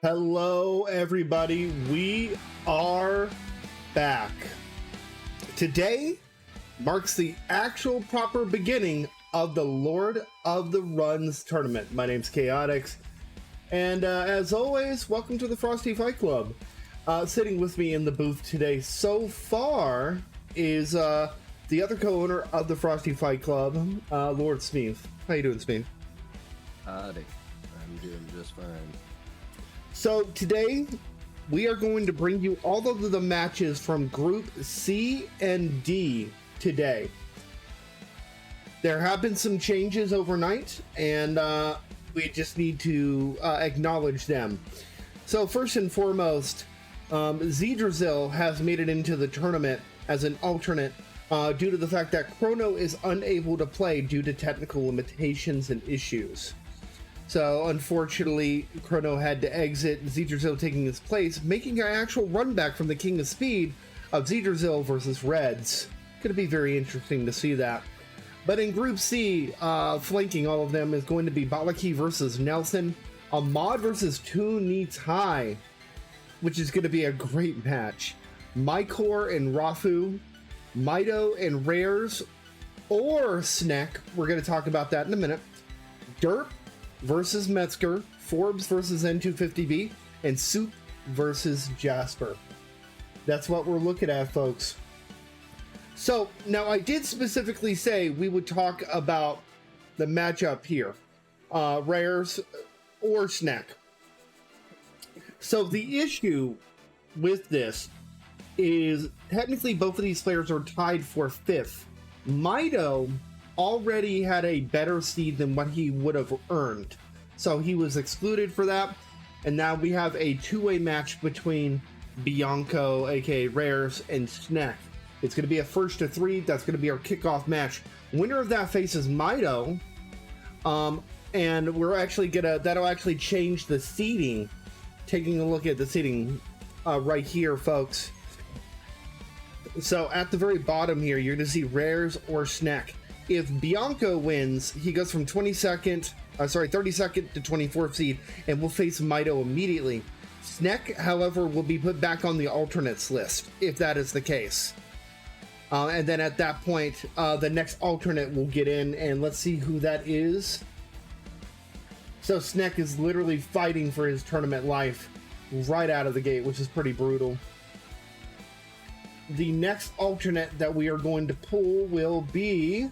Hello, everybody. We are back. Today marks the actual proper beginning of the Lord of the Runs tournament. My name's Chaotix, and as always, welcome to the Frosty Fight Club. Sitting with me in the booth today so far is the other co-owner of the Frosty Fight Club, Lord Smeeth. How you doing, Smeeth? Howdy. I'm doing just fine. So today we are going to bring you all of the matches from Group C and D today. There have been some changes overnight, and we just need to acknowledge them. So first and foremost, Zedrazil has made it into the tournament as an alternate due to the fact that Chrono is unable to play due to technical limitations and issues. So, unfortunately, Chrono had to exit, Zedrazil taking his place, making an actual run back from the King of Speed of Zedrazil versus Reds. Going to be very interesting to see that. But in Group C, flanking all of them is going to be Balaki versus Nelson, Ahmad versus Tu Ni Tai, which is going to be a great match. Mykor and Rafu, Mido and Rares, or Snek, we're going to talk about that in a minute. Derp versus Metzger, Forbes versus N250B, and Soup versus Jasper. That's what we're looking at, folks. So, now I did specifically say we would talk about the matchup here. Rares or Snack. So, the issue with this is technically both of these players are tied for 5th. Mido already had a better seed than what he would have earned, so he was excluded for that. And now we have a two-way match between Bianco, aka Rares, and Snack. It's going to be a 1-3. That's going to be our kickoff match. Winner of that faces Mido, and we're actually that'll actually change the seeding. Taking a look at the seeding right here, folks. So at the very bottom here, you're going to see Rares or Snack. If Bianco wins, he goes from 32nd to 24th seed and will face Mido immediately. Snek, however, will be put back on the alternates list, if that is the case. And then at that point, the next alternate will get in, and let's see who that is. So Snek is literally fighting for his tournament life right out of the gate, which is pretty brutal. The next alternate that we are going to pull will be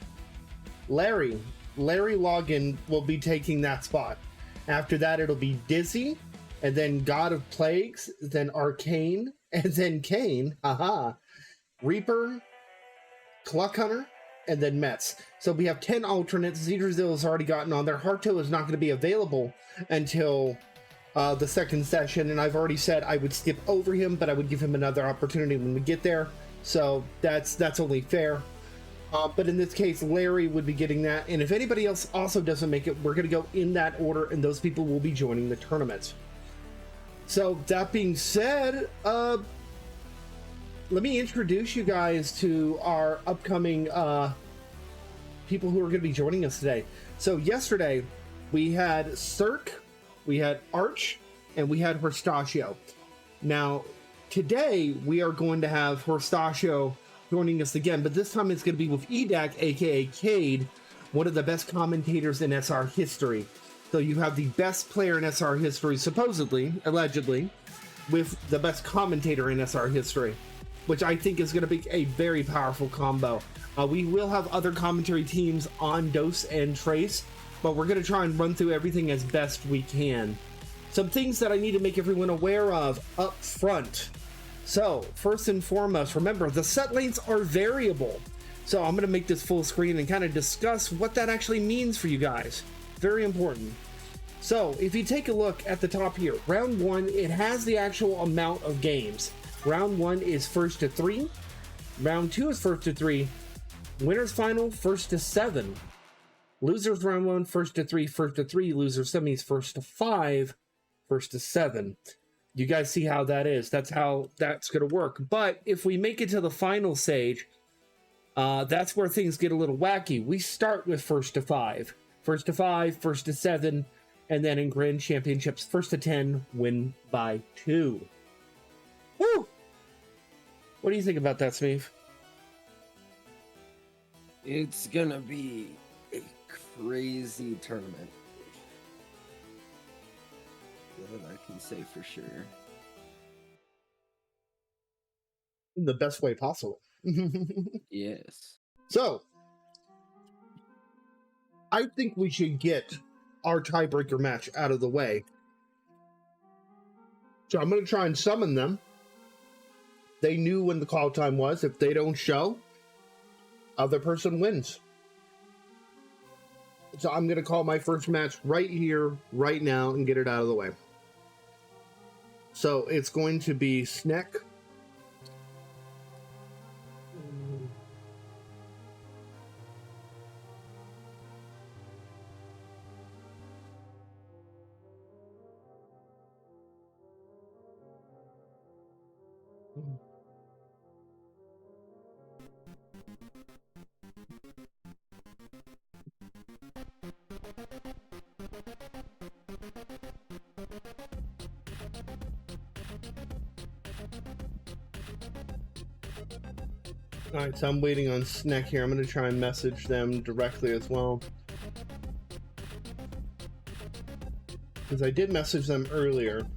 Larry. Larry Logan will be taking that spot. After that, it'll be Dizzy, and then God of Plagues, then Arcane, and then Kane, Reaper, Cluck Hunter, and then Metz. So we have 10 alternates. Zedrazil has already gotten on there. Harto is not going to be available until the second session, and I've already said I would skip over him, but I would give him another opportunity when we get there. So that's only fair. But in this case, Larry would be getting that. And if anybody else also doesn't make it, we're going to go in that order, and those people will be joining the tournament. So that being said, let me introduce you guys to our upcoming people who are going to be joining us today. So yesterday, we had Cirque, we had Arch, and we had Horstachio. Now, today, we are going to have Horstachio joining us again, but this time it's going to be with Edak, aka Cade, one of the best commentators in SR history. So you have the best player in SR history, supposedly, allegedly, with the best commentator in SR history, which I think is going to be a very powerful combo. We will have other commentary teams on Dose and Trace, but we're going to try and run through everything as best we can. Some things that I need to make everyone aware of up front. So, first and foremost, remember, the set lanes are variable. So I'm going to make this full screen and kind of discuss what that actually means for you guys. Very important. So, if you take a look at the top here, round 1, it has the actual amount of games. Round 1 is 1st to 3. Round 2 is 1st to 3. Winners final, 1st to 7. Losers round 1, 1st to 3, 1st to 3. Losers semis, 1st to 5, 1st to 7. You guys see how that is. That's how that's going to work. But if we make it to the final stage, that's where things get a little wacky. We start with 1st to 5. 1st to 5, 1st to 7, And then in Grand Championships, first to 10 win by 2. Woo! What do you think about that, Smeeve? It's gonna be a crazy tournament. That I can say for sure. In the best way possible. Yes. So, I think we should get our tiebreaker match out of the way. So I'm going to try and summon them. They knew when the call time was. If they don't show, other person wins. So I'm going to call my first match right here, right now, and get it out of the way. So it's going to be Sneck. All right, so I'm waiting on Sneck here. I'm going to try and message them directly as well. Because I did message them earlier,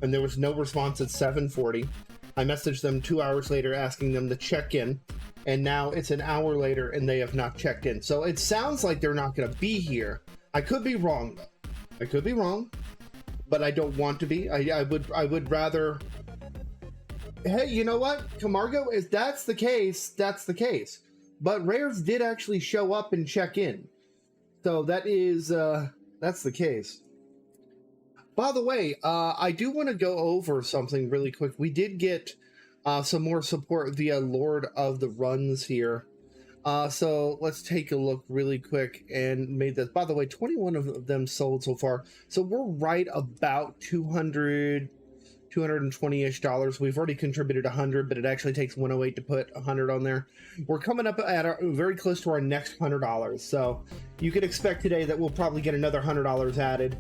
and there was no response at 7:40. I messaged them 2 hours later asking them to check in, and now it's an hour later and they have not checked in. So it sounds like they're not going to be here. I could be wrong, though. I could be wrong, but I don't want to be. I would rather... Hey, you know what, Camargo? If that's the case, that's the case. But Rares did actually show up and check in. So that is, that's the case. By the way, I do want to go over something really quick. We did get some more support via Lord of the Runs here. So let's take a look really quick and made this. By the way, 21 of them sold so far. So we're right about 220-ish dollars. We've already contributed 100, but it actually takes 108 to put 100 on there. We're coming up at very close to our next $100. So you could expect today that we'll probably get another $100 added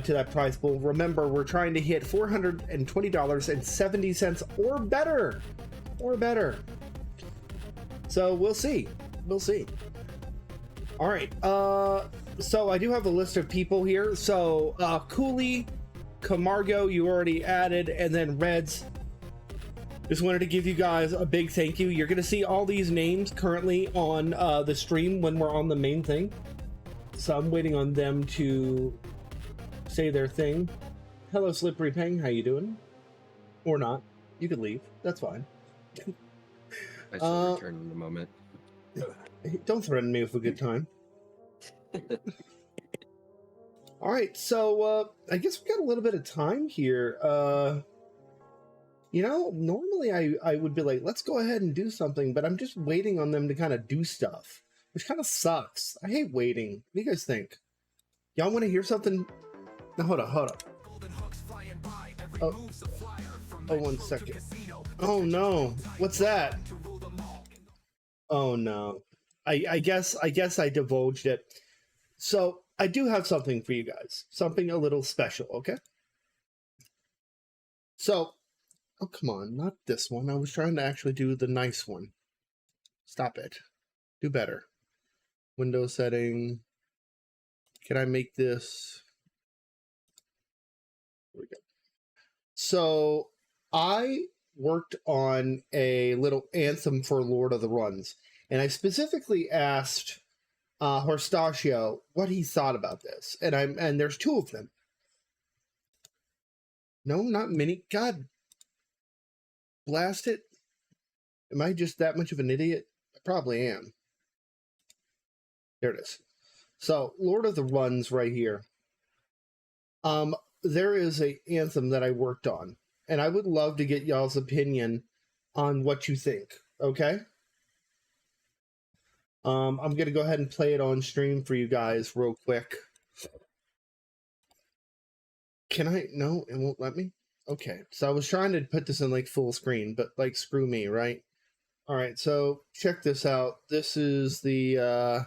to that price pool. Remember, we're trying to hit $420.70 or better. So we'll see. All right. So I do have a list of people here. So Cooley, Camargo, you already added, and then Reds. Just wanted to give you guys a big thank you. You're going to see all these names currently on the stream when we're on the main thing. So I'm waiting on them to say their thing. Hello, Slippery Peng. How you doing? Or not. You could leave. That's fine. I shall return in a moment. Don't threaten me with a good time. All right, so I guess we got a little bit of time here. You know, normally I would be like, let's go ahead and do something, but I'm just waiting on them to kind of do stuff, which kind of sucks. I hate waiting. What do you guys think? Y'all want to hear something? No, hold up. Oh, 1 second. Oh no, what's that? Oh no, I guess I divulged it. So I do have something for you guys, something a little special, okay? So, oh come on, not this one. I was trying to actually do the nice one. Stop it. Do better. Windows setting. Can I make this? Here we go. So I worked on a little anthem for Lord of the Runs, and I specifically asked Horstachio what he thought about this, and there's 2 of them. No, not many. God, blast it! Am I just that much of an idiot? I probably am. There it is. So Lord of the Runs right here. There is a anthem that I worked on, and I would love to get y'all's opinion on what you think, okay? I'm going to go ahead and play it on stream for you guys real quick. Can I? No, it won't let me? Okay, so I was trying to put this in, like, full screen, but, like, screw me, right? All right, so check this out. This is the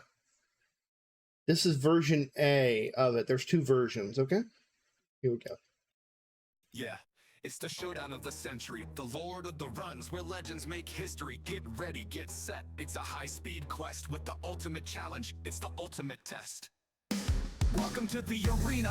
This is version A of it. There's 2 versions, okay? Here we go. Yeah, it's the showdown of the century, the Lord of the Runs, where legends make history. Get ready, get set. It's a high-speed quest with the ultimate challenge. It's the ultimate test. Welcome to the arena,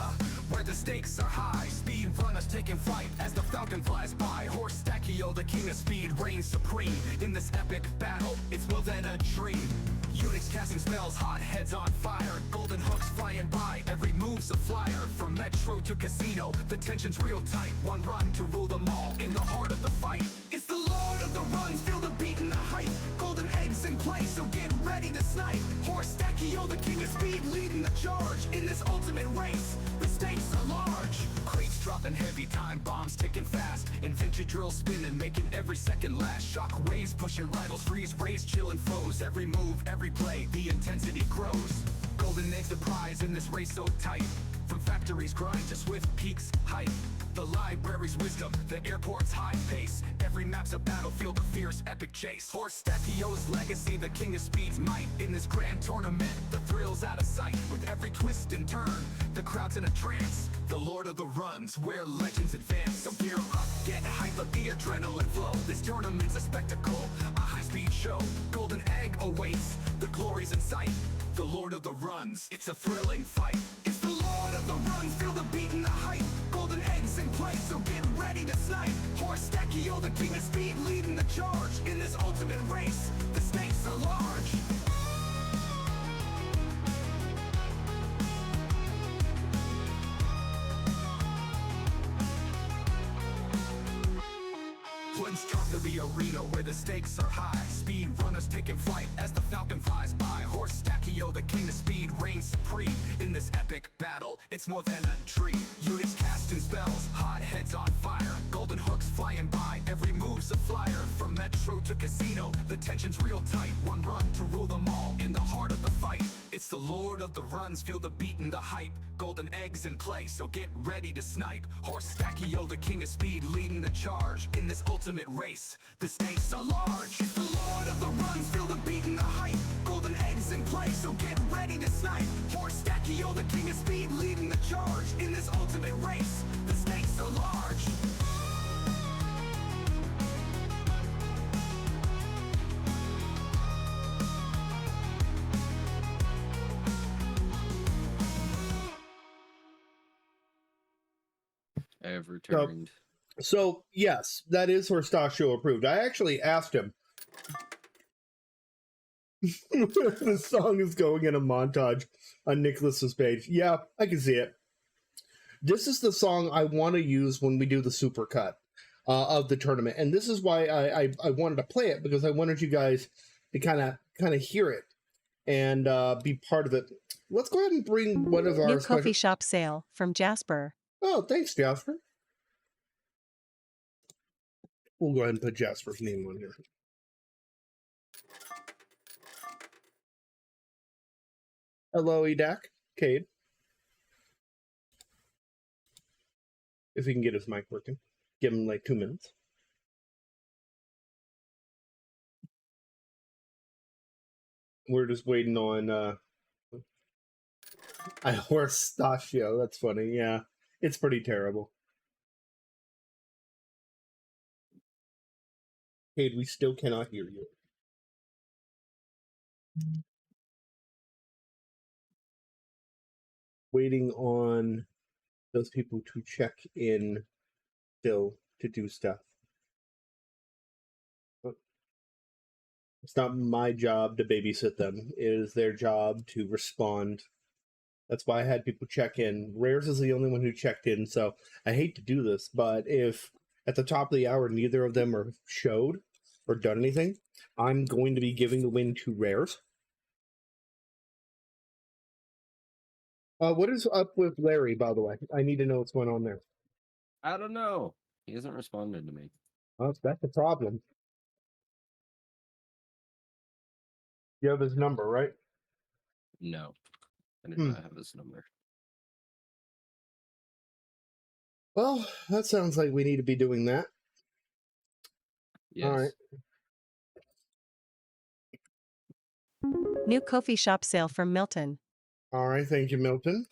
where the stakes are high. Speed runners taking flight as the falcon flies by. Horse Stachio, the king of speed, reigns supreme. In this epic battle, it's more than a dream. Units casting spells, hot heads on fire. Golden hooks flying by, every move's a flyer. From metro to casino, the tension's real tight. One run to rule them all in the heart of the fight. It's the Lord of the Runs, feel the beat and the hype. Golden eggs in play, so get ready to snipe. Horse Stachio, the king of speed, leading the charge. In this ultimate race, the stakes are large. Crates dropping heavy, time bombs ticking fast. And vintage drills spinning, making every second last. Shock waves pushing rivals, freeze rays chilling foes. Every move, every play, the intensity grows. Golden eggs the prize in this race so tight. From factories grind to swift peaks height. The library's wisdom, the airport's high pace. Every map's a battlefield, a fierce epic chase. Horse Stachio's legacy, the king of speed's might. In this grand tournament, the thrills out of sight. With every twist and turn, the crowd's in a trance. The Lord of the Runs, where legends advance. So gear up, get hype, let the adrenaline flow. This tournament's a spectacle, a high-speed show. Golden egg awaits, the glory's in sight. The Lord of the Runs, it's a thrilling fight. It's the Lord of the Runs, feel the beat and the hype. Golden eggs in play, so get ready to snipe. Horse Stachio, the king of speed, leading the charge. In this ultimate race, the stakes are large. Twins drop to the arena where the stakes are high. Speed runners taking flight as the falcon flies by. Horse Stachio, the king of speed, reigns supreme. In this epic battle, it's more than a dream. Units casting spells, hot heads on fire. Golden hooks flying by, every move's a flyer. From metro to casino, the tension's real tight. One run to rule them all in the heart of the fight. It's the Lord of the Runs, feel the beat and the hype. Golden eggs in play, so get ready to snipe. Horse Stachio, the king of speed, leading the charge. In this ultimate race, the stakes are large. It's the Lord of the Runs, feel the beat and the hype. Golden eggs in play, so get ready to snipe. Horse Stachio, the king of speed, leading the charge. In this ultimate race, the stakes are large. I have returned. So yes, that is Horstachio approved. I actually asked him. The song is going in a montage on Nicholas's page. Yeah, I can see it. This is the song I want to use when we do the supercut of the tournament, and this is why I wanted to play it, because I wanted you guys to kind of hear it and be part of it. Let's go ahead and bring one of our New coffee shop sale from Jasper. Oh, thanks, Jasper. We'll go ahead and put Jasper's name on here. Hello, Edak. Cade. If he can get his mic working. Give him like 2 minutes. We're just waiting on Horstachio. That's funny. Yeah, it's pretty terrible. Cade, we still cannot hear you. Waiting on those people to check in still to do stuff. It's not my job to babysit them. It is their job to respond. That's why I had people check in. Rares is the only one who checked in, so I hate to do this, but if at the top of the hour neither of them are showed or done anything, I'm going to be giving the win to Rares. What is up with Larry, by the way? I need to know what's going on there. I don't know. He hasn't responded to me. Well, that's the problem. You have his number, right? No, I do not have his number. Well, that sounds like we need to be doing that. Yes. All right. New coffee shop sale from Milton. All right, thank you, Milton.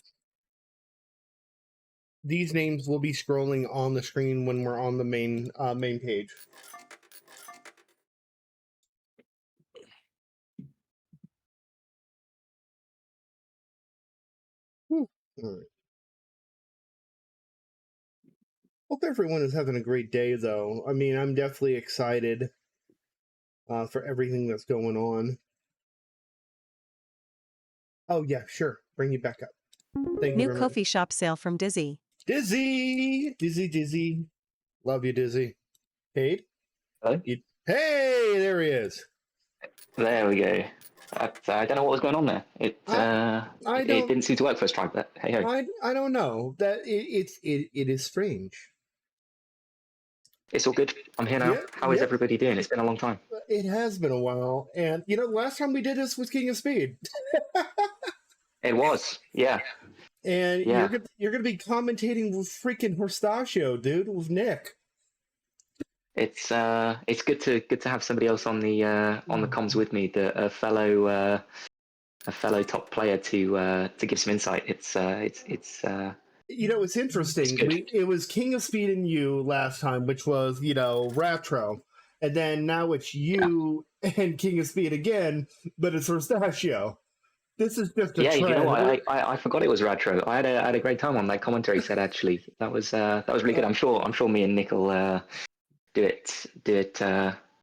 These names will be scrolling on the screen when we're on the main page. All right. Hope everyone is having a great day, though. I mean, I'm definitely excited for everything that's going on. Oh, yeah, sure. Bring you back up. Thank you New very much. kofi shop sale from Dizzy. Dizzy! Dizzy. Love you, Dizzy. Paid? Hello? Hey, there he is. There we go. I don't know what was going on there. It didn't seem to work first try, but hey ho. I don't know. That it is strange. It's all good. I'm here now. How is everybody doing? It's been a long time. It has been a while, and the last time we did this was King of Speed. It was, yeah. And Yeah. you're gonna be commentating with freaking Pistachio, dude, with Nick. It's good to have somebody else on the comms with me, a fellow top player to give some insight. It's it's interesting. It was King of Speed and you last time, which was Ratro, and then now it's you and King of Speed again, but it's Pistachio. This is just a trend. You know what? I forgot it was Ratro. I had a great time on that commentary set. Actually, that was really good. I'm sure me and Nick will do it.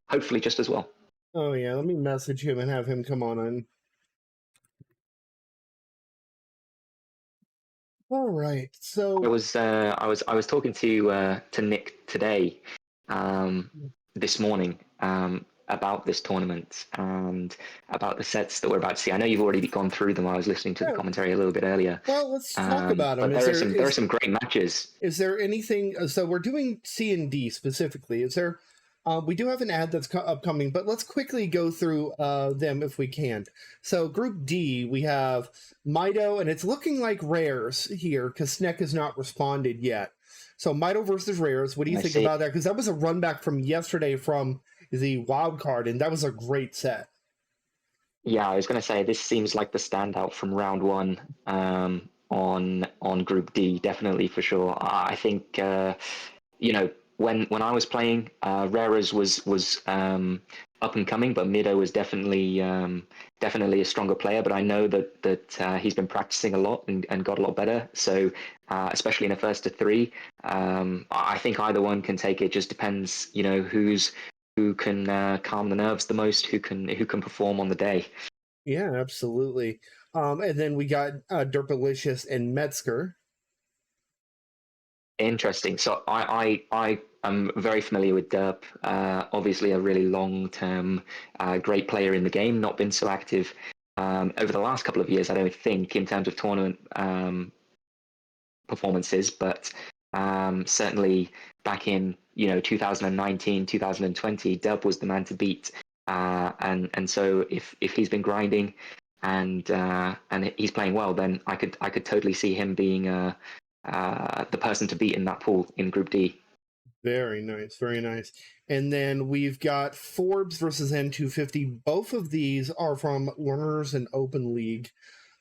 Hopefully, just as well. Oh yeah, let me message him and have him come on in. All right, so I was talking to Nick today, this morning, about this tournament and about the sets that we're about to see. I know you've already gone through them. I was listening to the commentary a little bit earlier. Well, let's talk about them. But there are some great matches. Is there anything? So we're doing C and D specifically. Is there? We do have an ad that's upcoming, but let's quickly go through them if we can. So Group D, we have Mido, and it's looking like Rares here because Sneck has not responded yet. So Mido versus Rares. What do you think about that? Because that was a run back from yesterday from the wild card, and that was a great set. Yeah, I was going to say this seems like the standout from round one on Group D, definitely for sure. I think when I was playing, Rares was up and coming, but Mido was definitely a stronger player. But I know that he's been practicing a lot and got a lot better. So especially in a first to three, I think either one can take it. Just depends, who can calm the nerves the most, who can perform on the day. Yeah, absolutely. And then we got Derpalicious and Metzger. Interesting. So I am very familiar with Derp. Obviously, a really long-term, great player in the game. Not been so active over the last couple of years, I don't think, in terms of tournament performances, but certainly back in 2019, 2020, Derp was the man to beat. And so if he's been grinding and he's playing well, then I could totally see him being the person to beat in that pool in Group D. Very nice, very nice. And then we've got Forbes versus N250. Both of these are from Learners and Open League.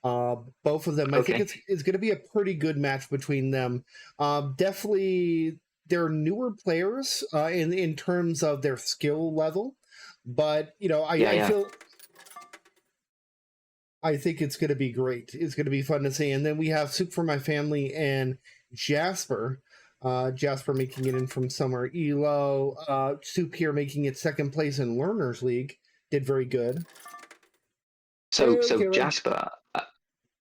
Both of them, I think it's going to be a pretty good match between them. Definitely, they're newer players in terms of their skill level, but I think it's going to be great. It's going to be fun to see. And then we have Soup for My Family and Jasper. Jasper making it in from somewhere Elo. Soup here making it second place in Learners League. Did very good. So Jasper,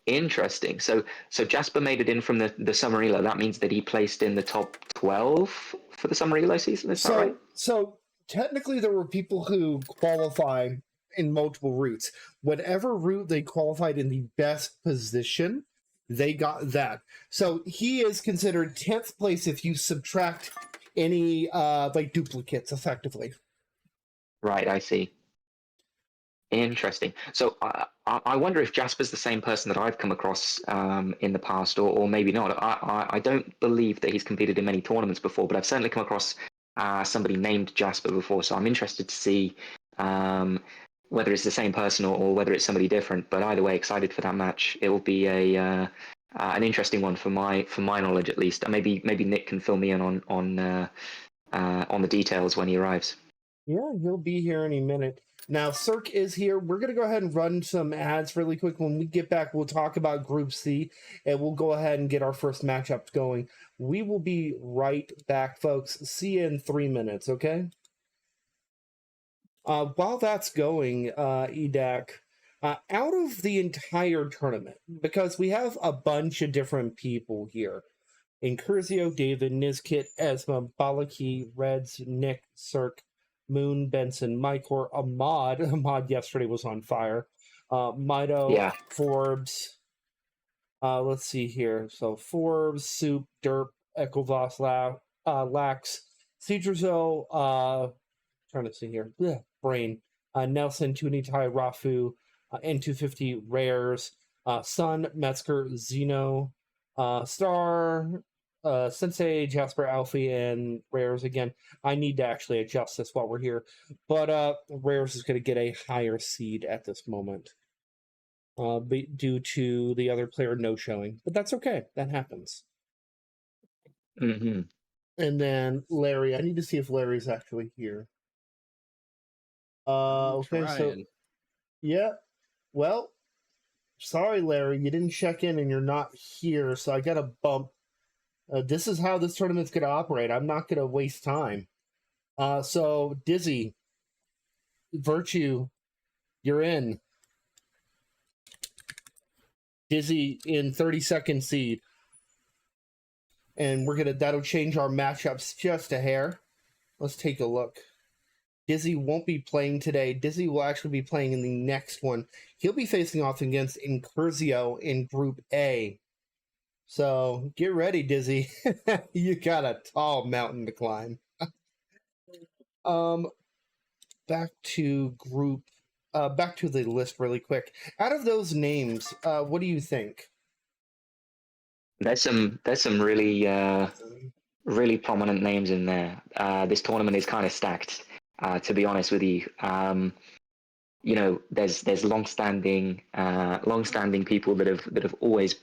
interesting. So Jasper made it in from the Summer Elo. That means that he placed in the top 12 for the Summer Elo season. Is that right? So technically there were people who qualified in multiple routes. Whatever route they qualified in the best position, they got that. So he is considered 10th place if you subtract any duplicates effectively. Right, I see. Interesting. So I wonder if Jasper's the same person that I've come across in the past, or maybe not. I don't believe that he's competed in many tournaments before, but I've certainly come across somebody named Jasper before. So I'm interested to see whether it's the same person or whether it's somebody different. But either way, excited for that match. It will be a an interesting one for my knowledge at least. And maybe Nick can fill me in on the details when he arrives. Yeah, he'll be here any minute. Now, Cirque is here. We're going to go ahead and run some ads really quick. When we get back, we'll talk about Group C, and we'll go ahead and get our first matchups going. We will be right back, folks. See you in 3 minutes, okay? While that's going, EDAC, out of the entire tournament, because we have a bunch of different people here, Incursio, David, Nizkit, Esma, Balaki, Reds, Nick, Cirque, Moon, Benson, Micor, Ahmad. Ahmad yesterday was on fire. Mido, Yeah. Forbes. Let's see here. So Forbes, Soup, Derp, Ekovos, Lax, Cedrizo, trying to see here. Brain. Nelson, Tunitai, Rafu, N250, Rares, Sun, Metzger, Zeno, Star, Sensei, Jasper, Alfie, and Rares again. I need to actually adjust this while we're here. But Rares is going to get a higher seed at this moment due to the other player no-showing. But that's okay. That happens. Mm-hmm. And then Larry. I need to see if Larry's actually here. Okay, so... Yeah. Well, sorry, Larry. You didn't check in and you're not here, so I got to bump. This is how this tournament's going to operate. I'm not going to waste time. So, Dizzy, Virtue, you're in. Dizzy in 30-second seed. And that'll change our matchups just a hair. Let's take a look. Dizzy won't be playing today. Dizzy will actually be playing in the next one. He'll be facing off against Incursio in Group A. So get ready, Dizzy. You got a tall mountain to climb. Back to the list really quick. Out of those names, what do you think? There's some really really prominent names in there. This tournament is kind of stacked. To be honest with you, you know, there's long-standing people that have always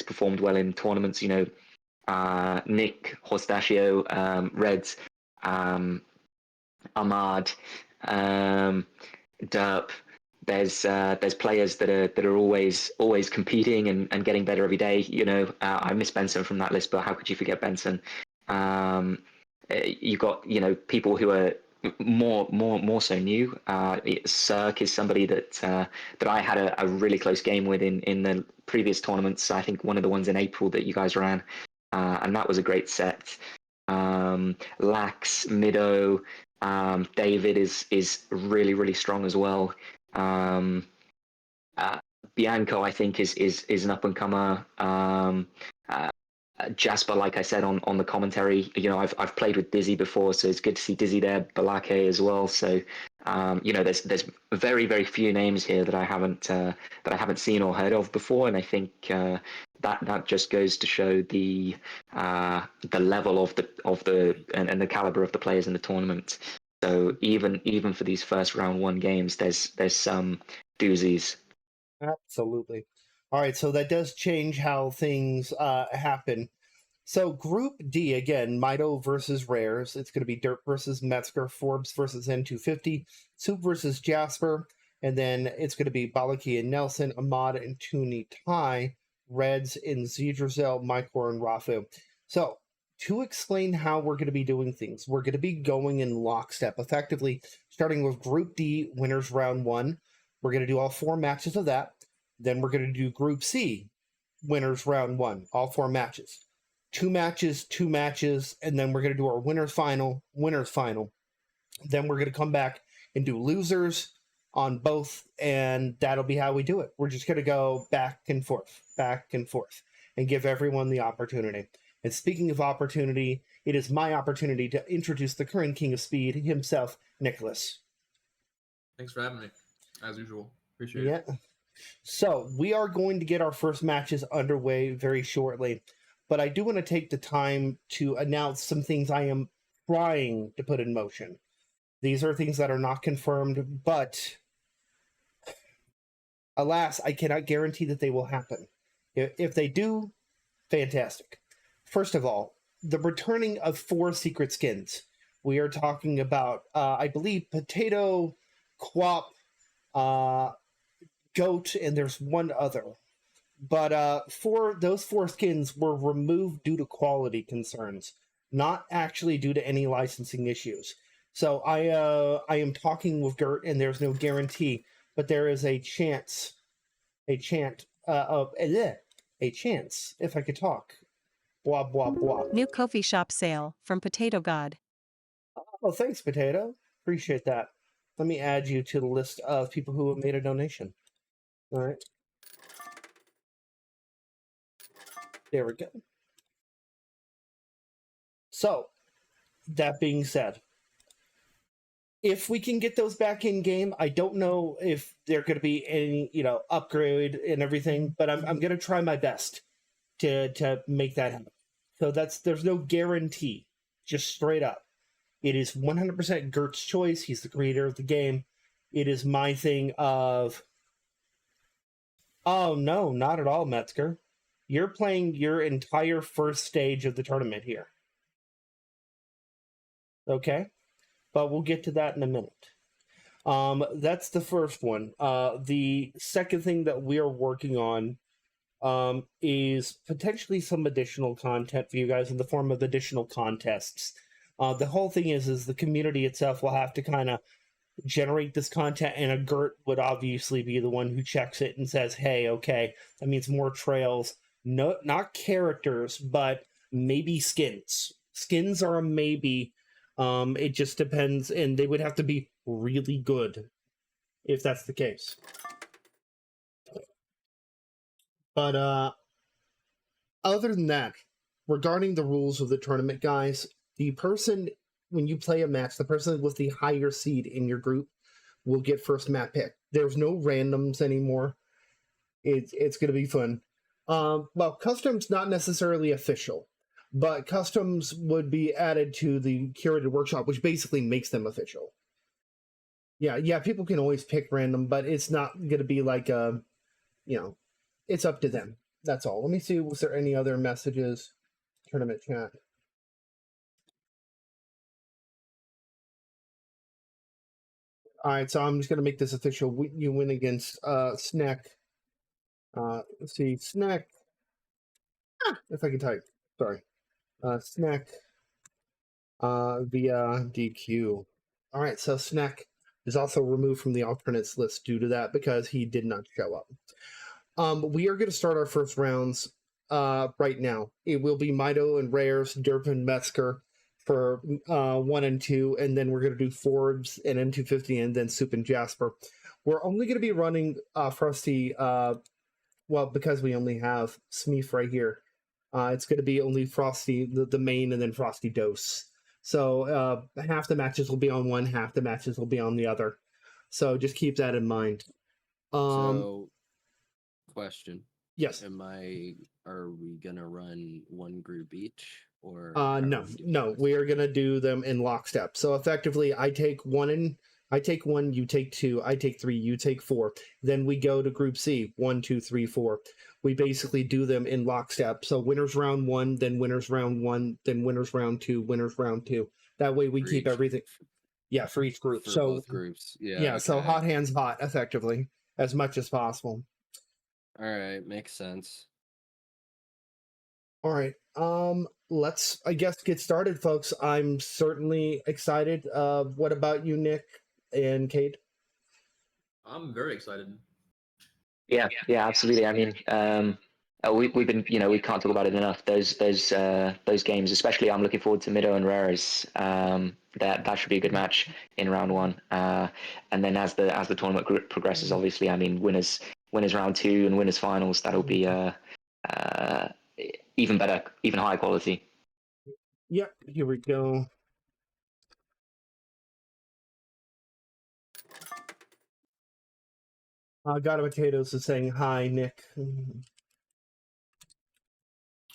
performed well in tournaments. You know, Nick, Hostachio, Reds, Ahmad, Derp. There's players that are always competing and getting better every day. You know, I miss Benson from that list, but how could you forget Benson? You got, you know, people who are more so new. Cirque is somebody that I had a really close game with in the previous tournaments. I think one of the ones in April that you guys ran, and that was a great set. Lax, Mido, David is really strong as well. Bianco, I think, is an up and comer. Jasper, like I said on the commentary, you know, I've played with Dizzy before, so it's good to see Dizzy there. Balake as well. So, you know, there's very few names here that I haven't seen or heard of before, and I think that just goes to show the level of the and the caliber of the players in the tournament. So even for these first round one games, there's some doozies. Absolutely. All right, so that does change how things happen. So Group D, again, Mido versus Rares. It's going to be Dirt versus Metzger, Forbes versus N250, Soup versus Jasper, and then it's going to be Balaki and Nelson, Ahmad and Tuni Tai, Reds in Zedrizel, Micor and Rafu. So to explain how we're going to be doing things, we're going to be going in lockstep, effectively starting with Group D, winners round one. We're going to do all 4 matches of that. Then we're going to do Group C, winners round one, all 4 matches. 2 matches, and then we're going to do our winners final. Then we're going to come back and do losers on both, and that'll be how we do it. We're just going to go back and forth, and give everyone the opportunity. And speaking of opportunity, it is my opportunity to introduce the current king of speed himself, Nicholas. Thanks for having me, as usual. Appreciate it. Yeah. So we are going to get our first matches underway very shortly, but I do want to take the time to announce some things I am trying to put in motion. These are things that are not confirmed, but Alas, I cannot guarantee that they will happen. If they do, fantastic. First of all, the returning of 4 secret skins. We are talking about, I believe, Potato, Quap, Goat, and there's one other. But those 4 skins were removed due to quality concerns, not actually due to any licensing issues. So I am talking with Gert, and there's no guarantee, but there is a chance, a chance, if I could talk. Blah blah blah. New Kofi shop sale from Potato God. Oh, thanks, Potato. Appreciate that. Let me add you to the list of people who have made a donation. All right. There we go. So, that being said, if we can get those back in game, I don't know if they're going to be any, upgrade and everything, but I'm going to try my best to make that happen. So there's no guarantee, just straight up. It is 100% Gert's choice. He's the creator of the game. It is my thing of, oh no, not at all, Metzger. You're playing your entire first stage of the tournament here. Okay? But we'll get to that in a minute. That's the first one. The second thing that we are working on is potentially some additional content for you guys in the form of additional contests. The whole thing is the community itself will have to kind of generate this content, and a Gert would obviously be the one who checks it and says, hey, okay, that means more trails. No, not characters, but maybe skins. Skins are a maybe. It just depends, and they would have to be really good if that's the case. But other than that, regarding the rules of the tournament, guys, the person, when you play a match, the person with the higher seed in your group will get first map pick. There's no randoms anymore. It's going to be fun. Well, customs not necessarily official, but customs would be added to the curated workshop, which basically makes them official. Yeah, people can always pick random, but it's not going to be like it's up to them. That's all. Let me see, was there any other messages? Tournament chat. All right, so I'm just going to make this official. You win against Snack. Let's see, Snack. If I can type. Sorry. Snack via DQ. All right, so Snack is also removed from the alternates list due to that because he did not show up. We are going to start our first rounds right now. It will be Mito and Rares, Derp and Metzger for 1 and 2, and then we're going to do Forbes and N250 and then Soup and Jasper. We're only going to be running Frosty, well, because we only have Smeef right here. It's going to be only Frosty, the main, and then Frosty Dose. So half the matches will be on one, half the matches will be on the other. So just keep that in mind. So, question. Yes. Are we gonna run one group each, or no, we are gonna do them in lockstep. So effectively, I take one, you take 2, I take 3, you take 4. Then we go to Group C, 1, 2, 3, 4. We basically do them in lockstep. So winners round 1, then winners round 1, then winners round 2, winners round 2. That way we keep everything. Yeah, for each group. For so both groups. Yeah. Yeah. Okay. So hot hands hot, effectively, as much as possible. All right, makes sense. All right. Let's, I guess, get started, folks. I'm certainly excited. What about you, Nick and Kate? I'm very excited. Yeah, absolutely. I mean, we've been, we can't talk about it enough. Those games, especially, I'm looking forward to Mido and Rares. That should be a good match in round 1. And then as the tournament progresses, obviously, I mean, winners round 2 and winners finals. That'll be even better, even higher quality. Yep. Here we go. God of Potatoes is saying hi, Nick.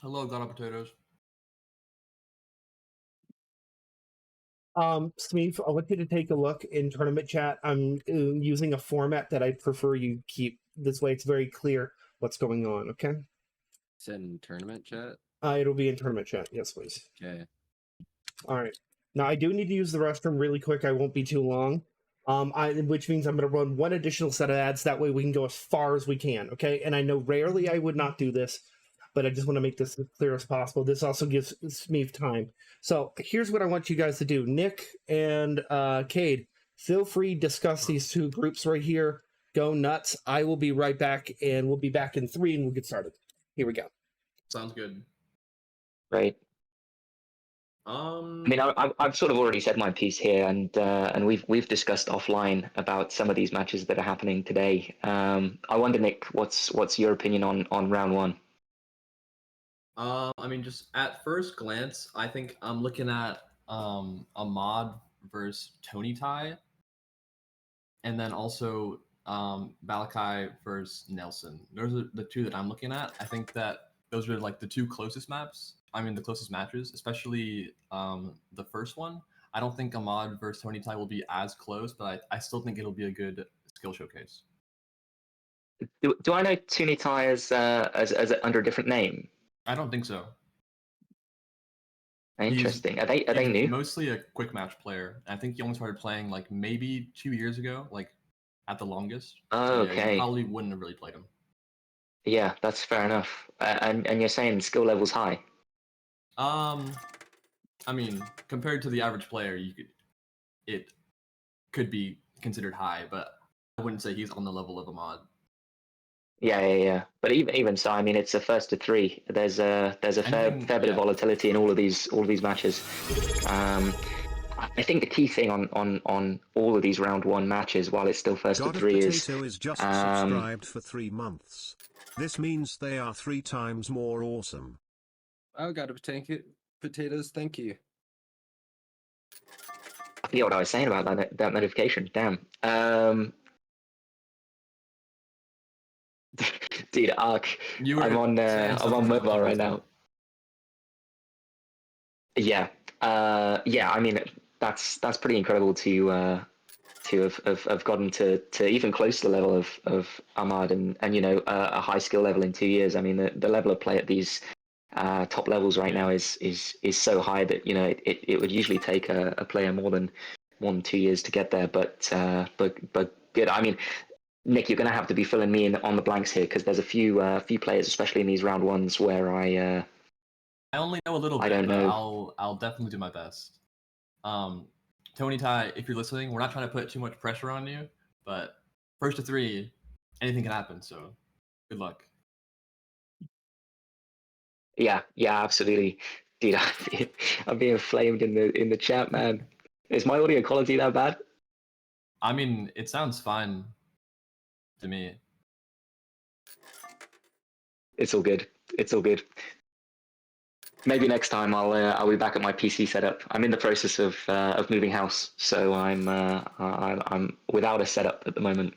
Hello, God of Potatoes. Smeef, I want you to take a look in tournament chat. I'm using a format that I prefer you keep This way it's very clear what's going on, okay? Send in tournament chat. It'll be in tournament chat. Yes, please. Okay. All right. Now I do need to use the restroom really quick. I won't be too long. Which means I'm going to run one additional set of ads. That way we can go as far as we can. Okay. And I know rarely I would not do this, but I just want to make this as clear as possible. This also gives me time. So here's what I want you guys to do. Nick and Cade, feel free to discuss these two groups right here. Go nuts. I will be right back, and we'll be back in 3, and we'll get started. Here we go. Sounds good. Right. I mean, I've sort of already said my piece here, and we've discussed offline about some of these matches that are happening today. I wonder, Nick, what's your opinion on round 1? I mean, just at first glance, I think I'm looking at Ahmad versus Tony Tai, and then also Balakai versus Nelson. Those are the two that I'm looking at. I think that those are like the two closest maps. I mean, the closest matches, especially the first one. I don't think Ahmad versus Tony Tai will be as close, but I still think it'll be a good skill showcase. Do I know Tuni Tai as under a different name? I don't think so. Interesting. Are they new? Mostly a quick match player. I think he only started playing like maybe 2 years ago, like at the longest. Oh, so, yeah, okay. you probably wouldn't have really played him. Yeah, that's fair enough. And you're saying skill level's high? I mean, compared to the average player, it could be considered high, but I wouldn't say he's on the level of Ahmad. Yeah. But even so, I mean, it's a first to 3. There's a fair bit of volatility in all of these matches. I think the key thing on all of these round 1 matches, while it's still first to 3, is just subscribed for 3 months. This means they are 3 times more awesome. I got a potatoes. Thank you. I forget what I was saying about that notification. Damn. Dude, Ark. I'm on mobile right now. Yeah. I mean, that's pretty incredible to have gotten to even close to the level of Ahmad and a high skill level in 2 years. I mean, the level of play at these top levels right now is so high that it would usually take a player more than 2 years to get there. But good. I mean, Nick, you're going to have to be filling me in on the blanks here, because there's a few players, especially in these round 1s, where I only know a little bit. I don't know. I'll definitely do my best. Tony Tai, if you're listening, we're not trying to put too much pressure on you, but first to 3, anything can happen. So good luck. Yeah, absolutely, dude. I'm being flamed in the chat, man. Is my audio quality that bad? I mean, it sounds fine to me. It's all good. Maybe next time I'll be back at my PC setup. I'm in the process of moving house, so I'm without a setup at the moment.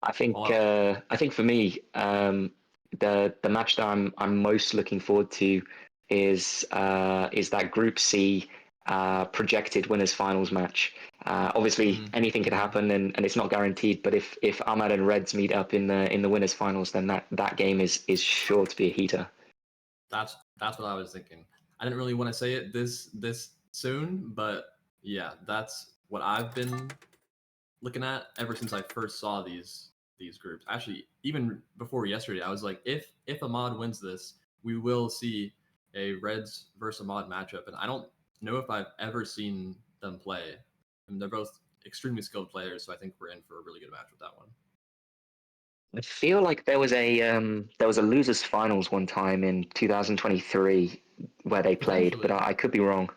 I think for me, the match that I'm most looking forward to is that Group C projected winners finals match. Obviously, anything could happen, and it's not guaranteed. But if Ahmad and Reds meet up in the winners finals, then that game is sure to be a heater. That's what I was thinking. I didn't really want to say it this soon, but yeah, that's what I've been looking at ever since I first saw these groups. Actually, even before yesterday, I was like, if Ahmad wins this, we will see a Reds versus Ahmad matchup, and I don't know if I've ever seen them play. I mean, they're both extremely skilled players, so I think we're in for a really good match with that one. I feel like there was a losers finals one time in 2023 where they played, but I could be wrong.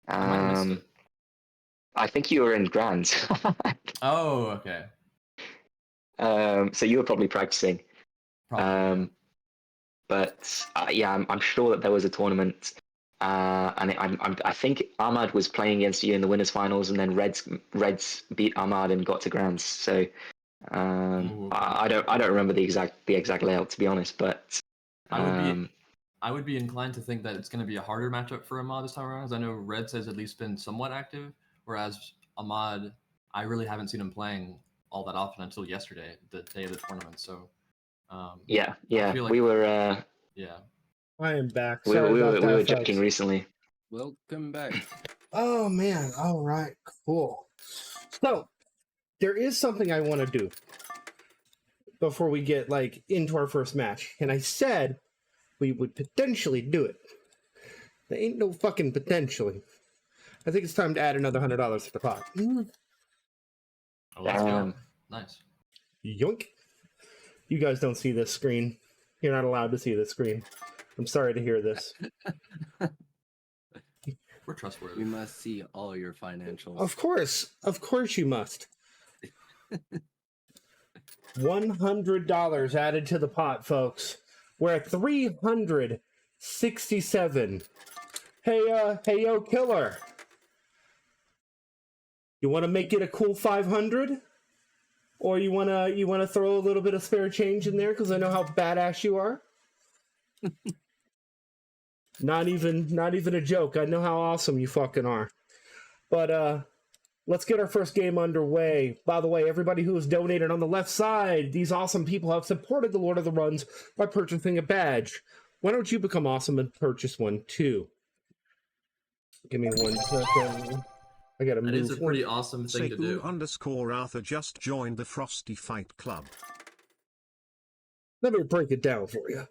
I might have missed it. I think you were in Grands. Oh, okay. So you were probably practicing. Probably. Yeah. But yeah, I'm sure that there was a tournament, and I think Ahmad was playing against you in the winners finals, and then Reds beat Ahmad and got to Grands. So I don't remember the exact layout, to be honest. But I would be inclined to think that it's going to be a harder matchup for Ahmad this time around, as I know Reds has at least been somewhat active, whereas Ahmad, I really haven't seen him playing all that often until yesterday, the day of the tournament. So Yeah, I feel like we were yeah. I am back. we, Sorry we about were that, we were folks. joking recently. Welcome back. Oh man! All right, cool. So there is something I want to do before we get like into our first match, and I said we would potentially do it. There ain't no fucking potentially. I think it's time to add another $100 to the pot. Oh, let's go. Damn. Nice. Yoink! You guys don't see this screen. You're not allowed to see this screen. I'm sorry to hear this. We're trustworthy. We must see all your financials. Of course you must. $100 added to the pot, folks. We're at 367. Hey yo, killer. You want to make it a cool 500? Or you wanna throw a little bit of spare change in there because I know how badass you are? Not even a joke. I know how awesome you fucking are. But let's get our first game underway. By the way, everybody who has donated on the left side, these awesome people have supported the Lord of the Runs by purchasing a badge. Why don't you become awesome and purchase one too? Give me 1 second. I gotta move. That is a pretty awesome thing to do. Seku_Arthur just joined the Frosty Fight Club. Let me break it down for you.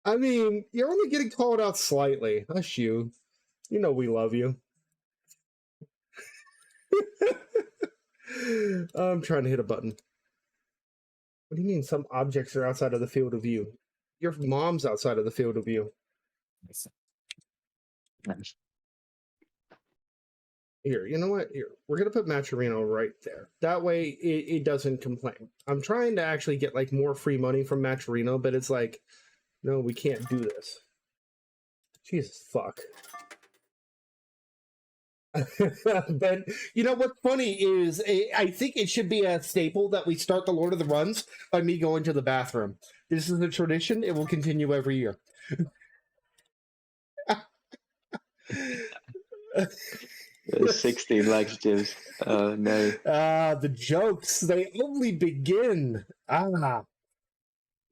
I mean, you're only getting called out slightly. Hush you. You know we love you. I'm trying to hit a button. What do you mean some objects are outside of the field of view? Your mom's outside of the field of view. Nice. Here, you know what? Here, we're gonna put Maturino right there. That way, it doesn't complain. I'm trying to actually get like more free money from Maturino, but it's like, no, we can't do this. Jesus fuck. But you know what's funny is I think it should be a staple that we start the Lord of the Runs by me going to the bathroom. This is a tradition. It will continue every year. 16 laxatives. Oh no. The jokes, they only begin.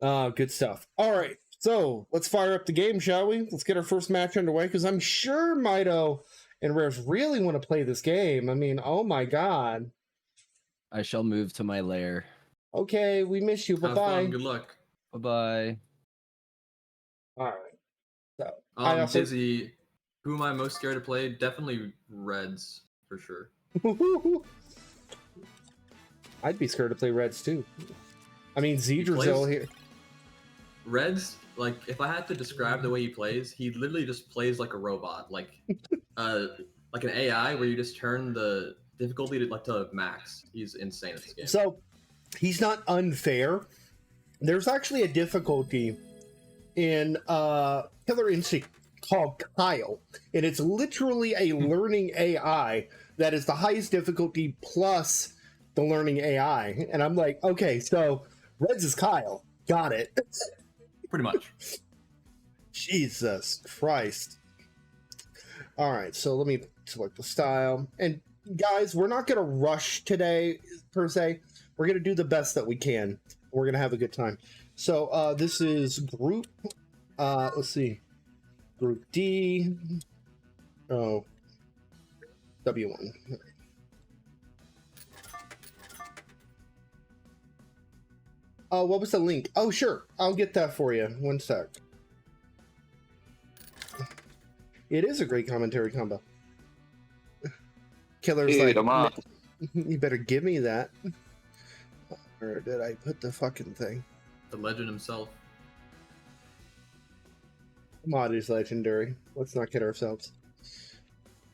Good stuff. All right, so let's fire up the game, shall we? Let's get our first match underway, because I'm sure Mido and Rares really want to play this game. I mean, oh my god. I shall move to my lair. Okay, we miss you. Have Bye-bye. fun. Good luck. Bye-bye. All right. So, I also... Dizzy, who am I most scared to play? Definitely Reds, for sure. I'd be scared to play Reds, too. I mean, Zedrazil here. Reds, like, if I had to describe the way he plays, he literally just plays like a robot. Like an AI where you just turn the difficulty to max. He's insane at this game. So, he's not unfair. There's actually a difficulty in Killer Instinct called Kyle, and it's literally a learning AI that is the highest difficulty plus the learning AI. And I'm like, okay, so Reds is Kyle. Got it. Pretty much. Jesus Christ. All right, so let me select the style. And guys, we're not going to rush today, per se. We're going to do the best that we can. We're going to have a good time. So this is group, let's see, group D. Oh, W1. Oh, what was the link? Oh, sure. I'll get that for you. 1 sec. It is a great commentary combo. Killer's Dude, like, you better give me that. Or did I put the fucking thing? The legend himself. Mod is legendary. Let's not kid ourselves.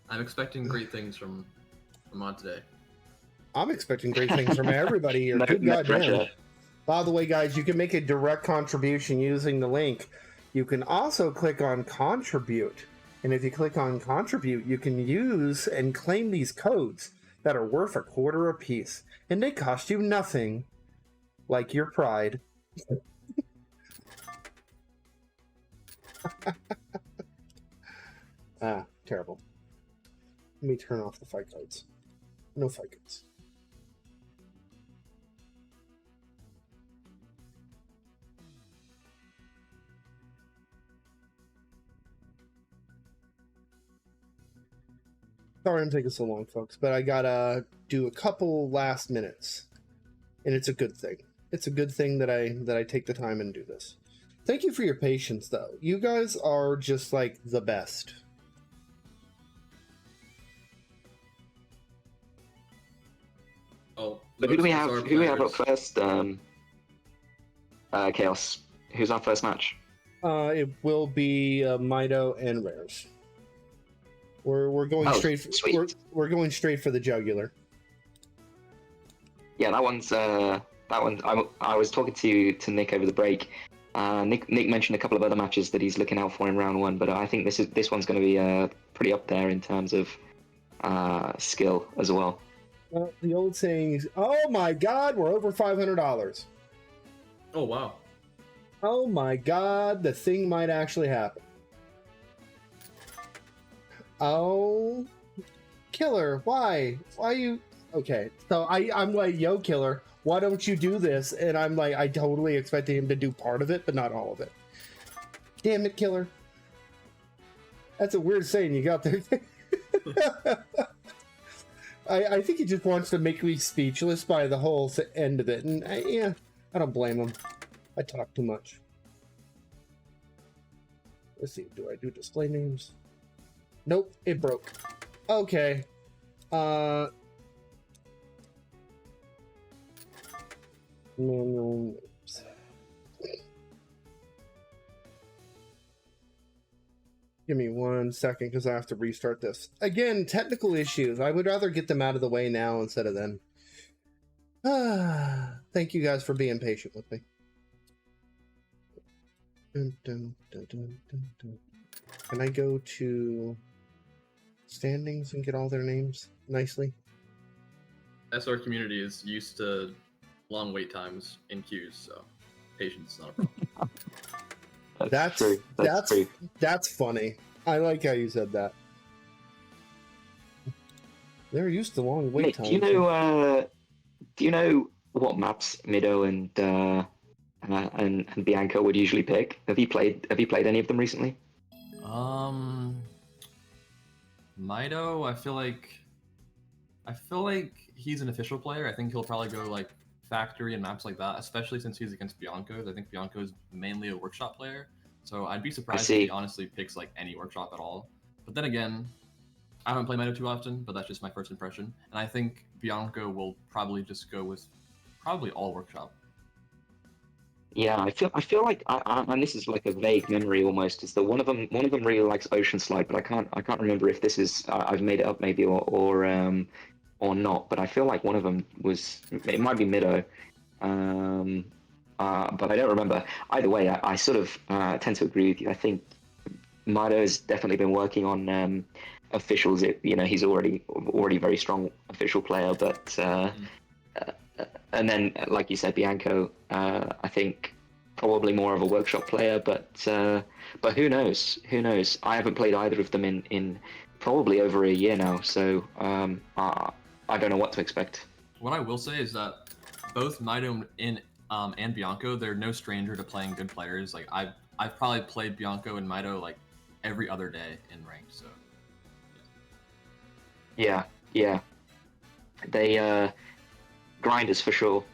I'm expecting great things from Mod today. I'm expecting great things from everybody here. Good goddamn. By the way, guys, you can make a direct contribution using the link. You can also click on Contribute. And if you click on Contribute, you can use and claim these codes that are worth $0.25 a piece. And they cost you nothing. Like your pride. Terrible. Let me turn off the fight codes. No fights. Sorry I'm taking so long, folks, but I gotta do a couple last minutes, and it's a good thing. It's a good thing that I take the time and do this. Thank you for your patience, though. You guys are just like the best. Oh, But who do we have? our Who do we have up players. first? Chaos. Who's our first match? It will be Mido and Rares. We're going Oh, straight. sweet. We're going straight for the jugular. Yeah, that one's that one. I was talking to Nick over the break. Nick mentioned a couple of other matches that he's looking out for in round one, but I think this one's going to be pretty up there in terms of skill as well. Well, the old saying is, "Oh my God, we're over $500." Oh wow. Oh my God, the thing might actually happen. Oh, Killer, why? Why you? Okay, so I'm like, yo, Killer, why don't you do this? And I'm like, I totally expected him to do part of it, but not all of it. Damn it, Killer. That's a weird saying you got there. I think he just wants to make me speechless by the whole end of it, and yeah, I don't blame him. I talk too much. Let's see, do I do display names? Nope, it broke. Okay. Manual names. Give me 1 second because I have to restart this. Again, technical issues. I would rather get them out of the way now instead of then. Thank you guys for being patient with me. Dun, dun, dun, dun, dun, dun. Can I go to standings and get all their names nicely? SR community is used to long wait times in queues, so patience is not a problem. That's true. That's true. That's funny. I like how you said that. They're used to long wait Nick, times. do you know what maps Mido and Bianca would usually pick? Have you played any of them recently? Mido, I feel like he's an official player. I think he'll probably go like factory and maps like that, especially since he's against Bianco's. I think Bianco is mainly a workshop player, so I'd be surprised if he honestly picks like any workshop at all. But then again, I haven't played Mido too often, but that's just my first impression. And I think Bianco will probably just go with probably all workshop. Yeah, I feel like and this is like a vague memory almost. Is that one of them really likes Ocean Slide, but I can't remember if this is I've made it up maybe or not. But I feel like one of them was, it might be Mido, but I don't remember. Either way, I sort of tend to agree with you. I think Mido has definitely been working on officials. He's already a very strong official player, but. And then, like you said, Bianco, I think probably more of a workshop player, but who knows? Who knows? I haven't played either of them in probably over a year now, so I don't know what to expect. What I will say is that both Mido and Bianco, they're no stranger to playing good players. Like I've probably played Bianco and Mido like every other day in ranked. So yeah, they grinders for sure.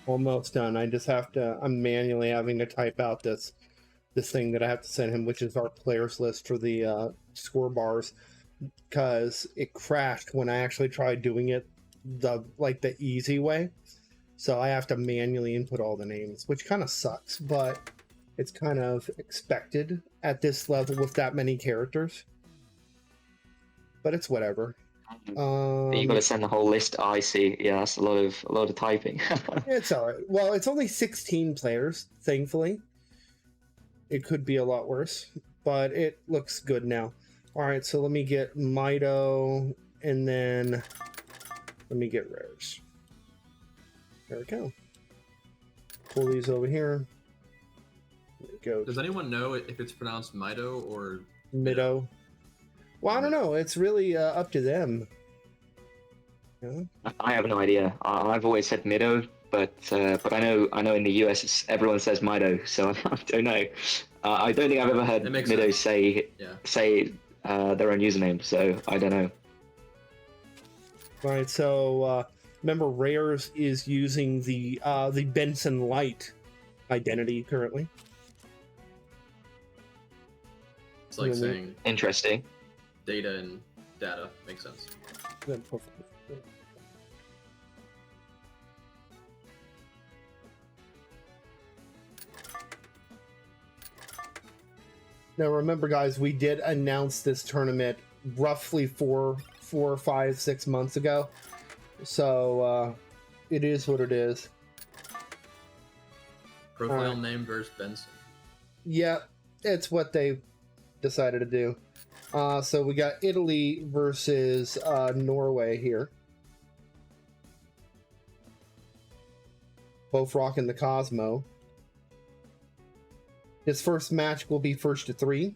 Almost done. I just have to. I'm manually having to type out this thing that I have to send him, which is our players list for the score bars, because it crashed when I actually tried doing it the easy way. So I have to manually input all the names, which kind of sucks, but it's kind of expected at this level with that many characters. But it's whatever. You got to send the whole list. I see. Yeah, that's a lot of typing. It's all right. Well, it's only 16 players, thankfully. It could be a lot worse, but it looks good now. All right, so let me get Mido, and then let me get Rares. There we go. Pull these over here. There we go. Does anyone know if it's pronounced Mido or Mido? Well, I don't know. It's really up to them. You know? I have no idea. I've always said Mido, but I know in the US everyone says Mido, so I don't know. I don't think I've ever heard It makes Mido sense. say their own username, so I don't know. Right. So remember, Rares is using the Benson Light identity currently. It's like Really? saying Interesting. data and data makes sense. Now, remember, guys, we did announce this tournament roughly 6 months ago. So it is what it is. Profile name versus Benson. Yeah, it's what they decided to do. So we got Italy versus Norway here. Both rocking the Cosmo. His first match will be 1st to 3.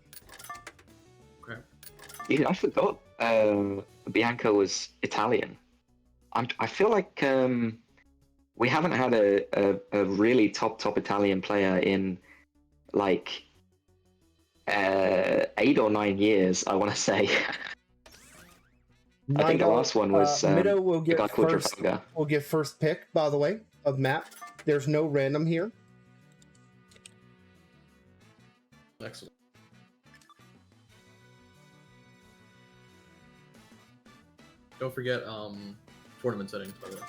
Okay. Yeah, I forgot Bianco was Italian. I feel like we haven't had a really top Italian player in like 8 or 9 years, I want to say. I think the last one was Mido will a get guy called first. Trafalgar. Will get first pick, by the way, of map. There's no random here. Excellent. Don't forget tournament settings, by the way.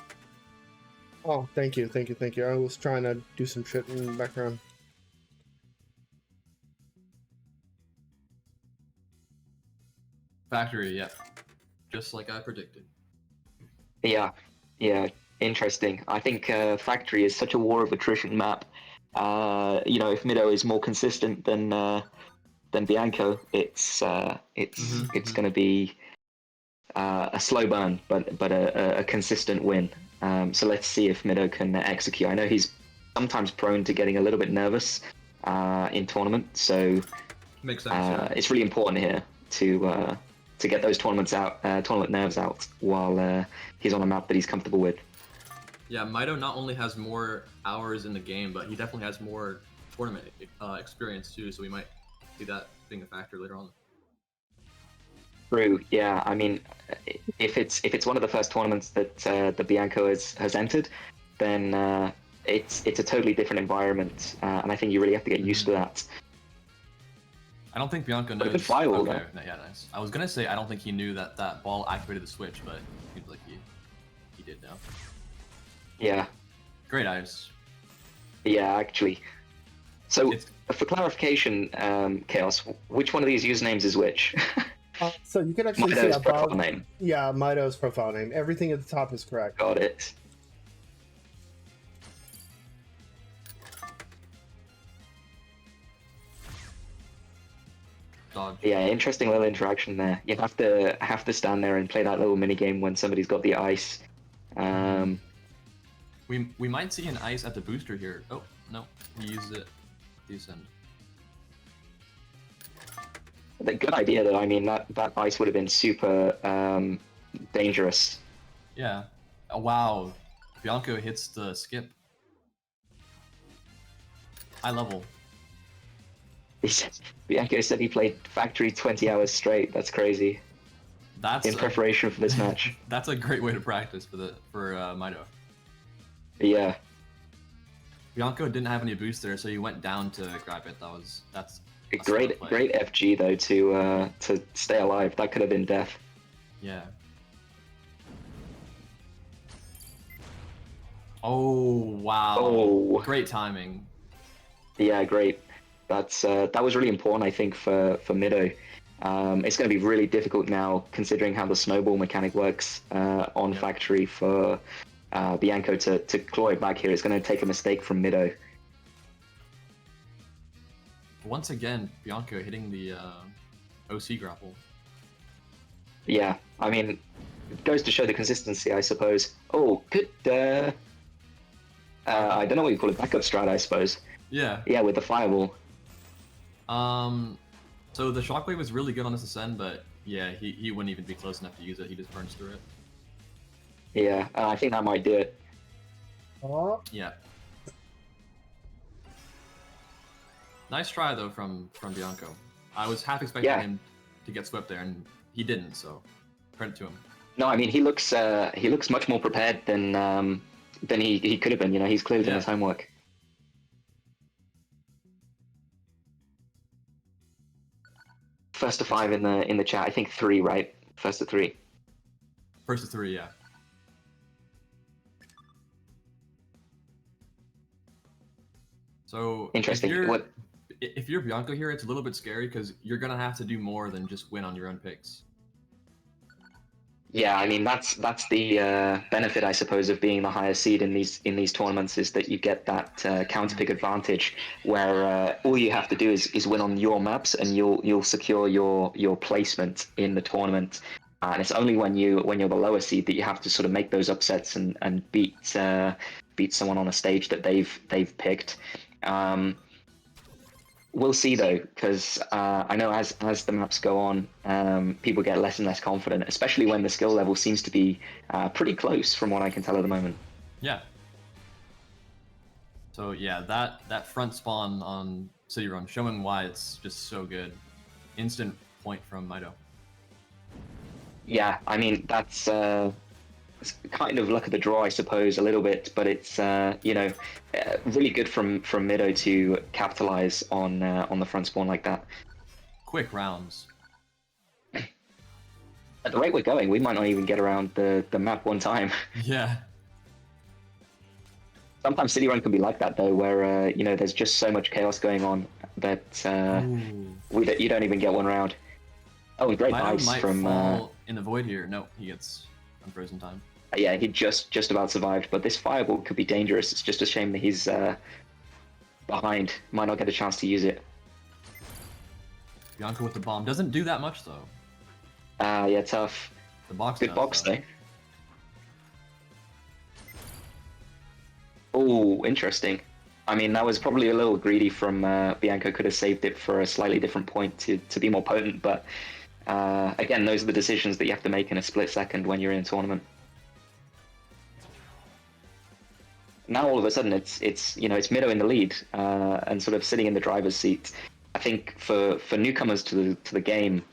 Oh, thank you. I was trying to do some shit in the background. Factory, yeah. Just like I predicted. Yeah, interesting. I think Factory is such a war of attrition map. If Mido is more consistent than Bianco, it's going to be a slow burn, but a consistent win. So let's see if Mido can execute. I know he's sometimes prone to getting a little bit nervous in tournament, so makes sense. it's really important here to get those tournament nerves out while he's on a map that he's comfortable with. Yeah, Mido not only has more hours in the game, but he definitely has more tournament experience too. So we might see that being a factor later on. True. Yeah. I mean, if it's one of the first tournaments that the Bianco has entered, then it's a totally different environment, and I think you really have to get used to that. I don't think Bianco knows. But a good firewall, okay. Yeah, nice. I was gonna say I don't think he knew that ball activated the switch, but seems like he did know. Yeah. Great eyes. Yeah, actually. So for clarification, Chaos, which one of these usernames is which? So you can actually Mido's see profile above. name. Yeah, Mido's profile name. Everything at the top is correct. Got it. Dodge. Yeah, interesting little interaction there. You have to stand there and play that little mini game when somebody's got the ice. We might see an ice at the booster here. Oh no, he used it. Descend. A good idea though. I mean that ice would have been super dangerous. Yeah. Oh, wow. Bianco hits the skip. High level. Bianco said he played Factory 20 hours straight. That's crazy. That's in preparation for this match. That's a great way to practice for Mido. Yeah. Bianco didn't have any boost there, so he went down to grab it. That's a great FG though to stay alive. That could have been death. Yeah. Oh wow! Oh, great timing. Yeah, great. That was really important, I think, for Mido. It's going to be really difficult now, considering how the snowball mechanic works on Factory for Bianco to claw it back here. It's going to take a mistake from Mido. Once again, Bianco hitting the OC grapple. Yeah, I mean, it goes to show the consistency, I suppose. Oh, good. I don't know what you call it. Backup strat, I suppose. Yeah. Yeah, with the fireball. So the shockwave was really good on this ascend, but yeah, he wouldn't even be close enough to use it. He just burns through it. Yeah, I think that might do it. Oh, Yeah. Nice try though from Bianco. I was half expecting Yeah. him to get swept there, and he didn't. So credit to him. No, I mean he looks much more prepared than he could have been. You know, he's clearly done his homework. First to 5 in the chat. I think 3, right? First to 3. First to 3, yeah. So Interesting. If you're Bianco here, it's a little bit scary because you're gonna have to do more than just win on your own picks. Yeah, I mean that's the benefit, I suppose, of being the higher seed in these tournaments is that you get that counter pick advantage, where all you have to do is win on your maps, and you'll secure your placement in the tournament. And it's only when you're the lower seed that you have to sort of make those upsets and beat someone on a stage that they've picked. We'll see though, because I know as the maps go on, people get less and less confident, especially when the skill level seems to be pretty close from what I can tell at the moment. Yeah. So yeah, that front spawn on City Run, showing why it's just so good. Instant point from Mido. Yeah, I mean that's it's kind of luck of the draw, I suppose, a little bit, but it's really good from Mido to capitalize on the front spawn like that. Quick rounds. At the rate we're going, we might not even get around the map one time. Yeah. Sometimes City Run can be like that though, where there's just so much chaos going on that you don't even get one round. Oh, great dice might from fall in the void here. No, he gets unfrozen time. Yeah, he just about survived, but this fireball could be dangerous. It's just a shame that he's behind. Might not get a chance to use it. Bianco with the bomb doesn't do that much though. Yeah, tough. The box. Good does, box though. though. Oh, interesting. I mean, that was probably a little greedy from Bianco. Could have saved it for a slightly different point to be more potent, but again, those are the decisions that you have to make in a split second when you're in a tournament. Now all of a sudden it's Mido in the lead and sort of sitting in the driver's seat. I think for newcomers to the game,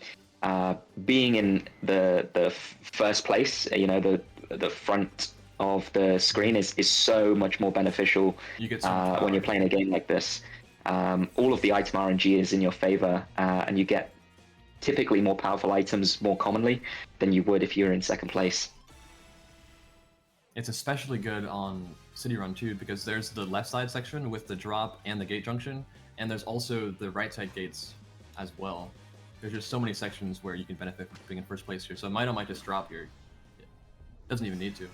being in the first place, the front of the screen is so much more beneficial when you're playing a game like this. All of the item RNG is in your favor, and you get typically more powerful items more commonly than you would if you were in second place. It's especially good on City Run too, because there's the left side section with the drop and the gate junction, and there's also the right side gates as well. There's just so many sections where you can benefit from being in first place here. So Mido might just drop here. Doesn't even need to.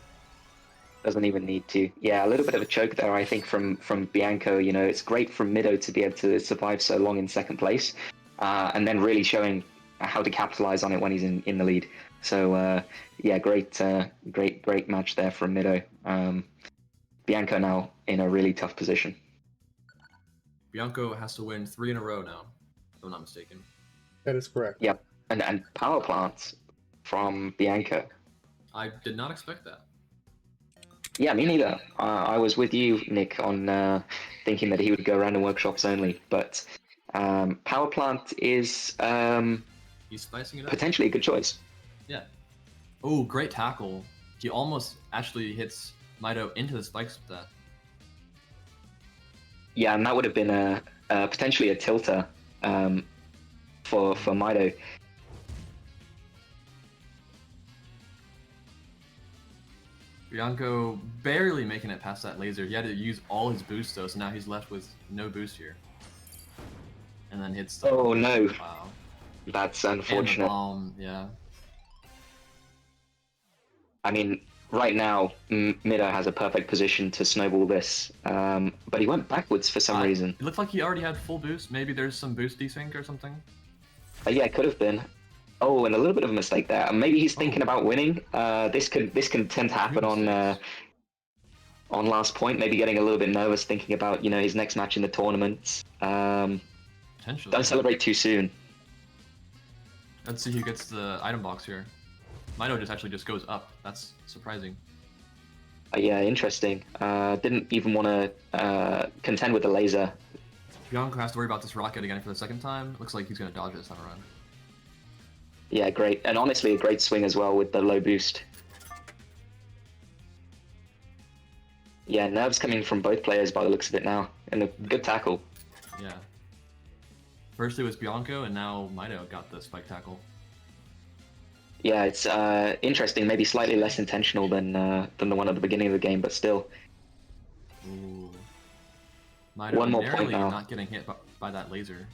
Doesn't even need to. Yeah, a little bit of a choke there, I think, from Bianco. It's great from Mido to be able to survive so long in second place, and then really showing how to capitalize on it when he's in the lead. So yeah, great match there from Mido. Bianco now in a really tough position. Bianco has to win 3 in a row now, if I'm not mistaken. that is correct. Yep, and power plant from Bianco. I did not expect that. Yeah, me neither. I was with you, Nick, on thinking that he would go random workshops only, but power plant is He's spicing it up. potentially a good choice. Yeah. Oh, great tackle. He almost actually hits Mido into the spikes with that. Yeah, and that would have been a potentially a tilter for Mido. Bianco barely making it past that laser. He had to use all his boost though, so now he's left with no boost here. And then hits the... Oh no. Wow. That's And the unfortunate. bomb, yeah. I mean, right now, Mido has a perfect position to snowball this, but he went backwards for some reason. It looked like he already had full boost. Maybe there's some boost desync or something. Yeah, it could have been. Oh, and a little bit of a mistake there. Maybe he's thinking about winning. This can tend to happen on last point. Maybe getting a little bit nervous, thinking about his next match in the tournament. Potentially. Don't celebrate too soon. Let's see who gets the item box here. Mino just goes up. That's surprising. Yeah, interesting. Didn't even want to contend with the laser. Bianco has to worry about this rocket again for the second time. Looks like he's gonna dodge this time around. Yeah, great. And honestly, a great swing as well with the low boost. Yeah, nerves coming from both players by the looks of it now. And a good tackle. Yeah. First it was Bianco, and now Mino got the spike tackle. Yeah, it's interesting. Maybe slightly less intentional than the one at the beginning of the game, but still. Ooh. Mino One more point narrowly now. not getting hit by that laser.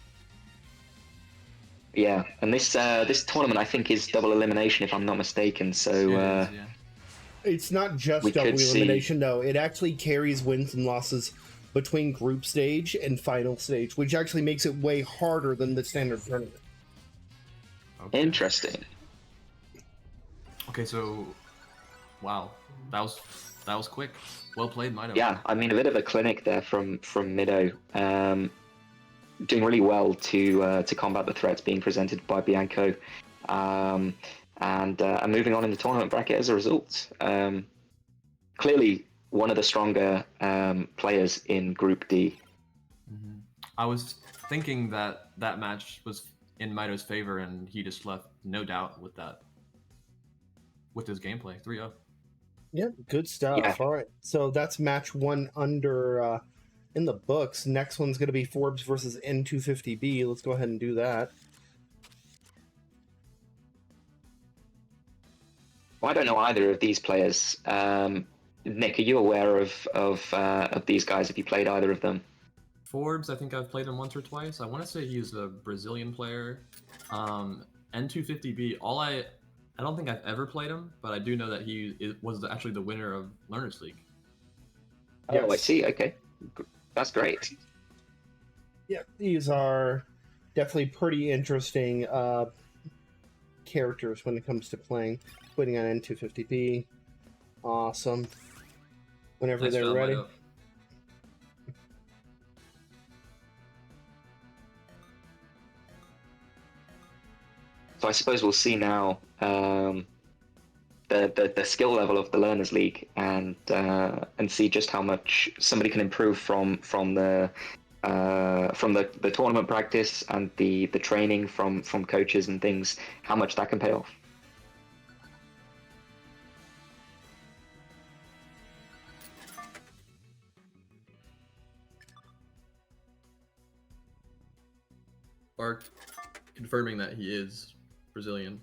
Yeah, and this tournament I think is double elimination if I'm not mistaken. So It is, yeah. It's not just We double could see- elimination, though. It actually carries wins and losses between group stage and final stage, which actually makes it way harder than the standard tournament. Okay. interesting. Okay, so wow, that was quick. Well played, Mino. Yeah, I mean a bit of a clinic there from Mido. Doing really well to combat the threats being presented by Bianco, and moving on in the tournament bracket as a result. Clearly, one of the stronger players in Group D. Mhm. I was thinking that that match was in Mito's favor, and he just left no doubt with that. With his gameplay, 3-0. Yeah, good stuff. Yeah. All right, so that's match one under in the books. Next one's going to be Forbes versus N250B. Let's go ahead and do that. Well, I don't know either of these players. Nick, are you aware of these guys? Have you played either of them? Forbes, I think I've played him once or twice. I want to say he's a Brazilian player. N250B, I don't think I've ever played him, but I do know that was actually the winner of Learners League. Oh, I Yes. see. Okay, that's great. Yeah, these are definitely pretty interesting characters when it comes to playing. Putting on N250B. Awesome. Whenever Nice they're job, ready. Mito. So I suppose we'll see now the skill level of the Learners League and see just how much somebody can improve from the tournament practice and the training from coaches and things. How much that can pay off. Bark confirming that he is Brazilian.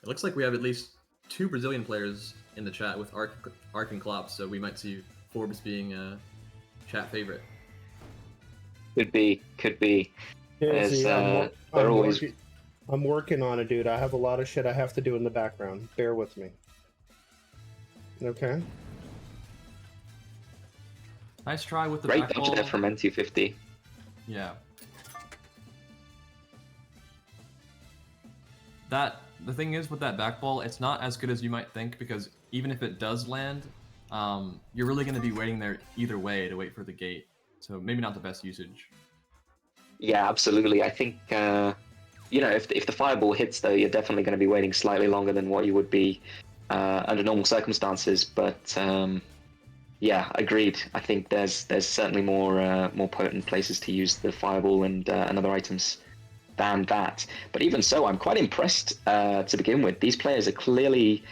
It looks like we have at least 2 Brazilian players in the chat with Ark and Klopp, so we might see Forbes being a chat favorite. Could be. Seriously, As, they're always- I'm working on it, dude. I have a lot of shit I have to do in the background. Bear with me. Okay. Nice try with the Great back dodge ball. there from N250. Yeah. The thing is with that back ball, it's not as good as you might think, because even if it does land, you're really going to be waiting there either way to wait for the gate. So maybe not the best usage. Yeah, absolutely. I think if the fireball hits though, you're definitely going to be waiting slightly longer than what you would be under normal circumstances. But yeah, agreed. I think there's certainly more potent places to use the fireball and other items than that. But even so, I'm quite impressed to begin with. These players are clearly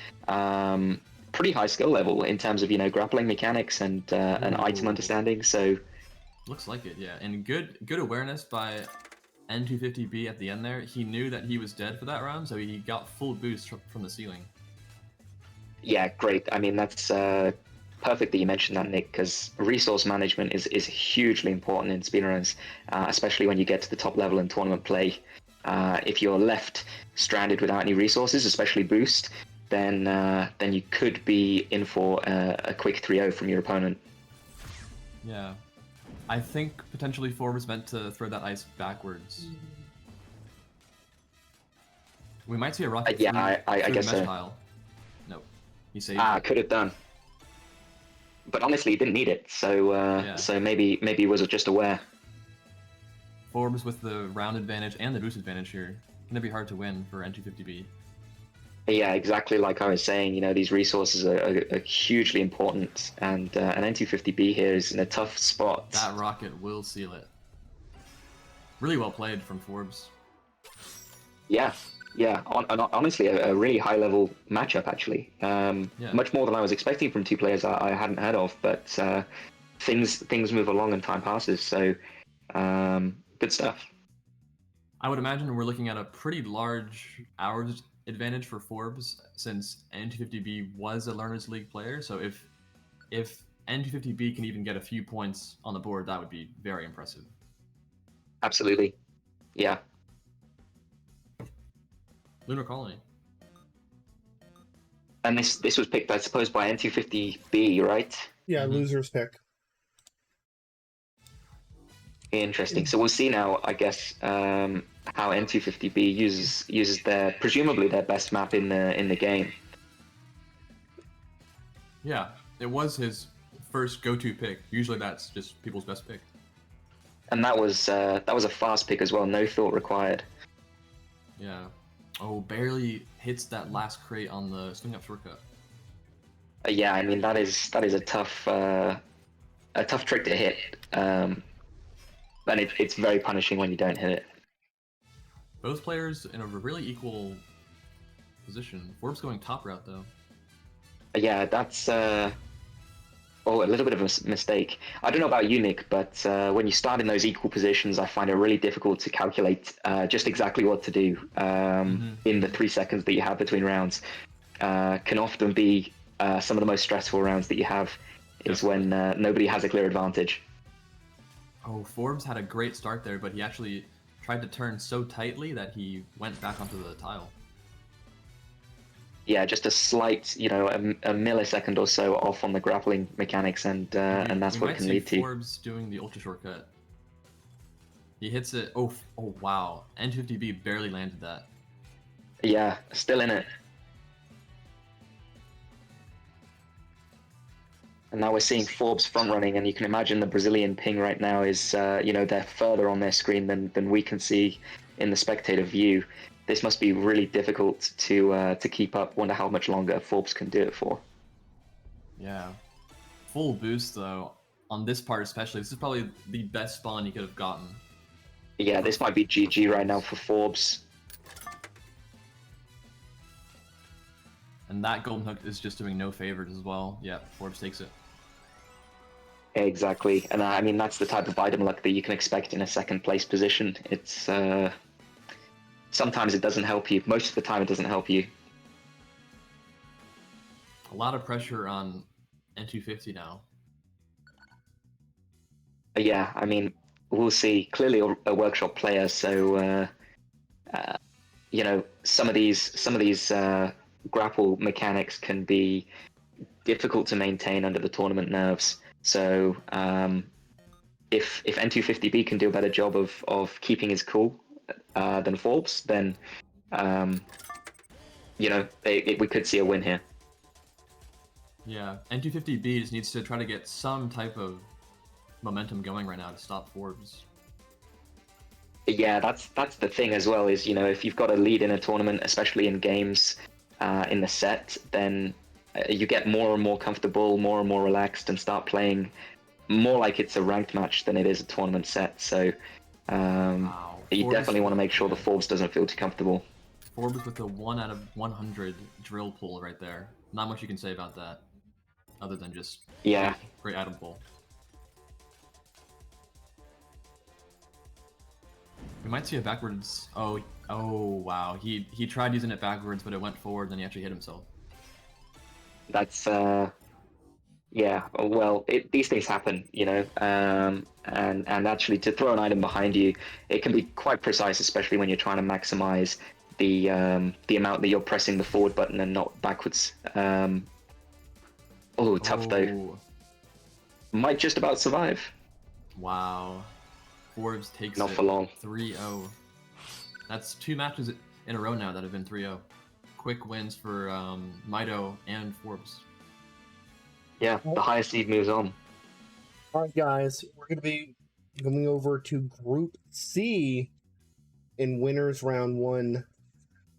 pretty high skill level in terms of grappling mechanics and item Ooh. understanding. So Looks like it, yeah. And good awareness by N250B at the end there. He knew that he was dead for that round, so he got full boost from the ceiling. yeah, great. I mean, that's perfect that you mentioned that, Nick, because resource management is hugely important in speedruns, especially when you get to the top level in tournament play. If you're left stranded without any resources, especially boost, then you could be in for a quick 3-0 from your opponent. Yeah. I think potentially Forbes meant to throw that ice backwards. We might see a rocket Yeah, through, I through guess the mesh so. tile. Nope. He saved Ah, it. could have done. But honestly, he didn't need it, so Yeah. so maybe he was just aware. Forbes with the round advantage and the boost advantage here. Gonna be hard to win for N250B. Yeah, exactly like I was saying. You know, these resources are hugely important, and an N250B here is in a tough spot. That rocket will seal it. Really well played from Forbes. Yeah, yeah. Honestly, a really high-level matchup actually. Yeah. Much more than I was expecting from two players I hadn't heard of. But things move along and time passes, so good stuff. I would imagine we're looking at a pretty large hours advantage for Forbes since N250B was a Learners League player. So if N250B can even get a few points on the board, that would be very impressive. Absolutely. Yeah. Lunar Colony. And this was picked, I suppose, by N250B, right? Yeah, Mhm. loser's pick. Interesting. So we'll see now, I guess, how N250B uses their presumably their best map in the game. Yeah, it was his first go-to pick. Usually that's just people's best pick. And that was a fast pick as well, no thought required. Yeah. Oh, barely hits that last crate on the swing up shortcut. Yeah, I mean that is a tough trick to hit, and it's very punishing when you don't hit it. Both players in a really equal position. Forbes going top route though. Yeah, that's a little bit of a mistake. I don't know about you, Nick, but when you start in those equal positions, I find it really difficult to calculate just exactly what to do in the 3 seconds that you have between rounds. Can often be some of the most stressful rounds that you have is when nobody has a clear advantage. Oh, Forbes had a great start there, but he actually tried to turn so tightly that he went back onto the tile. Yeah, just a slight, a millisecond or so off on the grappling mechanics, and that's what it can lead to. Forbes doing the ultra shortcut. He hits it. Oh wow! N250B barely landed that. Yeah, still in it. And now we're seeing Forbes front running, and you can imagine the Brazilian ping right now is, they're further on their screen than we can see in the spectator view. This must be really difficult to keep up. Wonder how much longer Forbes can do it for. Yeah, full boost though on this part especially. This is probably the best spawn he could have gotten. Yeah, this might be GG right now for Forbes. And that golden hook is just doing no favors as well. Yeah, Forbes takes it. Exactly, and I mean that's the type of item luck that you can expect in a second place position. It's sometimes it doesn't help you. Most of the time, it doesn't help you. A lot of pressure on N250 now. Yeah, I mean we'll see. Clearly a workshop player, so some of these grapple mechanics can be difficult to maintain under the tournament nerves. So if N250B can do a better job of keeping his cool than Forbes, then we could see a win here. Yeah, N250B just needs to try to get some type of momentum going right now to stop Forbes. Yeah, that's the thing as well. Is if you've got a lead in a tournament, especially in games in the set, then you get more and more comfortable, more and more relaxed, and start playing more like it's a ranked match than it is a tournament set. So Wow. you Forbes definitely want to make sure the yeah. Forbes doesn't feel too comfortable. Forbes with a 1 out of 100 drill pull right there. Not much you can say about that, other than just Yeah. great item pull. We might see a backwards. Oh wow. He tried using it backwards, but it went forward, then he actually hit himself. That's yeah. Well, these things happen, and actually to throw an item behind you, it can be quite precise, especially when you're trying to maximize the amount that you're pressing the forward button and not backwards. Tough though. Might just about survive. Wow. Forbes takes Not it for long. 3-0. That's 2 matches. in a row now that have been 3-0. Quick wins for Mido and Forbes. Yeah, the highest seed moves on. All right, guys, we're going to be going over to Group C in winners round 1.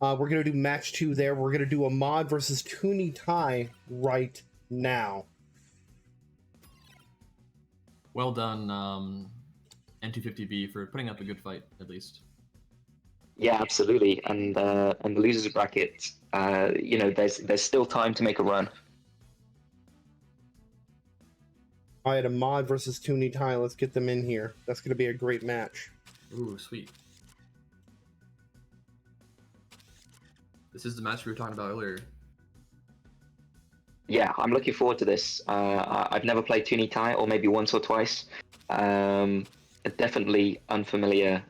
We're going to do match 2 there. We're going to do Ahmad versus Tuni Tai right now. Well done, N250B, for putting up a good fight, at least. Yeah, absolutely. And the losers bracket, there's still time to make a run. All right, Ahmad versus Tuni Tai. Let's get them in here. That's going to be a great match. Ooh, sweet. This is the match we were talking about earlier. Yeah, I'm looking forward to this. I've never played Tuni Tai, or maybe once or twice. Definitely unfamiliar,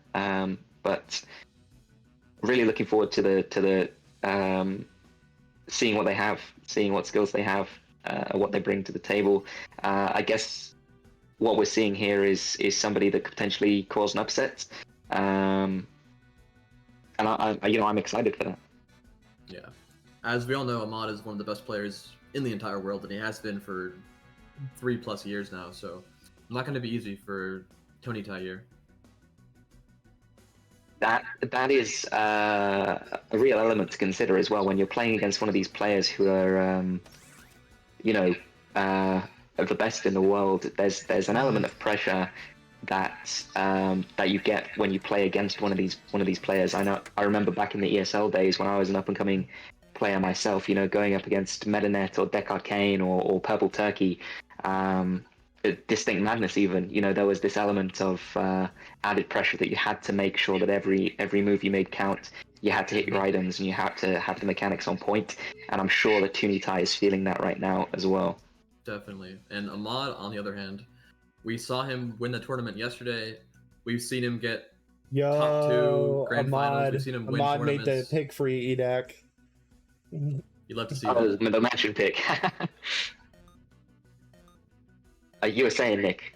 but really looking forward to the seeing what they have, seeing what skills they have, what they bring to the table. I guess what we're seeing here is somebody that could potentially cause an upset, and I'm excited for that. Yeah. As we all know, Ahmad is one of the best players in the entire world, and he has been for 3+ years now, so not going to be easy for Tuni Tai here. That is a real element to consider as well when you're playing against one of these players who are, the best in the world. There's an element of pressure that you get when you play against one of these players. I remember back in the ESL days when I was an up and coming player myself, going up against MetaNet or Deck Arcane or Purple Turkey, Distinct Madness even, there was this element of added pressure that you had to make sure that every move you made count. You had to hit your items and you had to have the mechanics on point, and I'm sure that Tuni Tai is feeling that right now as well. Definitely. And Ahmad, on the other hand, we saw him win the tournament yesterday. We've seen him get top 2 grand finals. We've seen him win Ahmad tournaments. made the pick for you, Edak. You'd love to see Oh, that. the matching pick. You were saying, Nick?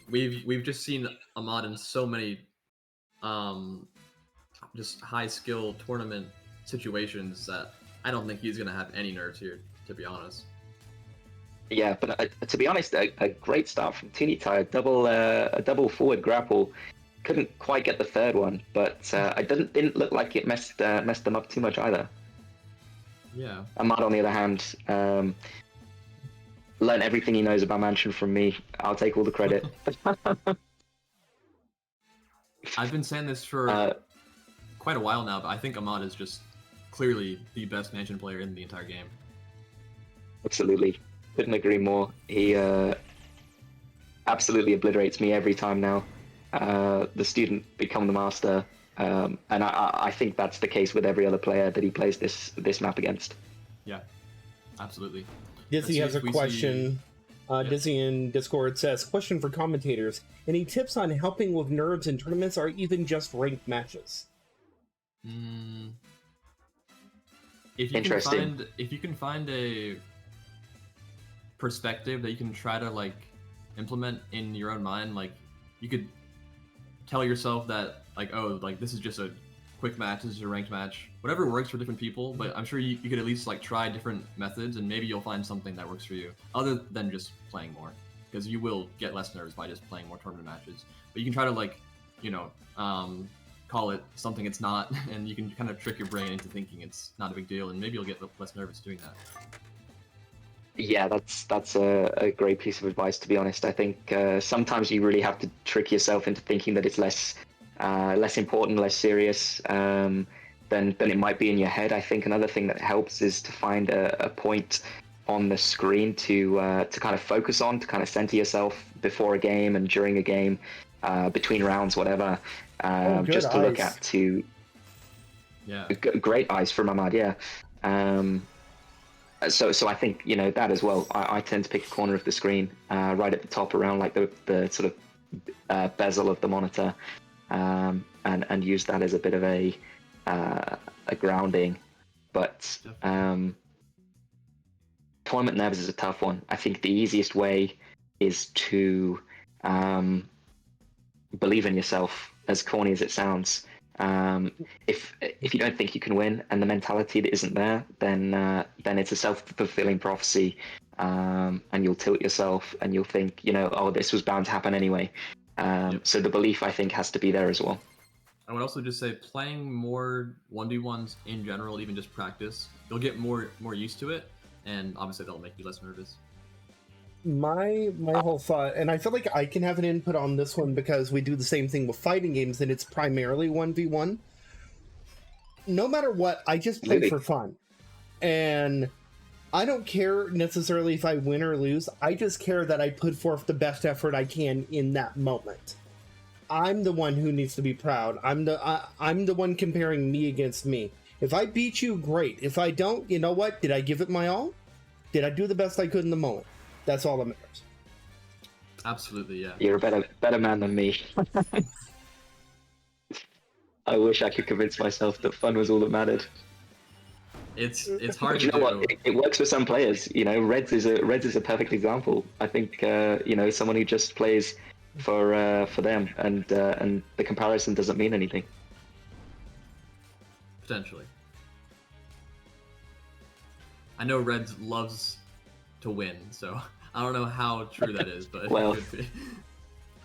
We've just seen Ahmad in so many just high skill tournament situations that I don't think he's gonna have any nerves here, to be honest. Yeah, but to be honest, a great start from Tuni Tai. A double forward grapple. Couldn't quite get the third one, but it didn't look like it messed them up too much either. Yeah. Ahmad, on the other hand, learned everything he knows about Mansion from me. I'll take all the credit. I've been saying this for quite a while now, but I think Ahmad is just clearly the best Mansion player in the entire game. Absolutely. Couldn't agree more. He absolutely obliterates me every time now. The student become the master. And I think that's the case with every other player that he plays this map against. Yeah, absolutely. Dizzy has a question. Dizzy in Discord says, question for commentators. Any tips on helping with nerves in tournaments or even just ranked matches? If you can find a perspective that you can try to implement in your own mind, you could tell yourself that this is just a quick match, this is a ranked match, whatever works for different people, but I'm sure you could at least try different methods and maybe you'll find something that works for you other than just playing more, because you will get less nerves by just playing more tournament matches. But you can try to call it something it's not, and you can kind of trick your brain into thinking it's not a big deal, and maybe you'll get less nervous doing that. Yeah, that's a great piece of advice, to be honest. I think sometimes you really have to trick yourself into thinking that it's less important, less serious than it might be in your head. I think another thing that helps is to find a point on the screen to kind of focus on, to kind of center yourself before a game and during a game, between rounds, whatever. Just to look at great eyes from Ahmad, yeah. So I think that as well. I tend to pick a corner of the screen, right at the top, around the sort of bezel of the monitor, and use that as a bit of a grounding. But tournament nerves is a tough one. I think the easiest way is to believe in yourself, as corny as it sounds. If you don't think you can win and the mentality that isn't there, then it's a self-fulfilling prophecy, and you'll tilt yourself and you'll think, oh, this was bound to happen anyway. So the belief, I think, has to be there as well. I would also just say playing more 1v1s in general, even just practice, you'll get more used to it, and obviously that'll make you less nervous. My whole thought, and I feel like I can have an input on this one because we do the same thing with fighting games, and it's primarily 1v1. No matter what, I just play for fun. And I don't care necessarily if I win or lose. I just care that I put forth the best effort I can in that moment. I'm the one who needs to be proud. I'm the one comparing me against me. If I beat you, great. If I don't, you know what? Did I give it my all? Did I do the best I could in the moment? That's all that matters. Absolutely, yeah. You're a better man than me. I wish I could convince myself that fun was all that mattered. It's hard But to you know do. what? It works for some players. Reds is a perfect example. I think someone who just plays for them, and the comparison doesn't mean anything. Potentially. I know Reds loves to win, so I don't know how true that is, but Well, it could be.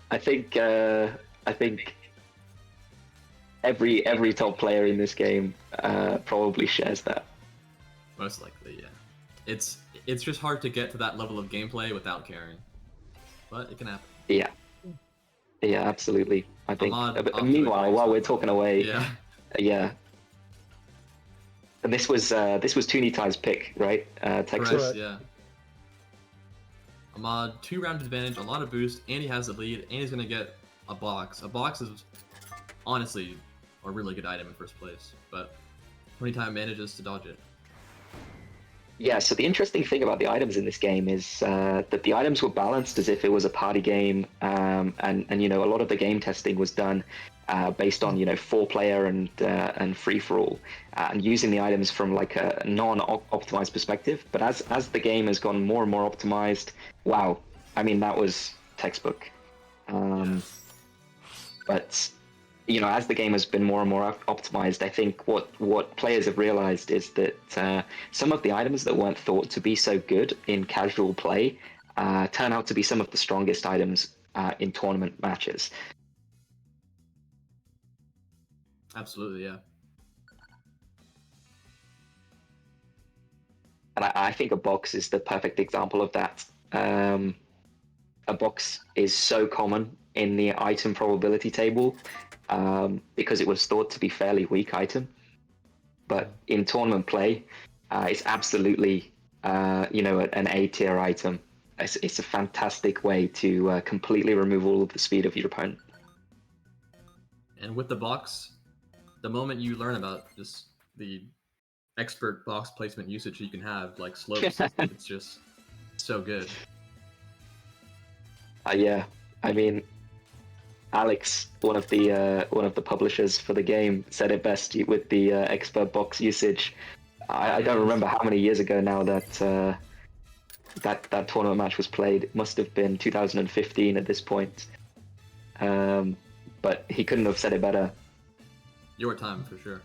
I think every top player in this game probably shares that. Most likely, yeah. It's just hard to get to that level of gameplay without caring, but it can happen. Yeah, absolutely. I think. Meanwhile, while we're talking away, yeah. And this was Toonitai's pick, right? Texas. Correct, yeah. Ahmad, 2-round advantage, a lot of boost, and he has the lead, and he's gonna get a box. A box is honestly a really good item in first place, but Toonitai manages to dodge it. Yeah, so the interesting thing about the items in this game is that the items were balanced as if it was a party game, and a lot of the game testing was done based on 4-player and free for all, and using the items from like a non-optimized perspective. But as the game has gone more and more optimized, wow, I mean that was textbook. But as the game has been more and more optimized, I think what players have realized is that some of the items that weren't thought to be so good in casual play turn out to be some of the strongest items in tournament matches. Absolutely, yeah. And I think a box is the perfect example of that. A box is so common in the item probability table because it was thought to be fairly weak item. But in tournament play, it's absolutely an A-tier item. It's a fantastic way to completely remove all of the speed of your opponent. And with the box, the moment you learn about just the expert box placement usage you can have, like slopes, it's just so good. Yeah, I mean, Alex, one of the publishers for the game, said it best with the expert box usage. I don't remember how many years ago now that that tournament match was played. It must have been 2015 at this point. But he couldn't have said it better. Your time, for sure.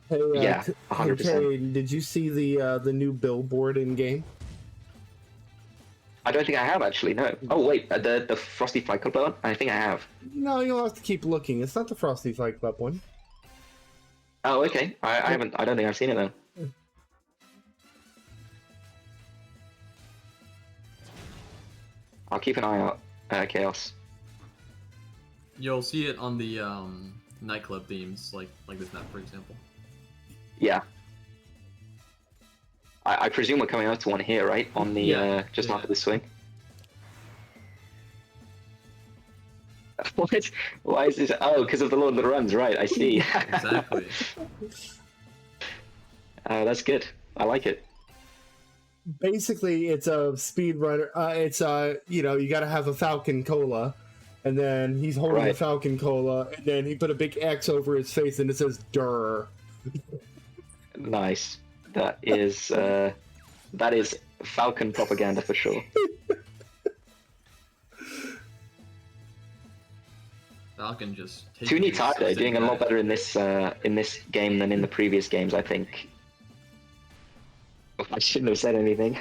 Hey, yeah, 100%. Hey, did you see the new billboard in game? I don't think I have actually. No. Oh wait, the Frosty Fight Club one. I think I have. No, you'll have to keep looking. It's not the Frosty Fight Club one. Oh, okay. I haven't. I don't think I've seen it though. I'll keep an eye out. Chaos. You'll see it on the nightclub themes, like this map, for example. Yeah. I presume we're coming out to one here, right? On the just after the swing. What? Why is this? Oh, because of the Lord of the Runs, right? I see. Exactly. That's good. I like it. Basically, it's a speed runner. It's you got to have a Falcon Cola, and then he's holding a Falcon Cola, and then he put a big X over his face, and it says "Durr." Nice. That is Falcon propaganda for sure. Falcon just taking Tuni his Tai though, city doing a lot back. better in this game than in the previous games, I think. I shouldn't have said anything.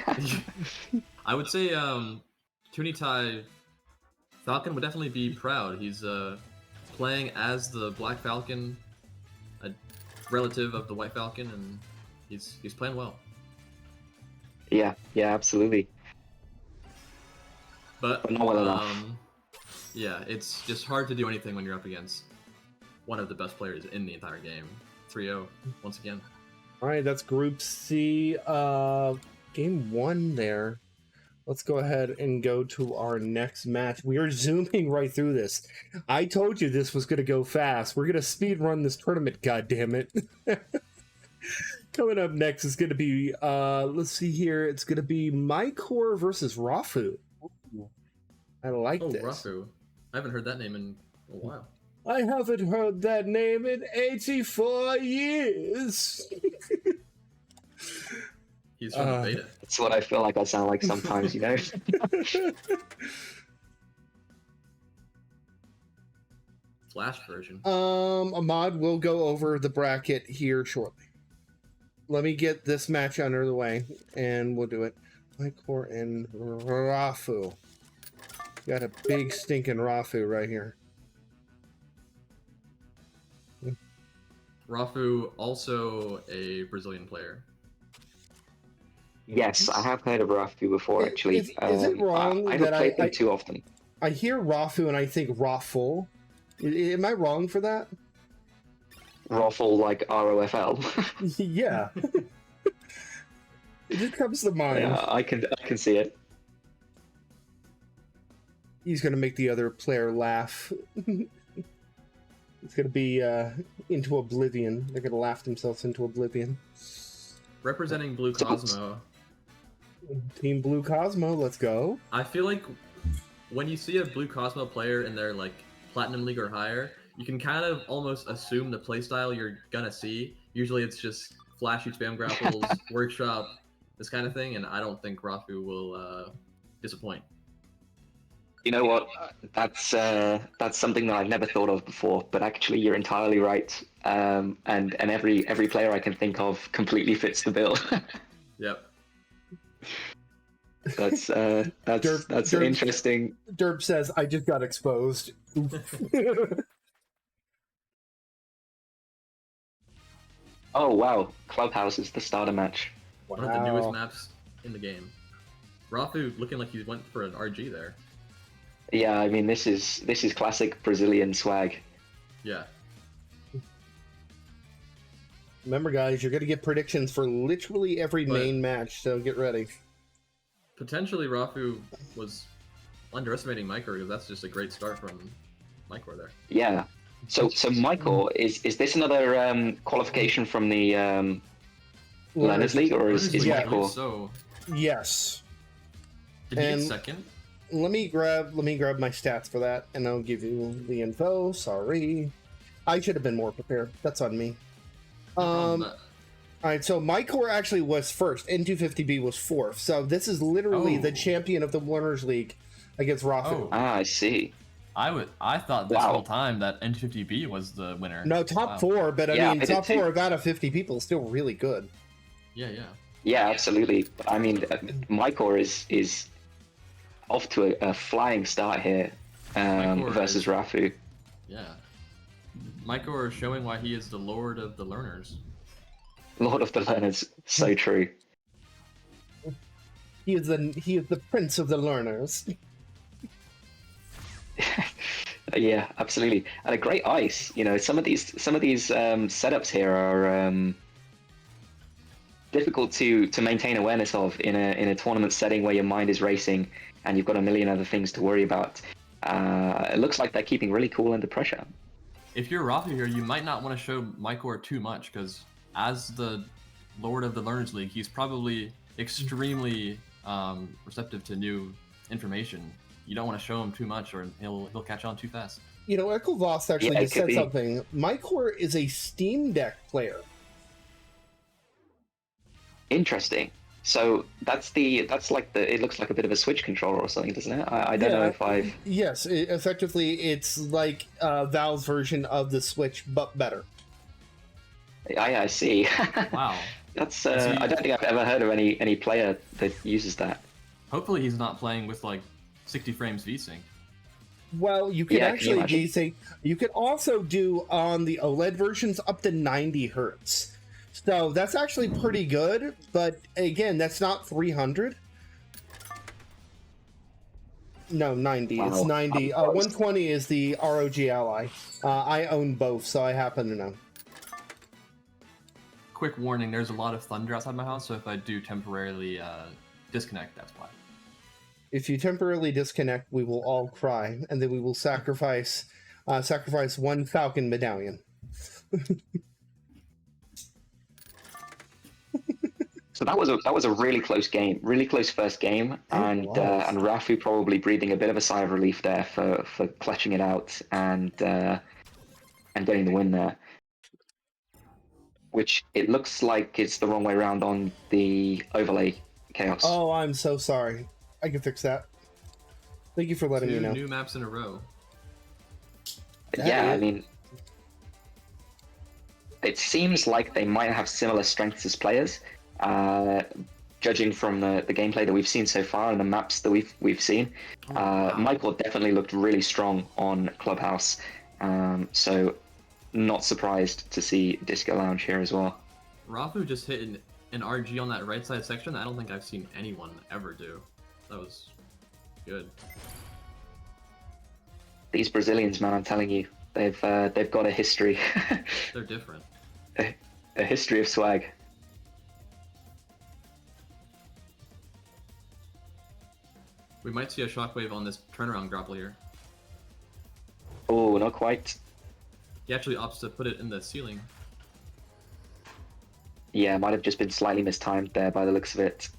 I would say Tuni Tai Falcon would definitely be proud. He's playing as the Black Falcon, a relative of the White Falcon, and he's playing well. yeah, absolutely. But Not well enough. yeah, it's just hard to do anything when you're up against one of the best players in the entire game. 3-0 once again. All right, that's Group C. Game 1 there. Let's go ahead and go to our next match. We are zooming right through this. I told you this was going to go fast. We're going to speed run this tournament, goddammit. Coming up next is going to be, let's see here. It's going to be Mycor versus Rafu. I like this. Rafu. I haven't heard that name in a while. I haven't heard that name in 84 years. He's from the beta. That's what I feel like I sound like sometimes, you know? Flash version. Ahmad will go over the bracket here shortly. Let me get this match under the way, and we'll do it. Mycor and Rafu. Got a big stinking Rafu right here. Rafu, also a Brazilian player. Yes, I have heard of Rafu before, actually. Is it wrong I that haven't played them too often. I hear Rafu and I think Raffle. Am I wrong for that? Raffle like ROFL. Yeah. It just comes to mind. Yeah, I can see it. He's going to make the other player laugh. It's going to be into oblivion. They're going to laugh themselves into oblivion. Representing Blue Cosmo, Team Blue Cosmo, let's go. I feel like when you see a Blue Cosmo player in their like Platinum League or higher, you can kind of almost assume the playstyle you're gonna see. Usually it's just flashy spam grapples, workshop, this kind of thing, and I don't think Rafu will disappoint. You know what? That's something that I've never thought of before, but actually you're entirely right. And every player I can think of completely fits the bill. Yep. That's Derp, interesting. Derp says, I just got exposed. Oh wow, Clubhouse is the starter match. One of the newest maps in the game. Rafu looking like he went for an RG there. Yeah, I mean this is classic Brazilian swag. Yeah. Remember, guys, you're going to get predictions for literally every main match, so get ready. Potentially Rafu was underestimating Mycor because that's just a great start from Mycor there. Yeah. So Mycor, is this another qualification from the Learners League, or is Mycor? So Yes. did he get second? Let me grab my stats for that, and I'll give you the info. Sorry, I should have been more prepared. That's on me. All right, so Mycor actually was first. N250B was fourth. So this is literally the champion of the Learners League against Rafu. Oh. Ah, I see. I thought this Wow. whole time that N250B was the winner. No, top Wow. four, but Yeah, I mean, I did top too. four out of 50 people is still really good. Yeah. Yeah, absolutely. I mean, Mycor is off to a flying start here Mycor versus is- Rafu. Yeah. Mycor showing why he is the Lord of the Learners. Lord of the Learners, so true. He is the prince of the learners. Yeah, absolutely, and a great ice. You know, some of these setups here are difficult to maintain awareness of in a tournament setting where your mind is racing and you've got a million other things to worry about. It looks like they're keeping really cool under pressure. If you're Rafu here, you might not want to show Mycor too much because as the Lord of the Learners League, he's probably extremely receptive to new information. You don't want to show him too much, or he'll catch on too fast. You know, Echo Voss actually Yeah, it just could said be. something. Mycor is a Steam Deck player. Interesting. So that's like it looks like a bit of a Switch controller or something, doesn't it? I don't know if I've. Yes, effectively, it's like Valve's version of the Switch, but better. I see. Wow. That's Is he- I don't think I've ever heard of any player that uses that. Hopefully he's not playing with like 60 frames VSync. Well, you could Yeah, can you actually imagine? desync. You could also do on the OLED versions up to 90 hertz. So that's actually pretty good, but again, that's not 300. No, 90. It's Wow. 90. 120 is the ROG Ally. I own both, so I happen to know. Quick warning, there's a lot of thunder outside my house, so if I do temporarily disconnect, that's why. If you temporarily disconnect, we will all cry, and then we will sacrifice one Falcon medallion. So that was a really close game, really close first game, and Rafu probably breathing a bit of a sigh of relief there for clutching it out and getting the win there. Which it looks like it's the wrong way around on the overlay chaos. Oh, I'm so sorry. I can fix that. Thank you for letting me know. 2 new maps in a row. Yeah, I mean, it seems like they might have similar strengths as players. Judging from the gameplay that we've seen so far and the maps that we've seen, Michael definitely looked really strong on Clubhouse. So not surprised to see Disco Lounge here as well. Rafu just hit an RG on that right side section that I don't think I've seen anyone ever do. That was good. These Brazilians, man, I'm telling you, they've got a history. They're different. A history of swag. We might see a shockwave on this turnaround grapple here. Oh, not quite. He actually opts to put it in the ceiling. Yeah, might have just been slightly mistimed there by the looks of it.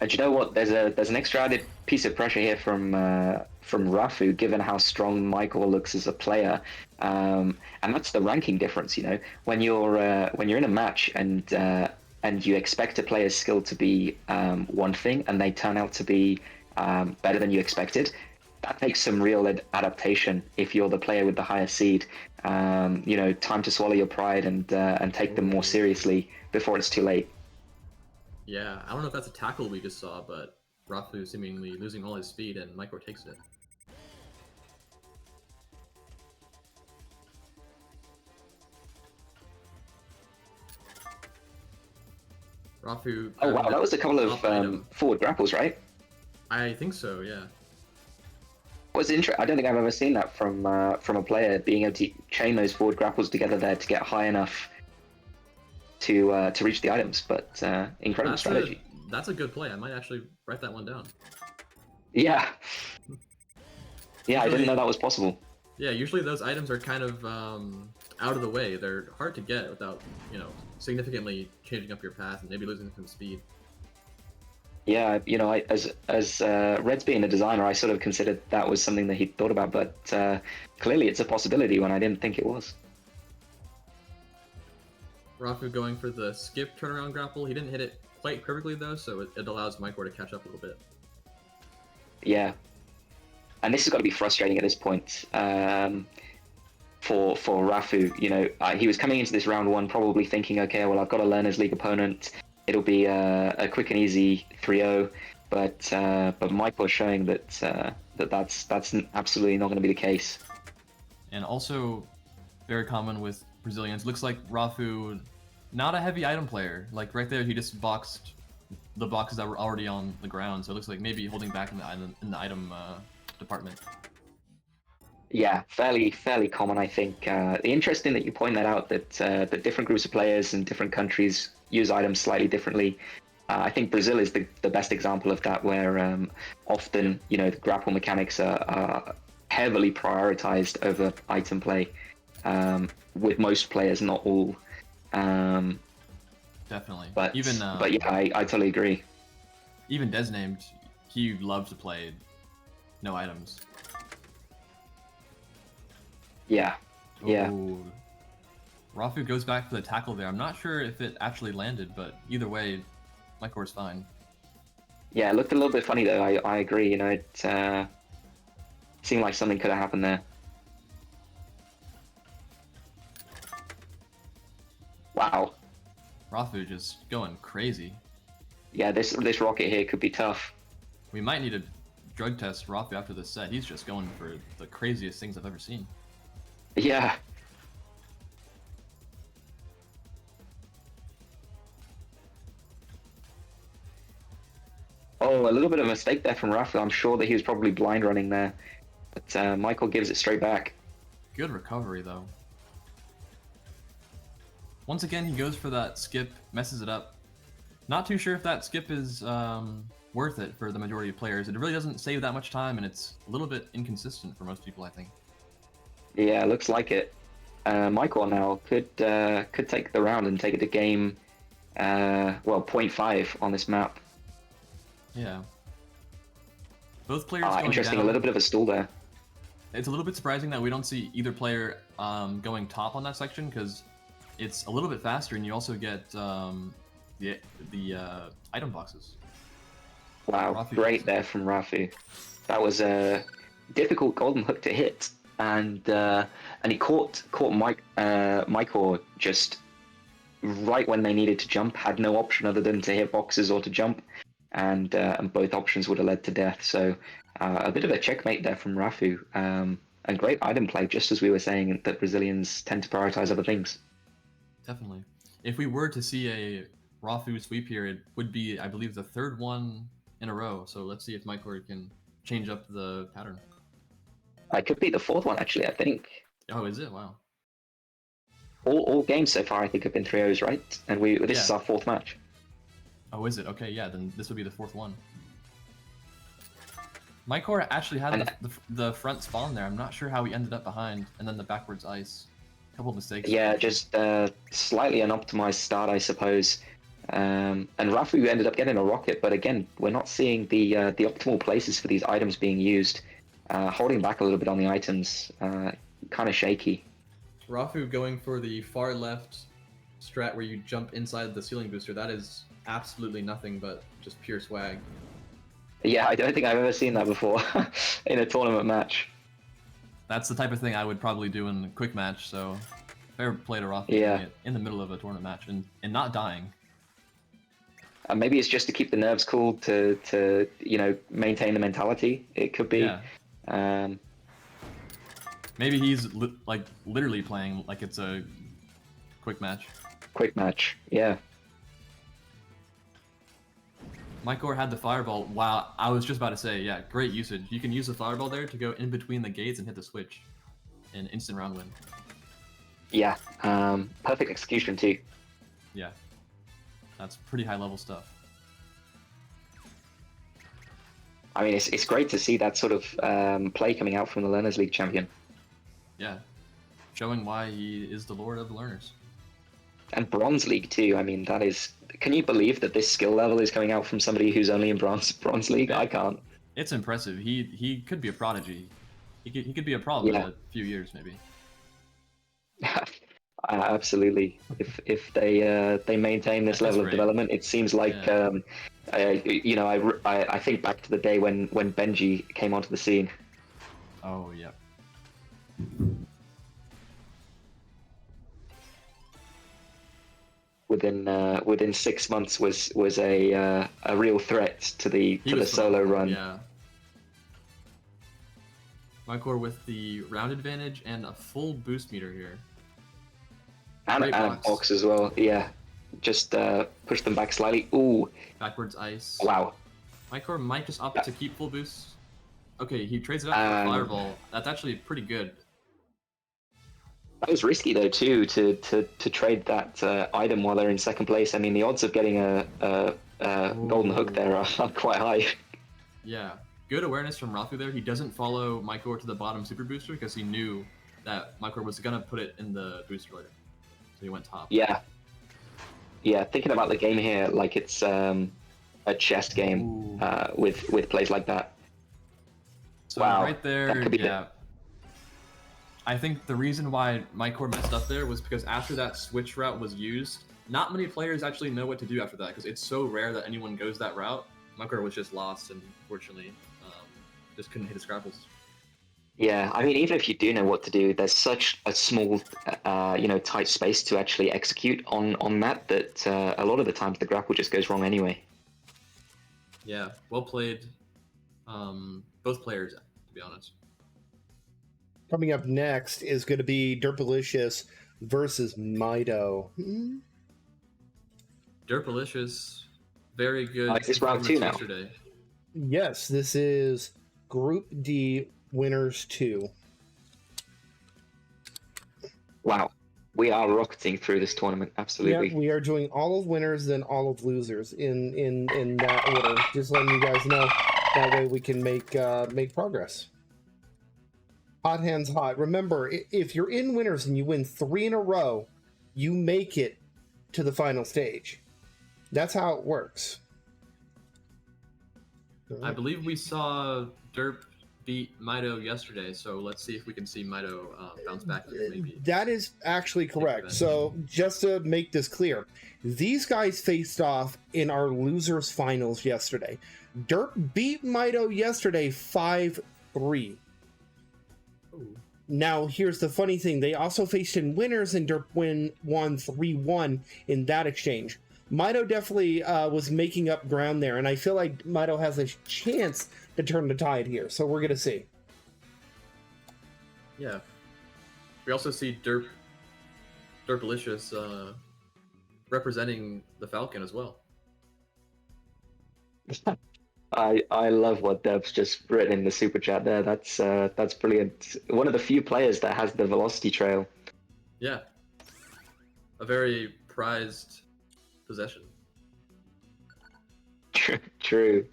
And you know what? There's an extra added piece of pressure here from Rafu, given how strong Michael looks as a player, and that's the ranking difference. You know, when you're in a match and you expect a player's skill to be one thing, and they turn out to be better than you expected, that takes some real adaptation. If you're the player with the higher seed, you know, time to swallow your pride and take them more seriously before it's too late. Yeah, I don't know if that's a tackle we just saw, but Rafu seemingly losing all his speed and Micro takes it. Rafu. Oh wow, that was a couple of forward grapples, right? I think so, yeah. What's interesting, I don't think I've ever seen that from a player being able to chain those forward grapples together there to get high enough to reach the items. But incredible strategy. That's a good play. I might actually write that one down. Yeah. Yeah, Usually, I didn't know that was possible. Yeah, usually those items are kind of out of the way. They're hard to get without, you know, significantly changing up your path and maybe losing some speed. Yeah, you know, as Red's being a designer, I sort of considered that was something that he'd thought about, but clearly it's a possibility when I didn't think it was. Rafu going for the skip turnaround grapple. He didn't hit it quite perfectly though, so it allows Micro to catch up a little bit. Yeah, and this has got to be frustrating at this point for Rafu. You know, he was coming into this round one probably thinking, okay, well, I've got a learners league opponent. It'll be a quick and easy 3-0, but Michael is showing that's absolutely not going to be the case. And also, very common with Brazilians. Looks like Rafu, not a heavy item player. Like right there, he just boxed the boxes that were already on the ground. So it looks like maybe holding back in the item department. Yeah, fairly common, I think. Interesting that you point that out, that different groups of players in different countries use items slightly differently. I think Brazil is the best example of that, where often, you know, the grapple mechanics are heavily prioritized over item play, with most players, not all. Definitely. But yeah, I totally agree. Even Desnamed, he loves to play no items. Yeah, yeah. Ooh. Rafu goes back for the tackle there. I'm not sure if it actually landed, but either way, Mycor's fine. Yeah, it looked a little bit funny though. I agree. You know, it seemed like something could have happened there. Wow. Rafu just going crazy. Yeah, this rocket here could be tough. We might need to drug test Rafu after this set. He's just going for the craziest things I've ever seen. Yeah. Oh, a little bit of a mistake there from Rafa. I'm sure that he was probably blind running there. But Michael gives it straight back. Good recovery, though. Once again, he goes for that skip, messes it up. Not too sure if that skip is worth it for the majority of players. It really doesn't save that much time, and it's a little bit inconsistent for most people, I think. Yeah, looks like it. Michael now could take the round and take it to game, well, 0.5 on this map. Yeah. Both players going interesting, down. a little bit of a stall there. It's a little bit surprising that we don't see either player going top on that section, because it's a little bit faster, and you also get the item boxes. Wow, Rafu great there from Rafu. That was a difficult golden hook to hit, and he caught Michael just right when they needed to jump. Had no option other than to hit boxes or to jump, and both options would have led to death. So a bit of a checkmate there from Rafu, and great item play, just as we were saying that Brazilians tend to prioritize other things. Definitely. If we were to see a Rafu sweep here, it would be, I believe, the third one in a row. So let's see if Michael can change up the pattern. It could be the fourth one, actually, I think. Oh, is it? Wow. All games so far, I think, have been 3-0s, right? And this is our fourth match. Oh, is it? Okay, yeah, then this would be the fourth one. Mycor actually had the front spawn there. I'm not sure how he ended up behind, and then the backwards ice. A couple of mistakes. Yeah, just slightly unoptimized start, I suppose. And Rafu ended up getting a rocket, but again, we're not seeing the optimal places for these items being used. Holding back a little bit on the items, kind of shaky. Rafu going for the far left strat where you jump inside the ceiling booster. That is absolutely nothing but just pure swag. Yeah, I don't think I've ever seen that before in a tournament match. That's the type of thing I would probably do in a quick match, so fair play to Rafu Yeah. doing it in the middle of a tournament match and not dying. Maybe it's just to keep the nerves cool, to maintain the mentality. It could be. Yeah. Maybe he's literally playing like it's a quick match. Quick match, yeah. Mycor had the fireball. Wow, I was just about to say, yeah, great usage. You can use the fireball there to go in between the gates and hit the switch. An instant round win. Yeah, perfect execution too. Yeah, that's pretty high level stuff. I mean, it's great to see that sort of play coming out from the Learners League champion. Yeah, showing why he is the Lord of the Learners. And Bronze League too. I mean, that is. Can you believe that this skill level is coming out from somebody who's only in Bronze League? I can't. It's impressive. He could be a prodigy. He could be a problem in a few years, maybe. Absolutely. If they maintain this level of development, it seems like I think back to the day when Benji came onto the scene. Oh yeah. Within 6 months was a real threat to the solo run. Yeah. Mycor with the round advantage and a full boost meter here. And a box as well. Yeah. Just push them back slightly. Ooh. Backwards ice. Wow. Mycor might just opt to keep full boost. Okay, he trades it up for a fireball. That's actually pretty good. That was risky though too, to trade that item while they're in second place. I mean, the odds of getting a golden hook there are quite high. Yeah, good awareness from Rafu there. He doesn't follow Mycor to the bottom super booster because he knew that Mycor was gonna put it in the booster later, so he went top. Yeah, thinking about the game here, like it's a chess game with plays like that. So wow, right there, that could be yeah. I think the reason why my core messed up there was because after that switch route was used, not many players actually know what to do after that because it's so rare that anyone goes that route. My core was just lost and unfortunately just couldn't hit his grapples. Yeah, I mean, even if you do know what to do, there's such a small, tight space to actually execute on that a lot of the times the grapple just goes wrong anyway. Yeah, well played, both players, to be honest. Coming up next is going to be Derpalicious versus Mido. Derpalicious, very good. Is this round 2 now? Yesterday. Yes, this is Group D Winners 2. Wow, we are rocketing through this tournament, absolutely. Yeah, we are doing all of winners, then all of losers in that order. Just letting you guys know. That way we can make progress. Hot hands hot. Remember, if you're in winners and you win 3 in a row, you make it to the final stage. That's how it works. I believe we saw Derp beat Mido yesterday, so let's see if we can see Mido bounce back here, maybe. That is actually correct. So just to make this clear, these guys faced off in our losers finals yesterday. Derp beat Mido yesterday 5-3. Now, here's the funny thing. They also faced in winners, and Derp won 3-1 in that exchange. Mido definitely was making up ground there, and I feel like Mido has a chance to turn the tide here, so we're going to see. Yeah. We also see Derpalicious representing the Falcon as well. I love what Deb's just written in the super chat there. That's brilliant. One of the few players that has the velocity trail. Yeah. A very prized possession. True.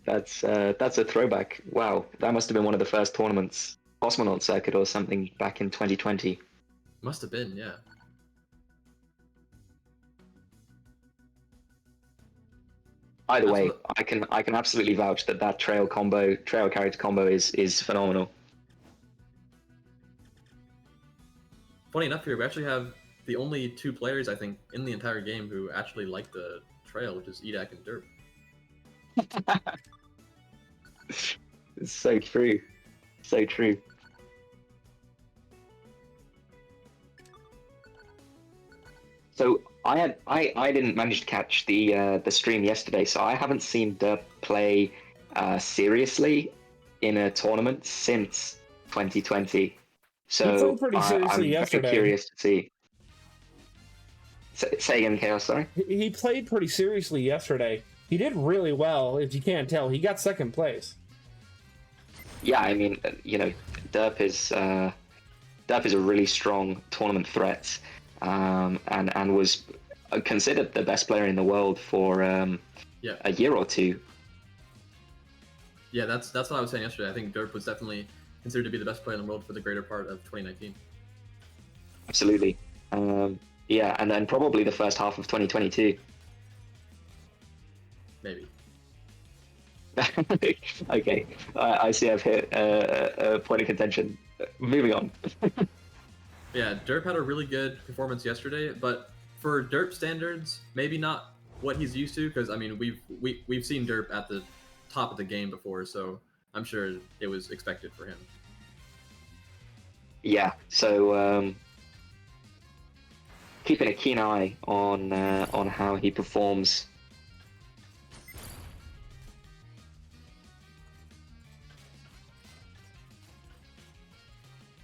That's a throwback. Wow, that must have been one of the first tournaments, Cosmonaut Circuit or something, back in 2020. Must have been, yeah. Either way, I can absolutely vouch that trail character combo is phenomenal. Funny enough, here we actually have the only 2 players I think in the entire game who actually like the trail, which is Edak and Derp. It's so true, so true. So I didn't manage to catch the stream yesterday, so I haven't seen Derp play seriously in a tournament since 2020. So He played pretty seriously yesterday. I'm curious to see. Say again, Chaos. Sorry. He played pretty seriously yesterday. He did really well, if you can't tell. He got 2nd place. Yeah, I mean, Derp is a really strong tournament threat, and was considered the best player in the world for a year or 2. Yeah, that's what I was saying yesterday. I think Derp was definitely considered to be the best player in the world for the greater part of 2019. Absolutely. Yeah, and then probably the first half of 2022. Maybe. Okay, I see I've hit a point of contention. Moving on. Yeah, Derp had a really good performance yesterday, but for Derp standards, maybe not what he's used to, because I mean we've seen Derp at the top of the game before, so I'm sure it was expected for him. Yeah, so keeping a keen eye on how he performs.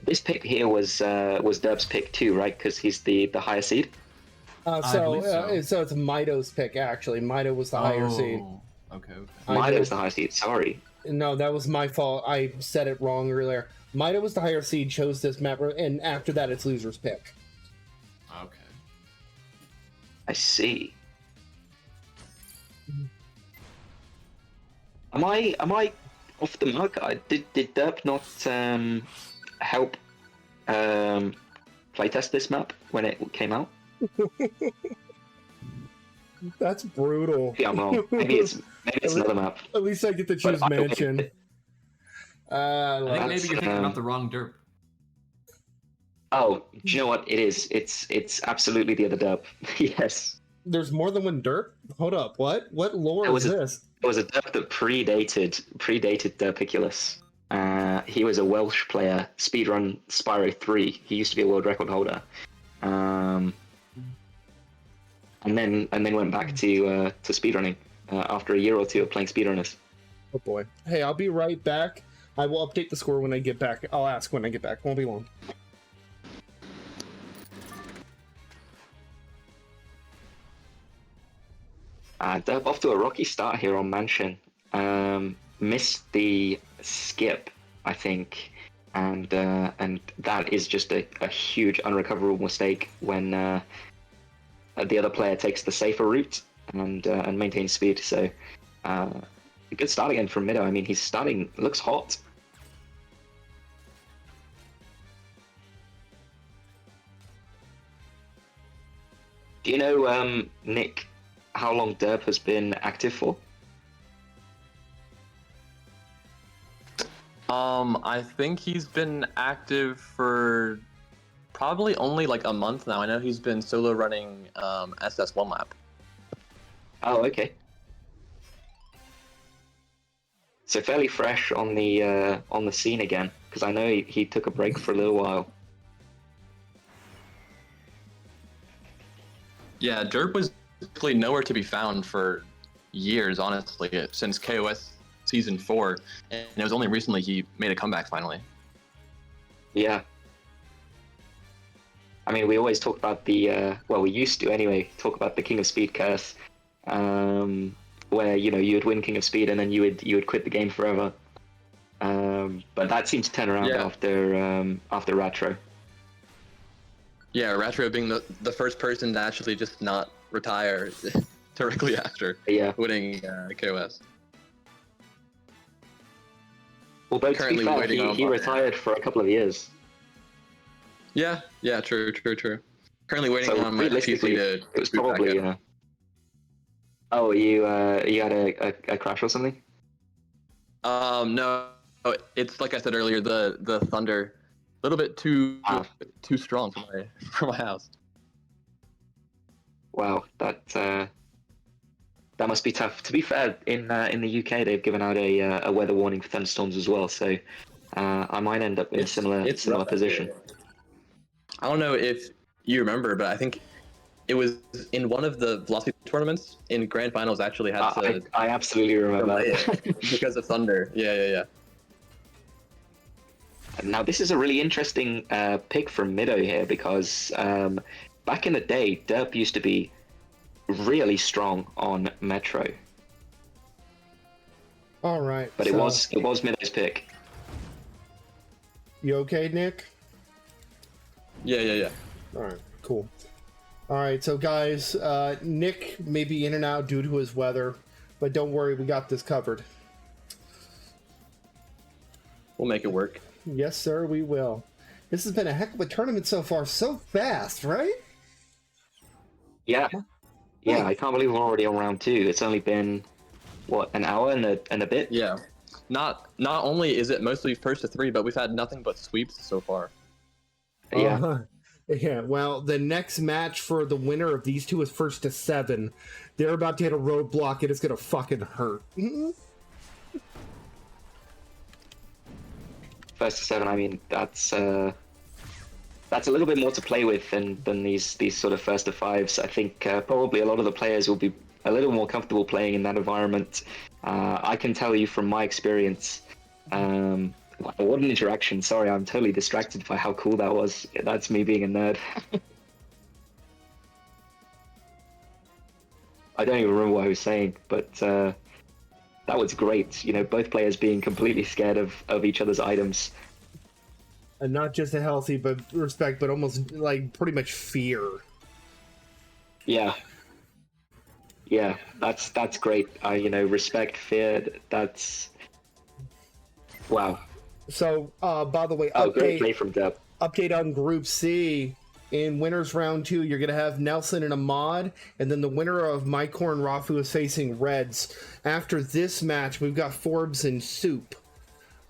This pick here was Derp's pick too, right? Because he's the higher seed. So it's Mido's pick, actually. Mido was the higher seed. Okay. Mido was the higher seed, sorry. No, that was my fault. I said it wrong earlier. Mido was the higher seed, chose this map, and after that it's loser's pick. Okay. I see. Am I off the mark? Did Derp not help playtest this map when it came out? That's brutal. Yeah, I'm wrong. Maybe it's another map. At least I get to choose mansion. I think maybe you're thinking about the wrong Derp. Oh, do you know what it is? It's absolutely the other derp. Yes. There's more than one derp? Hold up, what? What lore There is was this? There was a derp that predated Derpiculus. He was a Welsh player, speedrun Spyro 3. He used to be a world record holder. And then went back to speedrunning after a year or two of playing speedrunners. Oh boy. Hey, I'll be right back. I will update the score when I get back. I'll ask when I get back. Won't be long. Derp off to a rocky start here on Mansion. Missed the skip, I think, and that is just a huge unrecoverable mistake when the other player takes the safer route and maintains speed. So a good start again from Mido. I mean, he's starting, looks hot. Do you know, Nick, how long Derp has been active for? I think he's been active for probably only like a month now. I know he's been solo running SS1 lap. Oh, okay. So fairly fresh on the scene again, because I know he took a break for a little while. Yeah, Derp was basically nowhere to be found for years, honestly, since KOS Season 4, and it was only recently he made a comeback finally. Yeah. I mean, we always talk about the, well, we used to anyway, talk about the King of Speed curse, where, you know, you would win King of Speed and then you would quit the game forever. But that seemed to turn around after Ratro. Yeah, Ratro being the first person to actually just not retire directly after winning KOS. Although to be fair, he retired for a couple of years. Yeah, true. Currently waiting on my PC to. It was probably. Oh, you had a crash or something? No, it's like I said earlier, the thunder, a little bit too strong for my house. Wow, that must be tough. To be fair, in the UK they've given out a weather warning for thunderstorms as well, so I might end up in a similar position. I don't know if you remember, but I think it was in one of the Velocity tournaments in Grand Finals. Actually, had to. I absolutely remember because of thunder. Yeah. Now this is a really interesting pick from Mido here because back in the day, Derp used to be really strong on Metro. All right, but it was Mido's pick. You okay, Nick? Yeah. All right, cool. All right, so guys, Nick may be in and out due to his weather, but don't worry, we got this covered. We'll make it work. Yes, sir, we will. This has been a heck of a tournament so far. So fast, right? Yeah. Yeah, I can't believe we're already on round 2. It's only been, what, an hour and a bit? Yeah. Not only is it mostly first to 3, but we've had nothing but sweeps so far. Yeah. Yeah, well, the next match for the winner of these two is first to 7. They're about to hit a roadblock and it's gonna fucking hurt. First to 7, I mean, that's a little bit more to play with than these sort of first to 5s. I think probably a lot of the players will be a little more comfortable playing in that environment. I can tell you from my experience, what an interaction. Sorry, I'm totally distracted by how cool that was. That's me being a nerd. I don't even remember what I was saying, but that was great. You know, both players being completely scared of each other's items. And not just a healthy but respect, but almost like pretty much fear. Yeah. Yeah, that's great. Respect, fear, that's... Wow. So, by the way, great play from Deb. Update on Group C. In winners round 2, you're going to have Nelson and Ahmad, and then the winner of Mycor and Rafu is facing Reds. After this match, we've got Forbes and Soup.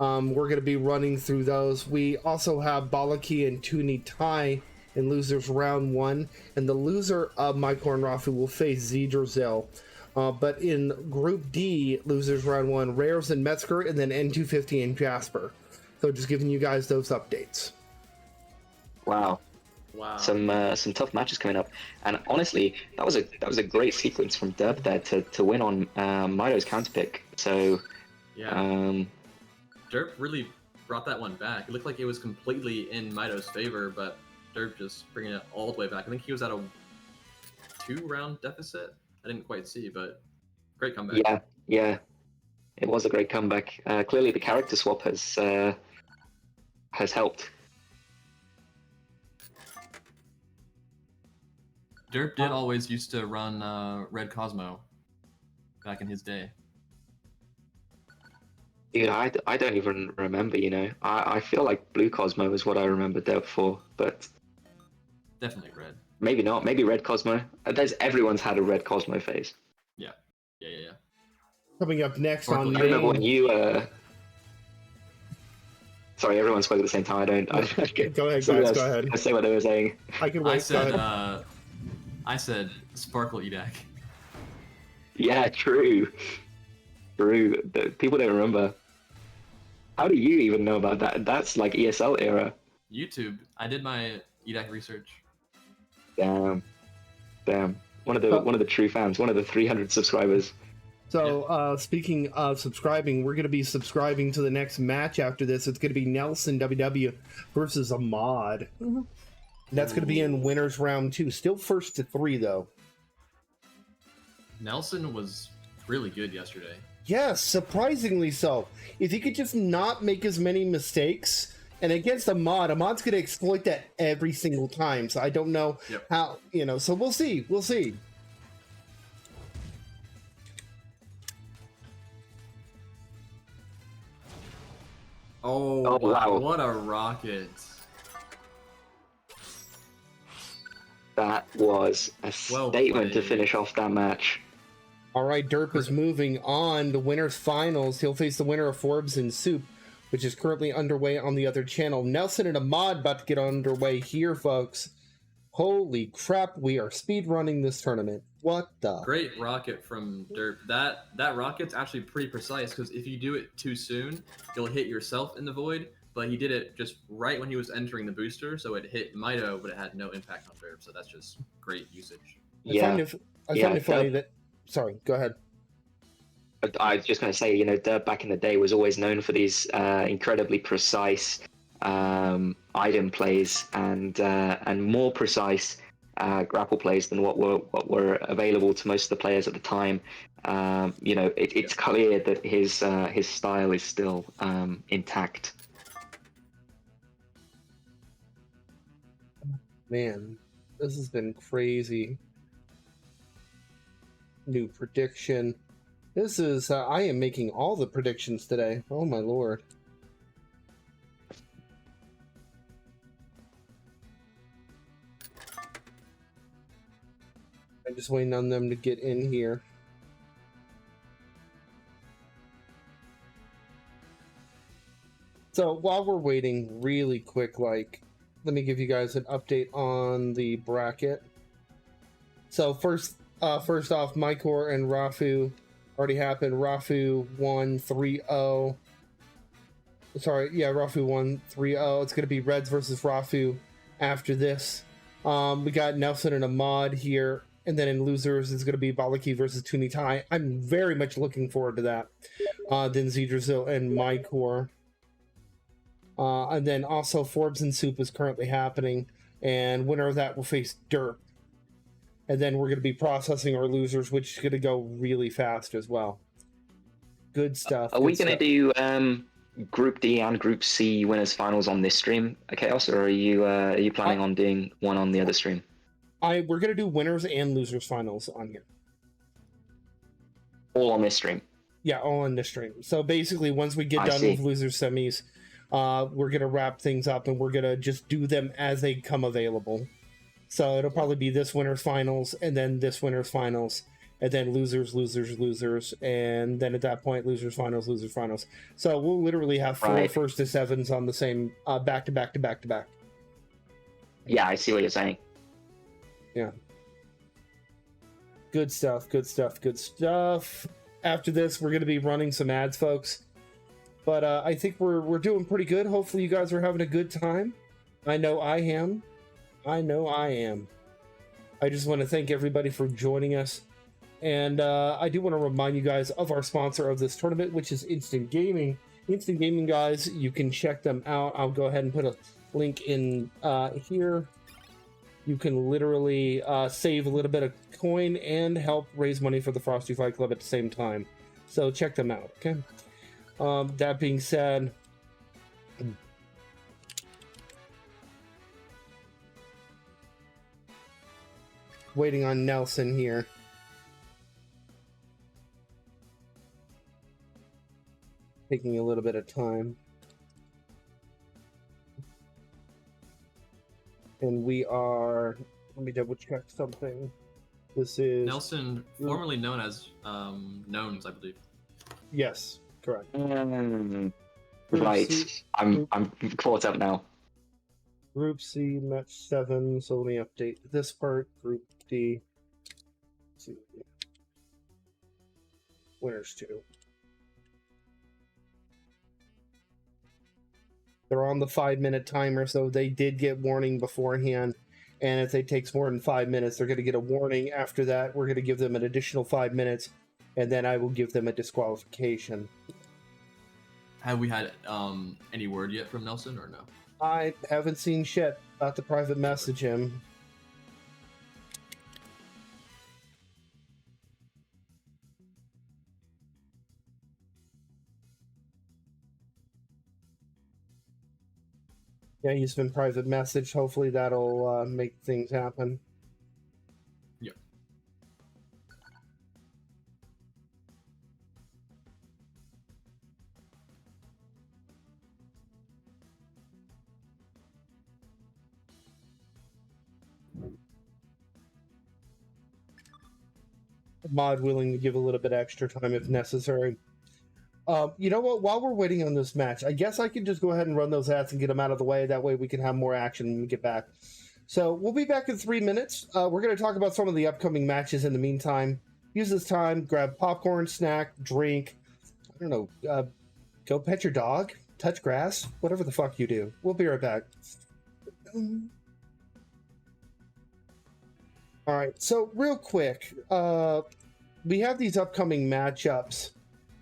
We're going to be running through those. We also have Balaki and Tuni Tai in losers round 1, and the loser of Maikor and Rafu will face Zedrazil. But in Group D, losers round 1, Rares and Metzger, and then N250 and Jasper. So just giving you guys those updates. Wow. Wow. Some tough matches coming up, and honestly, that was a great sequence from Derp there to win on Mido's counterpick. So yeah, Derp really brought that one back. It looked like it was completely in Mido's favor, but Derp just bringing it all the way back. I think he was at a 2-round deficit. I didn't quite see, but great comeback. Yeah, it was a great comeback. Clearly, the character swap has helped. Derp did always used to run Red Cosmo back in his day. Dude, I don't even remember, you know. I feel like Blue Cosmo is what I remember Derp for, but... Definitely Red. Maybe not. Maybe Red Cosmo. Everyone's had a Red Cosmo phase. Yeah. Coming up next Sparkle. on I remember when main... you... Sorry, everyone spoke at the same time. Go ahead, guys. Go ahead. I say what they were saying. I can wait. I said Sparkle Edak. Yeah, true. People don't remember. How do you even know about that? That's like ESL era. YouTube. I did my Edak research. Damn. One of the true fans. One of the 300 subscribers. So, speaking of subscribing, we're going to be subscribing to the next match after this. It's going to be Nelson WW versus Ahmad. That's going to be in winners round 2. Still first to 3, though. Nelson was really good yesterday. Yes, surprisingly so. If he could just not make as many mistakes, and against Ahmad's going to exploit that every single time. So I don't know how, so we'll see. Oh, wow. What a rocket. That was a statement to finish off that match. All right, Derp is moving on to winners finals. He'll face the winner of Forbes and Soup, which is currently underway on the other channel. Nelson and Ahmad about to get underway here, folks. Holy crap, we are speed running this tournament. What the? Great rocket from Derp. That rocket's actually pretty precise, because if you do it too soon, you'll hit yourself in the void. But he did it just right when he was entering the booster, so it hit Mido, but it had no impact on Derp. So that's just great usage. I find it funny that... Sorry, go ahead. I was just going to say, Derp back in the day was always known for these incredibly precise item plays and more precise grapple plays than what were available to most of the players at the time. It's clear that his style is still intact. Man, this has been crazy. New prediction. This is, I am making all the predictions today. Oh my lord. I'm just waiting on them to get in here. So while we're waiting, really quick, let me give you guys an update on the bracket. So first off, Maikor and Rafu already happened. Rafu won 3-0. Sorry, yeah, Rafu won 3-0. It's going to be Reds versus Rafu after this. We got Nelson and Ahmad here. And then in losers, it's going to be Balaki versus Tuni Tai. I'm very much looking forward to that. Then Zedrazil and Maikor. And then also Forbes and Soup is currently happening. And winner of that will face Derp. And then we're going to be processing our losers, which is going to go really fast as well. Good stuff. Are we going to do Group D and Group C winners finals on this stream, Chaos, or are you planning on doing one on the other stream? We're going to do winners and losers finals on here. All on this stream? Yeah, all on this stream. So basically, once we get done with losers semis, we're going to wrap things up and we're going to just do them as they come available. So it'll probably be this winner's finals and then this winner's finals. and then losers, losers, losers, and then at that point, losers, finals, losers, finals. So we'll literally have four Right. first to sevens on the same back to back to back to back. Yeah, I see what you're saying. Good stuff, good stuff, good stuff. After this, we're going to be running some ads, folks. But I think we're doing pretty good. Hopefully you guys are having a good time. I know I am. I know I am. I just want to thank everybody for joining us. And I do want to remind you guys of our sponsor of this tournament, which is Instant Gaming. Instant Gaming, guys, you can check them out. I'll go ahead and put a link in here. You can literally save a little bit of coin and help raise money for the Frosty Fight Club at the same time. So check them out, okay? That being said, waiting on Nelson here. Taking a little bit of time. And we are, let me double check something. This is Nelson, formerly known as Gnomes, I believe. Yes, correct. Right. C, I'm caught up now. Group C, match 7. So let me update this part. Group D. Winners 2. They're on the 5-minute timer, so they did get warning beforehand. And if it takes more than 5 minutes, they're going to get a warning. After that, we're going to give them an additional 5 minutes, and then I will give them a disqualification. Have we had any word yet from Nelson or no? I haven't seen shit. About to private message him. Yeah, he's been private messaged. Hopefully that'll make things happen. Yeah. Mod willing to give a little bit extra time if necessary. You know what? While we're waiting on this match, I guess I can just go ahead and run those ads and get them out of the way. That way we can have more action when we get back. So we'll be back in 3 minutes. We're going to talk about some of the upcoming matches in the meantime. Use this time, grab popcorn, snack, drink. I don't know. Go pet your dog, touch grass, whatever the fuck you do. We'll be right back. All right. So real quick, we have these upcoming matchups.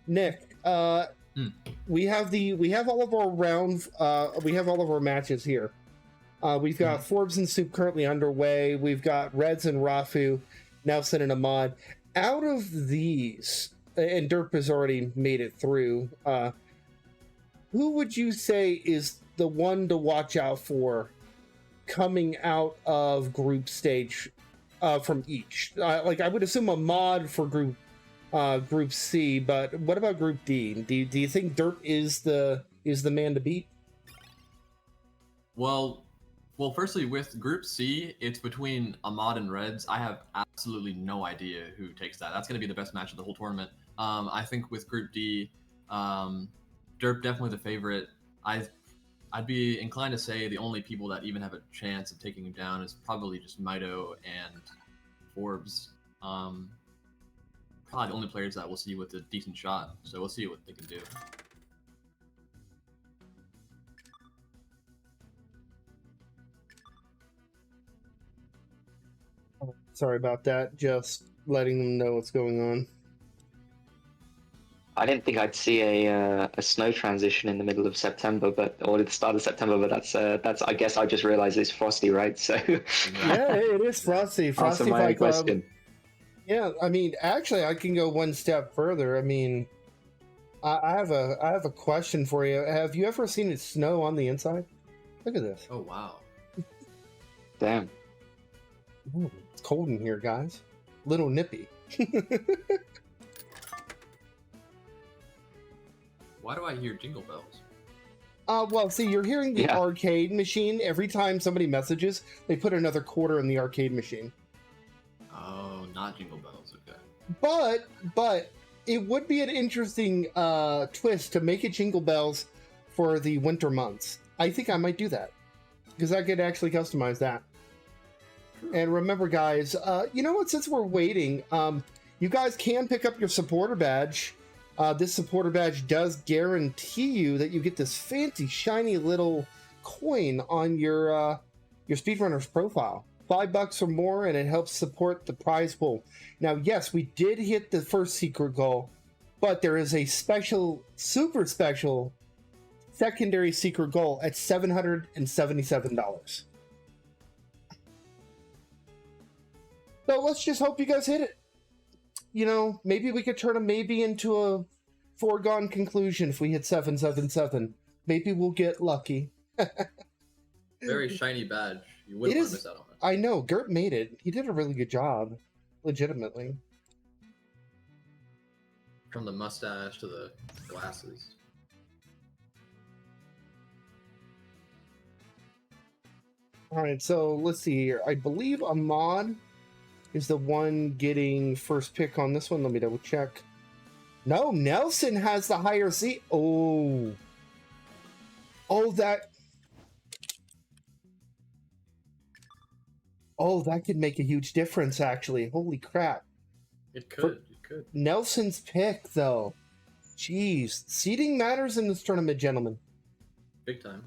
Nick, we have all of our round, we have all of our matches here. We've got Forbes and Soup currently underway. We've got Reds and Rafu, Nelson and Ahmad. Out of these, and Derp has already made it through, who would you say is the one to watch out for coming out of group stage from each? Like I would assume Ahmad for Group C, but what about Group D? Do you think Dirt is the man to beat? Well, firstly, with Group C, it's between Ahmad and Reds. I have absolutely no idea who takes that. That's going to be the best match of the whole tournament. I think with Group D, Derp definitely the favorite. I'd be inclined to say the only people that even have a chance of taking him down is probably just Mido and Forbes. Probably the only players that we'll see with a decent shot. So we'll see what they can do. Sorry about that. Just letting them know what's going on. I didn't think I'd see a snow transition in the middle of September, or at the start of September. But that's I guess I just realized it's frosty, right? So yeah, it is frosty. Frosty answer my Fight Club. question. Yeah, I mean, actually, I can go one step further. I mean, I have a question for you. Have you ever seen it snow on the inside? Look at this. Oh wow! Damn. Ooh, it's cold in here, guys. Little nippy. Why do I hear jingle bells? Well, see, you're hearing the Yeah. arcade machine. Every time somebody messages, they put another quarter in the arcade machine. Oh, not jingle bells. Okay. But it would be an interesting twist to make it Jingle Bells for the winter months. I think I might do that because I could actually customize that. And remember, guys, you know what? Since we're waiting, you guys can pick up your supporter badge. This supporter badge does guarantee you that you get this fancy, shiny little coin on your speedrunner's profile. $5 or more, and it helps support the prize pool. Now, yes, we did hit the first secret goal, but there is a special, super special secondary secret goal at $777. So let's just hope you guys hit it. You know, maybe we could turn a maybe into a foregone conclusion if we hit 777. Maybe we'll get lucky. Very shiny badge. You wouldn't want to miss out on it. I know, Gert made it. He did a really good job, legitimately. From the mustache to the glasses. All right, so let's see here. I believe Ahmad is the one getting first pick on this one. Let me double check. No, Nelson has the higher seat. Oh, that could make a huge difference, actually. Holy crap. It could. Nelson's pick, though. Jeez. Seeding matters in this tournament, gentlemen. Big time.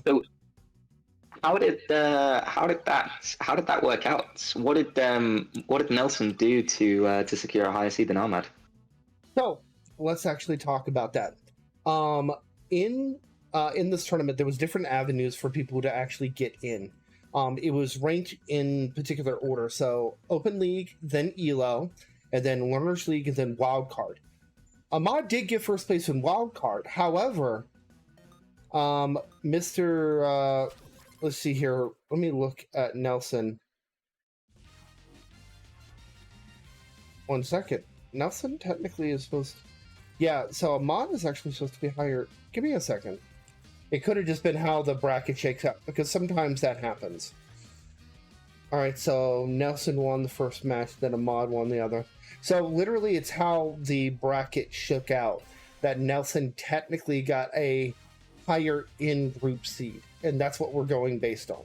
So, how did that work out? What did Nelson do to secure a higher seed than Ahmad? So let's actually talk about that. In this tournament, there was different avenues for people to actually get in. It was ranked in particular order. So Open League, then ELO, and then Learners League, and then Wild Card. Ahmad did get first place in Wild Card. However, Mr. Let's see here. Let me look at Nelson. 1 second. Nelson technically is supposed to... Yeah, so Ahmad is actually supposed to be higher. Give me a second. It could have just been how the bracket shakes out, because sometimes that happens. Alright, so Nelson won the first match, then Ahmad won the other. So literally it's how the bracket shook out, that Nelson technically got a higher in-group seed. And that's what we're going based on.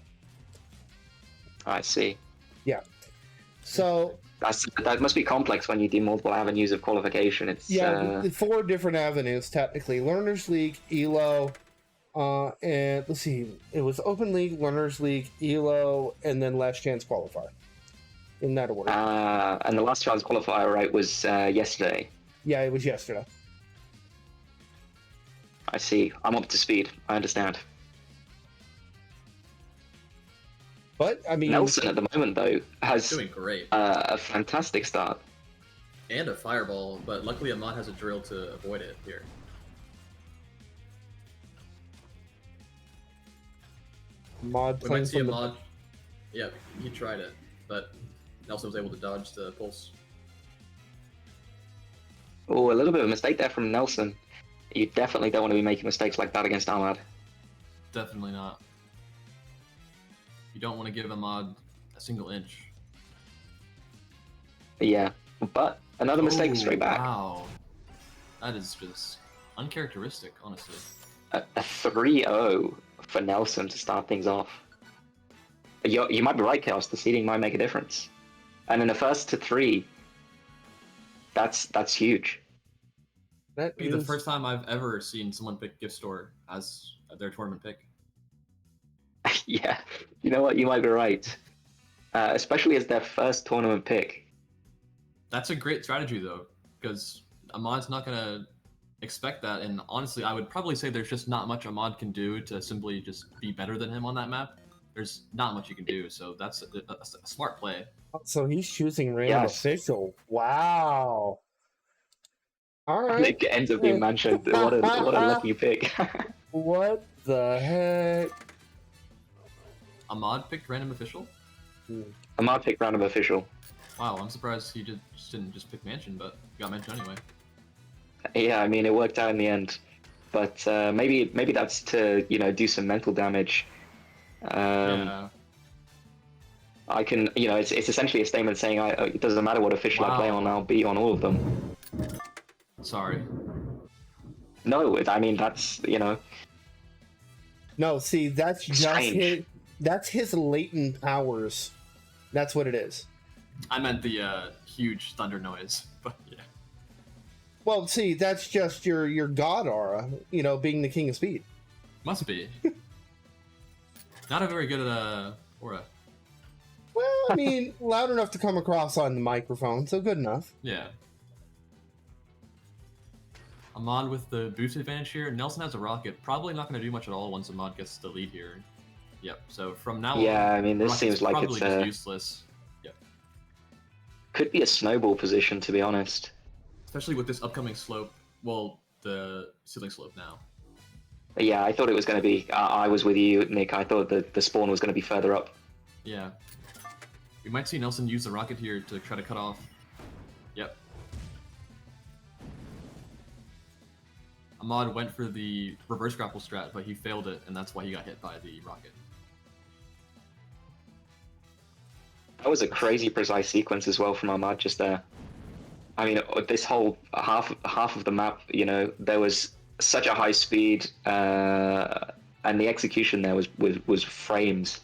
I see. Yeah. So... That must be complex when you do multiple avenues of qualification. It's 4 different avenues, technically. Learners League, ELO, and let's see, it was Open League, Learners League, ELO, and then Last Chance Qualifier. In that order. And the Last Chance Qualifier, right, was yesterday. Yeah, it was yesterday. I see. I'm up to speed. I understand. But, I mean... Nelson, at the moment, though, has doing great. A fantastic start. And a fireball, but luckily Ahmad has a drill to avoid it here. Ahmad We might see Ahmad... Yeah, he tried it, but Nelson was able to dodge the pulse. Oh, a little bit of a mistake there from Nelson. You definitely don't want to be making mistakes like that against Ahmad. Definitely not. You don't want to give Ahmad a single inch. Yeah, but another mistake straight back. Wow. That is just uncharacteristic, honestly. A 3-0 for Nelson to start things off. You might be right, Chaos. The seeding might make a difference. And in the first to 3, that's huge. That Be the first time I've ever seen someone pick Gift Store as their tournament pick. Yeah, you know what? You might be right. Especially as their first tournament pick. That's a great strategy, though, because Ahmad's not going to expect that. And honestly, I would probably say there's just not much Ahmad can do to simply just be better than him on that map. There's not much you can do, so that's a smart play. So he's choosing random official. Wow. All right. It ends up being mentioned. What a lucky pick. What the heck? Ahmad picked random official? Ahmad picked random official. Wow, I'm surprised he didn't just pick Mansion, but got Mansion anyway. Yeah, I mean, it worked out in the end. But maybe that's to, do some mental damage. Yeah. I can, it's essentially a statement saying it doesn't matter what official I play on, I'll be on all of them. Sorry. No, I mean that's. No, see, that's just Strange. that's his latent powers. That's what it is. I meant the huge thunder noise, but yeah. Well, see, that's just your god aura, being the king of speed. Must be. Not a very good aura. Well, I mean, loud enough to come across on the microphone, so good enough. Yeah. Ahmad with the boost advantage here. Nelson has a rocket. Probably not going to do much at all once Ahmad gets the lead here. Yep. So from now on, I mean, this rocket's seems like probably it's just useless. Yep. Could be a snowball position, to be honest. Especially with this upcoming slope. Well, the ceiling slope now. Yeah, I thought it was going to be. I was with you, Nick. I thought the spawn was going to be further up. Yeah. We might see Nelson use the rocket here to try to cut off. Yep. Ahmad went for the reverse grapple strat, but he failed it, and that's why he got hit by the rocket. That was a crazy precise sequence as well from Ahmad just there. I mean, this whole half of the map, there was such a high speed, and the execution there was frames.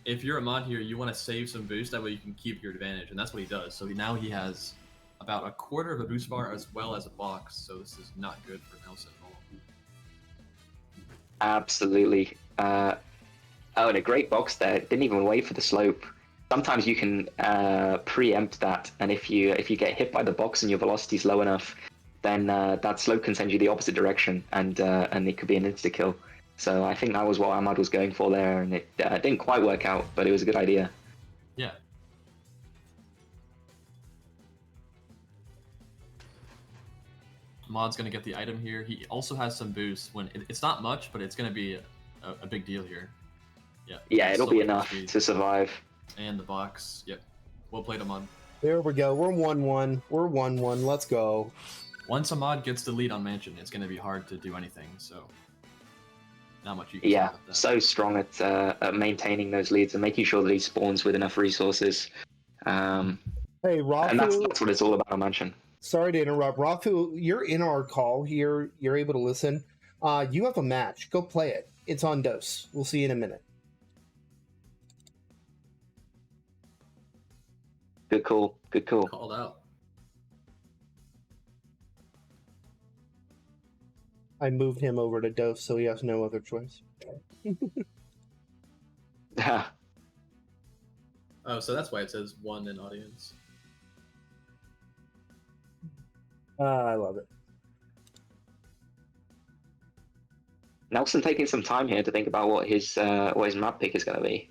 If you're Ahmad here, you want to save some boost, that way you can keep your advantage, and that's what he does. So now he has about a quarter of a boost bar as well as a box, so this is not good for Nelson at all. Absolutely. And a great box there. Didn't even wait for the slope. Sometimes you can preempt that, and if you get hit by the box and your velocity is low enough, then that slope can send you the opposite direction, and it could be an insta kill. So I think that was what Ahmad was going for there, and it didn't quite work out, but it was a good idea. Yeah. Ahmad's going to get the item here. He also has some boost. It's not much, but it's going to be a big deal here. Yeah. Yeah, it'll be enough to survive. And the box. Yep. Well played, Ahmad. There we go. We're 1-1. We're 1-1. Let's go. Once Ahmad gets the lead on Mansion, it's going to be hard to do anything, so not much you can Yeah, do about that. so strong at maintaining those leads and making sure that he spawns with enough resources. Hey, Rafu. And that's what it's all about, Mansion. Sorry to interrupt. Rafu, you're in our call here. You're able to listen. You have a match. Go play it. It's on Dose. We'll see you in a minute. Good call. Good call. Called out. I moved him over to Dose, so he has no other choice. Oh, so that's why it says 1 in audience. I love it. Nelson taking some time here to think about what his map pick is going to be.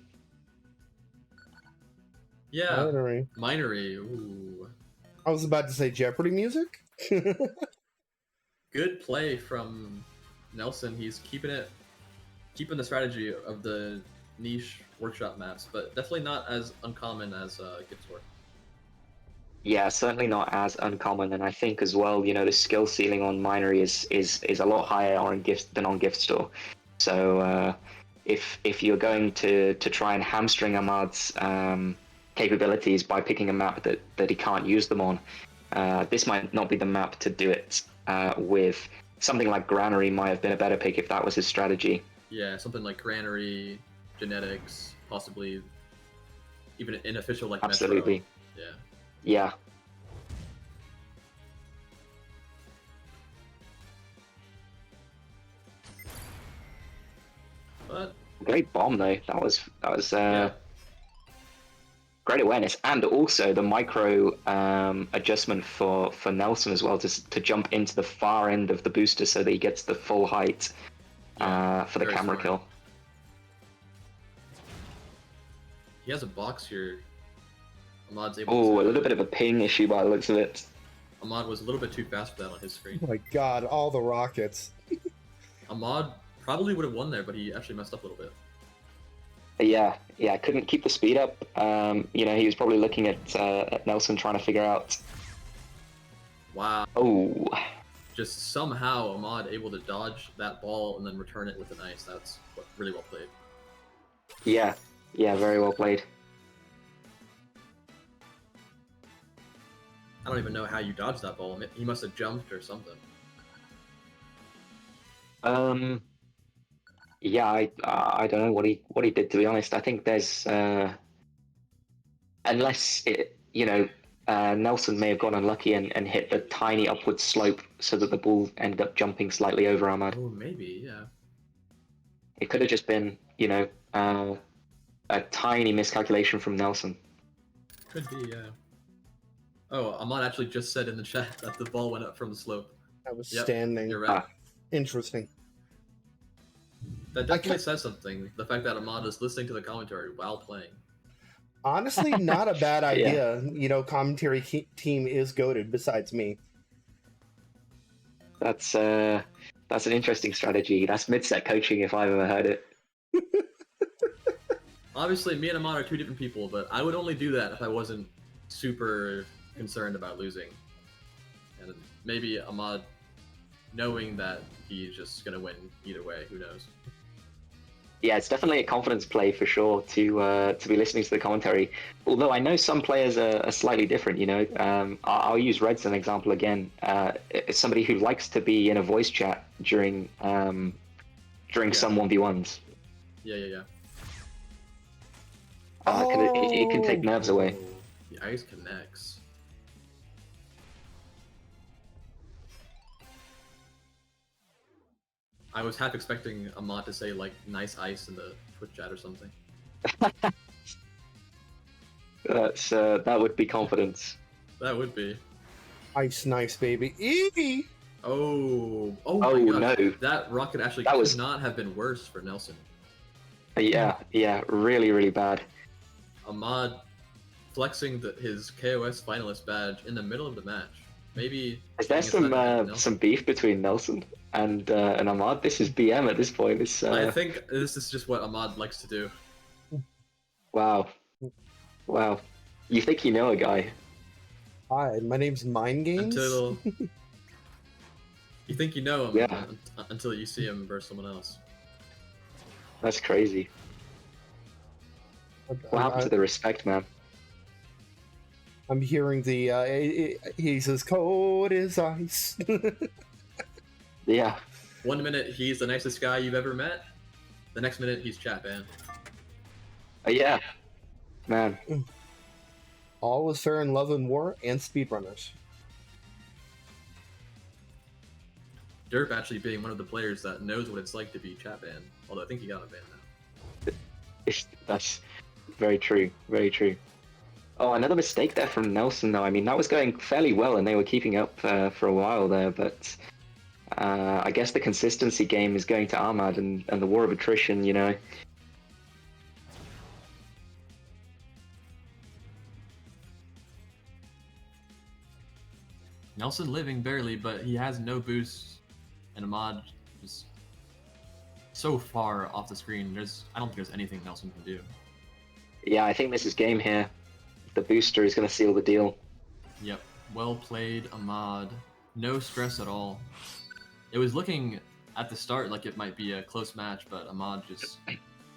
Yeah. Minery. Minery. Ooh. I was about to say Jeopardy music. Good play from Nelson. He's keeping the strategy of the niche workshop maps, but definitely not as uncommon as Gibbs work. Yeah, certainly not as uncommon, and I think as well, the skill ceiling on Minery is a lot higher than on Gift Store. So if you're going to try and hamstring Ahmad's capabilities by picking a map that he can't use them on, this might not be the map to do it with. Something like Granary might have been a better pick if that was his strategy. Yeah, something like Granary, Genetics, possibly even an unofficial like Absolutely. Metro. Yeah. But Great bomb though. That was great awareness, and also the micro adjustment for Nelson as well to jump into the far end of the booster so that he gets the full height for the camera kill. He has a box here. Ahmad's able Oh, to... a little bit of a ping issue by the looks of it. Ahmad was a little bit too fast for that on his screen. Oh my god, all the rockets. Ahmad probably would have won there, but he actually messed up a little bit. Yeah, couldn't keep the speed up. He was probably looking at Nelson trying to figure out. Wow. Oh. Just somehow Ahmad able to dodge that ball and then return it with an ice. That's really well played. Yeah, very well played. I don't even know how you dodged that ball. He must have jumped or something. Yeah, I don't know what he did, to be honest. I think there's unless it, Nelson may have gone unlucky and hit the tiny upward slope so that the ball ended up jumping slightly over Ahmad. Oh, maybe, yeah. It could have just been, a tiny miscalculation from Nelson. Could be, yeah. Oh, Ahmad actually just said in the chat that the ball went up from the slope. I was Yep, standing. you're right. Interesting. That definitely says something. The fact that Ahmad is listening to the commentary while playing. Honestly, not a bad Yeah. idea. Commentary team is goated besides me. That's an interesting strategy. That's mid-set coaching if I've ever heard it. Obviously, me and Ahmad are two different people, but I would only do that if I wasn't super concerned about losing. And maybe Ahmad, knowing that he's just gonna win either way, who knows? Yeah, it's definitely a confidence play for sure to be listening to the commentary. Although I know some players are slightly different. I'll use Red as an example again. It's somebody who likes to be in a voice chat during some 1v1s. Yeah. It can take nerves away. Oh, the ice connects. I was half expecting Ahmad to say like "nice ice" in the Twitch chat or something. That would be confidence. That would be. Ice nice, baby. Eevee! Oh Oh, my gosh. no. That rocket actually That could was- not have been worse for Nelson. Yeah, really, really bad. Ahmad flexing his KOS finalist badge in the middle of the match. Maybe. Is there some beef between Nelson and Ahmad? This is BM at this point. I think this is just what Ahmad likes to do. Wow. You think you know a guy? Hi, my name's Mind Games. Until you think you know him, Yeah. until you see him versus someone else. That's crazy. What happened to the respect, man? I'm hearing he's as cold as ice. Yeah. 1 minute he's the nicest guy you've ever met. The next minute he's chat banned. Yeah. Man. All is fair in love and war and speedrunners. Derp actually being one of the players that knows what it's like to be chat banned. Although I think he got a ban now. That's very true. Very true. Oh, another mistake there from Nelson, though. I mean, that was going fairly well, and they were keeping up for a while there, but I guess the consistency game is going to Ahmad and the war of attrition, Nelson living barely, but he has no boost, and Ahmad is so far off the screen. I don't think there's anything Nelson can do. Yeah, I think this is game here. The booster is going to seal the deal. Yep. Well played, Ahmad. No stress at all. It was looking at the start like it might be a close match, but Ahmad just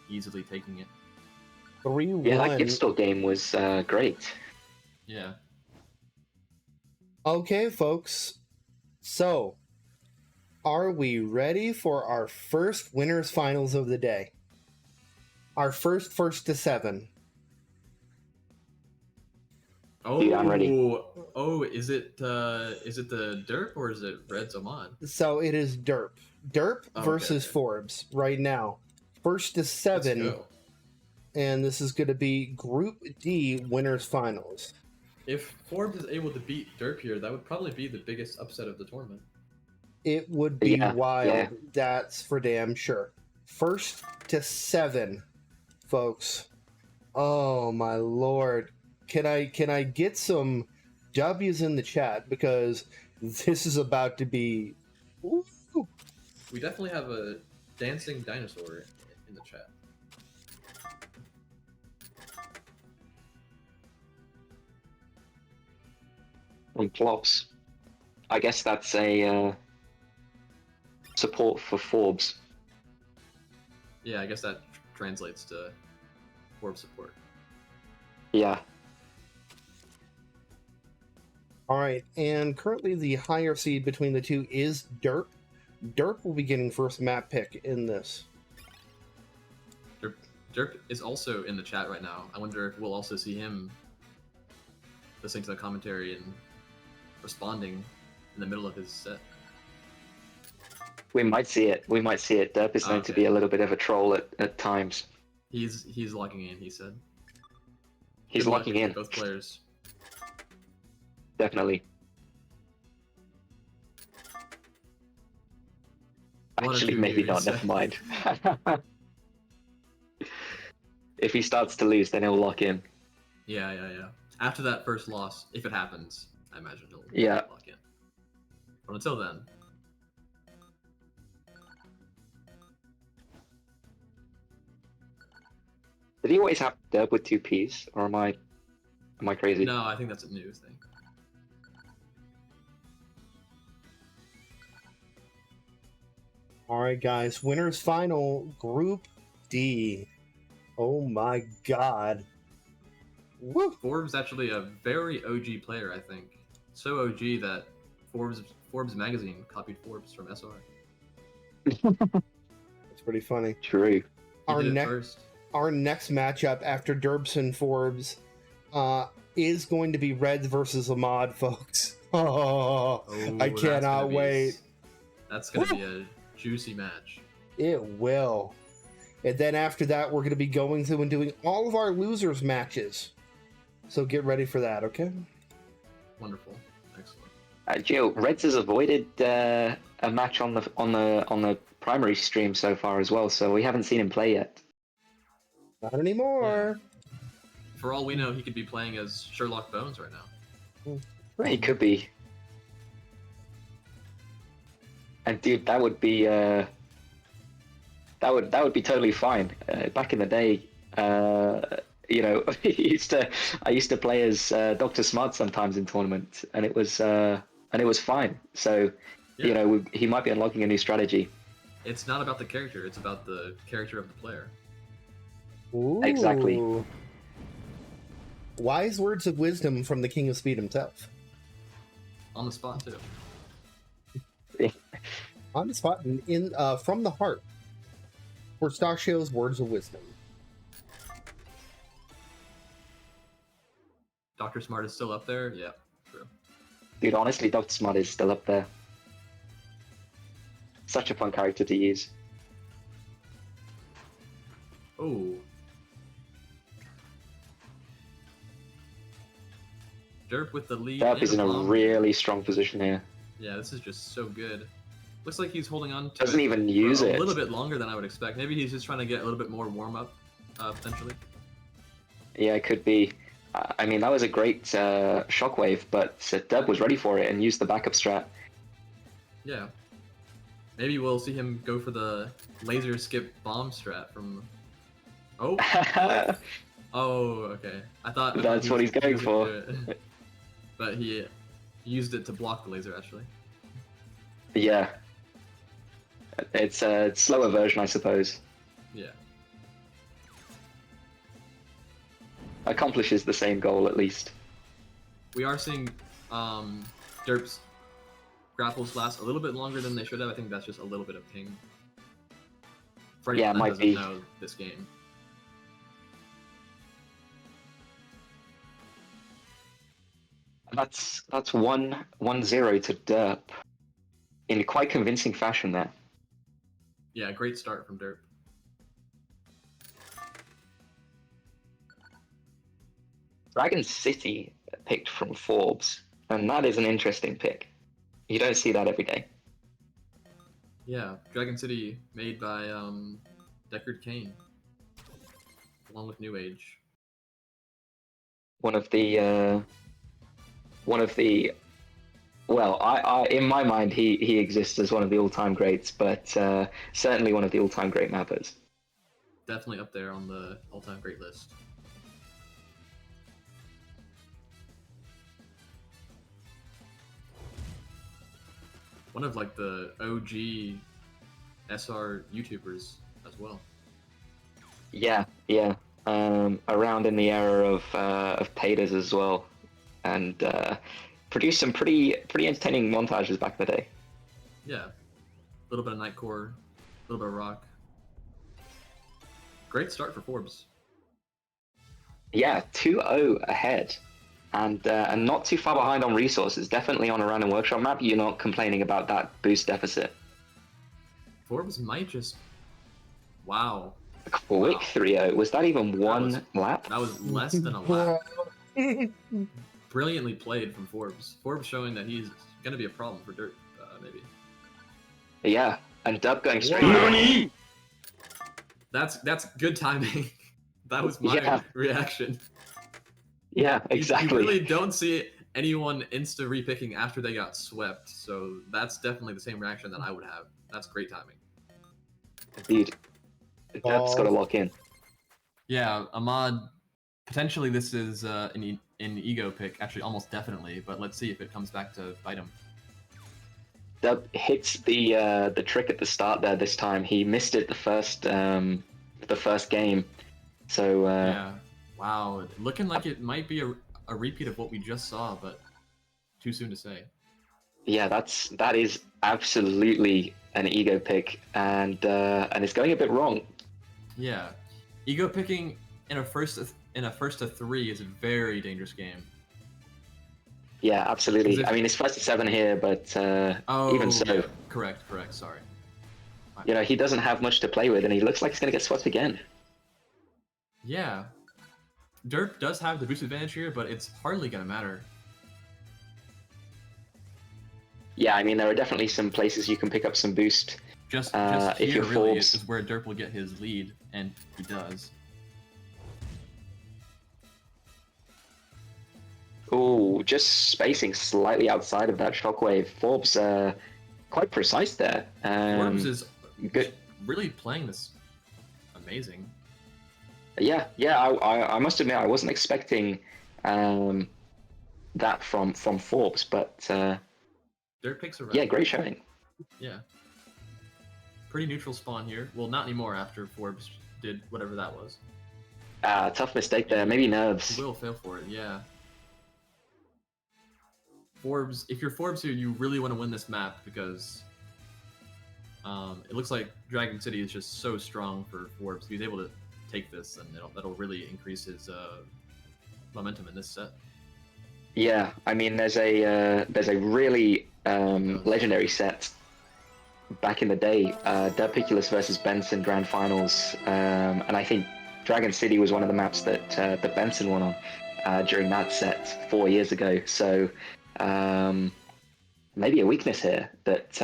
easily taking it. 3-1. Yeah, that Gipstall game was great. Yeah. Okay, folks. So, are we ready for our first winners finals of the day? Our first to 7. Oh, Dude, I'm ready. Oh, is it the Derp or is it Red's Ahmad? So it is Derp. Derp Oh, versus okay. Forbes right now. First to 7. Let's go. And this is going to be Group D winners finals. If Forbes is able to beat Derp here, that would probably be the biggest upset of the tournament. It would be Yeah, wild. yeah. That's for damn sure. First to 7, folks. Oh my lord. Can I get some W's in the chat, because this is about to be. Ooh. We definitely have a dancing dinosaur in the chat. And Plops. I guess that's a support for Forbes. Yeah, I guess that translates to Forbes support. Yeah. All right, and currently the higher seed between the two is Dirk. Dirk will be getting first map pick in this. Dirk is also in the chat right now. I wonder if we'll also see him listening to the commentary and responding in the middle of his set. We might see it. We might see it. Derp is known to be a little bit of a troll at times. He's locking in, he said. He's Good luck locking to in. both players. Definitely. One or Actually, two maybe here, not. he Never said. mind. If he starts to lose, then he'll lock in. Yeah. After that first loss, if it happens, I imagine he'll lock in. But until then, Did he always have Derp with 2 Ps, or am I crazy? no, I think that's a new thing. All right, guys. Winners final, Group D. Oh my God. Woo! Forbes actually a very OG player, I think. So OG that Forbes magazine copied Forbes from SR. It's pretty funny. True. Our He did it next first. Our next matchup after Derbs and Forbes is going to be Reds versus Ahmad, folks. Oh, I cannot wait. That's going to be a juicy match. It will. And then after that, we're going to be going through and doing all of our losers matches. So get ready for that, okay? Wonderful. Excellent. Jill, Reds has avoided a match on the primary stream so far as well, so we haven't seen him play yet. Not anymore. Yeah. For all we know, he could be playing as Sherlock Bones right now. He could be. And dude, that would be that would be totally fine. Back in the day, you know, I used to play as Dr. Smart sometimes in tournament, and it was fine. So, Yeah. you know, he might be unlocking a new strategy. It's not about the character; it's about the character of the player. Ooh. Exactly. Wise words of wisdom from the King of Speed himself. On the spot too. On the spot, in from the heart. Pistachio's words of wisdom. Dr. Smart is still up there? Yeah, true. Dude, honestly, Dr. Smart is still up there. Such a fun character to use. Oh. Derp with the lead. Derp and is in a bomb. really strong position here. Yeah, this is just so good. Looks like he's holding on to Doesn't it even for use a it. little bit longer than I would expect. Maybe he's just trying to get a little bit more warm-up, potentially. Yeah, it could be. I mean, that was a great shockwave, but Derp was ready for it and used the backup strat. Yeah. Maybe we'll see him go for the laser skip bomb strat from... Oh! Oh, okay. I thought That's what he's going using for. it. But he used it to block the laser, actually. Yeah. It's a slower version, I suppose. Yeah. Accomplishes the same goal, at least. We are seeing Derp's grapples last a little bit longer than they should have. I think that's just a little bit of ping. For Yeah, it anyone that might doesn't be. know this game. That's 1-0 to Derp. In quite convincing fashion there. Yeah, great start from Derp. Dragon City picked from Forbes, and that is an interesting pick. You don't see that every day. Yeah, Dragon City made by Deckard Cain, along with New Age. One of the well, I in my mind he exists as one of the all-time greats, but certainly one of the all-time great mappers. Definitely up there on the all-time great list. One of like the OG SR YouTubers as well. Yeah. Around in the era of Payders as well, and produced some pretty entertaining montages back in the day. Yeah. A little bit of Nightcore, a little bit of Rock. Great start for Forbes. Yeah, 2-0 ahead. And not too far behind on resources. Definitely on a random workshop map, you're not complaining about that boost deficit. Forbes might just... Wow. A quick 3-0. Was that even one lap? That was less than a lap. Brilliantly played from Forbes. Forbes showing that he's going to be a problem for Dirt, maybe. Yeah, and Dub going straight. That's good timing. That was my reaction. Yeah, exactly. You really don't see anyone insta repicking after they got swept, so that's definitely the same reaction that I would have. That's great timing. Indeed. Dub's got to lock in. Yeah, Ahmad, potentially this is an ego pick, actually almost definitely, but let's see if it comes back to bite him. Dub hits the trick at the start there this time. He missed it the first game. So yeah. Wow, looking like it might be a repeat of what we just saw, but too soon to say. Yeah, that is absolutely an ego pick, and it's going a bit wrong. Yeah, ego picking in a first to 3 is a very dangerous game. Yeah, absolutely. I mean, it's first to 7 here, but even so, yeah. Correct. Sorry. You know, he doesn't have much to play with, and he looks like he's going to get swept again. Yeah. Derp does have the boost advantage here, but it's hardly going to matter. Yeah, I mean, there are definitely some places you can pick up some boost. Just if here you're really Forbes. is where Derp will get his lead, and he does. Oh, just spacing slightly outside of that shockwave. Forbes quite precise there. Forbes is good. Really playing this amazing. Yeah. I must admit, I wasn't expecting that from Forbes, but Dirt picks are right. yeah, great showing. Yeah. Pretty neutral spawn here. Well, not anymore after Forbes did whatever that was. Tough mistake there. Maybe nerves. He will fail for it, yeah. Forbes, if you're Forbes here, you really want to win this map because it looks like Dragon City is just so strong for Forbes. He's able to take this, and that'll really increase his momentum in this set. Yeah, I mean, there's a really legendary set back in the day, Derpiculus versus Benson Grand Finals, and I think Dragon City was one of the maps that Benson won on during that set 4 years ago. So maybe a weakness here that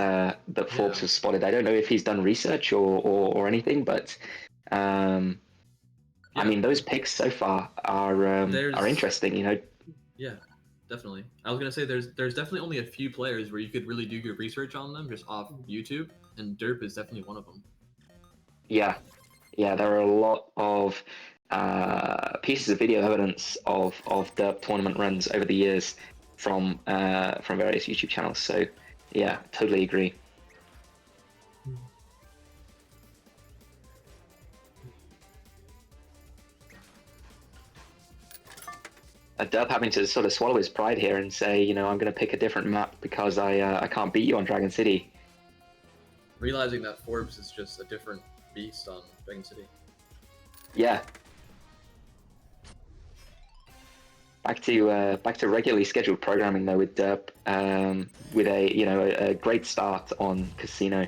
Forbes has spotted. I don't know if he's done research or anything, but I mean, those picks so far are interesting. You know. Yeah. Definitely. I was gonna say there's definitely only a few players where you could really do good research on them just off YouTube, and Derp is definitely one of them. Yeah, there are a lot of pieces of video evidence of Derp tournament runs over the years from various YouTube channels. So yeah, totally agree. Derp having to sort of swallow his pride here and say, you know, I'm going to pick a different map because I can't beat you on Dragon City. Realizing that Forbes is just a different beast on Dragon City. Yeah. Back to regularly scheduled programming though with Derp, with a great start on Casino.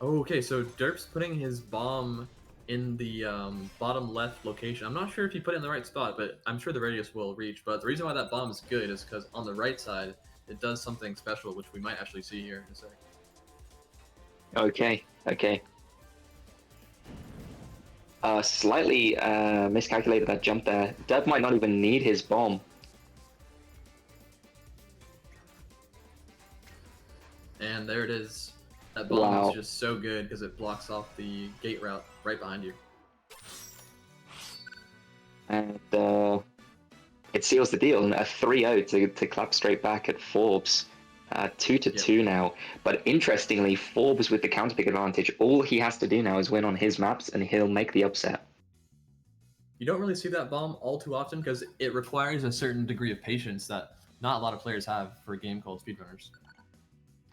Okay, so Derp's putting his bomb in the bottom left location. I'm not sure if he put it in the right spot, but I'm sure the radius will reach. But the reason why that bomb is good is because on the right side, it does something special, which we might actually see here in a sec. Okay. Slightly miscalculated that jump there. Derp might not even need his bomb. And there it is. That bomb is just so good because it blocks off the gate route right behind you. And it seals the deal. A 3-0 to clap straight back at Forbes. 2-2 now. But interestingly, Forbes with the counterpick advantage, all he has to do now is win on his maps and he'll make the upset. You don't really see that bomb all too often because it requires a certain degree of patience that not a lot of players have for a game called Speedrunners.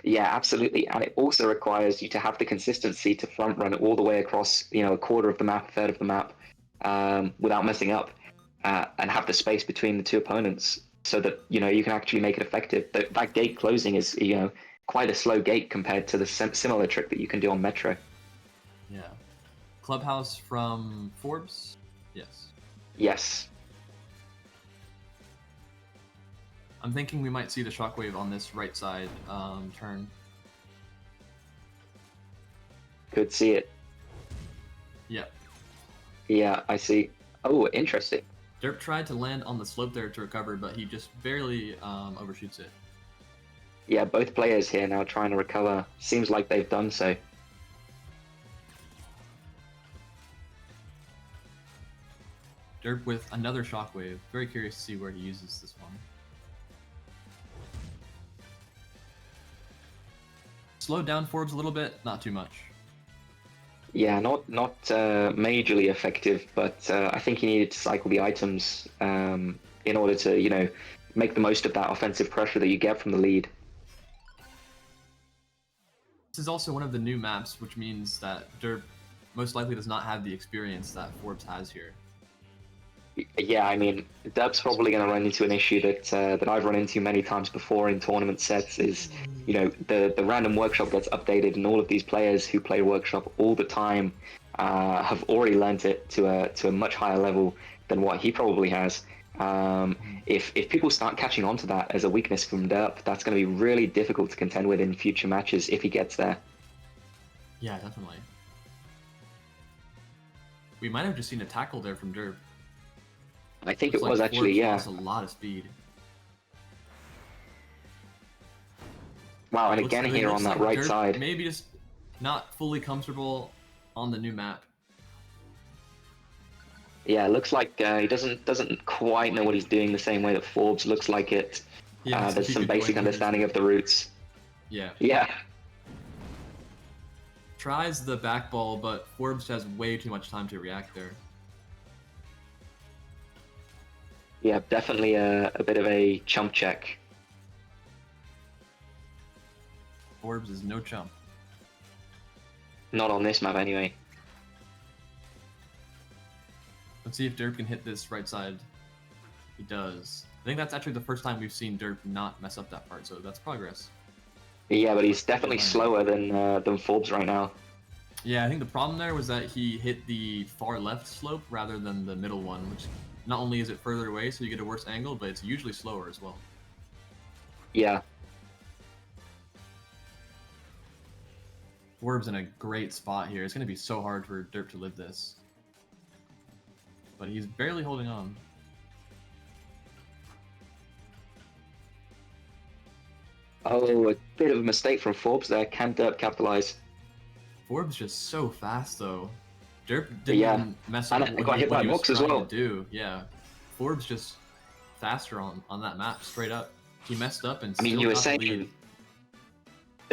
Yeah, absolutely. And it also requires you to have the consistency to front run all the way across, a quarter of the map, a third of the map, without messing up, and have the space between the two opponents so that, you can actually make it effective. That gate closing is, quite a slow gate compared to the similar trick that you can do on Metro. Yeah. Clubhouse from Forbes? Yes. Yes. I'm thinking we might see the shockwave on this right side turn. Could see it. Yeah. Yeah, I see. Oh, interesting. Derp tried to land on the slope there to recover, but he just barely overshoots it. Yeah, both players here now trying to recover. Seems like they've done so. Derp with another shockwave. Very curious to see where he uses this one. Slowed down Forbes a little bit, not too much. Yeah, not majorly effective, but I think he needed to cycle the items in order to, make the most of that offensive pressure that you get from the lead. This is also one of the new maps, which means that Derp most likely does not have the experience that Forbes has here. Yeah, I mean, Dub's probably going to run into an issue that I've run into many times before in tournament sets. Is the random workshop gets updated, and all of these players who play workshop all the time have already learned it to a much higher level than what he probably has. If people start catching on to that as a weakness from Derp, that's going to be really difficult to contend with in future matches if he gets there. Yeah, definitely. We might have just seen a tackle there from Derp. I think Looks it was like actually, Forbes yeah. lost a lot of speed. Wow, and again It here looks on that like right Derp side. Maybe just not fully comfortable on the new map. Yeah, it looks like he doesn't quite know what he's doing the same way that Forbes looks like it. He has to There's keep some it basic going understanding of the routes. Yeah. Yeah. Tries the back ball, but Forbes has way too much time to react there. Yeah, definitely a bit of a chump check. Forbes is no chump. Not on this map, anyway. Let's see if Derp can hit this right side. He does. I think that's actually the first time we've seen Derp not mess up that part, so that's progress. Yeah, but he's definitely slower than Forbes right now. Yeah, I think the problem there was that he hit the far left slope rather than the middle one, which not only is it further away, so you get a worse angle, but it's usually slower as well. Yeah. Forbes in a great spot here. It's going to be so hard for Derp to live this. But he's barely holding on. Oh, a bit of a mistake from Forbes there. Can Derp capitalize? Forbes just so fast though. Derp didn't even mess up and what got hit by he was box as trying well. to do. Yeah, Forbes just faster on that map, straight up. He messed up and I mean, still you were got the saying, lead.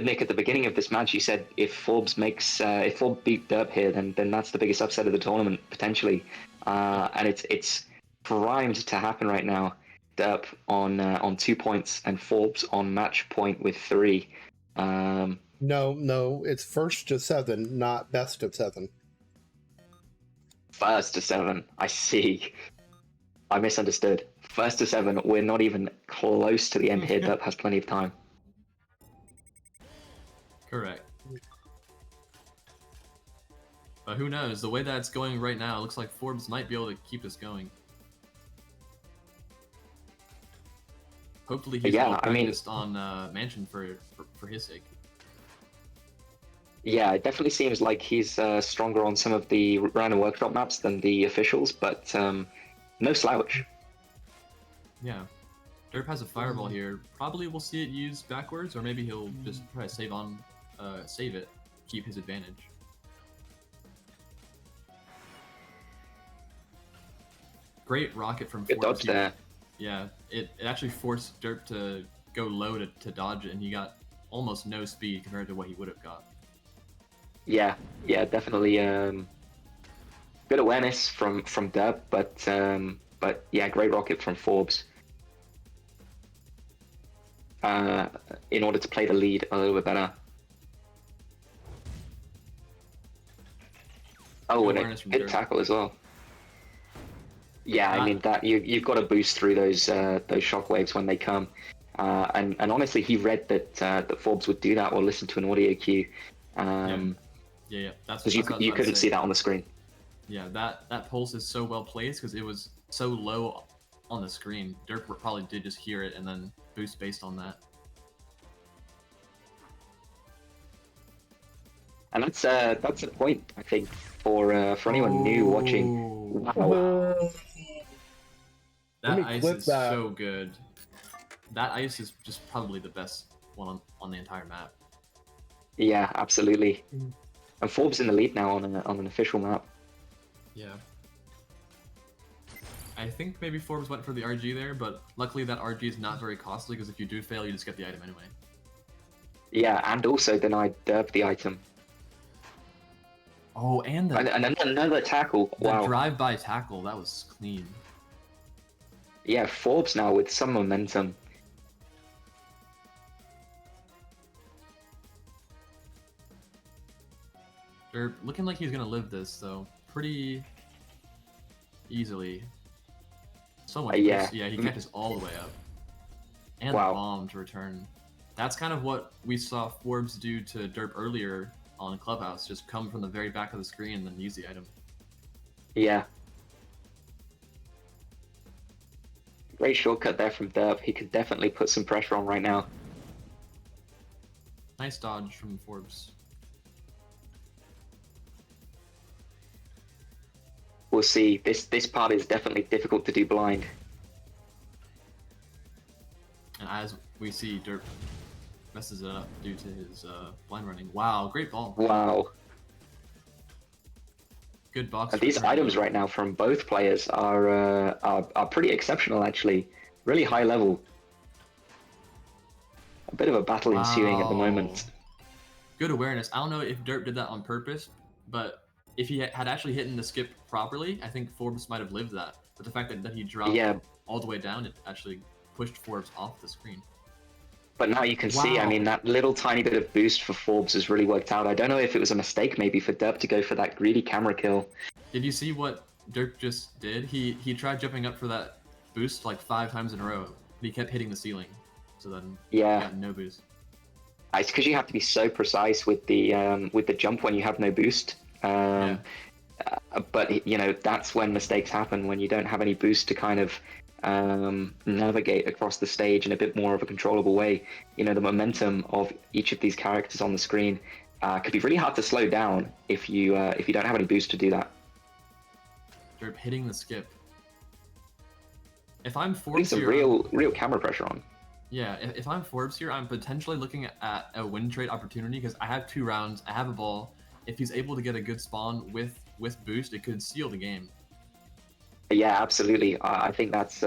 Nick, at the beginning of this match, you said if Forbes beat Derp here, then that's the biggest upset of the tournament potentially, and it's primed to happen right now. Derp on 2 points and Forbes on match point with 3. No, it's first to 7, not best of 7. First to 7. I see. I misunderstood. First to 7. We're not even close to the end here. Derp has plenty of time. Correct. But who knows? The way that it's going right now, it looks like Forbes might be able to keep this going. Hopefully he's well practiced on Mansion for his sake. Yeah, it definitely seems like he's stronger on some of the random workshop maps than the officials, but no slouch. Yeah. Derp has a fireball here. Probably we'll see it used backwards, or maybe he'll just try to save it, keep his advantage. Great rocket from Good Forbes dodge there. Yeah, it actually forced Derp to go low to dodge it, and he got almost no speed compared to what he would have got. Yeah, definitely Good awareness from Derp, but yeah, great rocket from Forbes. In order to play the lead a little bit better. Oh, Good and awareness a from good Derp. tackle as well. Yeah, I mean that you've got to boost through those shockwaves when they come. And honestly, he read that Forbes would do that or listen to an audio cue. Yeah. That's Because what I was you about to couldn't say. see that on the screen. Yeah, that pulse is so well placed because it was so low on the screen. Dirk probably did just hear it and then boost based on that. And that's a point, I think, for anyone new watching. Wow. That me ice clip is that. so good. That ice is just probably the best one on the entire map. Yeah, absolutely. And Forbes in the lead now on an official map. Yeah. I think maybe Forbes went for the RG there, but luckily that RG is not very costly because if you do fail, you just get the item anyway. Yeah, and also denied Derp the item. Oh, and the And another tackle. Wow. drive-by tackle, that was clean. Yeah, Forbes now with some momentum. They're looking like he's gonna live this though, pretty easily. So much. Yeah. Yeah, he catches all the way up. And Wow. the bomb to return. That's kind of what we saw Forbes do to Derp earlier on Clubhouse. Just come from the very back of the screen and then use the item. Yeah. Great shortcut there from Derp. He could definitely put some pressure on right now. Nice dodge from Forbes. We'll see. This part is definitely difficult to do blind. And as we see, Derp messes it up due to his blind running. Wow, great ball. Wow. Good box. And these return. items right now from both players are pretty exceptional, actually. Really high level. A bit of a battle ensuing at the moment. Good awareness. I don't know if Derp did that on purpose, but if he had actually hit the skip properly, I think Forbes might have lived that. But the fact that he dropped all the way down, it actually pushed Forbes off the screen. But now you can see, I mean, that little tiny bit of boost for Forbes has really worked out. I don't know if it was a mistake maybe for Derp to go for that greedy camera kill. Did you see what Dirk just did? He tried jumping up for that boost like 5 times in a row, but he kept hitting the ceiling. So then he got no boost. It's because you have to be so precise with the jump when you have no boost. But you know, that's when mistakes happen, when you don't have any boost to kind of navigate across the stage in a bit more of a controllable way. You know, the momentum of each of these characters on the screen could be really hard to slow down if you don't have any boost to do that. Derp hitting the skip. If I'm Forbes Putting some here, real camera pressure on. Yeah, if I'm Forbes here, I'm potentially looking at a win trade opportunity because I have 2 rounds, I have a ball. If he's able to get a good spawn with boost, it could seal the game. Yeah, absolutely. I think that's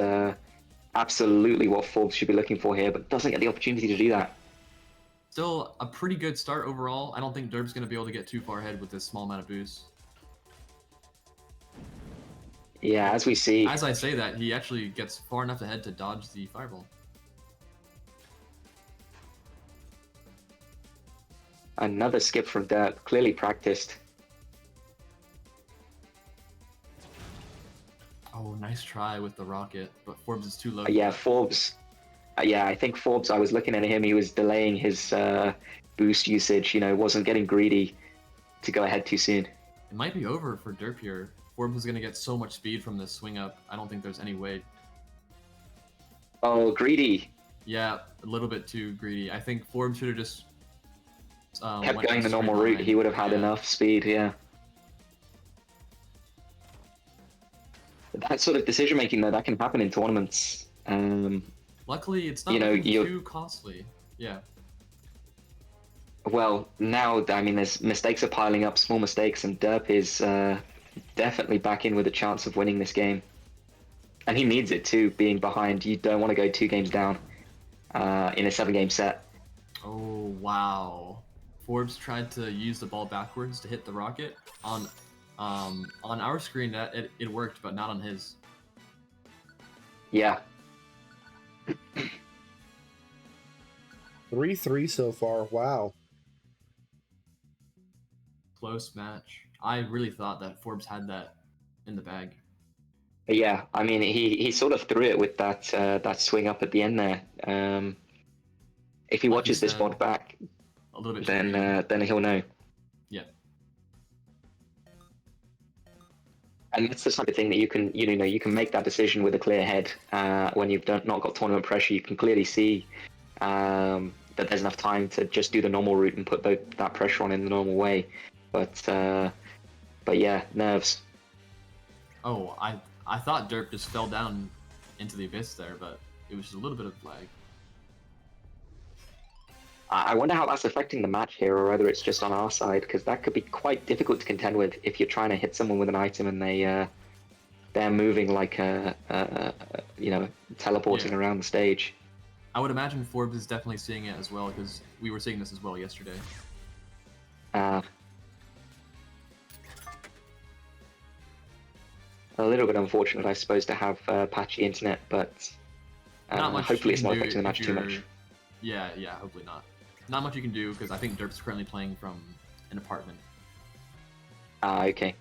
absolutely what Forbes should be looking for here, but doesn't get the opportunity to do that. Still a pretty good start overall. I don't think Derp's going to be able to get too far ahead with this small amount of boost. Yeah, as we see. As I say that, he actually gets far enough ahead to dodge the fireball. Another skip from Derp, clearly practiced. Oh, nice try with the rocket, but Forbes is too low. Yeah, Forbes. Yeah, I think Forbes, I was looking at him, he was delaying his boost usage, you know, wasn't getting greedy to go ahead too soon. It might be over for Derp here. Forbes is going to get so much speed from this swing up, I don't think there's any way. Oh, greedy. Yeah, a little bit too greedy. I think Forbes should have just kept going the normal route, he would have had enough speed, yeah. That sort of decision making, though, that can happen in tournaments. Luckily, it's not too costly. Yeah. Well, now, I mean, there's mistakes are piling up, small mistakes, and Derp is definitely back in with a chance of winning this game. And he needs it too, being behind. You don't want to go 2 games down in a 7-game set. Oh, wow. Forbes tried to use the ball backwards to hit the rocket on On our screen, it worked, but not on his. Yeah. 3-3 so far. Wow. Close match. I really thought that Forbes had that in the bag. Yeah, I mean, he sort of threw it with that that swing up at the end there. If he Like you watches this said, pod back, a little bit too greedy. then he'll know. Yeah. And that's the type of thing that you can make that decision with a clear head when you've not got tournament pressure. You can clearly see that there's enough time to just do the normal route and put that pressure on in the normal way. But yeah, nerves. Oh, I thought Derp just fell down into the abyss there, but it was just a little bit of lag. I wonder how that's affecting the match here, or whether it's just on our side, because that could be quite difficult to contend with if you're trying to hit someone with an item and they're moving like teleporting around the stage. I would imagine Forbes is definitely seeing it as well, because we were seeing this as well yesterday. A little bit unfortunate, I suppose, to have patchy internet, but hopefully it's not affecting the match too much. Yeah, hopefully not. Not much you can do, because I think Derp's currently playing from an apartment. Okay.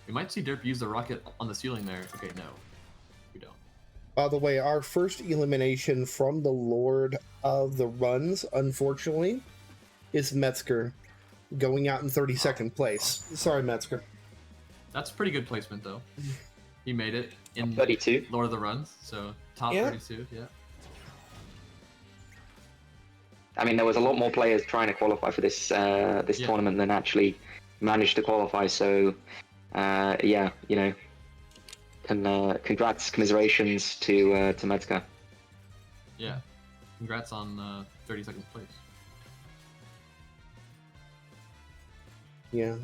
We might see Derp use the rocket on the ceiling there. Okay, no. We don't. By the way, our first elimination from the Lord of the Runs, unfortunately, is Metzger, going out in 32nd place. Sorry, Metzger. That's pretty good placement, though. He made it in 32. Lord of the Runs, so top 32, yeah. I mean, there was a lot more players trying to qualify for this tournament than actually managed to qualify. So, yeah, congrats, commiserations to Metzger. Yeah, congrats on 32nd place. Yeah.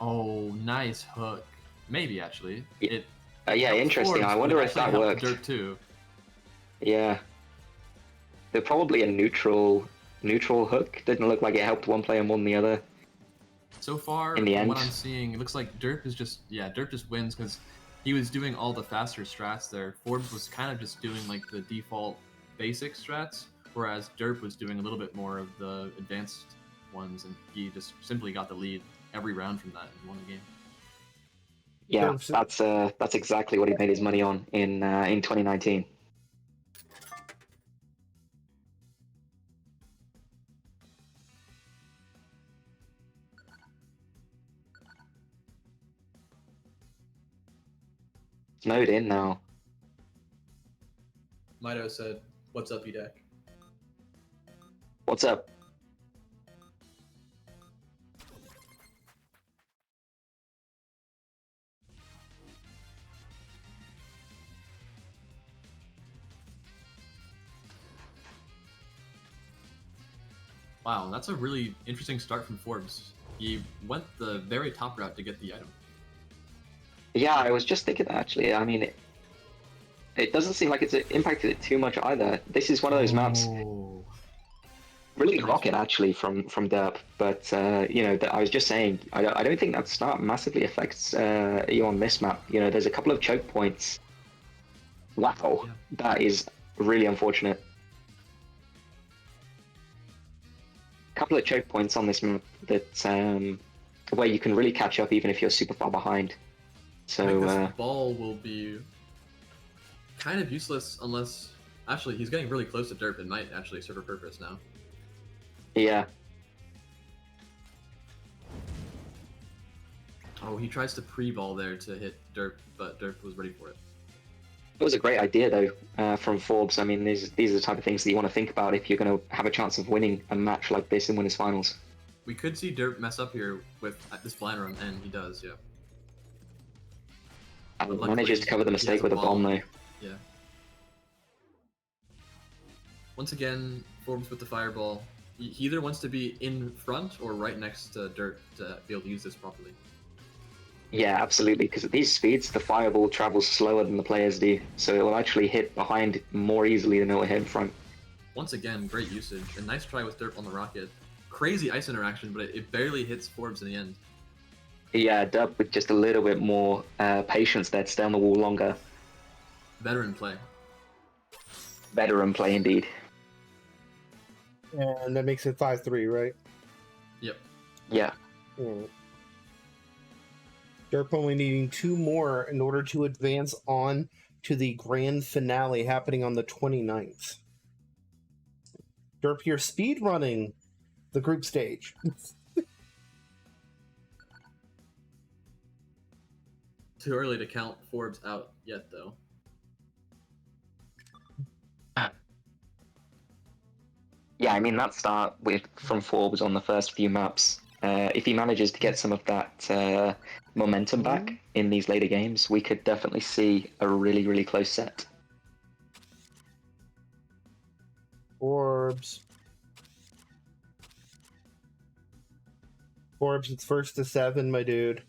Oh, nice hook. Maybe actually. Yeah. It. Yeah, interesting. Forbes, I wonder if that helped worked. Derp too. Yeah. They're probably a neutral hook. Didn't look like it helped one player more than the other. So far, In the from end. what I'm seeing, it looks like Derp just wins because he was doing all the faster strats there. Forbes was kind of just doing like the default basic strats, whereas Derp was doing a little bit more of the advanced ones, and he just simply got the lead every round from that and won the game. Yeah, that's exactly what he made his money on in 2019. Snowed in now. Mido said, "What's up, Edek?" What's up? Wow, that's a really interesting start from Forbes. He went the very top route to get the item. Yeah, I was just thinking that actually. I mean, it doesn't seem like it's impacted it too much either. This is one of those maps. Really rocket actually from Derp, but I was just saying, I don't think that start massively affects you on this map. There's a couple of choke points. Wow, yeah. That is really unfortunate. A couple of choke points on this map that where you can really catch up even if you're super far behind. So I think this ball will be kind of useless unless actually he's getting really close to Derp and might actually serve a purpose now. Yeah. Oh, he tries to pre-ball there to hit Derp, but Derp was ready for it. It was a great idea though from Forbes. I mean, these are the type of things that you want to think about if you're going to have a chance of winning a match like this in winners finals. We could see Derp mess up here with this blind run, and he does, yeah. Manages to cover the mistake with a bomb though. Yeah. Once again, Forbes with the fireball. He either wants to be in front or right next to Dirt to be able to use this properly. Yeah, absolutely. Because at these speeds, the fireball travels slower than the players do, so it will actually hit behind more easily than it will hit in front. Once again, great usage. A nice try with Derp on the rocket. Crazy ice interaction, but it barely hits Forbes in the end. Yeah, Dub with just a little bit more patience there to stay on the wall longer. Veteran play. Veteran play indeed. And that makes it 5-3, right? Yep. Yeah. Derp only needing 2 more in order to advance on to the grand finale happening on the 29th. Derp, you're speed running the group stage. Too early to count Forbes out yet, though. Yeah, I mean, that start from Forbes on the first few maps, if he manages to get some of that momentum back in these later games, we could definitely see a really, really close set. Forbes, it's first to 7, my dude.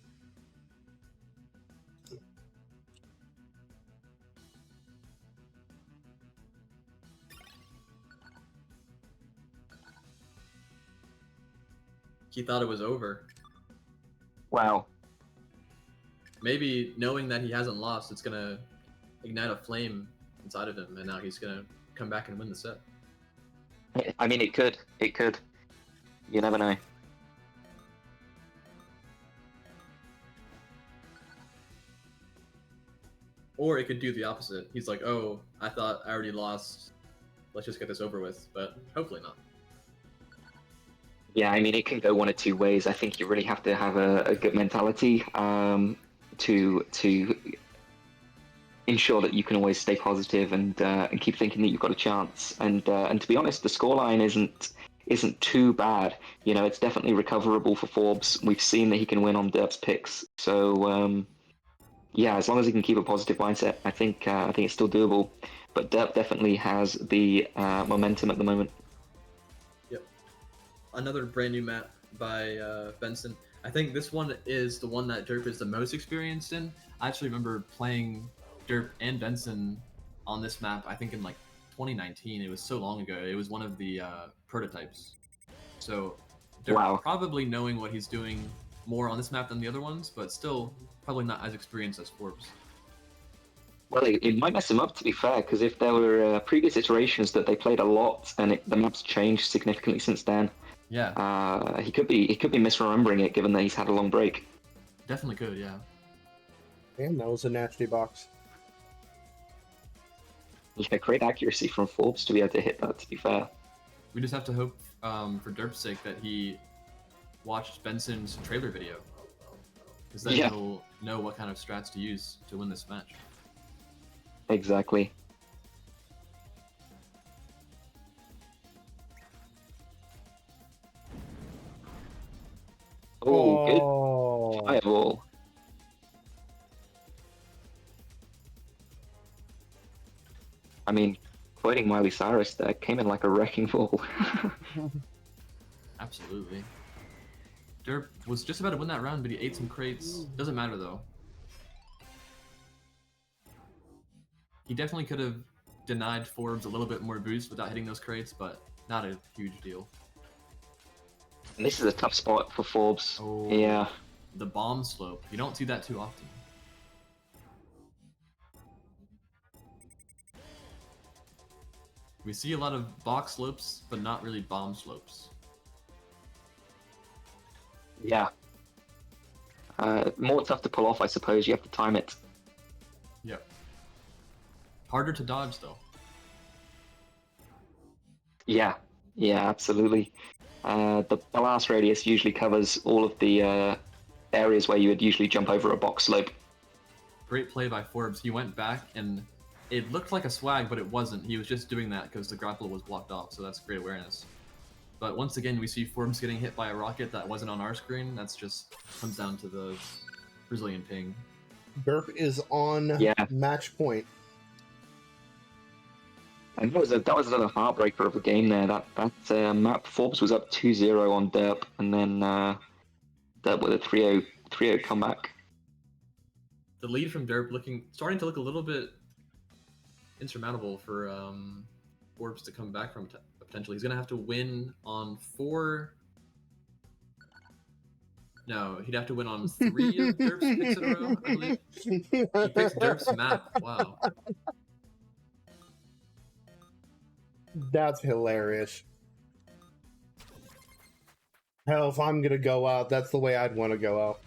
He thought it was over. Wow. Maybe knowing that he hasn't lost, it's gonna ignite a flame inside of him, and now he's gonna come back and win the set. I mean, it could. It could. You never know. Or it could do the opposite. He's like, oh, I thought I already lost. Let's just get this over with. But hopefully not. Yeah, I mean, it can go one of two ways. I think you really have to have a good mentality to ensure that you can always stay positive and keep thinking that you've got a chance. And to be honest, the scoreline isn't too bad. You know, it's definitely recoverable for Forbes. We've seen that he can win on Derp's picks. So yeah, as long as he can keep a positive mindset, I think it's still doable. But Derp definitely has the momentum at the moment. Yep. Another brand new map by Benson. I think this one is the one that Derp is the most experienced in. I actually remember playing Derp and Benson on this map, I think in like 2019. It was so long ago. It was one of the prototypes. So Derp probably knowing what he's doing more on this map than the other ones, but still probably not as experienced as Forbes. Well, it might mess him up, to be fair, because if there were previous iterations that they played a lot and the map's changed significantly since then, yeah, he could be misremembering it, given that he's had a long break. Definitely could, yeah. And that was a nasty box. Yeah, great accuracy from Forbes to be able to hit that, to be fair. We just have to hope, for Derp's sake, that he watched Benson's trailer video. Because then he'll know what kind of strats to use to win this match. Exactly. Oh, good fireball. I mean, quoting Miley Cyrus there, came in like a wrecking ball. Absolutely. Derp was just about to win that round, but he ate some crates. Doesn't matter though. He definitely could have denied Forbes a little bit more boost without hitting those crates, but not a huge deal. And this is a tough spot for Forbes. Oh, yeah. The bomb slope. You don't see that too often. We see a lot of box slopes, but not really bomb slopes. Yeah. More tough to pull off, I suppose. You have to time it. Yep. Harder to dodge, though. Yeah, absolutely. The blast radius usually covers all of the areas where you would usually jump over a box slope. Great play by Forbes. He went back and it looked like a swag, but it wasn't. He was just doing that because the grapple was blocked off, so that's great awareness. But once again, we see Forbes getting hit by a rocket that wasn't on our screen. That's just comes down to the Brazilian ping. Derp is on match point. And that was another heartbreaker of a game there. That map, Forbes was up 2-0 on Derp, and then Derp with a 3-0 comeback. the lead from Derp starting to look a little bit insurmountable for Forbes to come back from potentially. He's gonna have to win on 4. No, he'd have to win on 3 of Derp's picks in a row, I believe. He picks Derp's map. Wow. That's hilarious. Hell, if I'm gonna go out, that's the way I'd want to go out.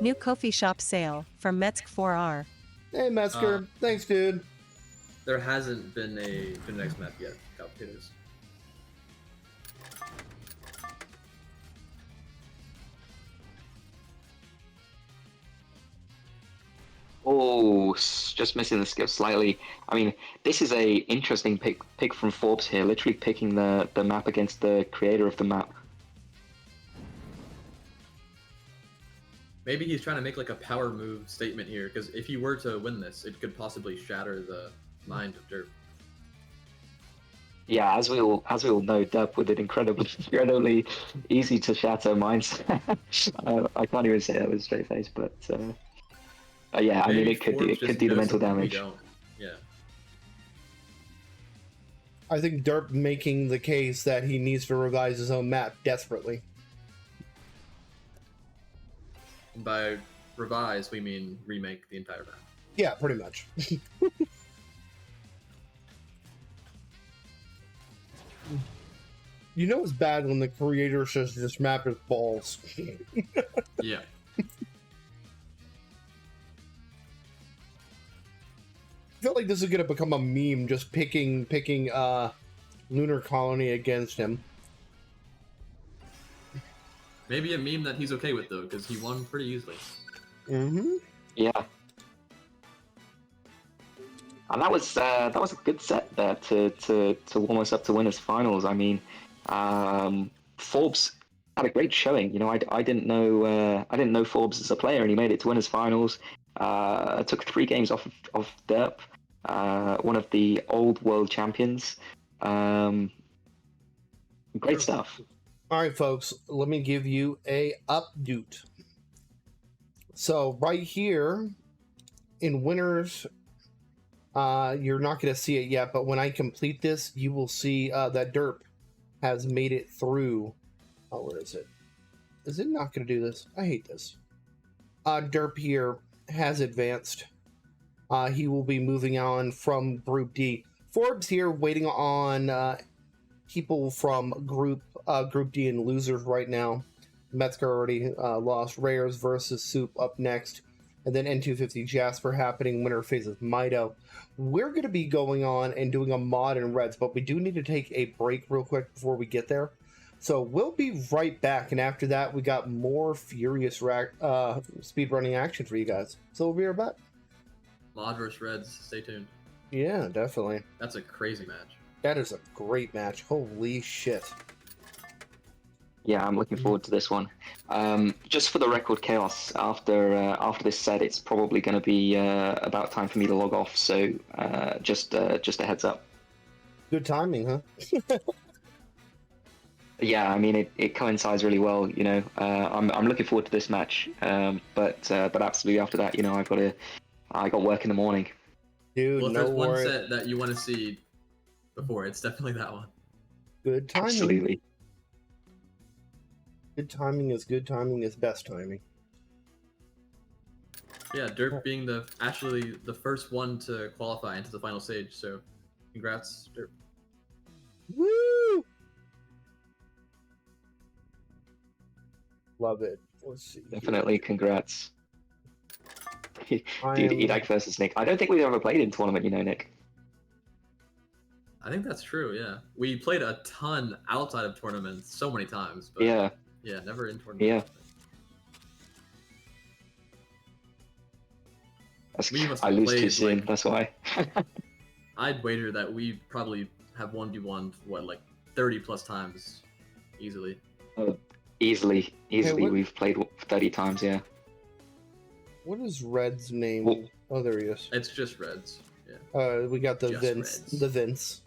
New Kofi shop sale from Metsk4R. Hey, Metzger. Thanks, dude. There hasn't been a next map yet, Couch Potatoes. Oh, just missing the skip slightly. I mean, this is a interesting pick from Forbes here, literally picking the map against the creator of the map. Maybe he's trying to make like a power move statement here, because if he were to win this, it could possibly shatter the mind of Derp. Yeah, as we all know, Derp with an incredibly easy to shatter minds. I can't even say that with a straight face, but yeah, I mean it could do the mental damage. Yeah. I think Derp making the case that he needs to revise his own map desperately. And by revise, we mean remake the entire map. Yeah, pretty much. You know it's bad when the creator says this map is balls. Yeah. I feel like this is gonna become a meme, just picking Lunar Colony against him. Maybe a meme that he's okay with though, because he won pretty easily. Mm-hmm. Yeah. And that was a good set there to warm us up to winners finals. I mean, Forbes had a great showing. You know, I didn't know Forbes as a player, and he made it to winners finals. Took 3 games off Derp, one of the old world champions. Great stuff. All right, folks, let me give you a update. So right here in winners, you're not going to see it yet, but when I complete this, you will see that Derp has made it through. Oh, where is it? Is it not going to do this? I hate this. Derp here has advanced. He will be moving on from Group D. Forbes here waiting on people from Group D and losers right now. Metzger already lost. Rares versus Soup up next. And then N250 Jasper happening. Winner faces Mido. We're going to be going on and doing a mod in Reds, but we do need to take a break real quick before we get there. So we'll be right back. And after that, we got more furious speedrunning action for you guys. So we'll be right back. Mod vs Reds, stay tuned. Yeah, definitely. That's a crazy match. That is a great match. Holy shit. Yeah, I'm looking forward to this one. Just for the record, Chaos, after this set, it's probably going to be about time for me to log off. So just a heads up. Good timing, huh? Yeah, I mean it coincides really well. You know, I'm looking forward to this match. But absolutely after that, you know, I got work in the morning. Dude, Well, if no there's one worry. set that you want to see before, it's definitely that one. Good timing. Absolutely. Good timing is best timing. Yeah, Derp being actually the first one to qualify into the final stage, so congrats, Derp. Woo! Love it. Let's see. Definitely, congrats. Dude, I am- Edak versus Nick. I don't think we've ever played in tournament, you know, Nick. I think that's true, yeah. We played a ton outside of tournaments so many times, but Yeah, yeah, never in tournaments. yeah. We must I have lose too played, soon, like- that's why. I'd wager that we probably have 1v1 like 30 plus times easily. Easily, what- we've played 30 times, yeah. What is Red's name? Well- Oh, there he is. It's just Reds. Yeah. We got the Just Vince. Reds. The Vince.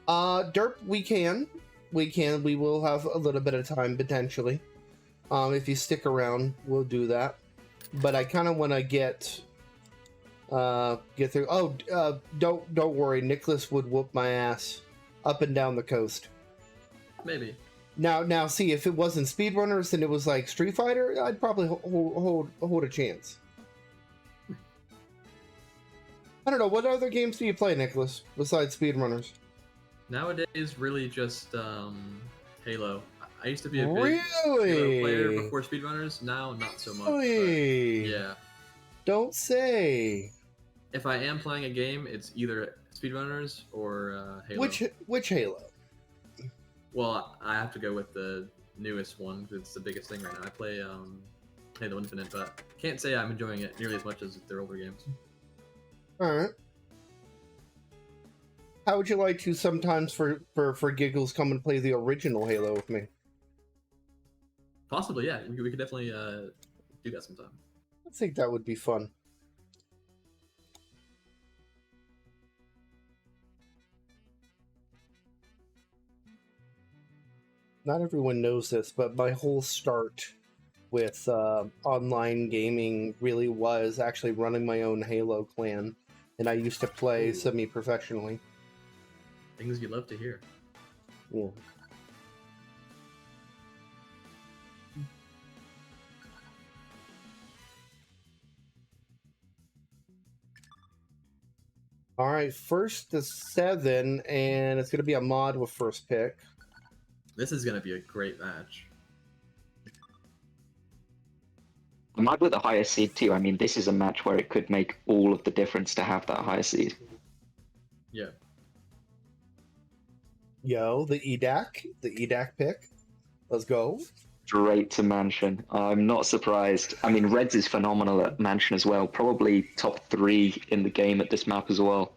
Derp, we will have a little bit of time potentially. If you stick around, we'll do that. But I kind of want to get through. Oh, don't worry. Nicholas would whoop my ass up and down the coast. Maybe. Now, see, if it wasn't speedrunners and it was like Street Fighter, I'd probably hold a chance. I don't know. What other games do you play, Nicholas, besides speedrunners? Nowadays, really just Halo. I used to be a big Really? Halo player before speedrunners. Now, not so much. But Really? yeah. Don't say. If I am playing a game, it's either speedrunners or Halo. Which Halo? Well, I have to go with the newest one because it's the biggest thing right now. I play Halo Infinite, but can't say I'm enjoying it nearly as much as their older games. All right. How would you like to sometimes, for giggles, come and play the original Halo with me? Possibly, yeah. We could definitely do that sometime. I think that would be fun. Not everyone knows this, but my whole start with online gaming really was actually running my own Halo clan, and I used to play semi-professionally. Things you love to hear. Yeah. All right, first to 7, and it's going to be a mod with first pick. This is going to be a great match. I might with the higher seed too. I mean, this is a match where it could make all of the difference to have that higher seed. Yeah. Yo, the EDAC pick. Let's go. Straight to Mansion. I'm not surprised. I mean, Reds is phenomenal at Mansion as well. Probably top 3 in the game at this map as well.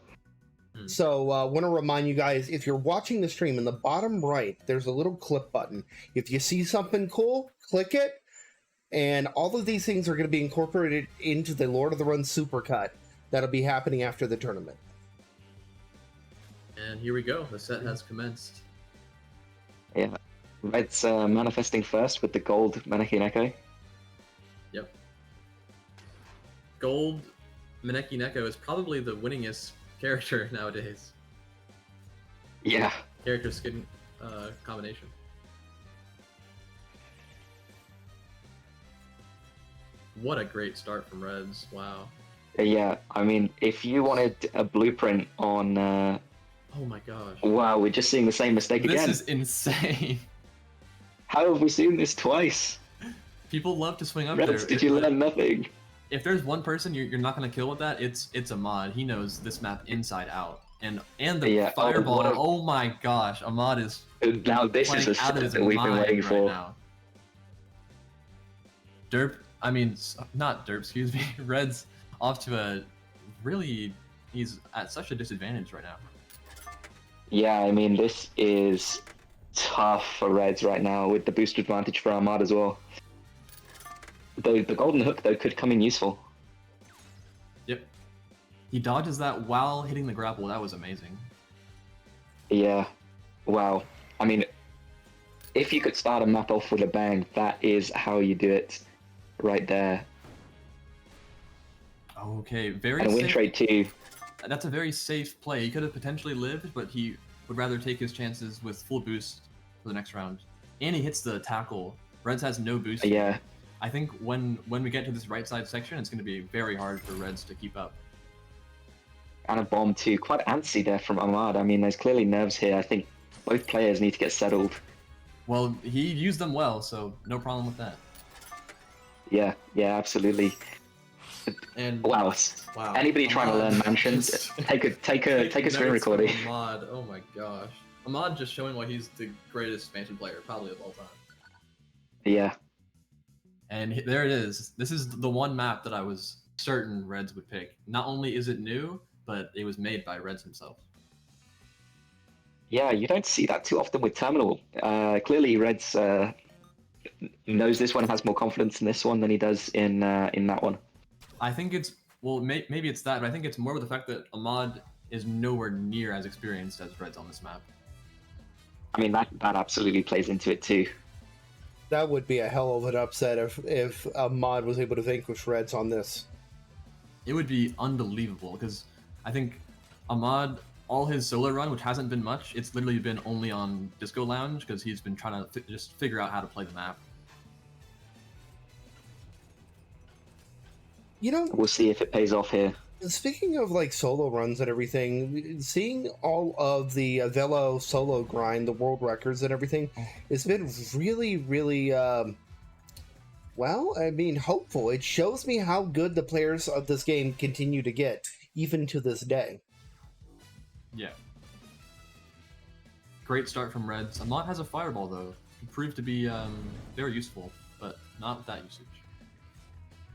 So, want to remind you guys, if you're watching the stream, in the bottom right, there's a little clip button. If you see something cool, click it, and all of these things are going to be incorporated into the Lord of the Run supercut that'll be happening after the tournament. And here we go. The set has commenced. Yeah. Red's manifesting first with the gold Maneki Neko. Yep. Gold Maneki Neko is probably the winningest character nowadays. Yeah. Character skin combination. What a great start from Reds. Wow. Yeah, I mean, if you wanted a blueprint on... Oh my gosh. Wow, we're just seeing the same mistake again. This is insane. How have we seen this twice? People love to swing up Reds, there. did you learn nothing? If there's one person you're not going to kill with that, it's Ahmad. He knows this map inside out. And the fireball, oh my gosh, Ahmad is now this is a set that we've been waiting for. Now. Derp, I mean, not Derp, excuse me. Red's off to a really, he's at such a disadvantage right now. Yeah, I mean, this is tough for Reds right now with the boost advantage for Ahmad as well. The golden hook, though, could come in useful. Yep. He dodges that while hitting the grapple. That was amazing. Yeah. Wow. I mean, if you could start a map off with a bang, that is how you do it right there. Okay, very and a win safe. trade too. That's a very safe play. He could have potentially lived, but he would rather take his chances with full boost for the next round. And he hits the tackle. Reds has no boost. Yeah. I think when we get to this right side section, it's going to be very hard for Reds to keep up. And a bomb too. Quite antsy there from Ahmad. I mean, there's clearly nerves here. I think both players need to get settled. Well, he used them well, so no problem with that. Yeah, absolutely. And wow. Anybody trying to learn Mansion, take a screen recording. Ahmad, oh my gosh. Ahmad just showing why he's the greatest Mansion player probably of all time. Yeah. And there it is. This is the one map that I was certain Reds would pick. Not only is it new, but it was made by Reds himself. Yeah, you don't see that too often with Terminal. Clearly, Reds knows this one, has more confidence in this one than he does in that one. I think it's, well, maybe it's that, but I think it's more with the fact that Ahmad is nowhere near as experienced as Reds on this map. I mean, that absolutely plays into it too. That would be a hell of an upset if Ahmad was able to vanquish Reds on this. It would be unbelievable because I think Ahmad, all his solo run, which hasn't been much, it's literally been only on Disco Lounge because he's been trying to just figure out how to play the map. You know, We'll see if it pays off here. speaking of like solo runs and everything, seeing all of the Velo solo grind, the world records and everything, it's been really, really, well, I mean, hopeful. It shows me how good the players of this game continue to get, even to this day. Yeah. Great start from Reds. Ahmad has a fireball though. It proved to be very useful, but not with that usage.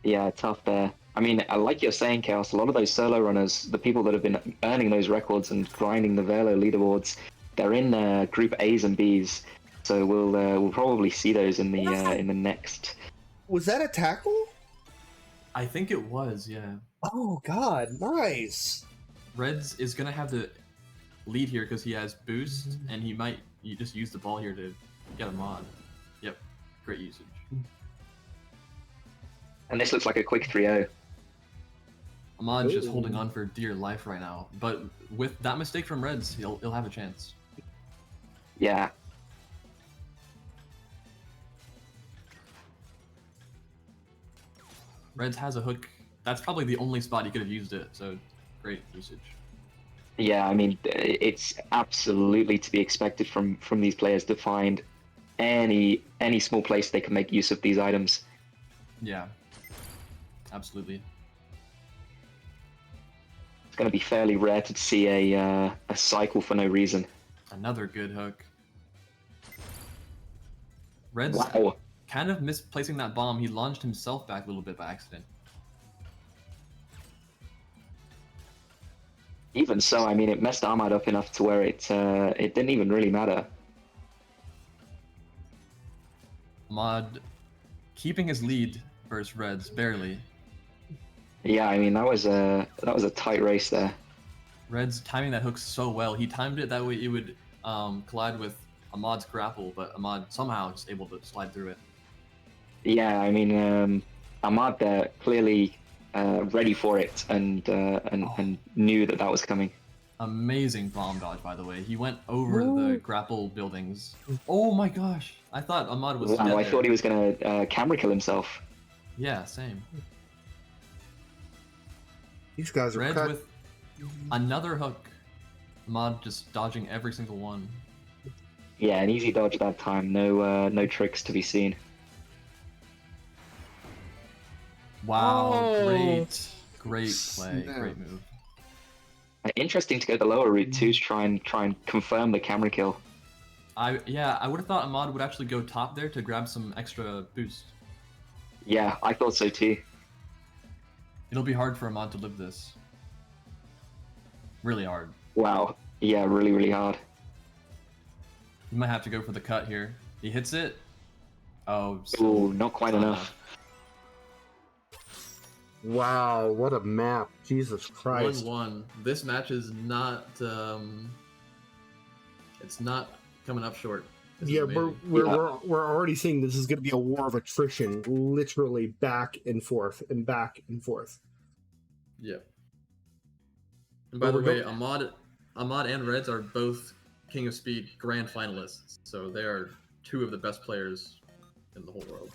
Yeah, tough there. I mean, like you're saying, Chaos, a lot of those solo runners, the people that have been earning those records and grinding the Velo leaderboards, they're in Group A's and B's. So we'll probably see those in the next. Was that a tackle? I think it was, yeah. Oh God, nice. Reds is gonna have the lead here because he has boost, and you just use the ball here to get him on. Yep, great usage. And this looks like a quick 3-0. Ahmad's just holding on for dear life right now, but with that mistake from Reds, he'll have a chance. Yeah. Reds has a hook. That's probably the only spot he could have used it, so great usage. Yeah, I mean, it's absolutely to be expected from these players to find any small place they can make use of these items. Yeah, absolutely. It's going to be fairly rare to see a cycle for no reason. Another good hook. Reds Wow. kind of misplacing that bomb. He launched himself back a little bit by accident. Even so, I mean, it messed Ahmad up enough to where it didn't even really matter. Ahmad keeping his lead versus Reds, barely. Yeah, I mean, that was a tight race there. Reds timing that hook so well. He timed it that way it would collide with Ahmad's grapple, but Ahmad somehow just able to slide through it. Yeah, I mean, Ahmad there clearly ready for it and knew that was coming. Amazing bomb dodge, by the way. He went over the grapple buildings. Oh my gosh! I thought Ahmad was Wow, dead I there. thought he was gonna camera kill himself. Yeah, same. These guys are Reds cut. with another hook. Ahmad just dodging every single one. Yeah, an easy dodge that time. No tricks to be seen. Wow, Oh, great play, snap. great move. Interesting to go the lower route too, to try and confirm the camera kill. I would have thought Ahmad would actually go top there to grab some extra boost. Yeah, I thought so too. It'll be hard for Ahmad to live this. Really hard. Wow. Yeah, really hard. He might have to go for the cut here. He hits it. Oh, Ooh, not quite not enough. Wow, what a map. Jesus Christ. 1-1. This match is not. It's not coming up short. This is Yeah, amazing. we're already seeing this is going to be a war of attrition, literally back and forth and back and forth. Yeah. And by Well, the we're way, Ahmad and Reds are both King of Speed grand finalists, so they are two of the best players in the whole world.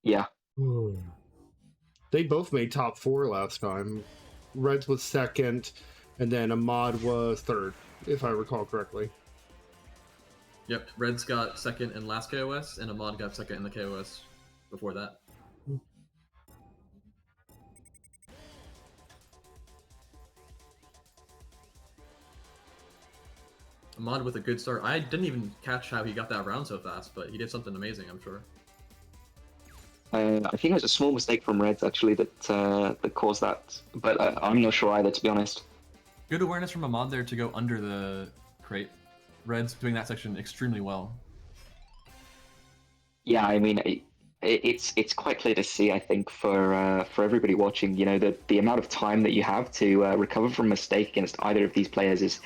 Yeah. They both made top 4 last time. Reds was second, and then Ahmad was third, if I recall correctly. Yep, Reds got second in last KOS, and Ahmad got second in the KOS before that. Ahmad with a good start. I didn't even catch how he got that round so fast, but he did something amazing, I'm sure. I think it was a small mistake from Reds actually that caused that, but I'm not sure either, to be honest. Good awareness from Ahmad there to go under the crate. Reds doing that section extremely well. Yeah, I mean, it's quite clear to see, I think, for everybody watching, you know, the amount of time that you have to recover from a mistake against either of these players is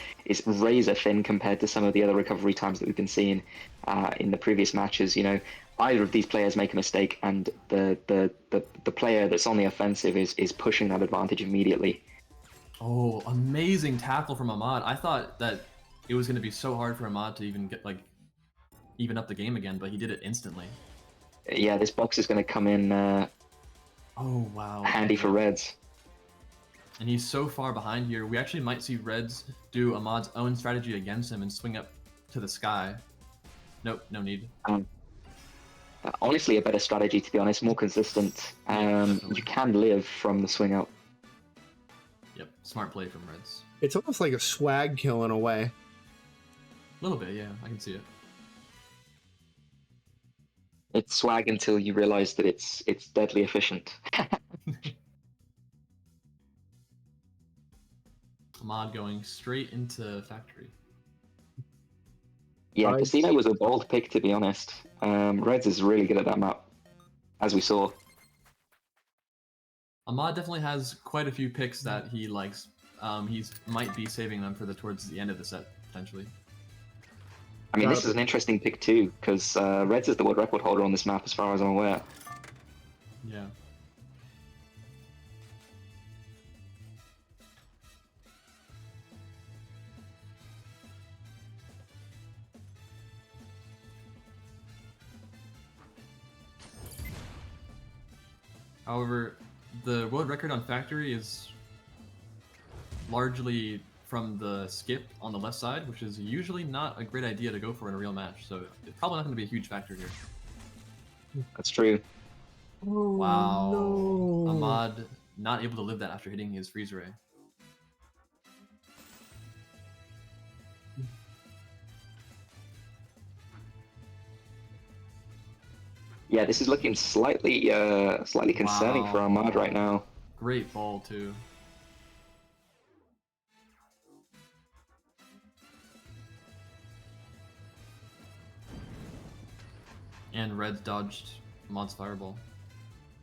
razor thin compared to some of the other recovery times that we've been seeing in the previous matches. You know, either of these players make a mistake, and the player that's on the offensive is pushing that advantage immediately. Oh, amazing tackle from Ahmad. I thought that it was going to be so hard for Ahmad to even get even up the game again, but he did it instantly. Yeah, this box is going to come in Oh wow. handy for Reds. And he's so far behind here. We actually might see Reds do Ahmad's own strategy against him and swing up to the sky. Nope, no need. Honestly, a better strategy, to be honest, more consistent. You can live from the swing up. Yep, smart play from Reds. It's almost like a swag kill in a way. A little bit, yeah, I can see it. It's swag until you realize that it's deadly efficient. Ahmad going straight into factory. Yeah, Right. Casino was a bold pick, to be honest. Reds is really good at that map, as we saw. Ahmad definitely has quite a few picks that he likes. He's might be saving them for towards the end of the set, potentially. I mean, this is an interesting pick too, because Reds is the world record holder on this map, as far as I'm aware. Yeah. However, the world record on factory is largely from the skip on the left side, which is usually not a great idea to go for in a real match, so it's probably not going to be a huge factor here. That's true. Oh, Wow. no. Ahmad not able to live that after hitting his freeze ray. Yeah, this is looking slightly concerning for Wow. Ahmad right now. Great ball, too. And Reds dodged Ahmad's fireball.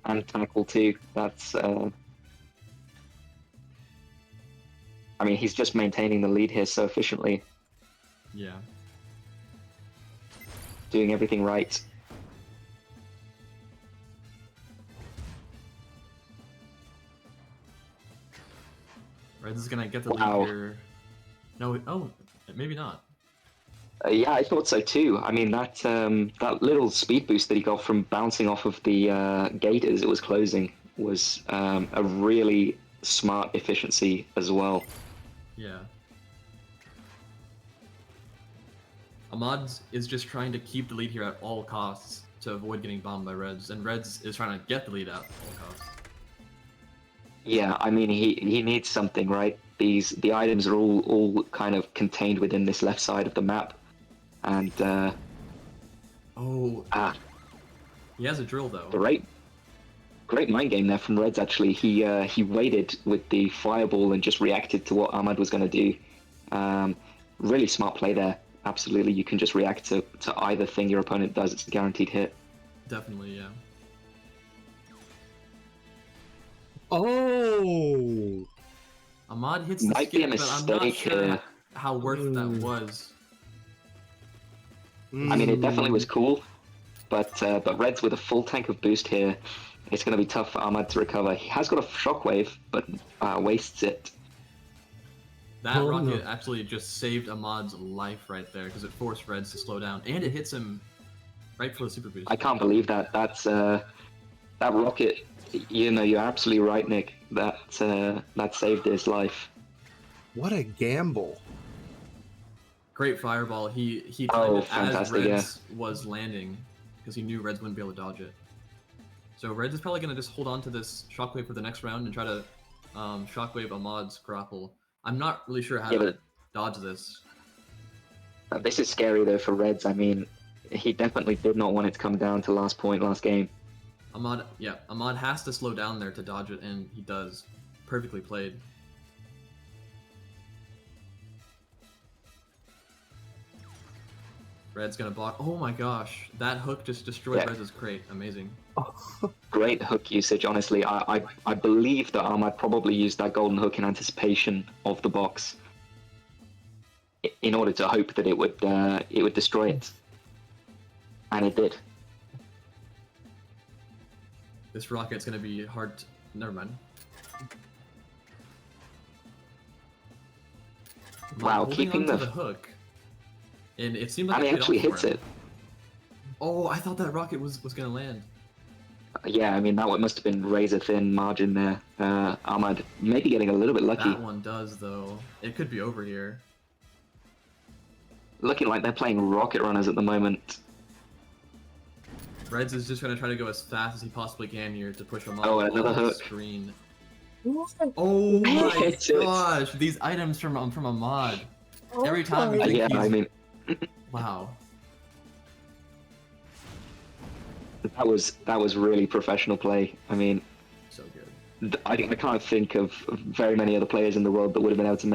And tackle too. That's I mean, he's just maintaining the lead here so efficiently, Yeah. doing everything right. Reds is gonna get the Wow. lead here. No, oh, maybe not. Yeah, I thought so too. I mean, that little speed boost that he got from bouncing off of the gate as it was closing was a really smart efficiency as well. Yeah. Ahmad is just trying to keep the lead here at all costs to avoid getting bombed by Reds, and Reds is trying to get the lead at all costs. Yeah, I mean, he needs something, right? The items are all kind of contained within this left side of the map, and Oh, he has a drill though. great mind game there from Reds. Actually, he waited with the fireball and just reacted to what Ahmad was going to do. Really smart play there. Absolutely, you can just react to either thing your opponent does. It's a guaranteed hit. Definitely, yeah. Oh, Ahmad hits the Might be a skip, but I'm not mistake sure here. how worth that was. I mean, it definitely was cool, but Reds with a full tank of boost here, it's going to be tough for Ahmad to recover. He has got a shockwave, but wastes it. That Oh, rocket no. actually just saved Ahmad's life right there because it forced Reds to slow down, and it hits him right before the super boost. I can't believe that. That rocket. You know, you're absolutely right, Nick. That saved his life. what a gamble. Great fireball. He Oh, timed it as fantastic, Reds was landing because he knew Reds wouldn't be able to dodge it. So Reds is probably going to just hold on to this shockwave for the next round and try to shockwave Ahmad's grapple. I'm not really sure how to dodge this. This is scary though for Reds. I mean, he definitely did not want it to come down to last point, last game. Ahmad has to slow down there to dodge it, and he does. Perfectly played. Red's gonna block. Oh my gosh, that hook just destroyed Yeah. Red's crate. Amazing. Great hook usage, honestly. I believe that Ahmad probably used that golden hook in anticipation of the box, in order to hope that it would destroy it, and it did. This rocket's gonna be hard. Never mind. Wow, Holding keeping onto the hook, and it seemed like and it he paid actually off for hits him. it. Oh, I thought that rocket was gonna land. Yeah, I mean that one must have been razor thin margin there. Ahmad maybe getting a little bit lucky. That one does though. It could be over here. Looking like they're playing rocket runners at the moment. Reds is just gonna try to go as fast as he possibly can here to push him off Oh, the another hook. screen. Oh my Hits it. gosh! These items from Ahmad. Every time you my- think Yeah, he's... I mean Wow. that was really professional play. I mean, So good. I can't think of very many other players in the world that would have been able to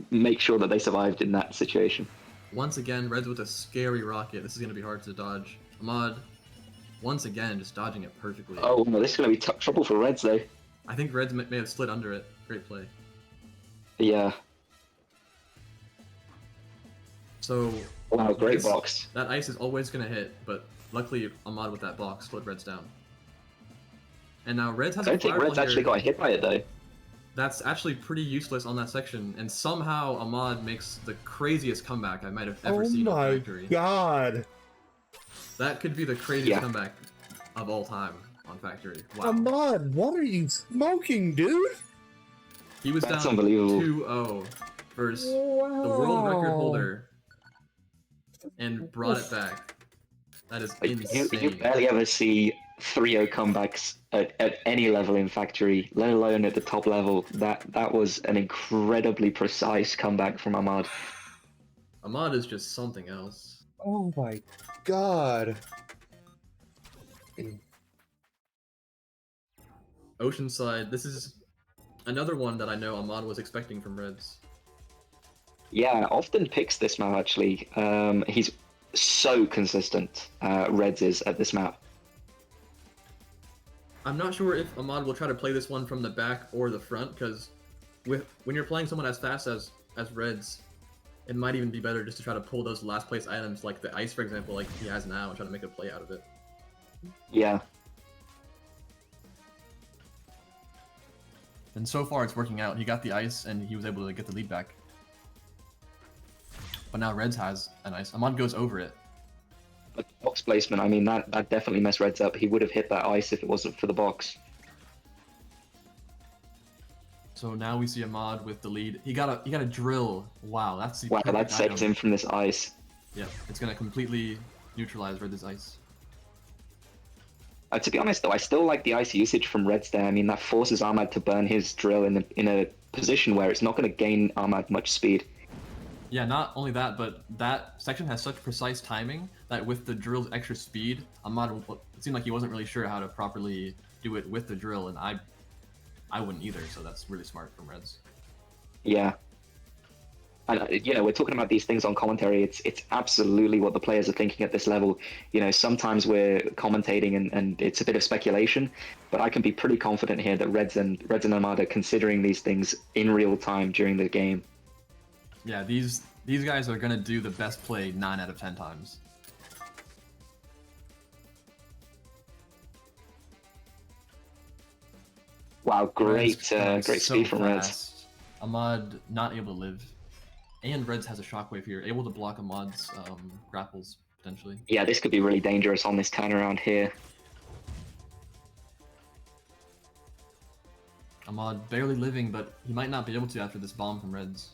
make sure that they survived in that situation. Once again, Reds with a scary rocket. This is gonna be hard to dodge. Ahmad, once again, just dodging it perfectly. Oh no, this is going to be trouble for Reds though. I think Reds may have slid under it. Great play. Yeah. So Wow, great this- box. That ice is always gonna hit, but luckily Ahmad with that box slowed Reds down. And now Reds has I a don't think fireball Reds actually here. got hit by it though. That's actually pretty useless on that section, and somehow Ahmad makes the craziest comeback I might have ever Oh seen on my Factory. god. That could be the craziest Yeah. comeback of all time on Factory. Wow. Ahmad, what are you smoking, dude? He was That's down unbelievable. 2-0 versus Wow. the world record holder and brought it back. That is You insane. barely ever see 3-0 comebacks at any level in Factory, let alone at the top level. That was an incredibly precise comeback from Ahmad. Ahmad is just something else. Oh my god. Oceanside, this is another one that I know Ahmad was expecting from Reds. Yeah, often picks this map actually. He's so consistent, Reds is at this map. I'm not sure if Ahmad will try to play this one from the back or the front, because when you're playing someone as fast as Reds, it might even be better just to try to pull those last place items, like the ice, for example, like he has now, and try to make a play out of it. Yeah. And so far, it's working out. He got the ice, and he was able to get the lead back. But now Reds has an ice. Ahmad goes over it. But box placement, I mean, that definitely messed Reds up. He would have hit that ice if it wasn't for the box. So now we see Ahmad with the lead. He got a drill. Wow, that's the Wow, perfect that saved item. him from this ice. Yeah, it's gonna completely neutralize Red's ice. To be honest, though, I still like the ice usage from Reds there. I mean, that forces Ahmad to burn his drill in a position where it's not going to gain Ahmad much speed. Yeah, not only that, but that section has such precise timing that with the drill's extra speed, Ahmad, it seemed like he wasn't really sure how to properly do it with the drill, and I wouldn't either, so that's really smart from Reds. Yeah. And, we're talking about these things on commentary. It's absolutely what the players are thinking at this level. Sometimes we're commentating and it's a bit of speculation, but I can be pretty confident here that Reds and Ahmad are considering these things in real time during the game. Yeah, these guys are gonna do the best play 9 out of 10 times. Wow, great Reds going great so speed from Reds. fast. Ahmad not able to live. And Reds has a shockwave here, able to block Ahmad's grapples, potentially. Yeah, this could be really dangerous on this turnaround here. Ahmad barely living, but he might not be able to after this bomb from Reds.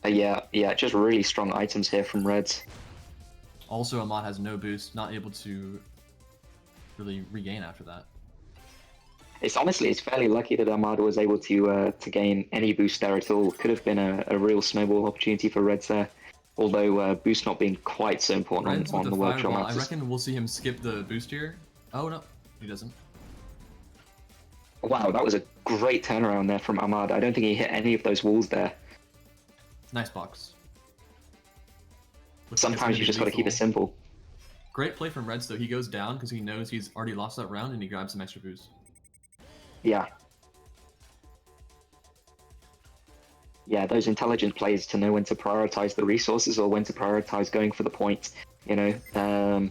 Yeah, just really strong items here from Reds. Also, Ahmad has no boost, not able to really regain after that. It's fairly lucky that Ahmad was able to gain any boost there at all. Could have been a real snowball opportunity for Reds there. Although boost not being quite so important Reds on with the the workshop fireball, maps. I reckon we'll see him skip the boost here. Oh no, he doesn't. Wow, that was a great turnaround there from Ahmad. I don't think he hit any of those walls there. Nice box. Sometimes you just got to keep it simple. Great play from Reds though. He goes down because he knows he's already lost that round and he grabs some extra boost. Yeah. Yeah, those intelligent plays to know when to prioritize the resources or when to prioritize going for the points. You know,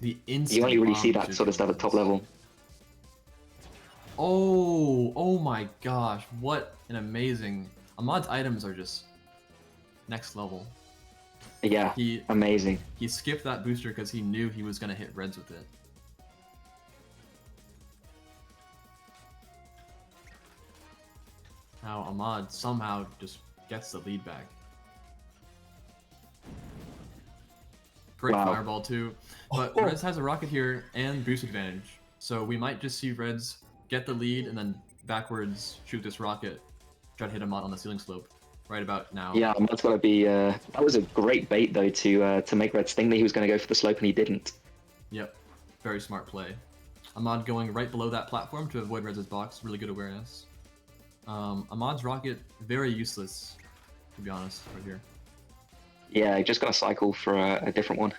you only really see that sort of stuff at top level. Oh my gosh, what an amazing... Ahmad's items are just next level. Yeah, amazing. He skipped that booster because he knew he was going to hit Reds with it. Now Ahmad somehow just gets the lead back. Great fireball too. But Reds has a rocket here and boost advantage. So we might just see Reds get the lead and then backwards shoot this rocket. Try to hit Ahmad on the ceiling slope right about now. Yeah, Ahmad's got to be... that was a great bait though to make Reds think that he was going to go for the slope and he didn't. Yep, very smart play. Ahmad going right below that platform to avoid Reds' box, really good awareness. Ahmad's rocket, very useless, to be honest, right here. Yeah, just got to cycle for a different one.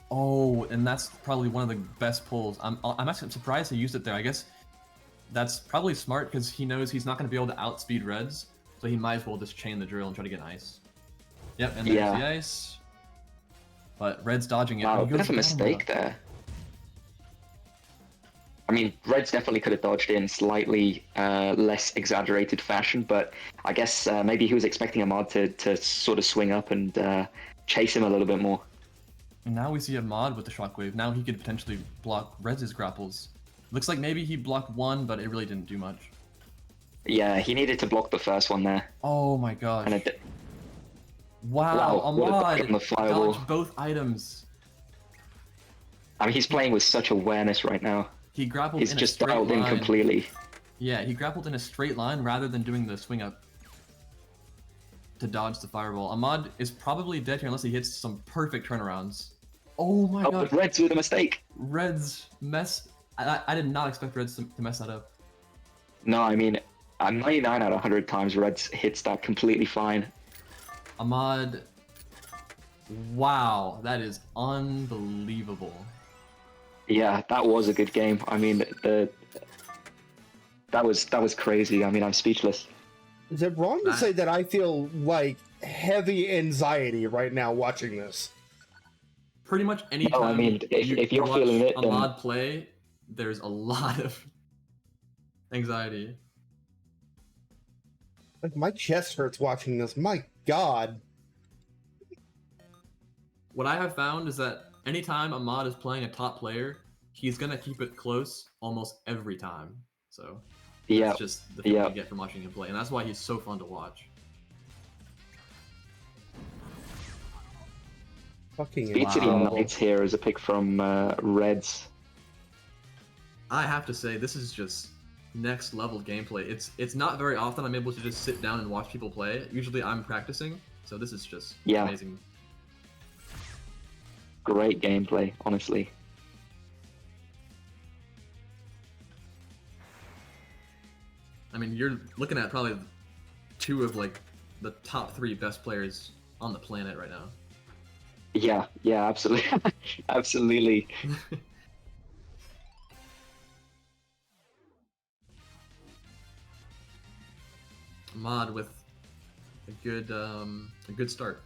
Oh, and that's probably one of the best pulls. I'm actually surprised he used it there. I guess that's probably smart because he knows he's not going to be able to outspeed Reds, so he might as well just chain the drill and try to get ice. Yep, and there's the ice. But Reds dodging it. Wow, a bit of a mistake there. I mean, Reds definitely could have dodged in slightly less exaggerated fashion, but I guess maybe he was expecting Ahmad to sort of swing up and chase him a little bit more. And now we see Ahmad with the shockwave. Now he could potentially block Reds' grapples. Looks like maybe he blocked one, but it really didn't do much. Yeah, he needed to block the first one there. Oh my gosh. And wow, Ahmad dodged both items. I mean, he's playing with such awareness right now. He grappled He's in just a straight dialed line. in completely. Yeah, he grappled in a straight line rather than doing the swing up to dodge the fireball. Ahmad is probably dead here unless he hits some perfect turnarounds. Oh my god. But Reds with a mistake. Reds mess. I did not expect Reds to mess that up. No, I mean, 99 out of 100 times Reds hits that completely fine. Ahmad. Wow, that is unbelievable. Yeah, that was a good game. I mean, that was crazy. I mean, I'm speechless. Is it wrong to say that I feel like heavy anxiety right now watching this? Pretty much any time. No, I mean, if you're feeling it, Ahmad play, there's a lot of anxiety. Like my chest hurts watching this. My God. What I have found is that anytime Ahmad is playing a top player, he's gonna keep it close almost every time. So that's just the feeling you get from watching him play, and that's why he's so fun to watch. Fucking Speed City Knights here is a pick from Reds. I have to say, this is just next level gameplay. It's not very often I'm able to just sit down and watch people play. Usually I'm practicing, so this is just amazing. Great gameplay, honestly. I mean, you're looking at probably two of like the top 3 best players on the planet right now. Yeah, absolutely. Absolutely. Ahmad with a good start.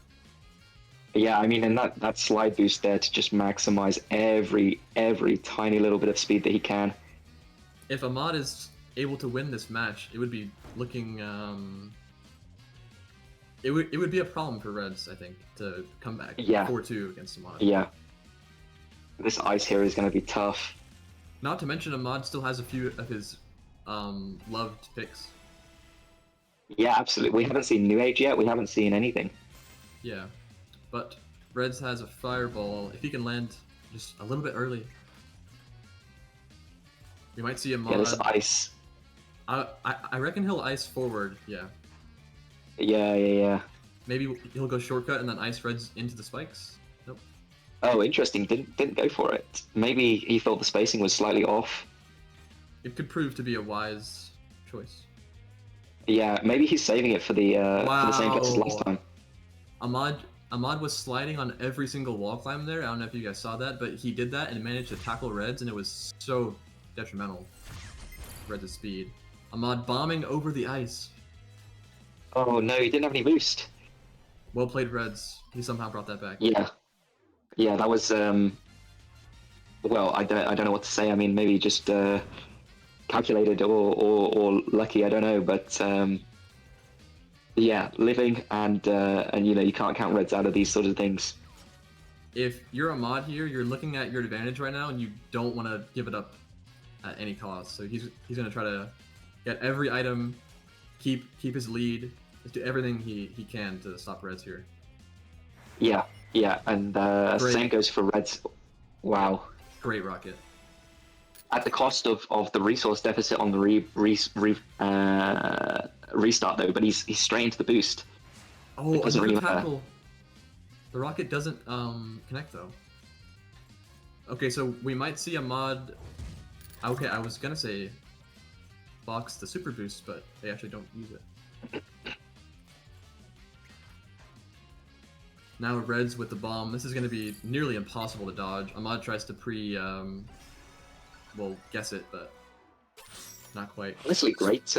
Yeah, I mean, and that slide boost there to just maximize every tiny little bit of speed that he can. If Ahmad is able to win this match, it would be looking it would be a problem for Reds, I think, to come back 4-2 against Ahmad. Yeah. This ice here is going to be tough. Not to mention Ahmad still has a few of his loved picks. Yeah, absolutely. We haven't seen New Age yet. We haven't seen anything. Yeah, but Reds has a fireball. If he can land just a little bit early, we might see Ahmad. Yeah, this ice. I reckon he'll ice forward. Yeah. Yeah. Maybe he'll go shortcut and then ice Reds into the spikes. Nope. Oh, interesting. Didn't go for it. Maybe he thought the spacing was slightly off. It could prove to be a wise choice. Yeah, maybe he's saving it for the same place as last time. Ahmad Ahmad was sliding on every single wall climb there. I don't know if you guys saw that, but he did that and managed to tackle Reds, and it was so detrimental. Reds' speed. Ahmad bombing over the ice. Oh no, he didn't have any boost. Well played, Reds. He somehow brought that back. Yeah, yeah, that was well, I don't know what to say. I mean, maybe just calculated or lucky. I don't know, but yeah, living and you know you can't count Reds out of these sort of things. If you're Ahmad here, you're looking at your advantage right now, and you don't want to give it up at any cost. So he's gonna try to get every item, keep his lead, do everything he can to stop Reds here. Yeah, yeah, and same goes for Reds. Wow. Great rocket. At the cost of the resource deficit on the restart though, but he's straight into the boost. Oh, It doesn't another really matter. tackle. The rocket doesn't connect though. Okay, so we might see Ahmad. Okay, I was gonna say box the super boost, but they actually don't use it. Now Reds with the bomb. This is gonna be nearly impossible to dodge. Ahmad tries to well, guess it, but not quite. Honestly, great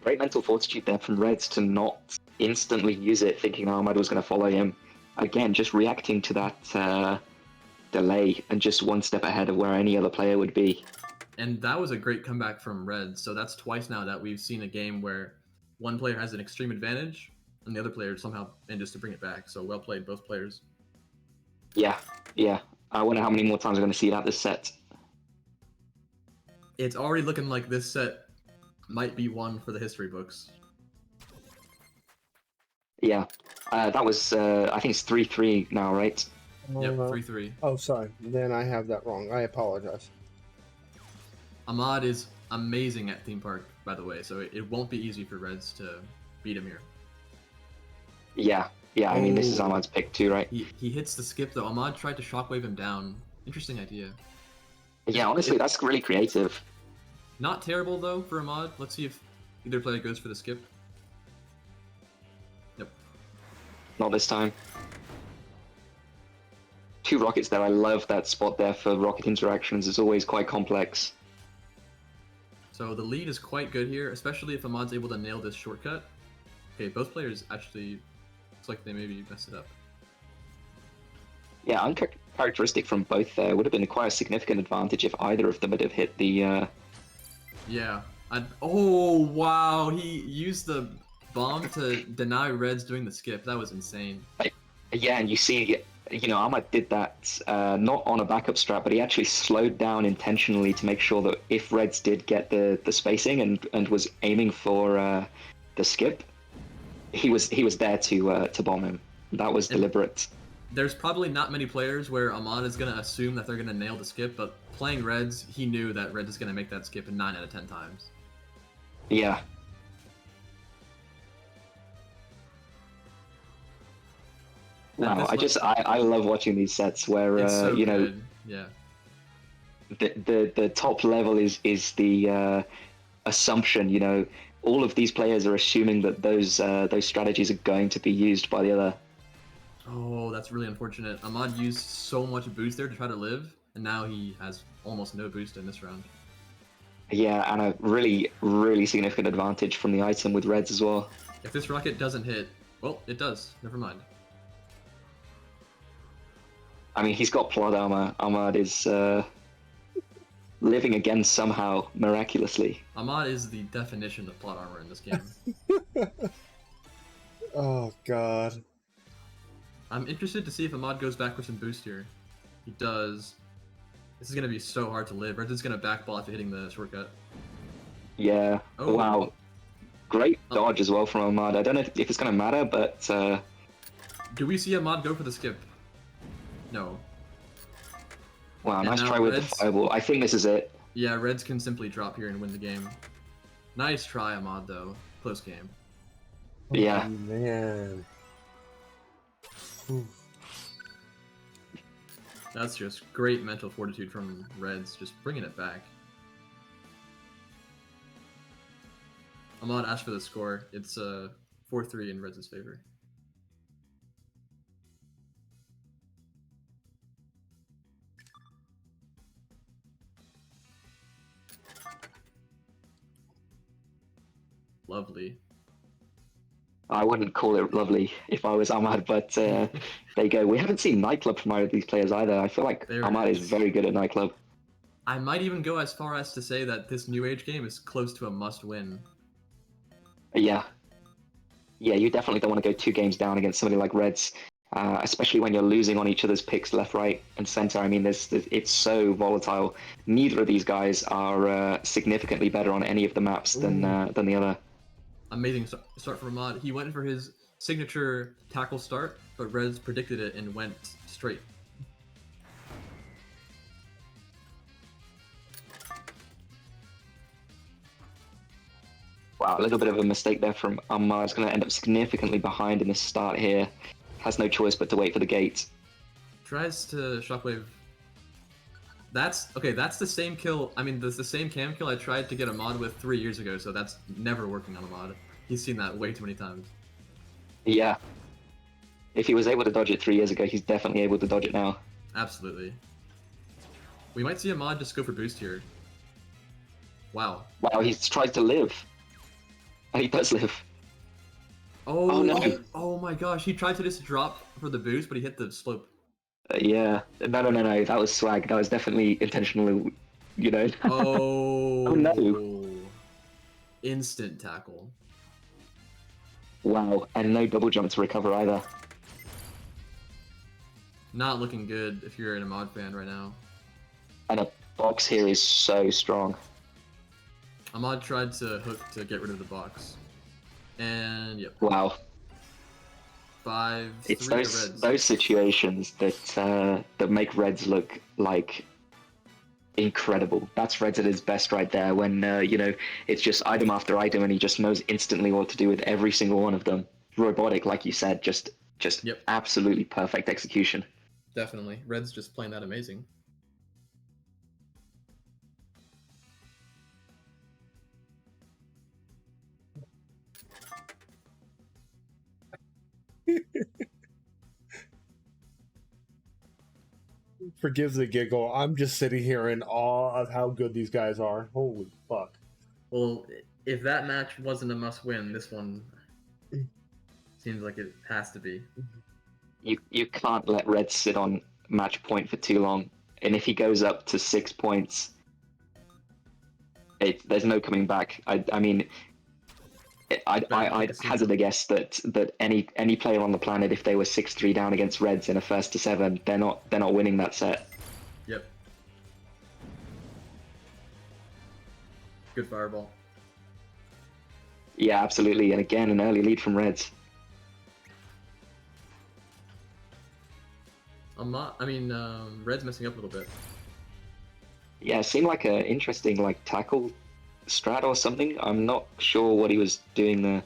mental fortitude there from Reds to not instantly use it, thinking Ahmad was going to follow him. Again, just reacting to that delay and just one step ahead of where any other player would be. And that was a great comeback from Reds. So that's twice now that we've seen a game where one player has an extreme advantage and the other player somehow manages to bring it back. So well played, both players. Yeah, yeah. I wonder how many more times we're going to see that this set. It's already looking like this set might be one for the history books. Yeah, that was, I think it's 3-3 now, right? Yep, 3-3. Oh, sorry. Then I have that wrong. I apologize. Ahmad is amazing at Theme Park, by the way, so it won't be easy for Reds to beat him here. Yeah, yeah. I mean, this is Ahmad's pick too, right? He hits the skip though. Ahmad tried to shockwave him down. Interesting idea. Yeah, honestly, that's really creative. Not terrible though for Ahmad. Let's see if either player goes for the skip. Yep. Not this time. Two rockets there. I love that spot there for rocket interactions. It's always quite complex. So the lead is quite good here, especially if Ahmad's able to nail this shortcut. Okay, both players actually looks like they maybe messed it up. Yeah, uncharacteristic from both there. Would have been quite a significant advantage if either of them would have hit the... Yeah. Oh, wow. He used the bomb to deny Reds doing the skip. That was insane. Yeah, and you see, you know, Ahmad did that not on a backup strat, but he actually slowed down intentionally to make sure that if Reds did get the spacing and was aiming for the skip, he was there to bomb him. That was deliberate. There's probably not many players where Ahmad is going to assume that they're going to nail the skip, but playing Reds, he knew that Reds is going to make that skip 9 out of 10 times. Yeah. Wow, I love watching these sets where It's so you know, good. Yeah. the top level is the assumption, you know, all of these players are assuming that those strategies are going to be used by the other. Oh, that's really unfortunate. Ahmad used so much boost there to try to live, and now he has almost no boost in this round. Yeah, and a really, really significant advantage from the item with Reds as well. If this rocket doesn't hit, well, it does. Never mind. I mean, he's got plot armor. Ahmad is living again somehow, miraculously. Ahmad is the definition of plot armor in this game. Oh, God. I'm interested to see if Ahmad goes back for some boost here. He does. This is going to be so hard to live. Reds is going to backball after hitting the shortcut. Yeah. Oh. Wow. Great dodge as well from Ahmad. I don't know if it's going to matter, but... Do we see Ahmad go for the skip? No. Wow, And nice now try with the Reds- fireball. I think this is it. Yeah, Reds can simply drop here and win the game. Nice try, Ahmad, though. Close game. Yeah. Oh, man. Ooh. That's just great mental fortitude from Reds, just bringing it back. Ahmad asked for the score. It's 4-3 in Reds' favor. lovely. I wouldn't call it lovely if I was Ahmad, but there you go. We haven't seen Nightclub from either of these players either. I feel like There it Ahmad is is. very good at Nightclub. I might even go as far as to say that this New Age game is close to a must-win. Yeah. Yeah, you definitely don't want to go 2 games down against somebody like Reds, especially when you're losing on each other's picks left, right, and center. I mean, it's so volatile. Neither of these guys are significantly better on any of the maps than the other. Amazing start from Ahmad. He went for his signature tackle start, but Rez predicted it and went straight. Wow, a little bit of a mistake there from Ahmad. Is going to end up significantly behind in the start here. Has no choice but to wait for the gate. Tries to shockwave. That's okay. That's the same kill. I mean, that's the same cam kill I tried to get Ahmad with 3 years ago. So that's never working on Ahmad. He's seen that way too many times. Yeah. If he was able to dodge it 3 years ago, he's definitely able to dodge it now. Absolutely. We might see Ahmad just go for boost here. Wow. Wow, he's tried to live. And he does live. Oh, no. Oh my gosh, he tried to just drop for the boost, but he hit the slope. Yeah. No. That was swag. That was definitely intentional, you know? Oh. Oh no. Instant tackle. Wow, and no double jump to recover either. Not looking good if you're an Ahmad fan right now. And a box here is so strong. Ahmad tried to hook to get rid of the box. And yep. Wow. 5-3 It's to Reds. those situations that make Reds look like incredible. That's Reds at his best right there. When you know, it's just item after item, and he just knows instantly what to do with every single one of them. Robotic, like you said, just Yep. absolutely perfect execution. Definitely. Reds just playing that amazing. Forgive the giggle. I'm just sitting here in awe of how good these guys are. Holy fuck. Well, if that match wasn't a must-win, this one seems like it has to be. You can't let Reds sit on match point for too long, and if he goes up to 6 points, there's no coming back. I mean, I'd hazard a guess that any player on the planet, if they were 6-3 down against Reds in a first to 7, they're not winning that set. Yep. Good fireball. Yeah, absolutely. And again, an early lead from Reds. Red's messing up a little bit. Yeah, it seemed like an interesting tackle strat or something. I'm not sure what he was doing there.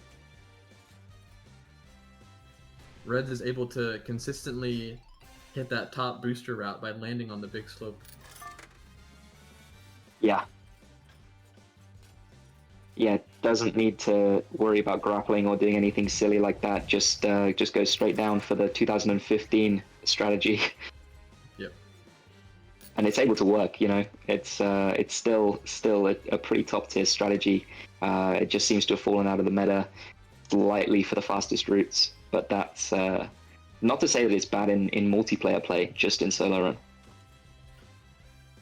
Reds is able to consistently hit that top booster route by landing on the big slope. Yeah. Yeah, doesn't need to worry about grappling or doing anything silly like that. Just goes straight down for the 2015 strategy. Yep. And it's able to work, you know. It's still a pretty top tier strategy. It just seems to have fallen out of the meta slightly for the fastest routes, but that's not to say that it's bad in multiplayer play, just in solo run.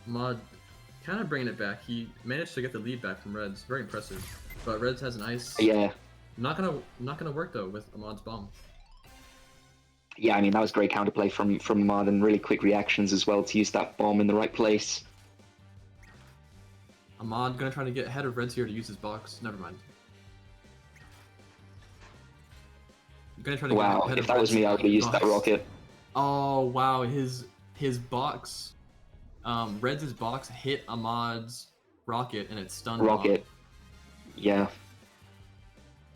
Mod kind of bringing it back. He managed to get the lead back from Reds. Very impressive. But Reds has an ice. Yeah. Not gonna work though with Ahmad's bomb. Yeah, I mean, that was great counterplay from Ahmad, and really quick reactions as well to use that bomb in the right place. Ahmad gonna try to get ahead of Reds here to use his box. Never mind. Gonna try to get Wow, ahead if of that was Reds me, I would have used that box. rocket. Oh wow, his box, Reds' box hit Ahmad's rocket and it stunned Rocket. Ahmad. Yeah.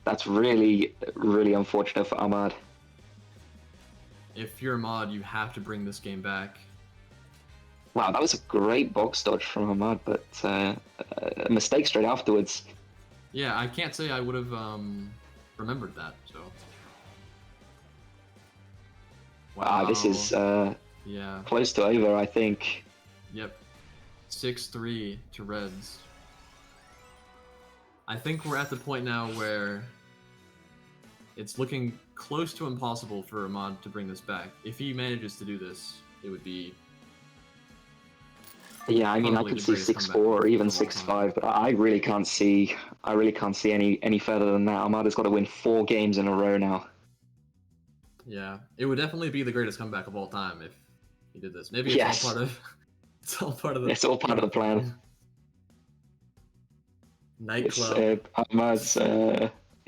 That's really, really unfortunate for Ahmad. If you're Ahmad, you have to bring this game back. Wow, that was a great box dodge from Ahmad, but a mistake straight afterwards. Yeah, I can't say I would have remembered that. So. Wow. This is yeah. close to over, I think. Yep. 6-3 to Reds. I think we're at the point now where it's looking close to impossible for Ahmad to bring this back. If he manages to do this, it would be... Yeah, I mean, I Probably could the see greatest 6-4 comeback or even of all time. 6-5, but I really can't see. I really can't see any further than that. Ahmad has got to win 4 games in a row now. Yeah, it would definitely be the greatest comeback of all time if he did this. Maybe it's Yes. all part of... It's all part of the... It's all part of the plan. Nightclub. Ahmad's.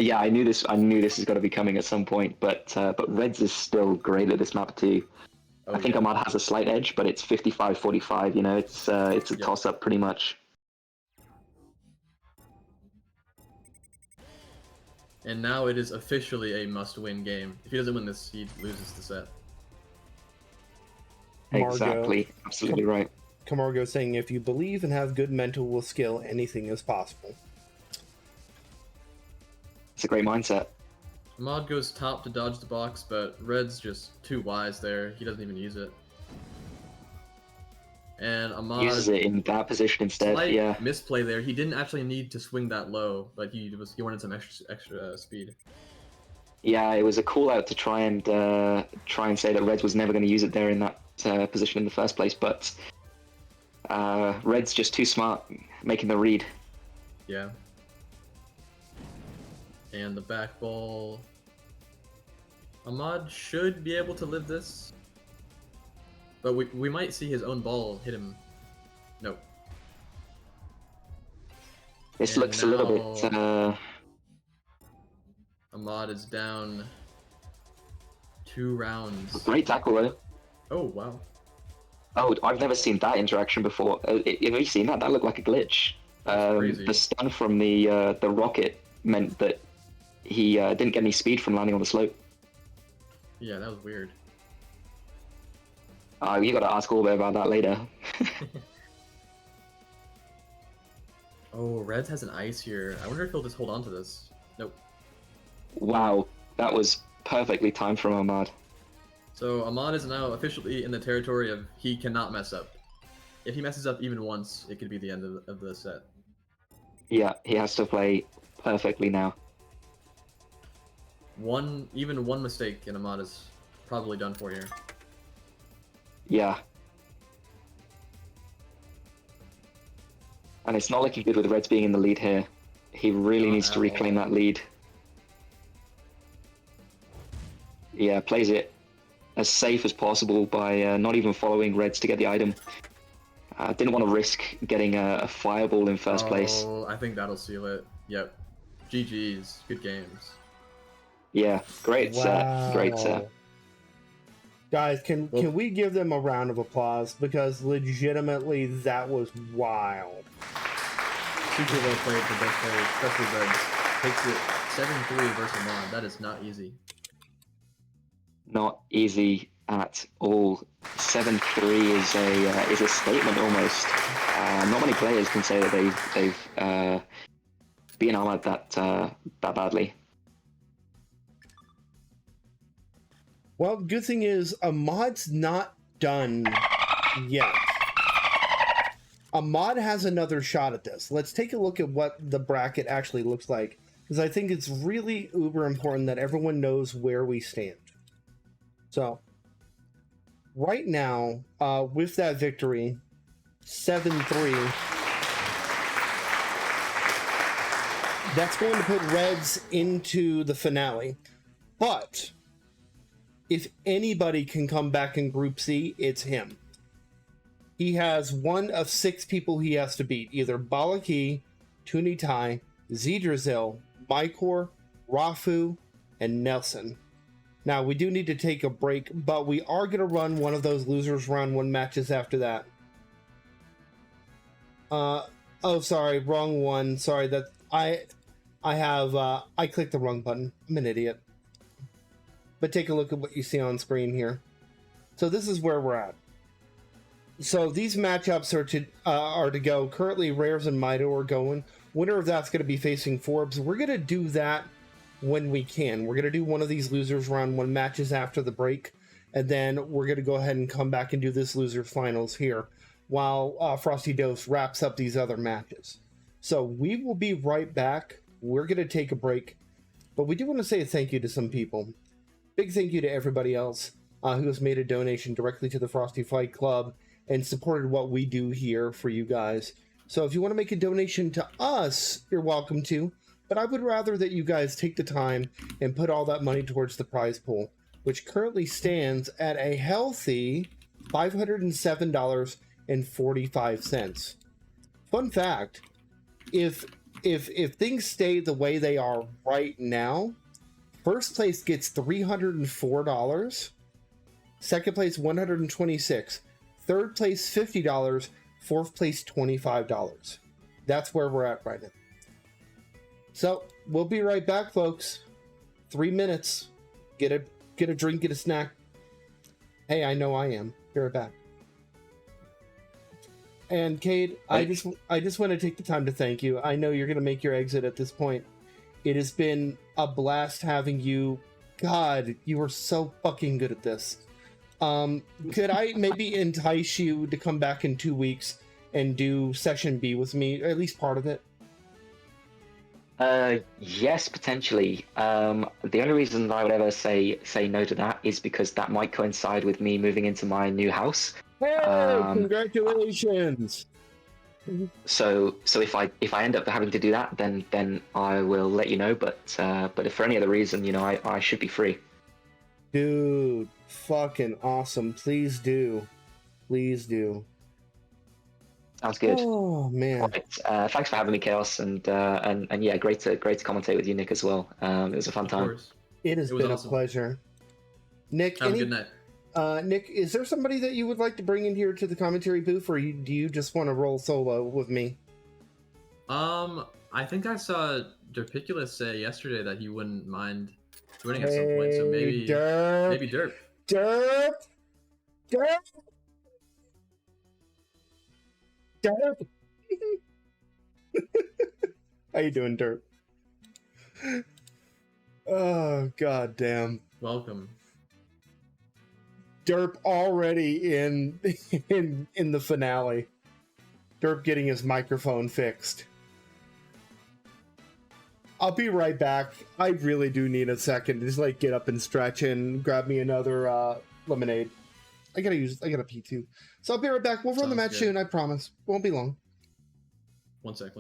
Yeah, I knew this. I knew this is going to be coming at some point, but Reds is still great at this map too. Oh, I think yeah. Ahmad has a slight edge, but it's 55-45. You know, it's a Yep. toss-up pretty much. And now it is officially a must-win game. If he doesn't win this, he loses the set. Margo. Exactly, absolutely right. Camargo saying, if you believe and have good mental skill, anything is possible. It's a great mindset. Ahmad goes top to dodge the box, but Red's just too wise there. He doesn't even use it. And Ahmad Uses it in that position instead. slight Yeah, misplay there. He didn't actually need to swing that low, but he wanted some extra speed. yeah. It was a call out to try and say that Reds was never going to use it there in that position in the first place, but Red's just too smart making the read. Yeah. And the back ball. Ahmad should be able to live this. But we might see his own ball hit him. Nope. This And looks a little bit. Ahmad is down 2 rounds. Great tackle though. Oh, wow. Oh, I've never seen that interaction before. Have you seen that? That looked like a glitch. Crazy. The stun from the rocket meant that he didn't get any speed from landing on the slope. Yeah, that was weird. You got to ask Orbe about that later. Oh, Reds has an ice here. I wonder if he'll just hold on to this. Nope. Wow, that was perfectly timed from Ahmad. So Ahmad is now officially in the territory of he cannot mess up. If he messes up even once, it could be the end of the set. Yeah, he has to play perfectly now. Even one mistake and Ahmad is probably done for here. Yeah. And it's not looking good with the Reds being in the lead here. He really Not needs to at reclaim all. that lead. Yeah, plays it as safe as possible by not even following Reds to get the item. Didn't want to risk getting a fireball in first place. Oh, I think that'll seal it. Yep. GG's. Good games. Yeah, great set. Great set. Guys, can we give them a round of applause? Because legitimately, that was wild. Super well played for both players, especially Reds. Takes it 7-3 versus Ahmad. That is not easy. Not easy at all. 7-3 is a statement almost. Not many players can say that they've beaten Ahmad that badly. Well, good thing is Ahmad's not done yet. Ahmad has another shot at this. Let's take a look at what the bracket actually looks like, because I think it's really uber important that everyone knows where we stand. So, right now, with that victory, 7-3, that's going to put Reds into the finale. But if anybody can come back in Group C, it's him. He has one of 6 people he has to beat, either Balaki, Tunitai, Zedrazil, Mykor, Rafu, and Nelson. Now, we do need to take a break, but we are going to run one of those losers round 1 matches after that. Oh, sorry, wrong one. Sorry, that I clicked the wrong button. I'm an idiot. But take a look at what you see on screen here. So this is where we're at. So these matchups are to go. Currently, Rares and Mido are going. Winner of that's going to be facing Forbes. We're going to do that when we can. We're going to do one of these losers round 1 matches after the break, and then we're going to go ahead and come back and do this losers finals here while Frosty Dose wraps up these other matches. So we will be right back. We're going to take a break, but we do want to say a thank you to some people. Big thank you to everybody else who has made a donation directly to the Frosty Fight Club and supported what we do here for you guys. So if you want to make a donation to us, you're welcome to, but I would rather that you guys take the time and put all that money towards the prize pool, which currently stands at a healthy $507.45. Fun fact, if things stay the way they are right now, first place gets $304, second place $126, third place $50, fourth place $25. That's where we're at right now. So we'll be right back, folks. 3 minutes. Get a drink, get a snack. Hey, I know I am. Be right back. And Cade, I just want to take the time to thank you. I know you're going to make your exit at this point. It has been a blast having you. God, you were so fucking good at this. Could I maybe entice you to come back in 2 weeks and do session B with me, or at least part of it? Yes, potentially. The only reason I would ever say no to that is because that might coincide with me moving into my new house. Hey, congratulations! So if I end up having to do that, then I will let you know. But if for any other reason, I should be free. Dude, fucking awesome! Please do, please do. Sounds good. Oh man! Right. Thanks for having me, Chaos, and yeah, great to commentate with you, Nick, as well. It was a fun time. Of course. It has been awesome. A pleasure. Nick, have a good night. Nick, is there somebody that you would like to bring in here to the commentary booth, or do you just want to roll solo with me? I think I saw Derpiculus say yesterday that he wouldn't mind joining at some point, so maybe Derp. Derp. How you doing, Derp? Oh, god damn. Welcome. Derp already in the finale. Derp getting his microphone fixed. I'll be right back. I really do need a second to just get up and stretch and grab me another lemonade. I gotta pee too. So I'll be right back. We'll run the match soon, I promise. Won't be long. One sec.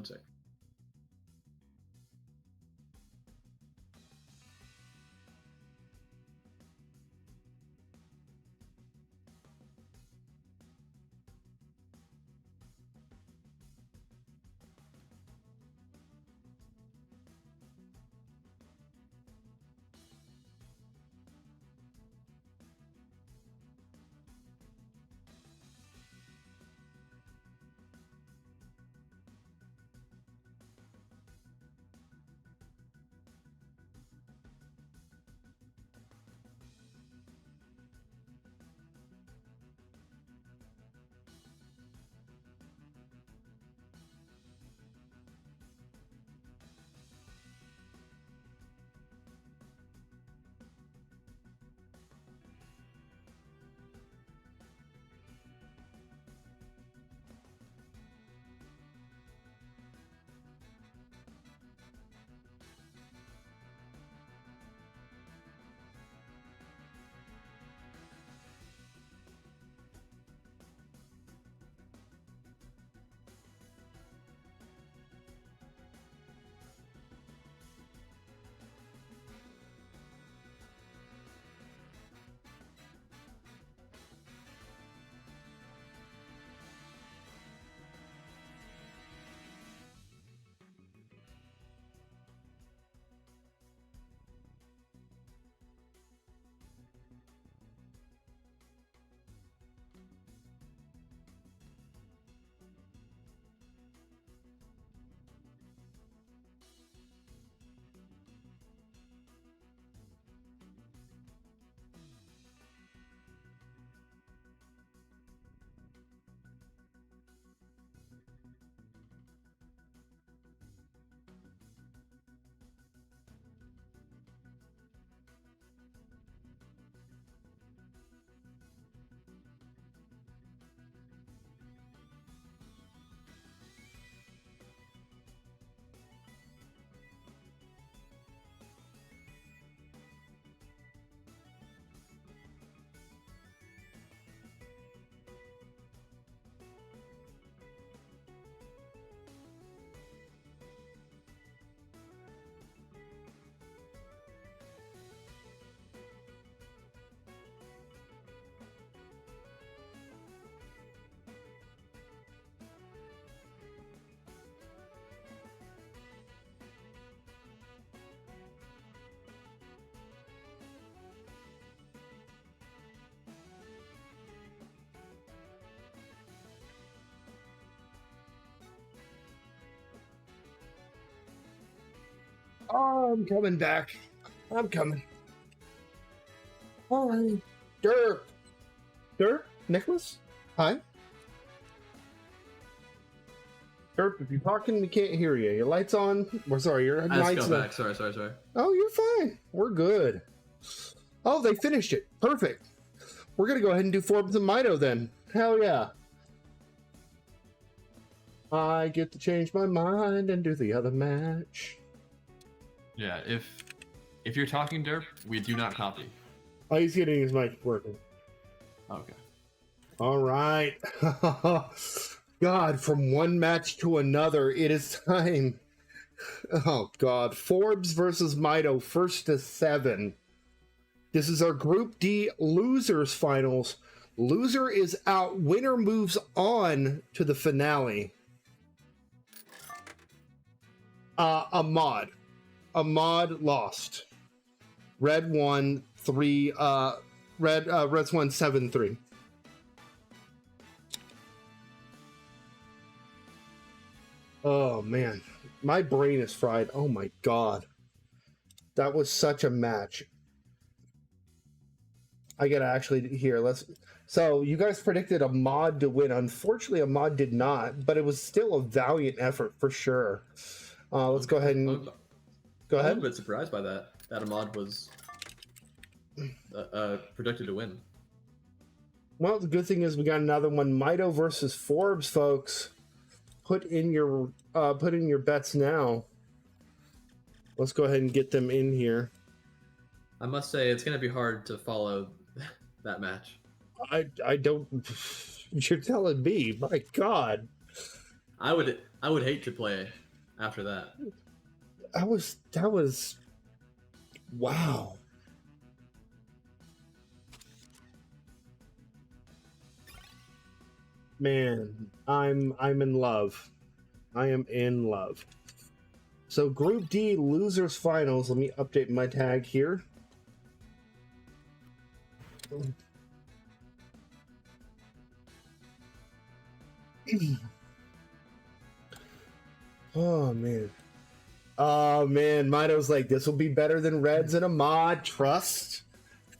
Oh, I'm coming back. I'm coming. All right. Derp. Derp? Nicholas? Hi? Derp, if you're talking, we can't hear you. Your light's on. Or sorry, your Let's light's go on. back. Sorry. Oh, you're fine. We're good. Oh, they finished it. Perfect. We're going to go ahead and do Forbes and Mito then. Hell yeah. I get to change my mind and do the other match. Yeah, if you're talking derp, we do not copy. Oh, he's getting his mic working. Okay. All right. God, from one match to another, it is time. Oh, God. Forbes versus Mito, 1st to 7. This is our Group D Losers Finals. Loser is out. Winner moves on to the finale. Ahmad lost. Red won 3. Reds won 7-3. Oh man, my brain is fried. Oh my god, that was such a match. I gotta actually here. So you guys predicted Ahmad to win. Unfortunately, Ahmad did not, but it was still a valiant effort for sure. Let's go ahead and go ahead. I'm a bit surprised by that. That Ahmad was predicted to win. Well, the good thing is we got another one. Mito versus Forbes, folks. Put in your bets now. Let's go ahead and get them in here. I must say it's gonna be hard to follow that match. I don't. You're telling me, my God. I would hate to play after that. That was wow. Man, I'm in love. I am in love. So Group D Losers Finals. Let me update my tag here. Oh man. Oh man, Mito's like, this will be better than Reds and Ahmad. Trust.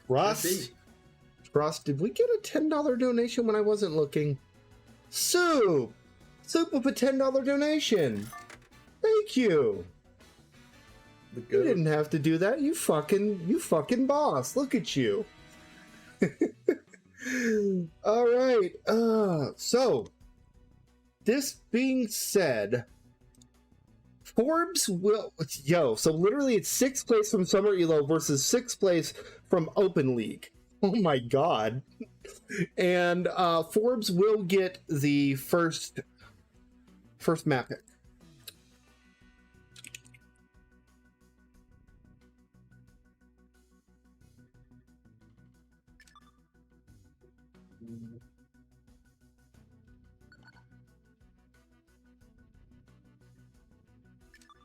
Did we get a $10 donation when I wasn't looking? Soup with a $10 donation. Thank you. You didn't have to do that. You fucking boss. Look at you. All right. So this being said, Forbes will so literally it's 6th place from Summer Elo versus 6th place from Open League. Oh my god. And Forbes will get the first map pick.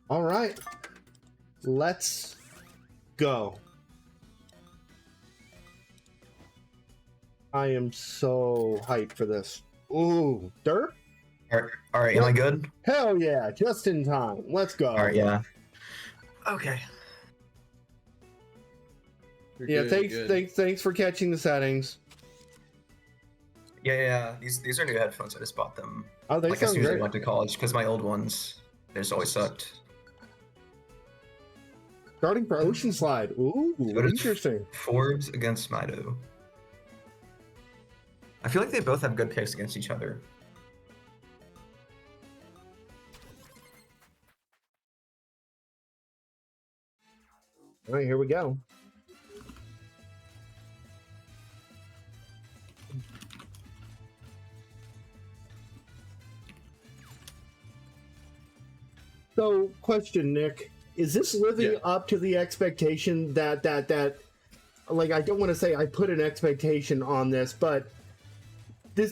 All right, let's go. I am so hyped for this. Ooh, Derp? All right, am I good? Hell yeah, just in time. Let's go. All right, yeah. Okay. You're good. Thanks for catching the settings. Yeah. These are new headphones. I just bought them. Oh, they as sound soon as I great. went to college because my old ones they just always sucked. Starting for Ocean Slide. Ooh, What is interesting. Forbes against Mito. I feel like they both have good picks against each other. All right, here we go. So, question, Nick, is this living up to the expectation that like, I don't want to say I put an expectation on this, but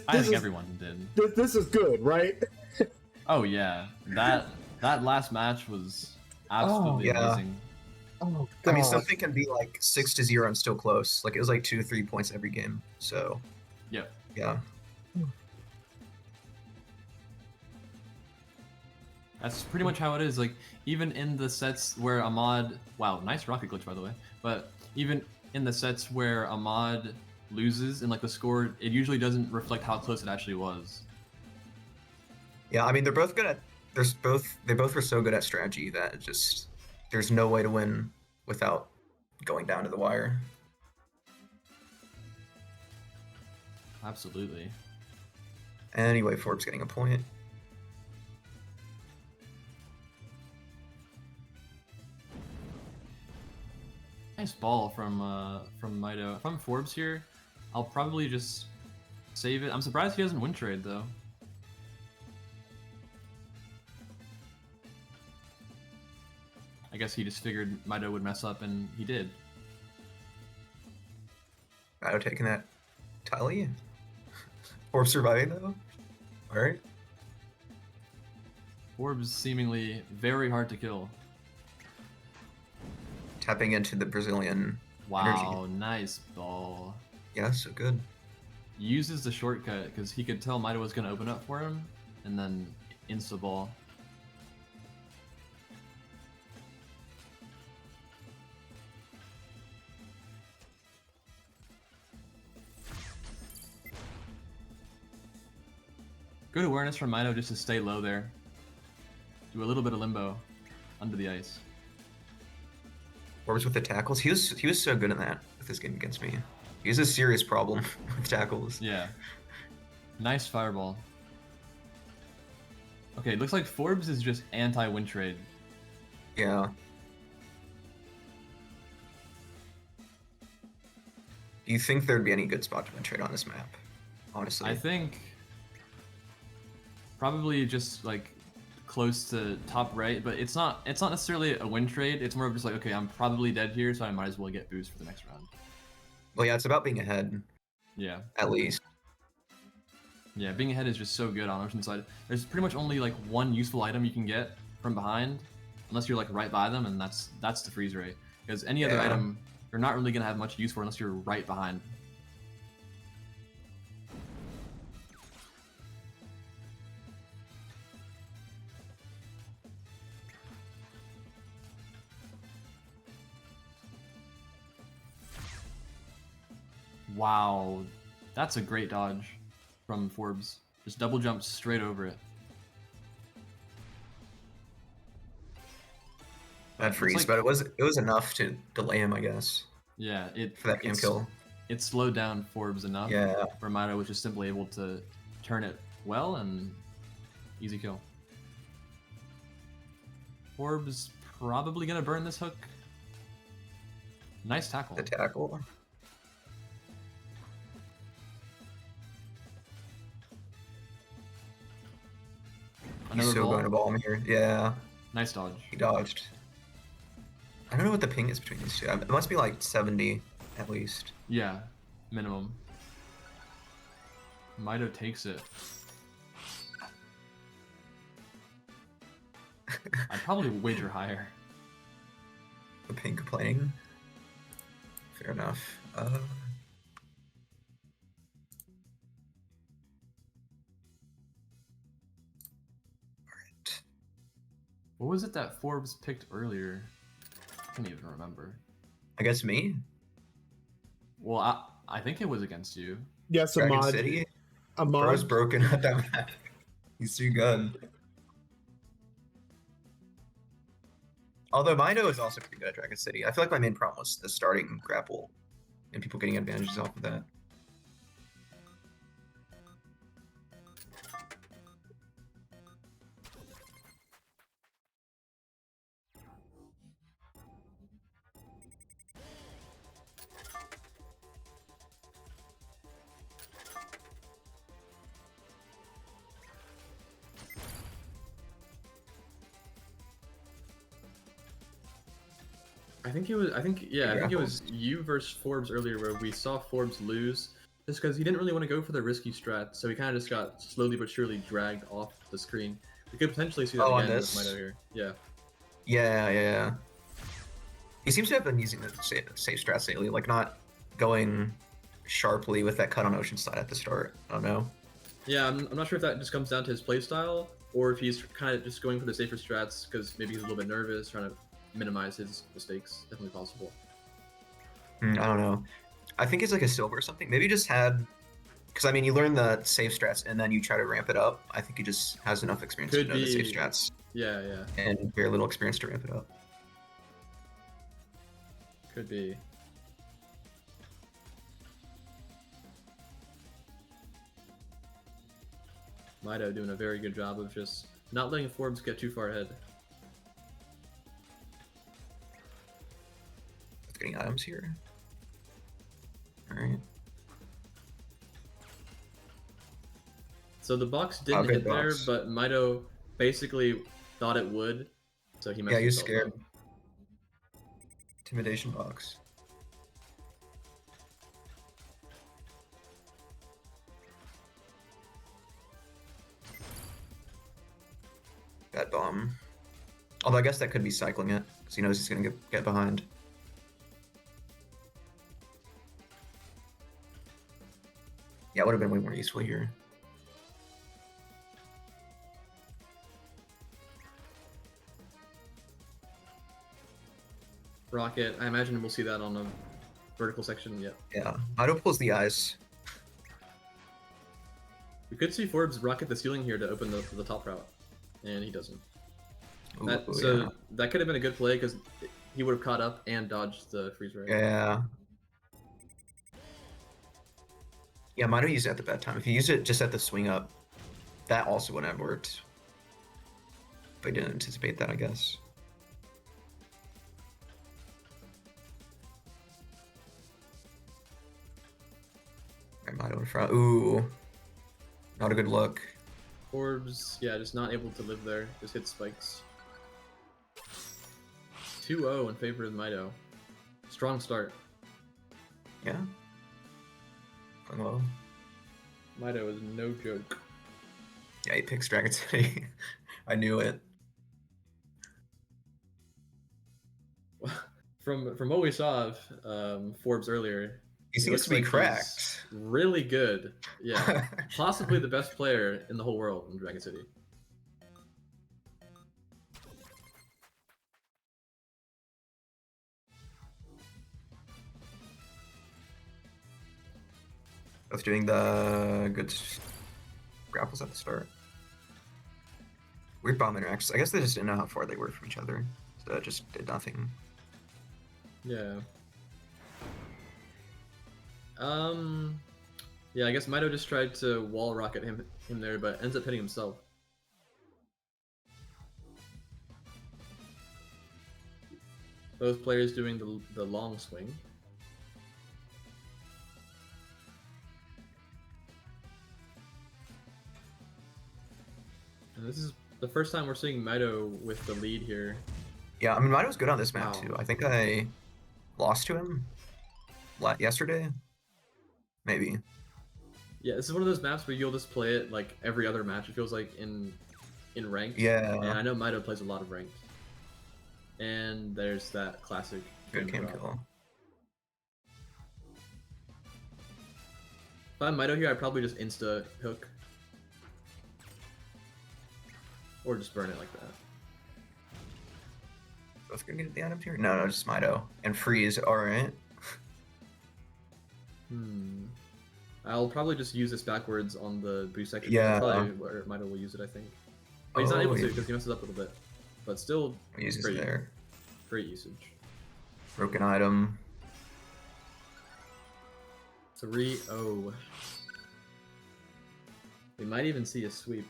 I think everyone did. This is good, right? Oh yeah, that last match was absolutely amazing. Oh, God. I mean, something can be like 6-0 and still close. Like it was like 2-3 points every game. So. Yep. Yeah. That's pretty much how it is. Like, even in the sets where Ahmad, wow, nice rocket glitch by the way. But even in the sets where Ahmad loses and like the score, it usually doesn't reflect how close it actually was. Yeah, I mean they're both good at. They both were so good at strategy that it just there's no way to win without going down to the wire. Absolutely. Anyway, Forbes getting a point. Nice ball from Mido. If I'm Forbes here, I'll probably just save it. I'm surprised he doesn't win trade though. I guess he just figured Mido would mess up, and he did. Mido taking that tally. Forbes surviving though. All right. Forbes seemingly very hard to kill. Tapping into the Brazilian Wow, energy. nice ball. Yeah, so good. Uses the shortcut because he could tell Mido was going to open up for him, and then insta ball. Good awareness from Mido just to stay low there. Do a little bit of limbo under the ice. Forbes with the tackles. He was so good in that with this game against me. He's a serious problem with tackles. Yeah. Nice fireball. Okay, looks like Forbes is just anti-win trade. Yeah. Do you think there'd be any good spot to win trade on this map? Honestly. I think probably just like close to top right, but it's not necessarily a win trade. It's more of just like, okay, I'm probably dead here, so I might as well get boost for the next round. Well, yeah, it's about being ahead. Yeah. At least. Yeah, being ahead is just so good on Oceanside. There's pretty much only like one useful item you can get from behind, unless you're like right by them, and that's the freeze ray. Because any other item, you're not really gonna have much use for unless you're right behind. Wow, that's a great dodge from Forbes. Just double jump straight over it. Bad freeze, like, but it was enough to delay him, I guess. Yeah, for that cam kill. It slowed down Forbes enough. Yeah. Where Mido was just simply able to turn it well and easy kill. Forbes probably gonna burn this hook. Nice tackle. The tackle. Another He's still ball. going to ball him here. Yeah. Nice dodge. He dodged. I don't know what the ping is between these two. It must be like 70 at least. Yeah, minimum. Mido takes it. I'd probably wager higher. The ping complaining. Fair enough. What was it that Forbes picked earlier? I can't even remember. I guess me? Well, I think it was against you. Yes, Dragon Ahmad. City? Ahmad. Bro's broken at that map. He's too good. Although Mido is also pretty good at Dragon City. I feel like my main problem was the starting grapple and people getting advantages off of that. I think it was you versus Forbes earlier where we saw Forbes lose just because he didn't really want to go for the risky strat, so he kind of just got slowly but surely dragged off the screen. We could potentially see that on again with this? Mido here. Yeah. Yeah. He seems to have been using the safe strats lately, like not going sharply with that cut on Oceanside at the start. I don't know. Yeah, I'm not sure if that just comes down to his playstyle, or if he's kind of just going for the safer strats because maybe he's a little bit nervous, trying to minimize his mistakes. Definitely possible. I don't know. I think it's like a silver or something. Maybe he just had, because I mean, you learn the safe strats and then you try to ramp it up. I think he just has enough experience Could to know the safe be. strats Yeah, yeah. and very little experience to ramp it up. Could be. Mido doing a very good job of just not letting Forbes get too far ahead. It's getting items here. Alright. So the box didn't good hit there, box. but Mido basically thought it would, so he messed Yeah, he was himself scared. up. Intimidation box. That bomb. Although I guess that could be cycling it, because he knows he's going to get behind. Yeah, it would have been way more useful here. Rocket, I imagine we'll see that on a vertical section, yeah. Yeah, Mido pulls the eyes. We could see Forbes rocket the ceiling here to open the top route, and he doesn't. Ooh, That could have been a good play because he would have caught up and dodged the freeze ray. yeah. Yeah, Mido used it at the bad time. If he used it just at the swing up, that also wouldn't have worked. But I didn't anticipate that, I guess. Right, Mido in front. Ooh. Not a good look. Forbes, yeah, just not able to live there. Just hit spikes. 2-0 in favor of Mido. Strong start. Yeah. Going well. Mido is no joke. Yeah, he picks Dragon City. I knew it. From what we saw of Forbes earlier, He it seems looks to be like he's cracked. really good. Yeah, possibly the best player in the whole world in Dragon City. Both doing the good grapples at the start. Weird bomb interactions. I guess they just didn't know how far they were from each other, so it just did nothing. Yeah. Yeah, I guess Mido just tried to wall rocket him there, but ends up hitting himself. Both players doing the long swing. And this is the first time we're seeing Mido with the lead here. Yeah, I mean, Mido was good on this map Wow. too. I think I lost to him yesterday. Maybe. Yeah, this is one of those maps where you'll just play it like every other match. It feels like in ranked. Yeah. And I know Mido plays a lot of ranked. And there's that classic Good game drop. kill. If I'm Mido here, I'd probably just insta hook. Or just burn it like that. Both gonna get the items here? No, just Mido. And freeze, alright. I'll probably just use this backwards on the boost section. Yeah. That's probably where Mido will use it, I think. But he's not able to yeah. because he messes up a little bit. But still, He uses great, it there. great usage. Broken item. 3-0. We might even see a sweep.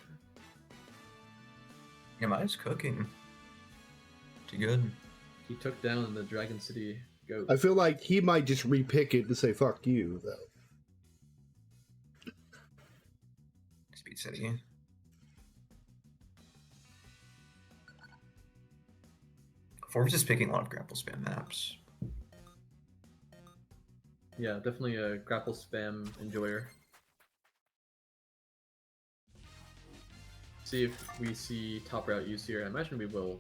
Yeah, Mido's cooking. Too good. He took down the Dragon City goat. I feel like he might just repick it and say "fuck you," though. Speed City. Forbes is picking a lot of grapple spam maps. Yeah, definitely a grapple spam enjoyer. See if we see top route use here. I imagine we will.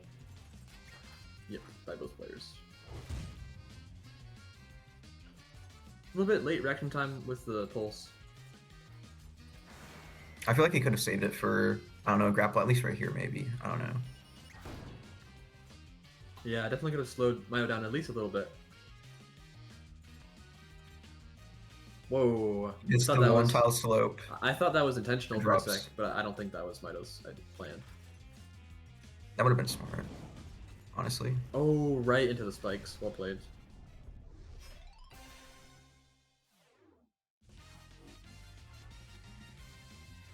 Yep, by both players. A little bit late reaction time with the pulse. I feel like he could have saved it for I don't know, grapple at least right here maybe. I don't know. Yeah, I definitely could have slowed Milo down at least a little bit. Whoa. It's thought the that one was- tile slope. I thought that was intentional for a Drops. sec, but I don't think that was Mito's plan. That would have been smart, honestly. Oh, right into the spikes. Well played.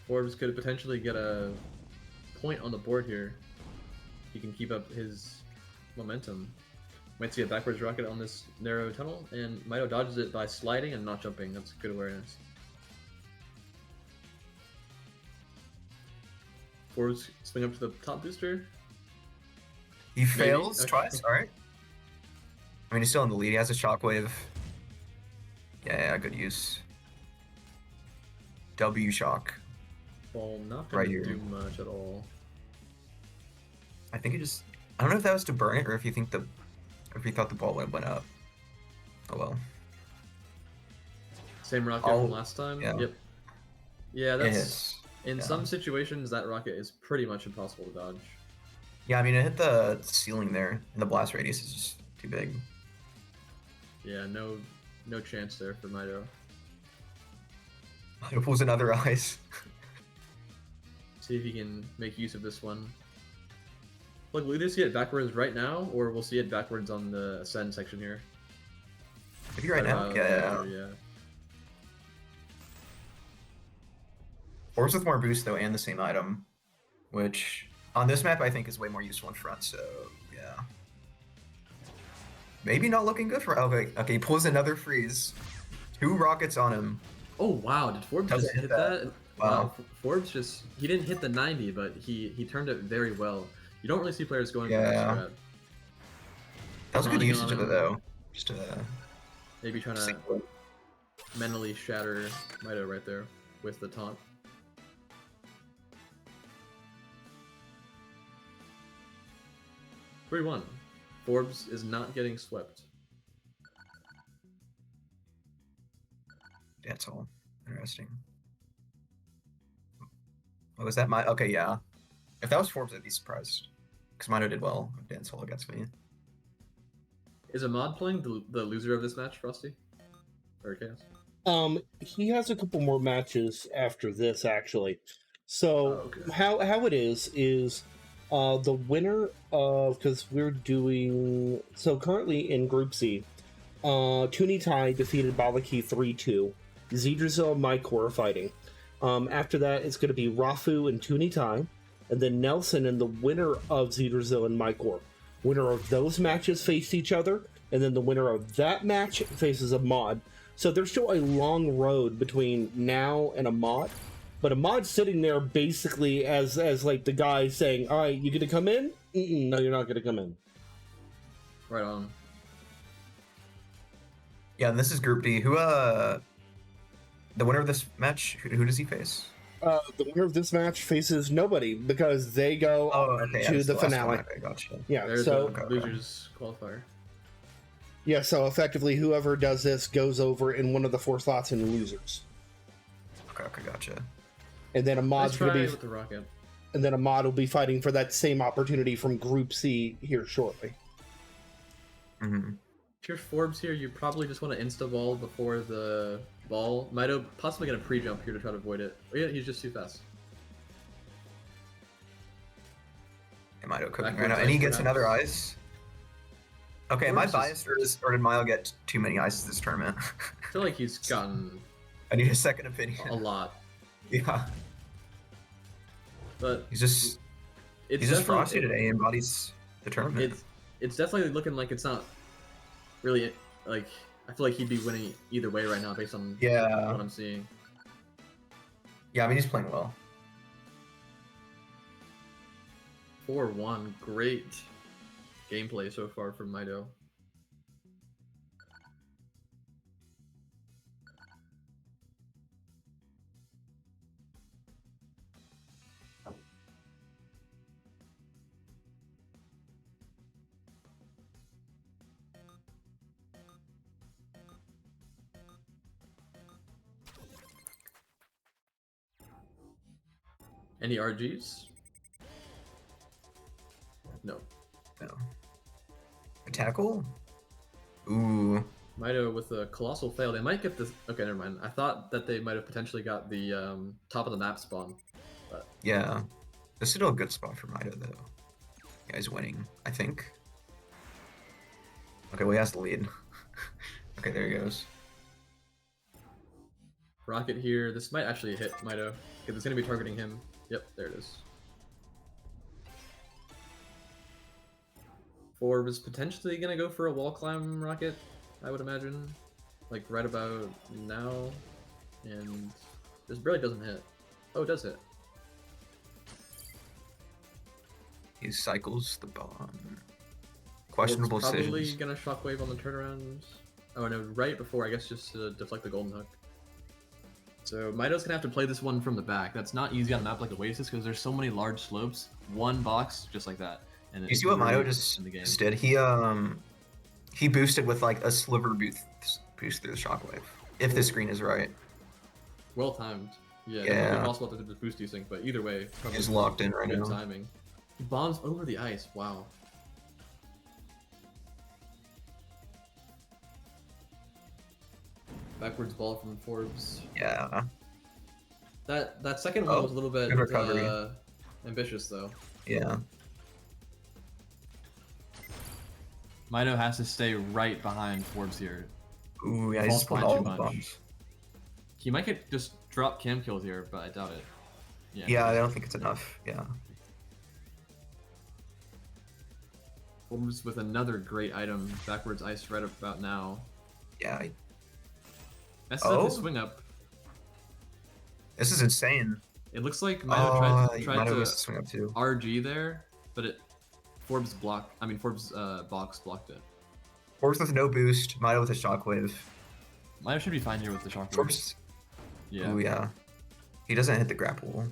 Forbes could potentially get a point on the board here. He can keep up his momentum. Might see a backwards rocket on this narrow tunnel, and Mito dodges it by sliding and not jumping. That's good awareness. Forbes swing up to the top booster. He fails Okay. twice, alright. I mean, he's still in the lead. He has a shockwave. Yeah, good use. W shock. Ball not gonna Right here. do much at all. I think it just. I don't know if that was to burn it or if you think if you thought the ball went up. Oh well. Same rocket Oh, from last time. yeah. Yep. Yeah, It that's hits. in yeah. some situations that rocket is pretty much impossible to dodge. Yeah, I mean, it hit the ceiling there, and the blast radius is just too big. Yeah, no chance there for Mito. It pulls another ice. See if he can make use of this one. Look, we'll either see it backwards right now, or we'll see it backwards on the ascend section here. Maybe right now? Yeah. Yeah. Orbs with more boost, though, and the same item, which on this map I think is way more useful in front, so yeah. Maybe not looking good for. Okay, he pulls another freeze. 2 rockets on him. Oh wow, did Forbes Doesn't just hit hit that. that? Wow. Forbes he didn't hit the 90, but he turned it very well. You don't really see players going for Yeah. that strat. That was a good Taunting usage on of it, him. though. Just Maybe trying to single. mentally shatter Mito right there with the taunt. (3-1). Forbes is not getting swept. Dance hall. Interesting. Oh, was that my? Okay, yeah. If that was Forbes, I'd be surprised. Because Mino did well with dance hall against me. Is Ahmad playing the loser of this match, Frosty? Or Chaos? He has a couple more matches after this, actually. So Oh, okay. how it is the winner of, because we're doing, so currently in Group C, Tunitai defeated Balaki 3-2. Zedrazil and Mike are fighting. After that, it's going to be Rafu and Tunitai, and then Nelson and the winner of Zedrazil and Micor. Winner of those matches face each other, and then the winner of that match faces Ahmad. So there's still a long road between now and Ahmad, but Ahmad's sitting there basically as like the guy saying, "All right, you gonna come in? No, you're not gonna come in." Right on. Yeah, and this is Group D. Who, the winner of this match, who does he face? The winner of this match faces nobody because they go Okay, to it's the last one. finale. Okay, gotcha. Yeah, There's so the losers qualifier. yeah, so effectively, whoever does this goes over in one of the 4 slots in losers, Okay, gotcha. and then Nice Ahmad's try gonna be, with the rocket. and then Ahmad will be fighting for that same opportunity from Group C here shortly. Mm-hmm. If you're Forbes here, you probably just want to insta ball before the ball. Mito possibly gonna pre-jump here to try to avoid it. Oh yeah, he's just too fast. Mito cooking Backwards right now, and he ice gets perhaps. another ice. Okay, am I Forbes is- biased, or did Mile get too many ices this tournament? I feel like he's gotten I need a second opinion. a lot, Yeah, but he's just it's he's just definitely- frosty today. He embodies the tournament. It's definitely looking like it's not really like. I feel like he'd be winning either way right now based on Yeah. what I'm seeing. Yeah, I mean he's playing well. 4-1, great gameplay so far from Mito. Any RGs? No. No. A tackle? Ooh. Mido with a colossal fail. They might get this. Okay, never mind. I thought that they might have potentially got the top of the map spawn. But Yeah. This is still a good spot for Mido, though. Yeah, he's winning, I think. Okay, well, he has the lead. Okay, there he goes. Rocket here. This might actually hit Mido because it's going to be targeting him. Yep, there it is. Forbes is potentially going to go for a wall climb rocket, I would imagine. Like right about now. And this really doesn't hit. Oh, it does hit. He cycles the bomb. Questionable Forbes probably decisions. going to shockwave on the turnaround. Oh no, right before, I guess, just to deflect the golden hook. So Mido's gonna have to play this one from the back. That's not easy on a map like Oasis because there's so many large slopes. One box just like that. And You see what Mido just did? He boosted with like a sliver boost through the shockwave. If the screen is right. Well timed. Yeah. Yeah. It's possible to boost desync, but either way, probably He's locked in right good now. timing. He bombs over the ice. Wow. Backwards ball from Forbes. Yeah. That second one was a little bit good recovery. ambitious though. Yeah. Mido has to stay right behind Forbes here. Ooh, yeah, False he's pulling blind all too the much. bombs. He might get just drop cam kills here, but I doubt it. Yeah, I don't think it's enough. Yeah. Forbes with another great item, backwards ice right about now. Yeah. Messes up his swing up. This is insane. It looks like Mido tried Mido to missed the swing up too. RG there, but Forbes box blocked it. Forbes with no boost, Mido with a shockwave. Mido should be fine here with the shockwave. Forbes. Yeah. Ooh, yeah. He doesn't hit the grapple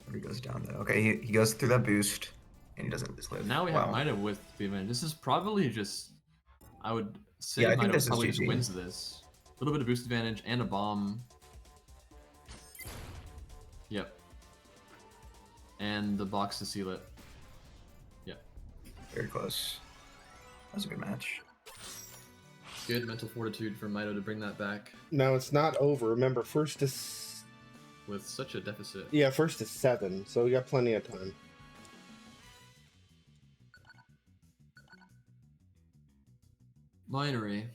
when he goes down though. Okay, he goes through that boost, and he doesn't live. Now we have Mido with the advantage. This is probably just, I would say I think Mido this is probably just GG. wins this. A little bit of boost advantage and a bomb. Yep. And the box to seal it. Yep. Very close. That was a good match. Good mental fortitude for Mido to bring that back No, it's not over. Remember, with such a deficit. first to 7, so we got plenty of time. Minery.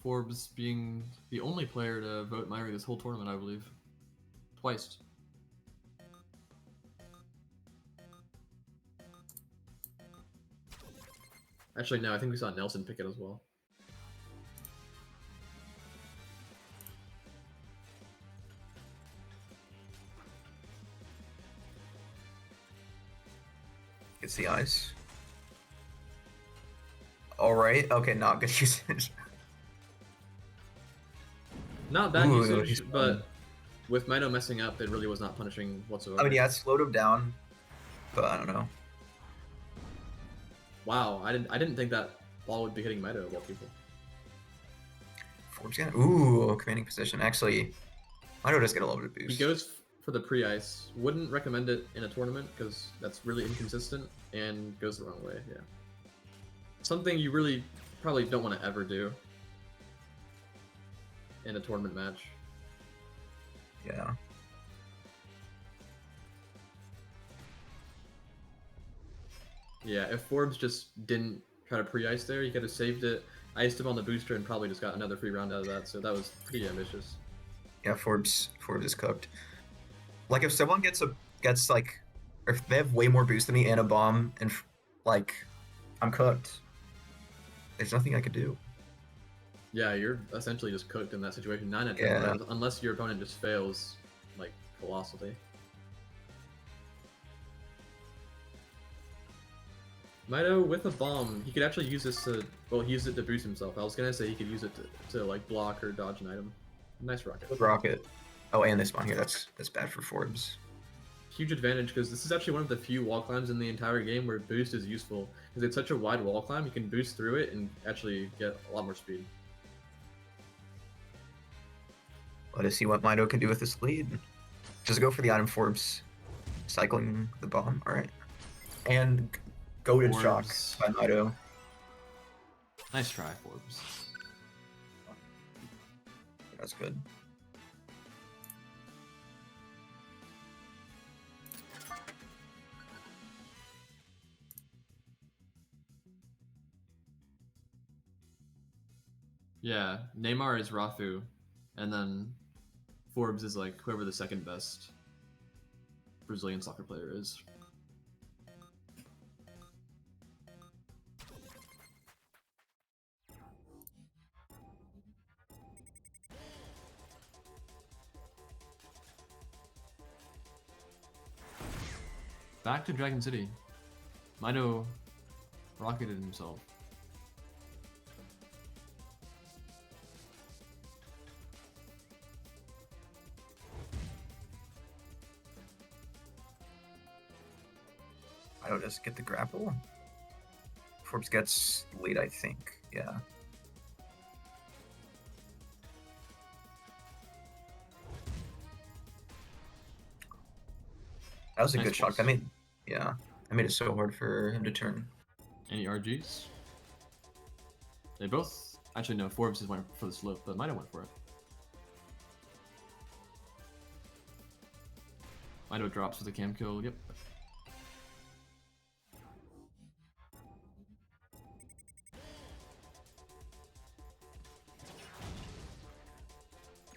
Forbes being the only player to vote Minery this whole tournament, I believe. Twice. Actually, no, I think we saw Nelson pick it as well. Gets the ice. Alright, okay, not good usage. Not bad Ooh, usage, he's but fun. with Mido messing up, it really was not punishing whatsoever. I mean, yeah, it slowed him down, but I don't know. Wow, I didn't think that ball would be hitting Mido of all people. Forbes gonna, ooh, commanding position. Actually, Mido does get a little bit of boost. He goes for the pre-ice. Wouldn't recommend it in a tournament because that's really inconsistent and goes the wrong way. Yeah, something you really probably don't want to ever do in a tournament match. Yeah. Yeah, if Forbes just didn't try to pre-ice there, he could have saved it, iced him on the booster, and probably just got another free round out of that. So that was pretty ambitious. Yeah, Forbes is cooked. Like if someone gets like, or if they have way more boost than me and a bomb, and like, I'm cooked. There's nothing I could do. Yeah, you're essentially just cooked in that situation. 9 out of 10 Yeah. times, unless your opponent just fails, like, colossally. Mido with a bomb, he could actually use this to, well, he used it to boost himself. I was gonna say he could use it to like block or dodge an item. Nice rocket. Rocket. Oh, and they spawn here. That's bad for Forbes. Huge advantage because this is actually one of the few wall climbs in the entire game where boost is useful. Because it's such a wide wall climb, you can boost through it and actually get a lot more speed. Let us see what Mido can do with this lead. Just go for the item Forbes. Cycling the bomb. All right. And goaded shock Forbes. by Mido. Nice try, Forbes. That's good. Yeah, Neymar is Rafu, and then Forbes is like whoever the second best Brazilian soccer player is. Back to Dragon City. Mido rocketed himself. Mido just get the grapple. Forbes gets lead, I think. Yeah. That was a Nice good shot. pulse. That made, yeah, that made it so hard for him to turn. Any RGs? They both actually no. Forbes just went for the slope, but Mido went for it. Mido drops with a cam kill. Yep.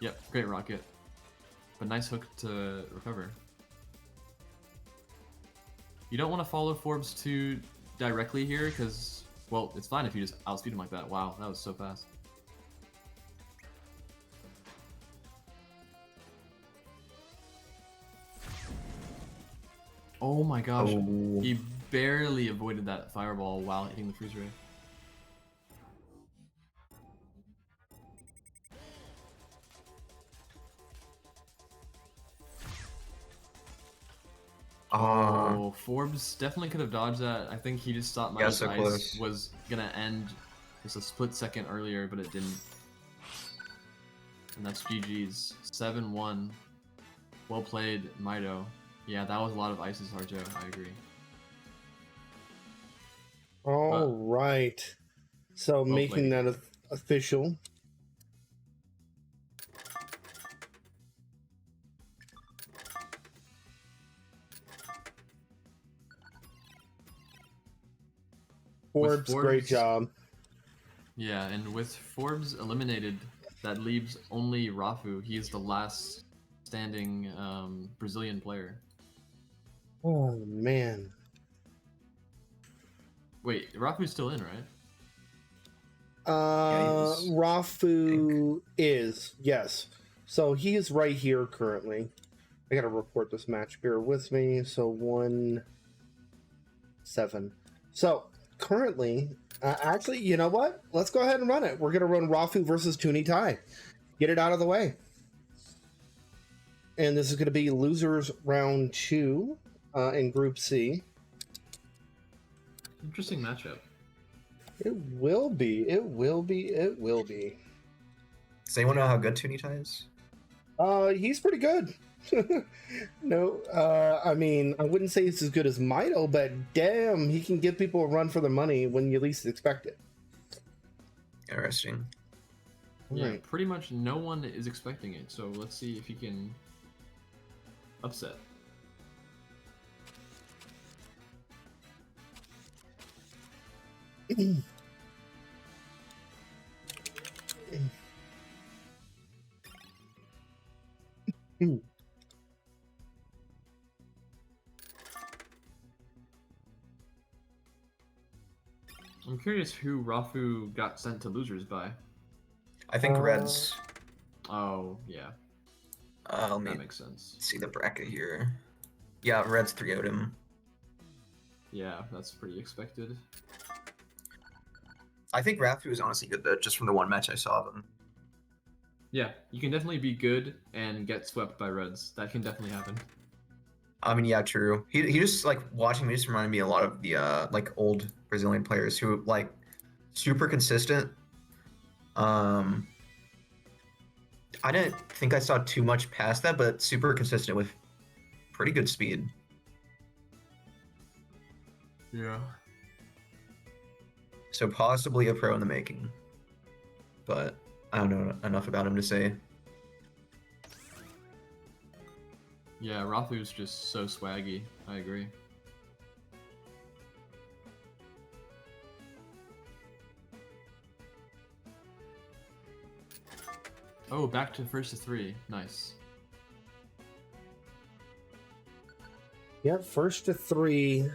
Yep. Great rocket, but nice hook to recover. You don't want to follow Forbes too directly here, because, well, it's fine if you just outspeed him like that. Wow, that was so fast. Oh my gosh, Oh. he barely avoided that fireball while hitting the freeze ray. Oh, Forbes definitely could have dodged that. I think he just thought Yeah, Mido's so ice close. was gonna end just a split second earlier, but it didn't. And that's GG's. 7-1. Well played, Mido. Yeah, that was a lot of ices, Harjo. I agree. All right. So Well making played. that official. Forbes, great Forbes- job. Yeah, and with Forbes eliminated, that leaves only Rafu. He is the last standing Brazilian player. Oh man. Wait, Rafu's still in, right? Yeah, he is, Rafu is, yes. So he is right here currently. I gotta report this match. Bear with me. So 1-7. So currently, actually, you know what? Let's go ahead and run it. We're gonna run Rafu versus Tuni Tai. Get it out of the way. And this is gonna be losers round 2 in Group C. Interesting matchup. It will be. It will be. It will be. Does anyone know how good Tunitai is? He's pretty good. No, I mean, I wouldn't say he's as good as Mido, but damn, he can give people a run for their money when you least expect it. Interesting. Yeah, Right. pretty much no one is expecting it, so let's see if he can upset. I'm curious who Rafu got sent to losers by. I think Reds. Oh, yeah, Let me that makes sense. see the bracket here. Yeah, Reds 3-0'd him. Yeah, that's pretty expected. I think Rafu is honestly good though, just from the one match I saw of him. Yeah, you can definitely be good and get swept by Reds. That can definitely happen. I mean, yeah, true. He just like watching me just reminded me a lot of the like old Brazilian players who like super consistent. I didn't think I saw too much past that, but super consistent with pretty good speed. Yeah. So possibly a pro in the making. But I don't know enough about him to say. Yeah, Rathu's just so swaggy. I agree. Oh, back to first to 3. Nice. Yep, first to 3.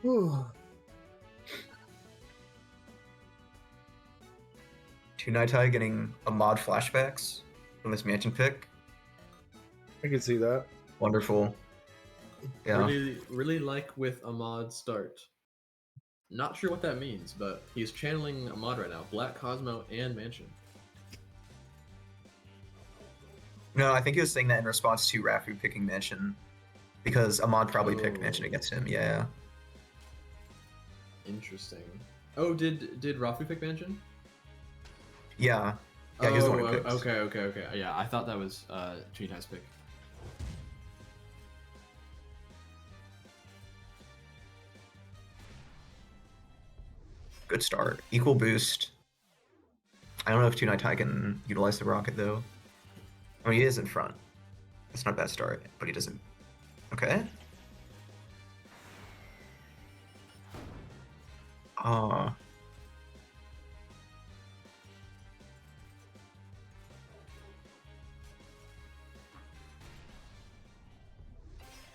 Whew. Tunaitai getting a mod flashbacks from this mansion pick. I can see that. Wonderful. Yeah. Really like with Ahmad start. Not sure what that means, but he's channeling Ahmad right now. Black Cosmo and Mansion. No, I think he was saying that in response to Rafu picking Mansion. Because Ahmad probably picked Mansion Oh. against him, yeah. Interesting. Oh, did Rafu pick Mansion? Yeah. Yeah, he was the one who Oh, picked. okay. Yeah, I thought that was Tunitai's pick. Good start. Equal boost. I don't know if Tunaitai can utilize the rocket though. I mean, he is in front. It's not a bad start, but he doesn't. Okay. Ah.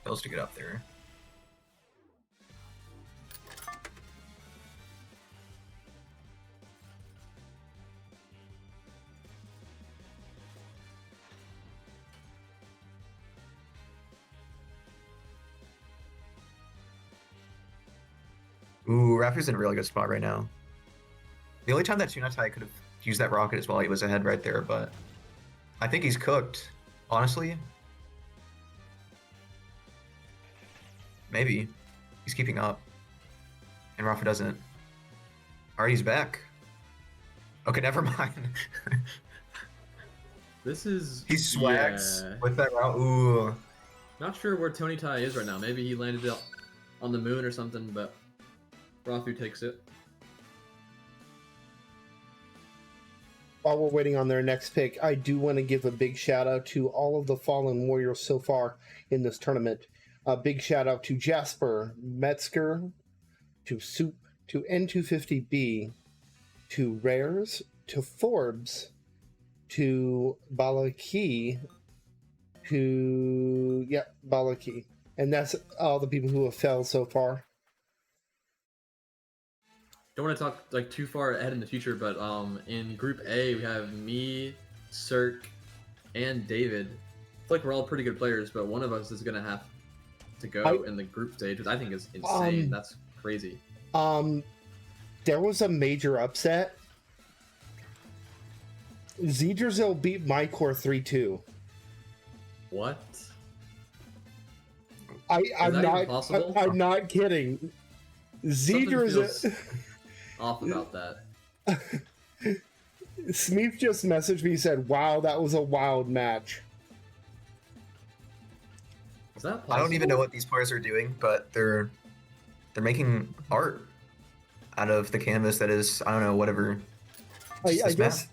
Fails to get up there. Ooh, Rafu's in a really good spot right now. The only time that Tunaitai could have used that rocket is while he was ahead right there, but I think he's cooked, honestly. Maybe. He's keeping up. And Rafa doesn't. Alright, he's back. Okay, never mind. This is... He swags yeah. with that route. Ooh. Not sure where Tony Tai is right now. Maybe he landed it on the moon or something, but Rathu takes it. While we're waiting on their next pick, I do want to give a big shout out to all of the fallen warriors so far in this tournament. A big shout out to Jasper, Metzger, to Soup, to N250B, to Rares, to Forbes, to Balaki, to Balaki. And that's all the people who have fell so far. Don't want to talk like too far ahead in the future, but in Group A we have me, Cirque, and David. I feel like we're all pretty good players, but one of us is gonna have to go in the group stage, which I think is insane. That's crazy. There was a major upset. Zedrazil beat MyCore 3-2. What? I'm not kidding. Zedrazil. Off about that. Smeeth just messaged me and said, "Wow, that was a wild match." Is that possible? I don't even know what these players are doing, but they're making art out of the canvas that is, I don't know, whatever. I guess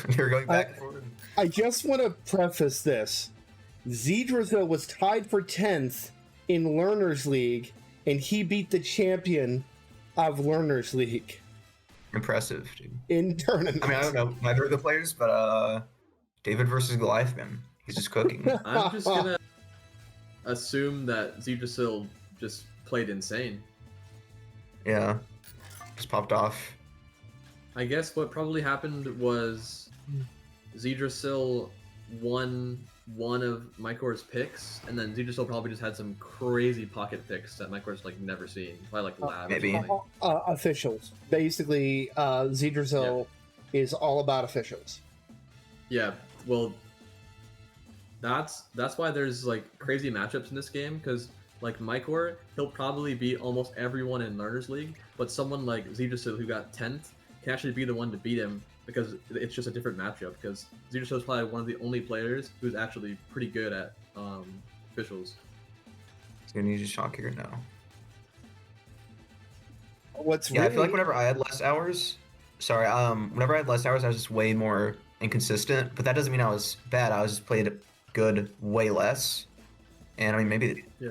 they're going back and forth. I just want to preface this. Zedrazil was tied for 10th in Learners League, and he beat the champion of Learners League. Impressive, dude. In tournament. I mean, I don't know neither of the players, but David versus Goliath, man. He's just cooking. I'm just gonna assume that Zedrazil just played insane. Yeah. Just popped off. I guess what probably happened was Zedrazil won one of MyCore's picks, and then Zedrazil probably just had some crazy pocket picks that MyCore's like never seen. Probably like lab. Maybe. Officials. Basically, Zedrazil is all about officials. Yeah, well, that's why there's like crazy matchups in this game, because like MyCore, he'll probably beat almost everyone in Learners League, but someone like Zedrazil who got 10th can actually be the one to beat him because it's just a different matchup. Because Zidrusel is probably one of the only players who's actually pretty good at officials. He's gonna need a shock here now. What's Yeah, really... I feel like whenever I had less hours, whenever I had less hours, I was just way more inconsistent. But that doesn't mean I was bad. I was just played good way less. And I mean, maybe they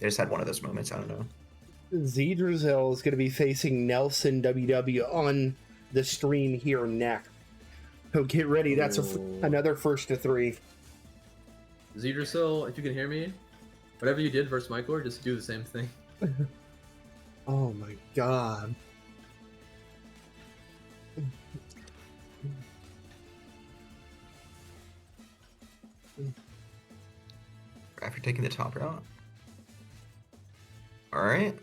just had one of those moments. I don't know. Zidrusel is going to be facing Nelson WW on the stream here next. So get ready. That's another first to 3. Zidrusel, if you can hear me, whatever you did versus Michael, just do the same thing. Oh my god. After taking the top route. Alright.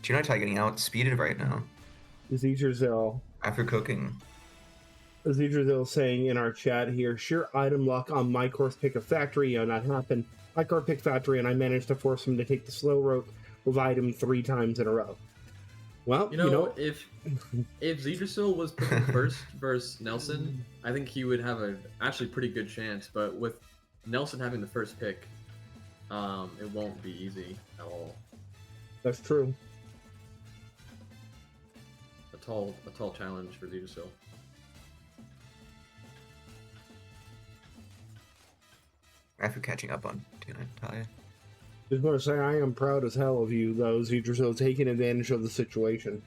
Junaitai getting outspeeded right now. Zidrusel. After cooking. Zidrusel saying in our chat here, sure item luck on my course pick a factory, and that happened. My car picked factory, and I managed to force him to take the slow rope with item 3 times in a row. Well, you know if Zidrusel was picking first versus Nelson, I think he would have a actually pretty good chance. But with Nelson having the first pick, it won't be easy at all. That's true. A tall challenge for Zidrusel. After catching up on Junaitai. Just want to say I am proud as hell of you, though, Zidrusel, taking advantage of the situation.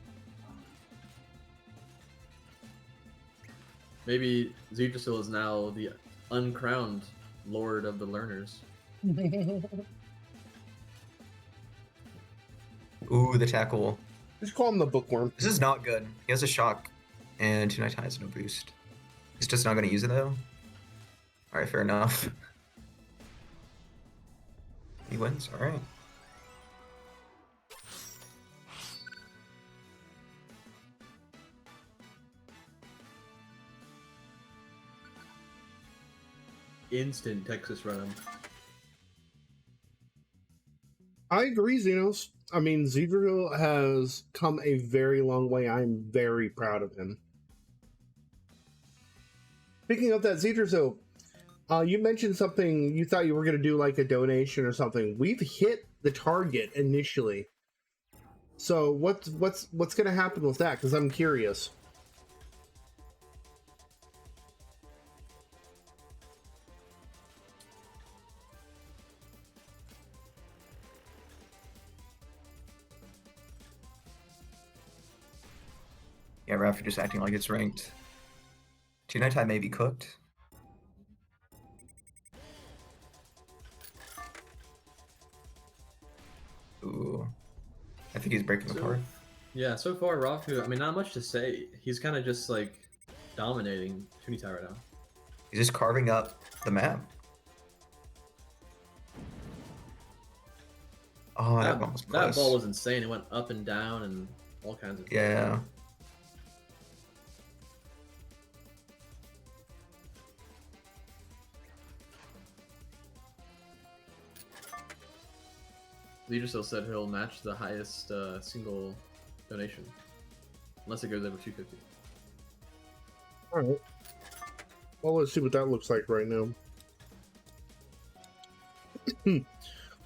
Maybe Zidrusel is now the uncrowned Lord of the Learners. Ooh, the tackle. Just call him the bookworm. This is not good. He has a shock, and Junaitai has no boost. He's just not going to use it, though. Alright, fair enough. He wins, alright. Instant Texas run. I agree, Xenos. I mean, Zidrusel has come a very long way. I'm very proud of him. Speaking of that, Zidrusel, you mentioned something, you thought you were going to do like a donation or something. We've hit the target initially. So what's going to happen with that? Because I'm curious. Yeah, Raph, just acting like it's ranked. Junaitai may be cooked. Ooh. I think he's breaking apart. Yeah, so far, Rafu, I mean, not much to say. He's kind of just, like, dominating Junaitai right now. He's just carving up the map. Oh, that one was close. That ball was insane. It went up and down and all kinds of... Yeah. Zidrusel said he'll match the highest single donation, unless it goes over 250. All right. Well, let's see what that looks like right now.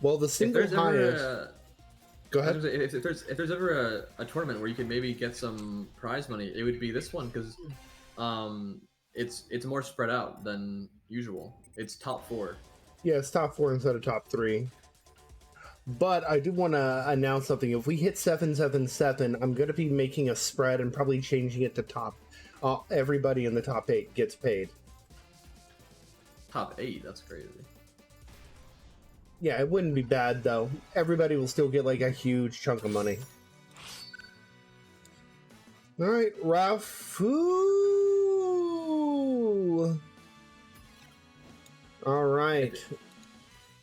Well, the single highest. Go ahead. If there's ever a tournament where you could maybe get some prize money, it would be this one because it's more spread out than usual. It's top 4. Yeah, it's top 4 instead of top 3. But I do want to announce something. If we hit 777, I'm going to be making a spread and probably changing it to top. Everybody in the top 8 gets paid. Top 8? That's crazy. Yeah, it wouldn't be bad, though. Everybody will still get, like, a huge chunk of money. All right, Ralph. Ooh. All right.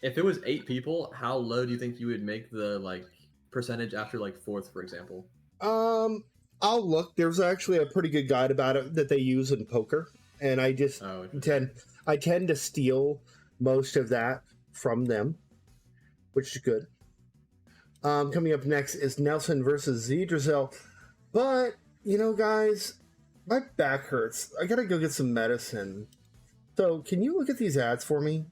If it was 8 people, how low do you think you would make the like percentage after like 4th, for example? I'll look. There's actually a pretty good guide about it that they use in poker, and I just tend to steal most of that from them, which is good. Coming up next is Nelson versus Zidrusel, but you know, guys, My back hurts. I gotta go get some medicine. So, can you look at these ads for me?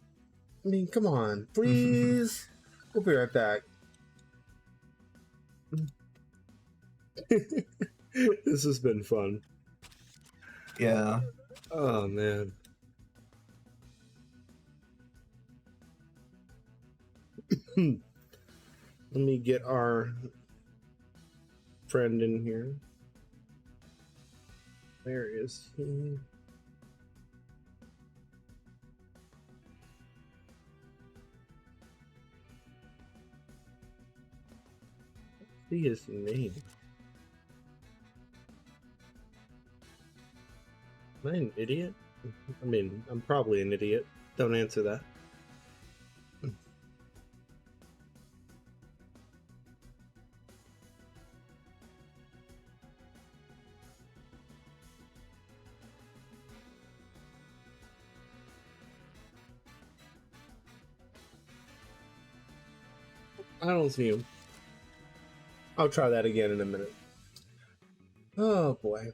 I mean, come on, please. We'll be right back. This has been fun. Yeah. Oh, man. Let me get our friend in here. Where is he? See his name. Am I an idiot? I mean, I'm probably an idiot. Don't answer that. I don't see him. I'll try that again in a minute. Oh boy.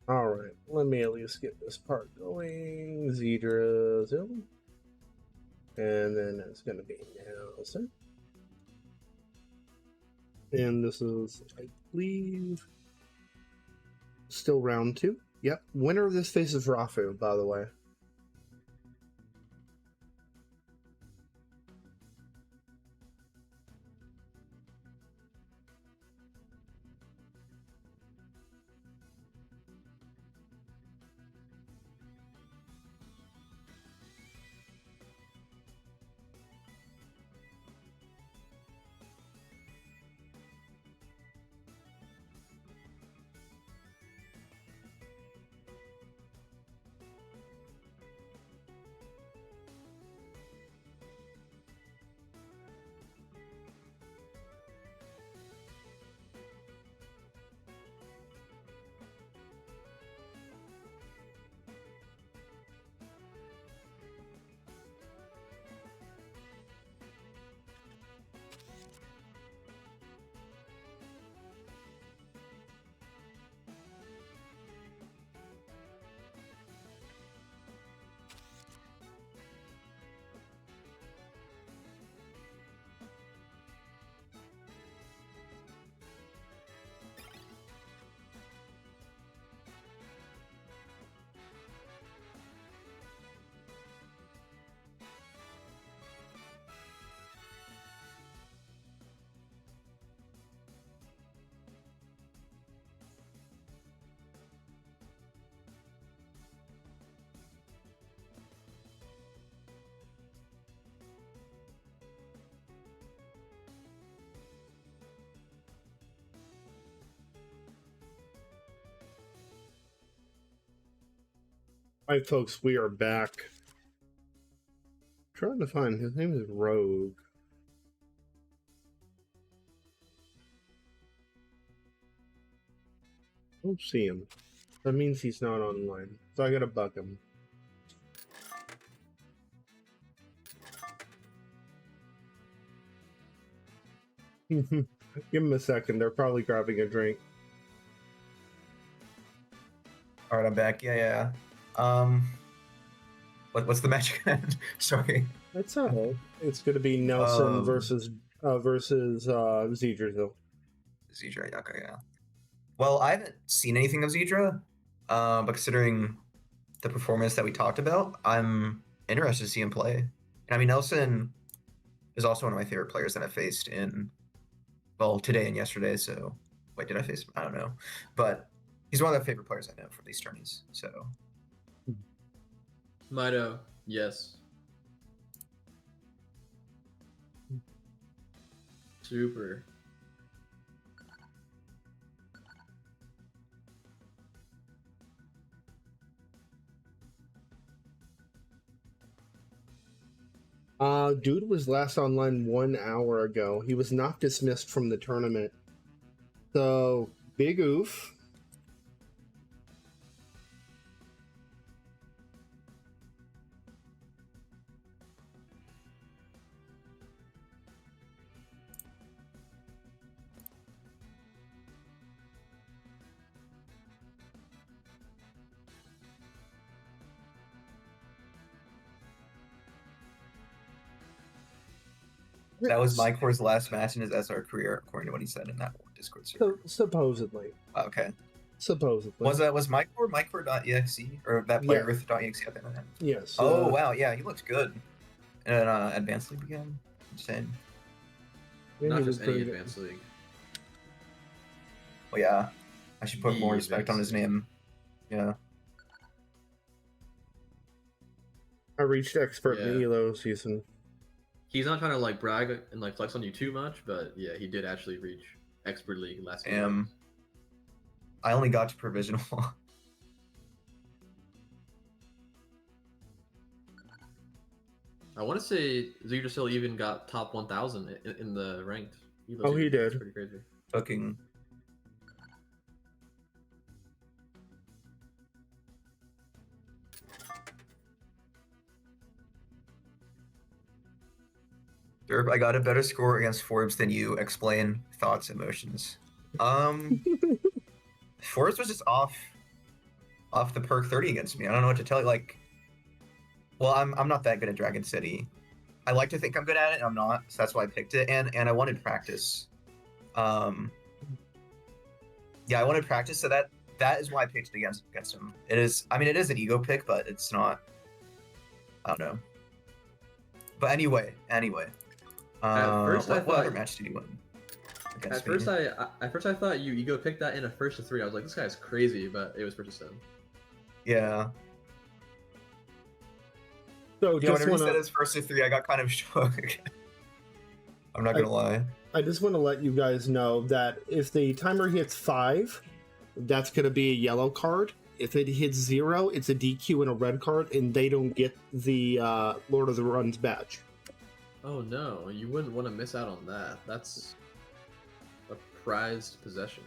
Alright, let me at least get this part going. Zedra Zoom. And then it's going to be Nelson. And this is, I believe, still round 2. Yep. Winner of this faces Rafu, by the way. Alright, folks, we are back. Trying to find his name is Rogue. Don't see him. That means he's not online. So I gotta bug him. Give him a second. They're probably grabbing a drink. All right, I'm back. Yeah. What's the match again? Sorry. That's alright. It's gonna be Nelson versus Zedra. Zedra. Okay, yeah. Well, I haven't seen anything of Zedra, but considering the performance that we talked about, I'm interested to see him play. And I mean, Nelson is also one of my favorite players that I've faced in, well, today and yesterday. So, wait, did I face him? I don't know, but he's one of the favorite players I know from these tourneys. So, Mido, yes. Super. Dude was last online 1 hour ago. He was not dismissed from the tournament. So, big oof. That was Mycor's last match in his SR career, according to what he said in that Discord server. Supposedly. Okay. Supposedly. Was Mycor.exe or that player with.exe at the end? Yes. Oh wow, yeah, he looks good. And Advanced League again. Insane. Yeah, Not he was just any pretty good. advanced league. Well, yeah, I should put The more respect on his Advanced League. name. Yeah. I reached expert in Yeah. Elo season. He's not trying to like brag and like flex on you too much, but yeah, he did actually reach expert league last year. I only got to provisional. I want to say Yggdrasil even got top 1,000 in the ranked. Oh, he That's did. pretty crazy. Fucking. Derp, I got a better score against Forbes than you. Explain thoughts, emotions. Forbes was just off the perk 30 against me. I don't know what to tell you. Like, well, I'm not that good at Dragon City. I like to think I'm good at it, and I'm not, so that's why I picked it. And I wanted practice. Yeah, I wanted practice, so that is why I picked it against him. It is, I mean, it is an ego pick, but it's not. I don't know. But anyway. First, what other match did he win? At first, I thought you ego picked that in a first to 3. I was like, this guy's crazy, but it was first to 7. Yeah. So Yeah, whenever he said his first to 3, I got kind of shook. I'm not gonna lie. I just want to let you guys know that if the timer hits 5, that's going to be a yellow card. If it hits 0, it's a DQ and a red card, and they don't get the Lord of the Runs badge. Oh no, you wouldn't want to miss out on that. That's a prized possession.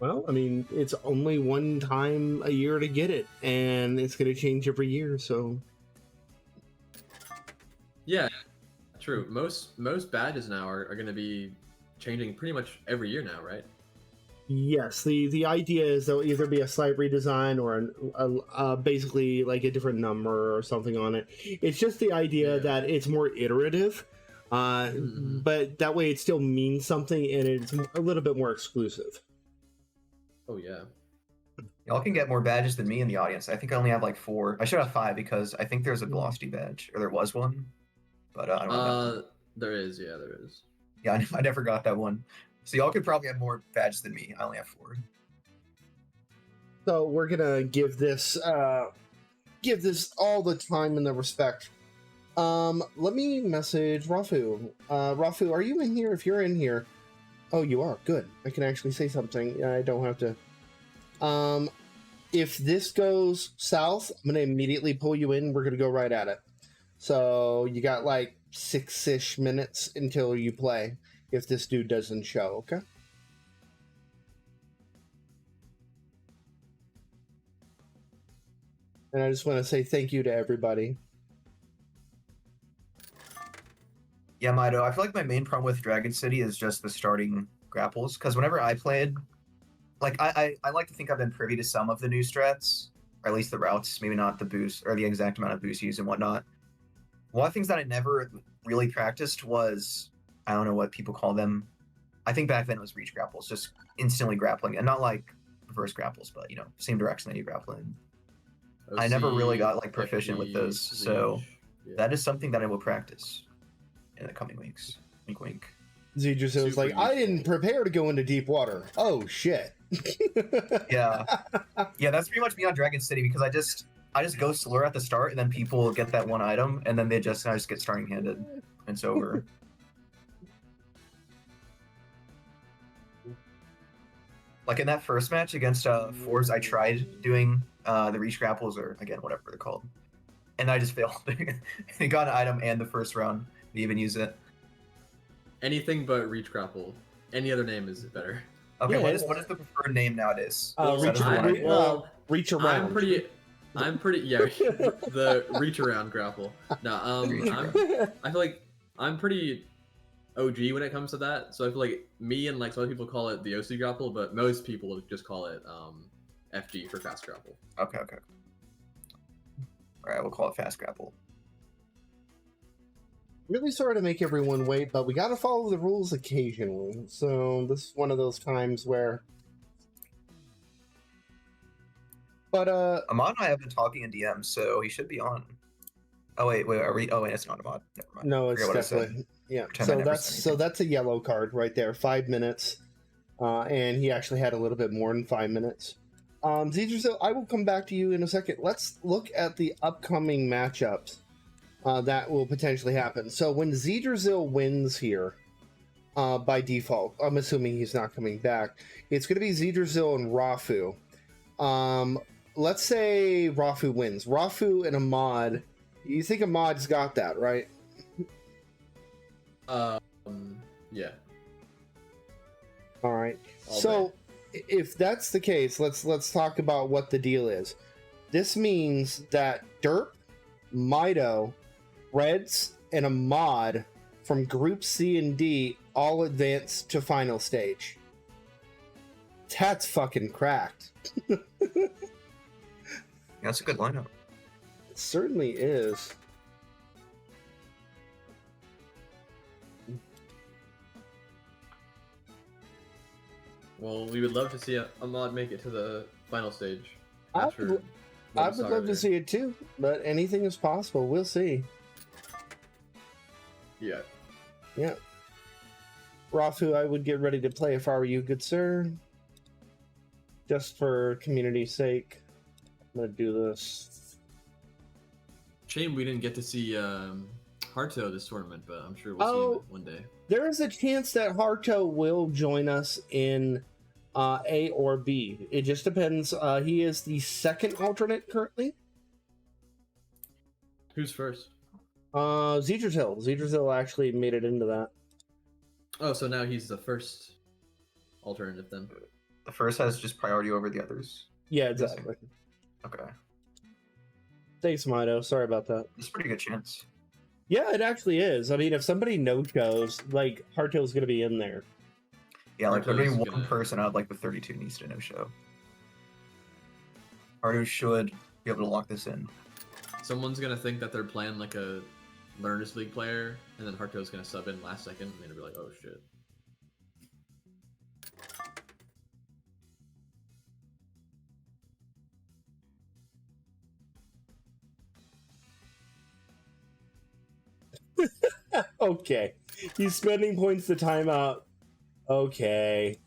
Well, I mean, it's only one time a year to get it, and it's going to change every year, so... Yeah, true. Most badges now are going to be changing pretty much every year now, right? Yes, the idea is there'll either be a slight redesign or basically like a different number or something on it. It's just the idea that it's more iterative, but that way it still means something and it's a little bit more exclusive. Oh yeah. Y'all can get more badges than me in the audience. I think I only have like 4. I should have 5 because I think there's a velocity badge, or there was one, but I don't know. There is, yeah, there is. Yeah, I never got that one. So y'all could probably have more badges than me. I only have 4. So we're gonna give this all the time and the respect. Let me message Rafu. Rafu, are you in here? If you're in here, oh, you are. Good. I can actually say something. I don't have to. If this goes south, I'm gonna immediately pull you in. We're gonna go right at it. So you got like 6-ish minutes until you play. If this dude doesn't show, okay? And I just want to say thank you to everybody. Yeah, Mido, I feel like my main problem with Dragon City is just the starting grapples, because whenever I played, like, I like to think I've been privy to some of the new strats, or at least the routes, maybe not the boost, or the exact amount of boost used and whatnot. One of the things that I never really practiced was, I don't know what people call them, I think back then it was reach grapples, just instantly grappling, and not like reverse grapples, but you know, same direction that you grapple in. I never really got like proficient with those, so that is something that I will practice in the coming weeks. Wink, wink. Zedrus was like, I didn't prepare to go into deep water. Oh shit. Yeah, that's pretty much me on Dragon City because I just go slur at the start, and then people get that one item, and then I just get starting handed, and it's over. Like in that first match against Forbes, I tried doing the reach grapples, or again, whatever they're called, and I just failed. I got an item and the first round to even use it. Anything but reach grapple. Any other name is better. Okay, Yeah, what is the preferred name nowadays? Reach around. I'm pretty yeah, the reach around grapple. No, I feel like I'm pretty OG when it comes to that. So I feel like me and like some other people call it the OC grapple, but most people just call it FG for fast grapple. Okay. All right, we'll call it fast grapple. Really sorry to make everyone wait, but we gotta follow the rules occasionally. So this is one of those times where. But Ahmad and I have been talking in DM, so he should be on. Oh wait, are we? Oh wait, it's not Ahmad. Never mind. no, it's Forget what I said. definitely yeah. Pretend I So never that's said so anything. that's a yellow card right there. 5 minutes, and he actually had a little bit more than 5 minutes. Zedrazil, I will come back to you in a second. Let's look at the upcoming matchups that will potentially happen. So when Zedrazil wins here, by default, I'm assuming he's not coming back. It's going to be Zedrazil and Rafu. Let's say Rafu wins. Rafu and Ahmad. You think Ahmad's got that, right? Yeah. All right. All So if that's the case, let's talk about what the deal is. This means that Derp, Mido, Reds, and Ahmad from Group C and D all advance to final stage. That's fucking cracked. Yeah, that's a good lineup. It certainly is. Well, we would love to see Ahmad make it to the final stage. I after would what I we would saw love to earlier. see it too, but anything is possible. We'll see. Yeah. Yeah. Rafu, I would get ready to play if I were you, good sir. Just for community's sake. I'm gonna do this. Shame we didn't get to see Harto this tournament, but I'm sure we'll see Oh. him one day. There is a chance that Harto will join us in A or B. It just depends. He is the second alternate currently. Who's first? Zedrazil. Zedrazil actually made it into that. Oh, so now he's the first alternative then. The first has just priority over the others. Yeah, exactly. Okay, Thanks, Mido. Sorry about that. it's a pretty good chance. Yeah, it actually is. I mean, if somebody no-shows, like, Harto's going to be in there. Yeah, like there'll be Arto's one gonna- person out of like the 32 needs to no show. Arto should be able to lock this in. Someone's gonna think that they're playing like a Learners League player, and then Harto's gonna sub in last second, and they'll be like, "Oh shit." Okay. He's spending points to timeout. Okay.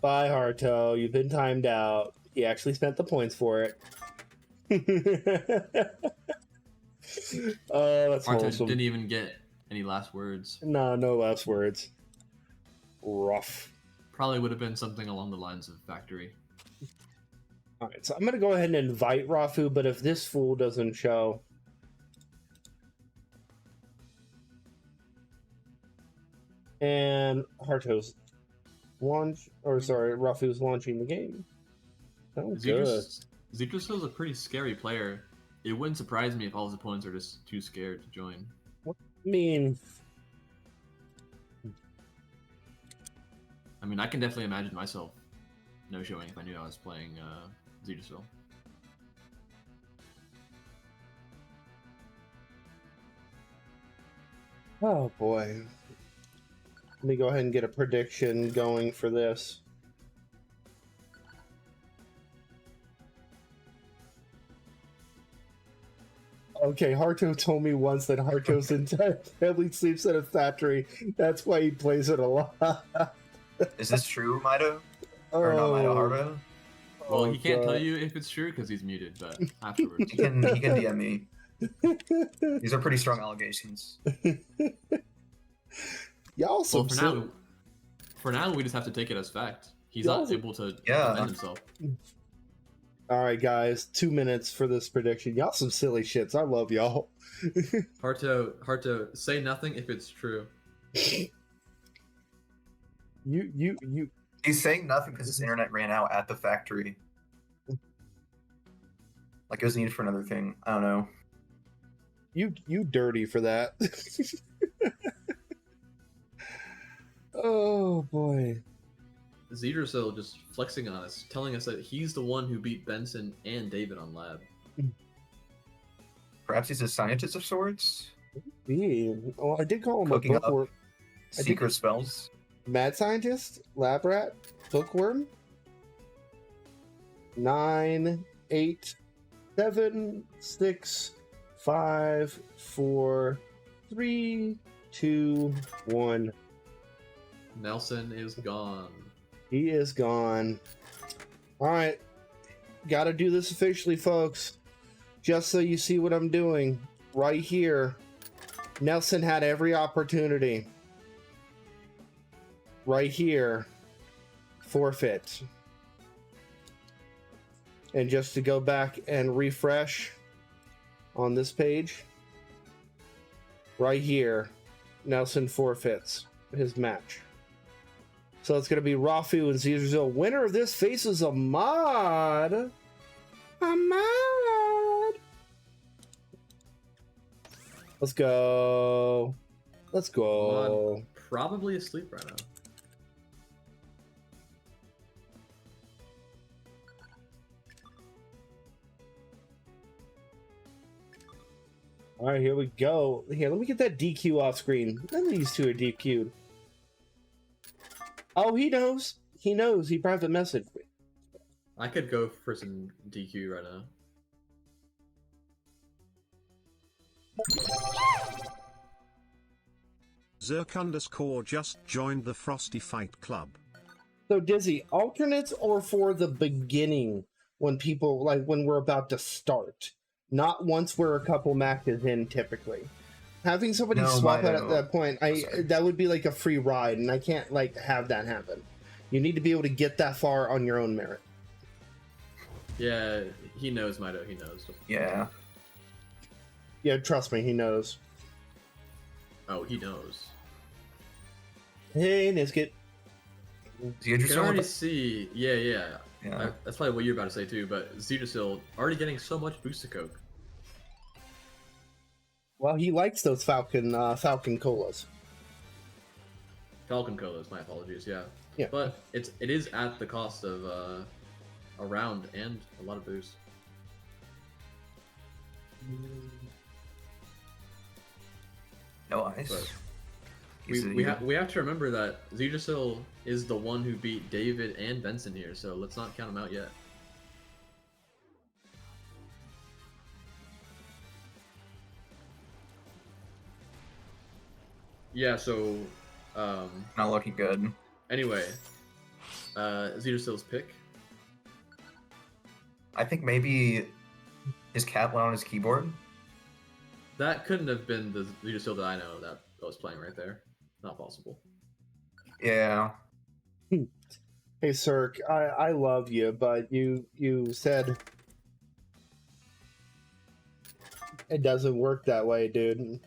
Bye, Harto. You've been timed out. He actually spent the points for it. Oh, that's Harto wholesome. didn't even get any last words. No last words. Rough. Probably would have been something along the lines of Factory. Alright, so I'm going to go ahead and invite Rafu, but if this fool doesn't show... And Harto's Rafu's launching the game. Oh, good. Zedrazil's a pretty scary player. It wouldn't surprise me if all his opponents are just too scared to join. I mean, I mean, I can definitely imagine myself no showing if I knew I was playing Zedrazil. oh boy. Let me go ahead and get a prediction going for this. Okay, Harto told me once that Harto's entire family sleeps at a factory. That's why he plays it a lot. Is this true, Mido? Or not Mido, Harto? Well, he can't tell God. you if it's true because he's muted, but afterwards. He can DM me. These are pretty strong allegations. Y'all Well, some for now, we just have to take it as fact. He's Y'all- not able to Yeah. defend himself. All right, guys, 2 minutes for this prediction. Y'all some silly shits. I love y'all. Harto, say nothing if it's true. You. He's saying nothing because his internet ran out at the factory. Like it was needed for another thing. I don't know. You dirty for that. Oh boy. Zedrazil just flexing on us, telling us that he's the one who beat Benson and David on Lab. Perhaps he's a scientist of sorts? Oh, I did call him Cooking a up bookworm. secret spells. Mad scientist, lab rat, bookworm. 9, 8, 7, 6, 5, 4, 3, 2, 1. Nelson is gone. He is gone. All right. Got to do this officially, folks. Just so you see what I'm doing. Right here. Nelson had every opportunity. Right here. Forfeit. And just to go back and refresh on this page. Right here. Nelson forfeits his match. So it's going to be Rafu and Caesarzil. Winner of this faces a mod. A mod. Let's go. Let's go. Mod probably asleep right now. All right, here we go. Here, let me get that DQ off screen. None of these two are DQ'd. Oh, he knows. He knows. He private messaged me. I could go for some DQ right now. Zerk_ just joined the Frosty Fight Club. So, Dizzy, alternates or for the beginning when people, like, when we're about to start? Not once we're a couple matches in, typically. Having somebody swap out at that point, that would be like a free ride, and I can't, like, have that happen. You need to be able to get that far on your own merit. Yeah, he knows, Mido. He knows. Yeah. Yeah, trust me, he knows. Oh, he knows. Hey, Niskit. You can already see, yeah. That's probably what you're about to say too, but Zedrasil already getting so much booster coke. Well, he likes those Falcon colas. Falcon colas, my apologies, yeah. Yeah. But it is at the cost of a round and a lot of boost. No ice. But we have to remember that Zedrasil is the one who beat David and Benson here, so let's not count him out yet. Yeah, so not looking good. Anyway, Zedrasil's pick. I think maybe his cat went on his keyboard. That couldn't have been the Zedrasil that I know that was playing right there. Not possible. Yeah. Hey, Cirque, I love you, but you said it doesn't work that way, dude.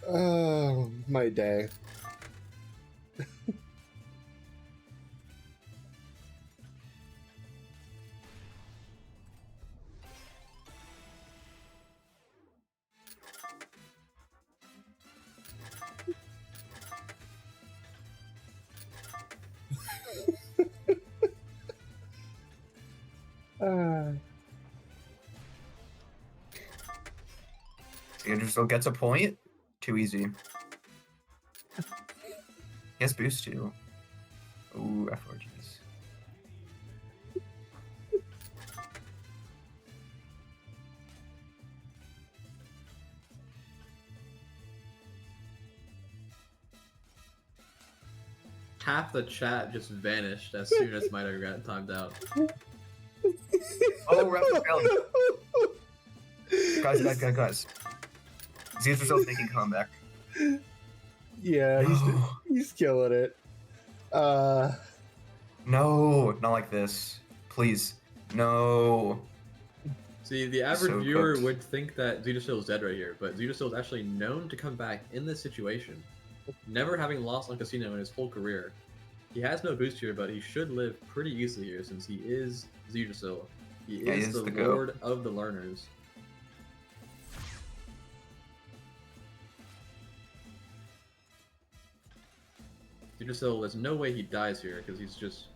Oh, my day. Anderson gets a point. Too easy. He has boost too. Ooh, FRGs. Half the chat just vanished as soon as Mido got timed out. Oh, Raptor guys. Caesar's still making comeback. Yeah, he's killing it. No, not like this. Please. No. See, the average So viewer cooked. would think that Zutasil is dead right here, but Zutasil is actually known to come back in this situation, never having lost on Casino in his whole career. He has no boost here, but he should live pretty easily here since he is Zutasil. He Yeah, he is is the the GOAT. Lord of the Learners. Zutasil, there's no way he dies here because he's just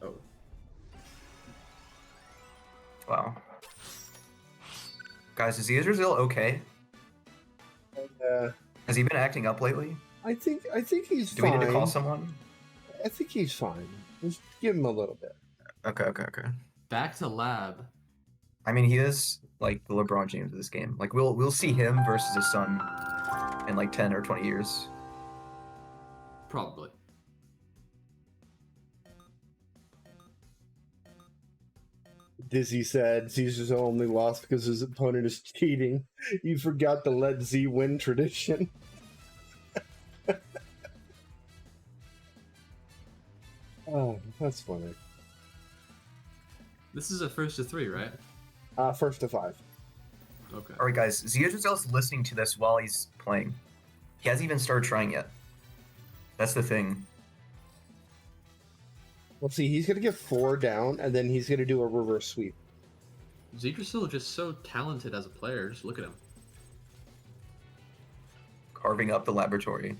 Wow. Guys, is Yggdrasil okay? Has he been acting up lately? I think he's Do fine. we need to call someone? I think he's fine. Just give him a little bit. Okay. back to lab. I mean, he is like the LeBron James of this game. Like we'll see him versus his son in like 10 or 20 years. Probably. Dizzy said Caesar's only lost because his opponent is cheating. You forgot the let Z win tradition. Oh, that's funny. This is a first to 3, right? First to 5. Okay. All right, guys. Yggdrasil's listening to this while he's playing. He hasn't even started trying yet. That's the thing. Well, see, he's gonna get 4 down, and then he's gonna do a reverse sweep. Zdrasil just so talented as a player. Just look at him. Carving up the laboratory.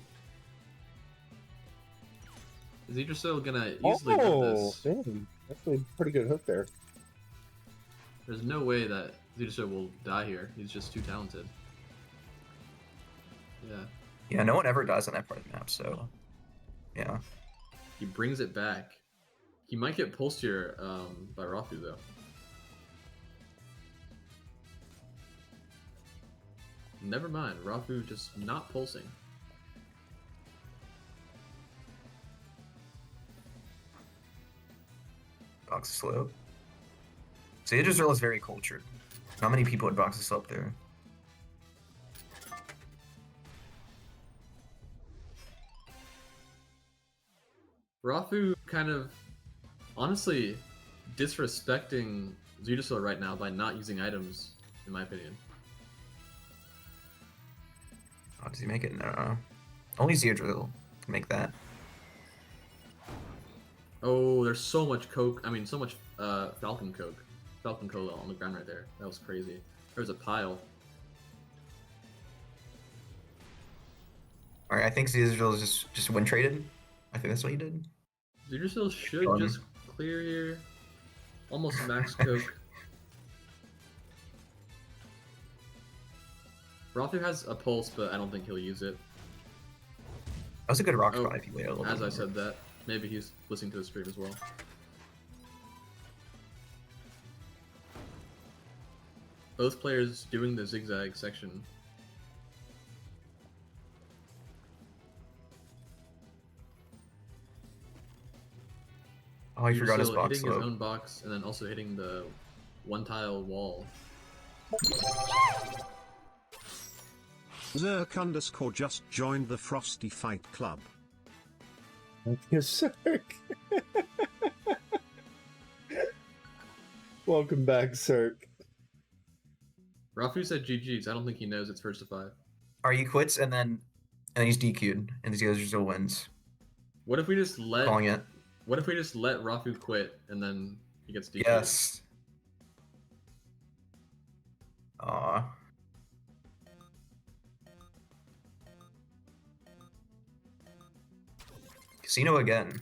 Zdrasil gonna easily win this. Damn, that's a pretty good hook there. There's no way that Zdrasil will die here. He's just too talented. Yeah. Yeah, no one ever dies on that part of the map, so yeah. He brings it back. He might get pulsed here by Rafu though. Never mind, Rafu just not pulsing. Box slope. So Yggdrasil is very cultured. Not many people would box this up there. Rafu kind of, honestly, disrespecting Zutasil right now by not using items, in my opinion. Oh, does he make it? No. Only Yggdrasil can make that. Oh, there's so much coke. I mean, so much Falcon coke. Falcon cola on the ground right there. That was crazy. There's a pile. Alright, I think Yggdrasil is just win traded. I think that's what he did. Zutasil should Fun. just clear here. Almost max coke. Rafu has a pulse, but I don't think he'll use it. That was a good rock Oh, spot if you wait a little as bit I more. said that. Maybe he's listening to the stream as well. Both players doing the zigzag section. Oh, I forgot his Zutasil box hitting his slope. own box and then also hitting the one tile wall. Zerk_ just joined the Frosty Fight Club. Yes, sir. Welcome back, sir. Rafu said GG's. I don't think he knows it's first to 5. He quits and then he's DQ'd and the Yggdrasil wins. What if we just let Calling it. What if we just let Rafu quit and then he gets DQ'd? Yes. Aw. Casino again.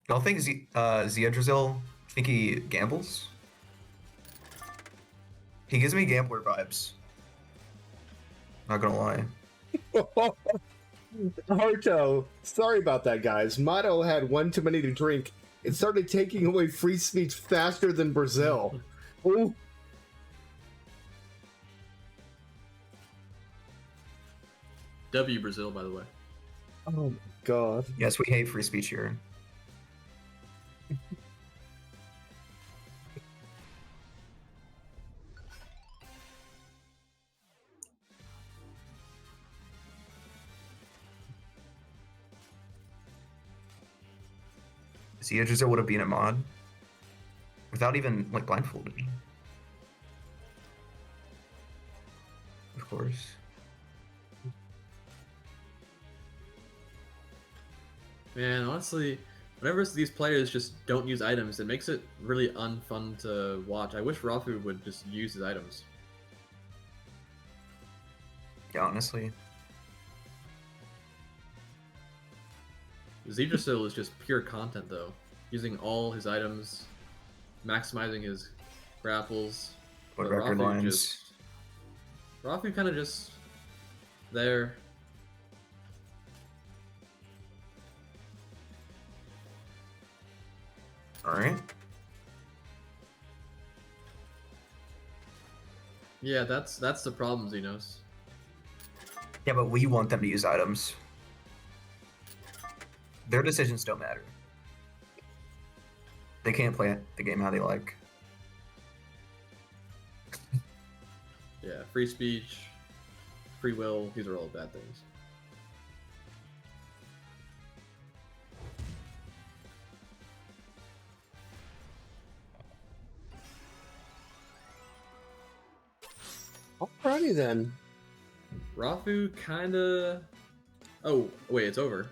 Y'all think Yggdrasil think he gambles? He gives me gambler vibes. Not gonna lie. Harto, sorry about that, guys. Mato had one too many to drink. It started taking away free speech faster than Brazil. Ooh. W Brazil, by the way. Oh my god. Yes, we hate free speech here. Yggdrasil would have been a mod. without even like blindfolded. Of course. Man, honestly, whenever these players just don't use items, it makes it really unfun to watch. I wish Rafu would just use his items. Yeah, honestly. Zedrasil is just pure content, though. Using all his items, maximizing his grapples. What but record lines? Rafu kind of just there. All right. Yeah, that's the problem, Xenos. Yeah, but we want them to use items. Their decisions don't matter. They can't play the game how they like. Yeah, free speech, free will, these are all bad things. Alrighty then. Rafu kinda... Oh, wait, it's over.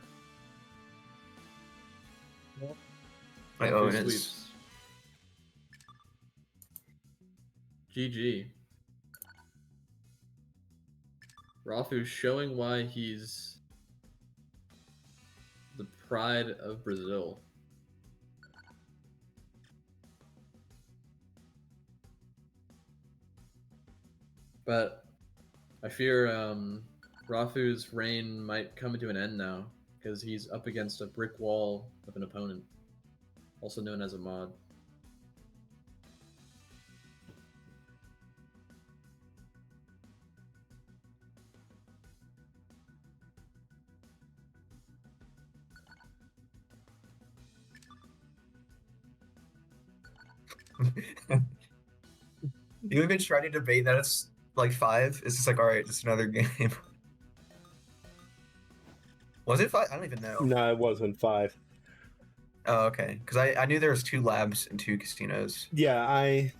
Like, Rafu oh, it is. sweeps. GG. Rafu showing why he's the pride of Brazil. But I fear Rafu's reign might come to an end now, because he's up against a brick wall of an opponent, also known as a mod. You even tried to debate that it's like 5? It's just like, all right, just another game. Was it 5? I don't even know. No, it wasn't 5. Oh, okay. Because I knew there was 2 labs and 2 casinos. Yeah, I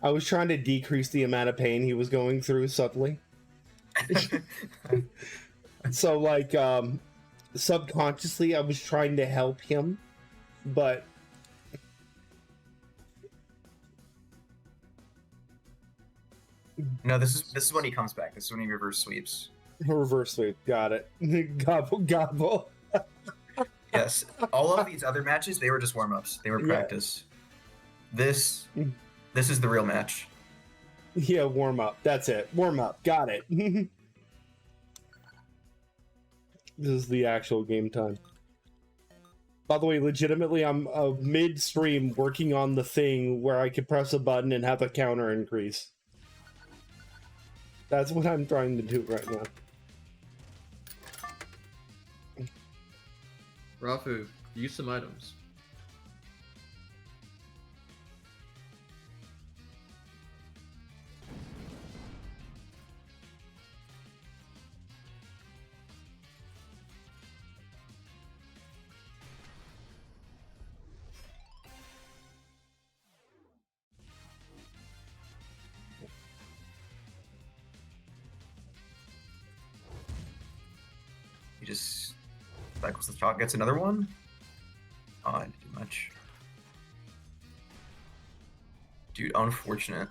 was trying to decrease the amount of pain he was going through subtly. So like subconsciously I was trying to help him, but No, this is when he comes back. This is when he reverse sweeps. reverse sweep, got it. Gobble gobble. Yes. All of these other matches, they were just warm-ups. They were Yeah. practice. This is the real match. Yeah, warm up. That's it. Warm up. Got it. This is the actual game time. By the way, legitimately, I'm mid-stream working on the thing where I could press a button and have a counter increase. That's what I'm trying to do right now. Rafu, use some items. He just cycles the shot, gets another one. Oh, I didn't do much. Dude, unfortunate.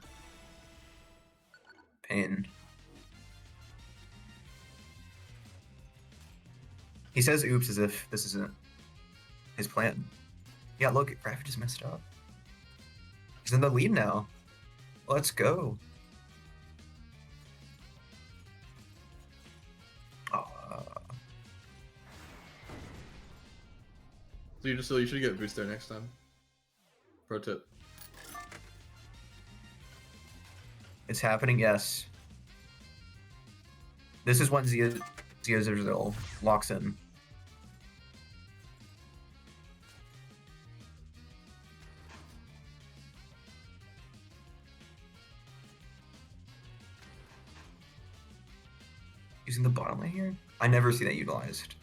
Pain. He says oops as if this isn't his plan. Yeah, look, Raph just messed up. He's in the lead now. Let's go. So you should get a boost there next time. Pro tip. It's happening, yes. This is when Zia Zizil locks in. Using the bottom lane here? I never see that utilized.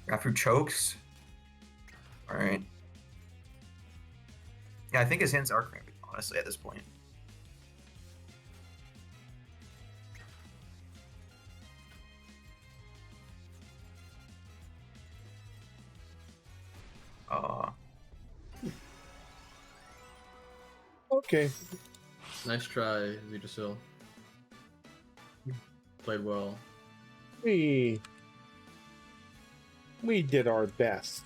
Rafu chokes. All right. Yeah, I think his hands are cramping, honestly, at this point. Okay. Nice try, Vitasil. Played well. We did our best.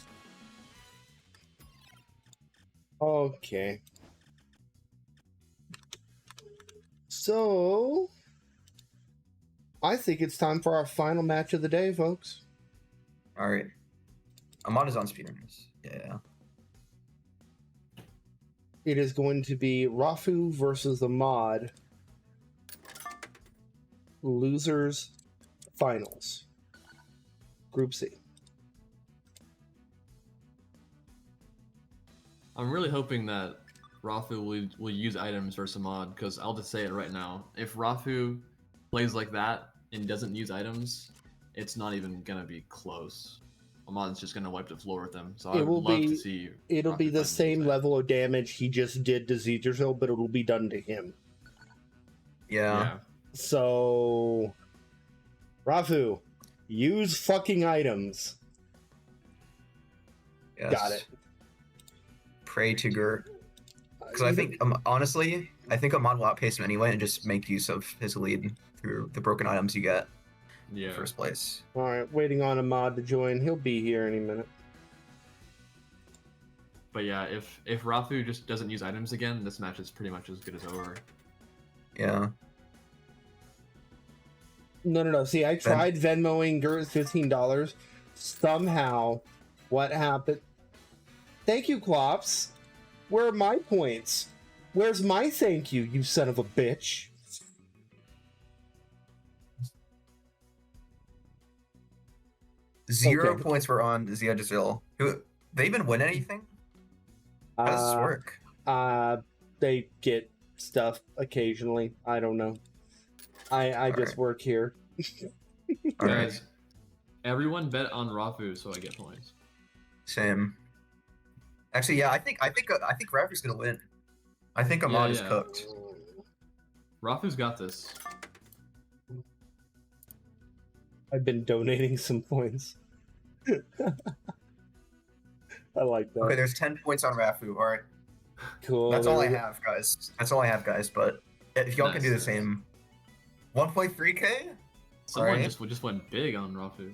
Okay. So I think it's time for our final match of the day, folks. All right. Ahmad is on speedrunners. Yeah. It is going to be Rafu versus the Mod. Losers finals. Group C. I'm really hoping that Rafu will use items versus Ahmad, because I'll just say it right now. If Rafu plays like that and doesn't use items, it's not even gonna be close. Ahmad's just gonna wipe the floor with them. So I would love to see. It'll be Rafu the finally same use level of damage he just did to Zedrzil, but it'll be done to him. Yeah. Yeah. So, Rafu, use fucking items. Yes. Got it. Pray to Gur. Because I think, honestly, I think Ahmad will outpace him anyway and just make use of his lead through the broken items you get Yeah. in first place. All right, waiting on Ahmad to join. He'll be here any minute. But yeah, if Rafu just doesn't use items again, this match is pretty much as good as over. Yeah. No. See, I tried Venmoing Gert $15. Somehow, what happened? Thank you, Klops. Where are my points? Where's my thank you, you son of a bitch? Zero Okay. points were on Zedrzil. They even win anything? How does this work? They get stuff occasionally. I don't know. I just Alright. work here. All right. Guys, everyone bet on Rafu so I get points. Same. Actually, yeah, I think Rafu's gonna win. I think Ahmad is yeah. cooked. Rafu's got this. I've been donating some points. I like that. Okay, there's 10 points on Rafu. All right, Cool. that's there all I we go. have, guys. That's all I have, guys. But if y'all can do the Nice. same, 1.3k. Someone Alright. just went big on Rafu.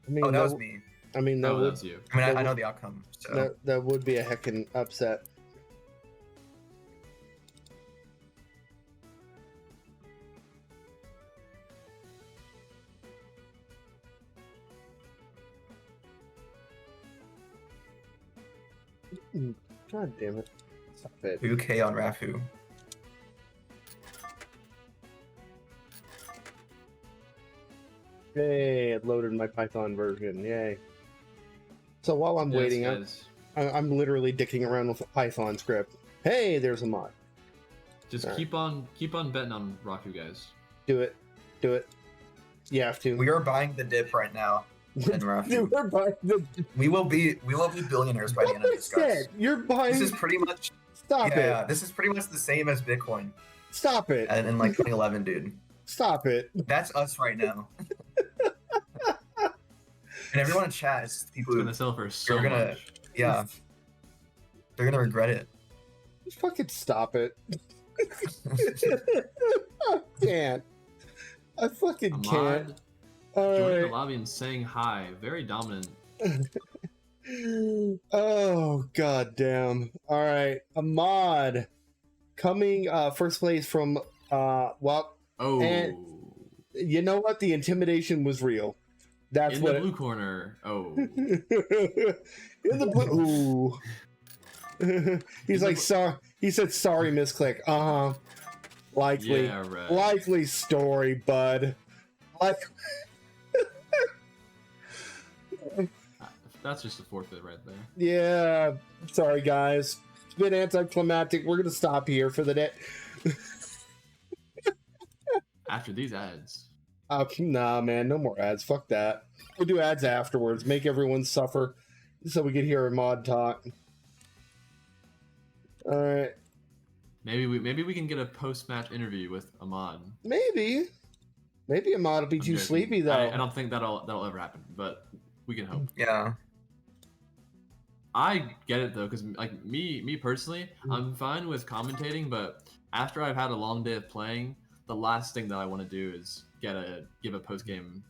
I mean, Oh, that was me. I mean, that Oh, would that's you. I mean, That I know would- the outcome. So that would be a heckin' upset. God damn it! Stop it. 2k on Rafu. Yay! It loaded my Python version. Yay! So while I'm Yes, waiting, guys. I'm literally dicking around with a Python script. Hey, there's a mod. Just Alright. keep on betting on Rafu, guys. Do it. You have to. We are buying the dip right now. And Rafu. We're buying the. We will be billionaires by the end of this, guys. Shit, you're buying. This is pretty much Stop yeah. it! This is pretty much the same as Bitcoin Stop it! in like 2011, dude. Stop it! That's us right now. And everyone in chat is people It's who, gonna sell for so gonna- much. yeah, they're gonna regret it. Fucking stop it! I can't. I fucking can't. Ahmad joining the Alright. lobby and saying hi. Very dominant. Oh god damn. Alright. Ahmad coming first place from well, Oh, And- you know what? The intimidation was real. That's in what the blue corner. Oh, in the blue. Ooh. He's In the like, bl- sorry. He said, "Sorry, misclick." Likely, yeah, right. likely story, bud. Like, That's just a forfeit right there. yeah. Sorry, guys. It's been anticlimactic. We're gonna stop here for the day. After these ads. Nah, man, no more ads. Fuck that. We'll do ads afterwards. Make everyone suffer so we can hear a mod talk. All right. Maybe we can get a post-match interview with Ahmad. Maybe a mod will be I'm too joking. sleepy though. I don't think that'll ever happen, but we can hope. Yeah. I get it though, because like me personally, I'm fine with commentating, but after I've had a long day of playing, the last thing that I want to do is give a post game.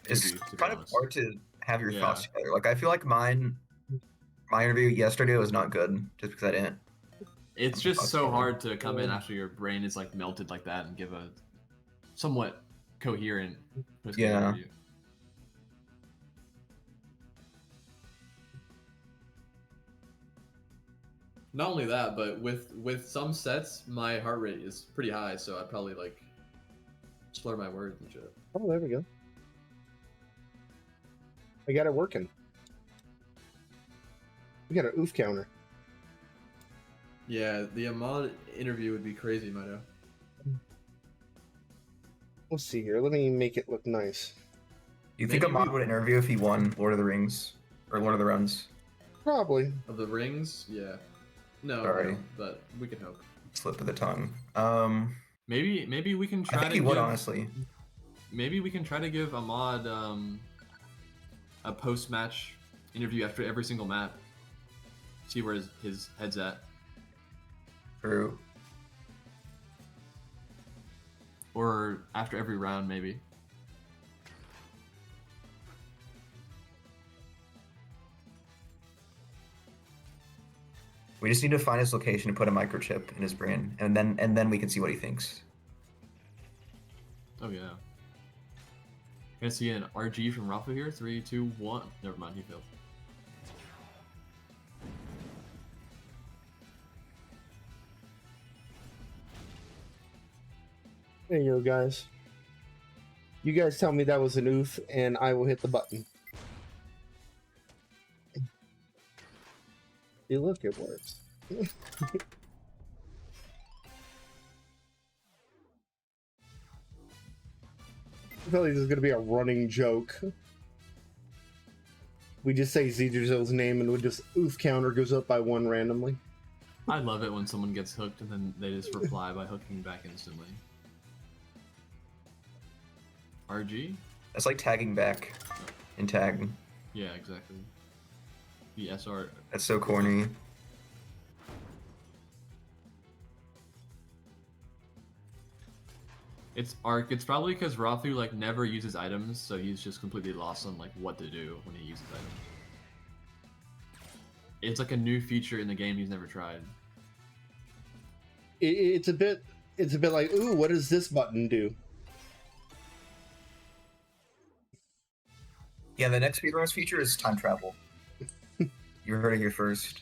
It's kind of hard to have your Yeah. thoughts together. Like I feel like my interview yesterday was not good just because I didn't. It's just so hard to come in after your brain is like melted like that and give a somewhat coherent post game Yeah. interview. Not only that, but with some sets, my heart rate is pretty high, so I'd probably like slur my words and shit. Oh, there we go. I got it working. We got an oof counter. Yeah, the Ahmad interview would be crazy, Mido. Let's see here. Let me make it look nice. You think Maybe Ahmad would interview if he won Lord of the Rings or Lord of the Realms? Probably. Of the rings, yeah. No, Sorry. no, but we can hope. Slip of the tongue. Maybe we can I try think to he would give, honestly. Maybe we can try to give Ahmad a post-match interview after every single map. See where his head's at. True. Or after every round, maybe. We just need to find his location and put a microchip in his brain, and then we can see what he thinks. Oh yeah. Gonna see an RG from Rafa here. 3, 2, 1. Never mind, he failed. There you go, guys. You guys tell me that was an oof, and I will hit the button. You look, it works. I feel like this is gonna be a running joke. We just say Zedrzil's name and we just oof counter goes up by 1 randomly. I love it when someone gets hooked and then they just reply by hooking back instantly. RG? That's like tagging back in tag. Yeah, exactly. The SR. That's so corny. It's Arc. It's probably because Rathu like never uses items, so he's just completely lost on like what to do when he uses items. It's like a new feature in the game he's never tried. It's a bit like, ooh, what does this button do? Yeah, the next speedrunners feature is time travel. You heard it here first.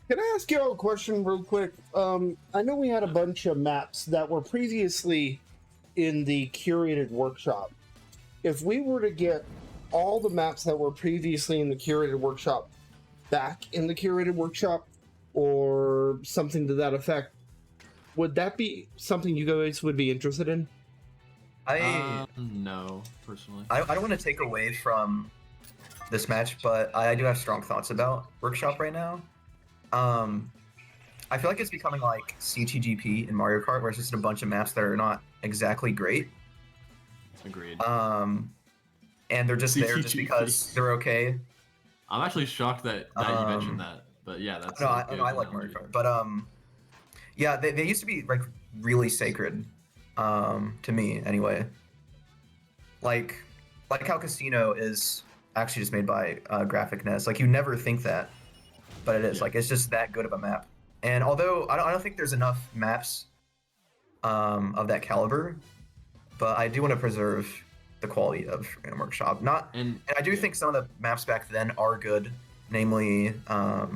Can I ask you a question real quick? I know we had a bunch of maps that were previously in the curated workshop. If we were to get all the maps that were previously in the curated workshop back in the curated workshop, or something to that effect, would that be something you guys would be interested in? No, personally. I don't want to take away from this match, but I do have strong thoughts about workshop right now. I feel like it's becoming like CTGP in Mario Kart, where it's just a bunch of maps that are not exactly great. Agreed. And they're just there just because they're okay. I'm actually shocked that you mentioned that, but yeah, that's. No, I like Mario Kart, but yeah, they used to be like really sacred, to me anyway. Like how Casino is actually just made by GraphicNet. Like you never think that, but it is. Yeah. Like it's just that good of a map. And although I don't think there's enough maps of that caliber, but I do want to preserve the quality of Random Workshop. And I do think some of the maps back then are good. Namely, I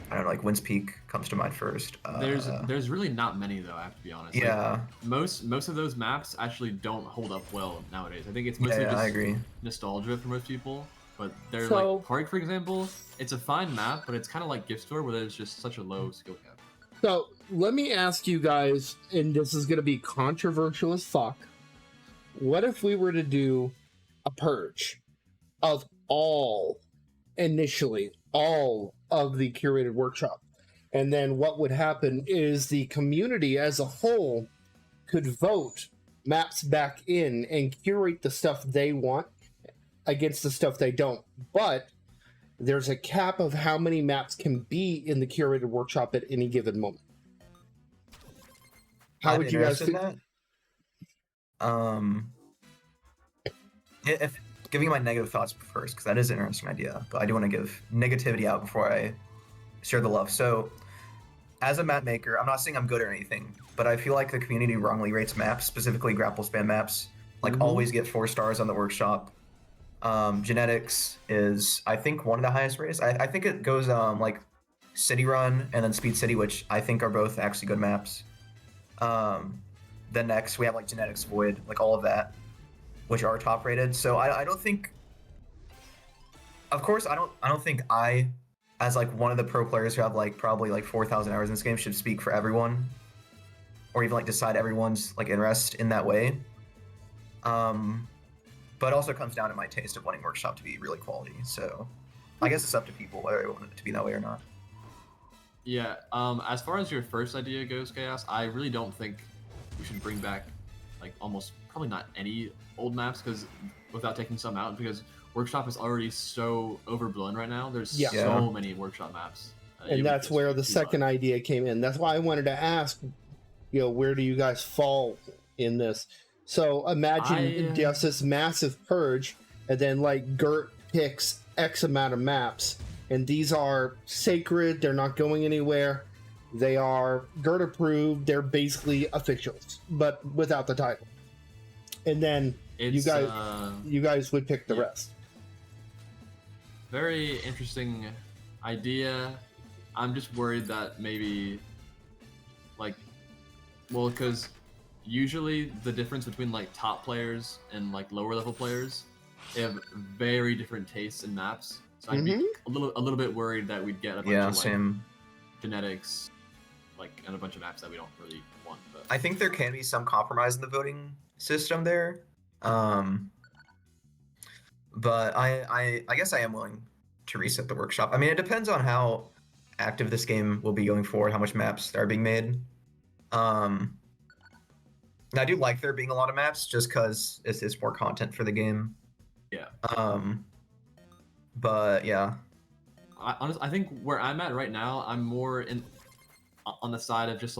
don't know, like Winds Peak comes to mind first. There's really not many though. I have to be honest. Yeah. Like, most of those maps actually don't hold up well nowadays. I think it's mostly Yeah, just I agree. nostalgia for most people. But they're So- like Park, for example. It's a fine map, but it's kind of like Gift Store, where there's just such a low skill cap. So let me ask you guys, and this is going to be controversial as fuck. What if we were to do a purge of initially all of the curated workshop? And then what would happen is the community as a whole could vote maps back in and curate the stuff they want against the stuff they don't. But there's a cap of how many maps can be in the curated workshop at any given moment. How would you guys feel that? If giving my negative thoughts first, because that is an interesting idea, but I do want to give negativity out before I share the love. So, as a map maker, I'm not saying I'm good or anything, but I feel like the community wrongly rates maps, specifically grapple span maps. Like, always get 4 stars on the workshop. Genetics is, I think, one of the highest rates. I think it goes like City Run and then Speed City, which I think are both actually good maps. Then next we have like Genetics Void, like all of that, which are top rated. So I don't think, of course, I don't think I, as like one of the pro players who have like probably like 4,000 hours in this game, should speak for everyone, or even like decide everyone's like interest in that way. But also comes down to my taste of wanting workshop to be really quality. So I guess it's up to people whether they want it to be that way or not. Yeah. As far as your first idea goes, Chaos, I really don't think we should bring back like almost probably not any old maps, because without taking some out, because workshop is already so overblown right now. There's so many workshop maps. And that's where the second idea came in. That's why I wanted to ask, where do you guys fall in this? So imagine just this massive purge, and then like Gert picks X amount of maps, and these are sacred, they're not going anywhere, they are Gert approved, they're basically officials, but without the title. And then you guys would pick the rest. Very interesting idea. I'm just worried that maybe, because usually the difference between like top players and like lower level players, they have very different tastes in maps. So I'd be a little bit worried that we'd get a bunch of genetics, and a bunch of maps that we don't really want. But I think there can be some compromise in the voting system there. But I guess I am willing to reset the workshop. I mean, it depends on how active this game will be going forward, how much maps are being made. I do like there being a lot of maps just because it's more content for the game. Yeah. But yeah. I think where I'm at right now, I'm more on the side of just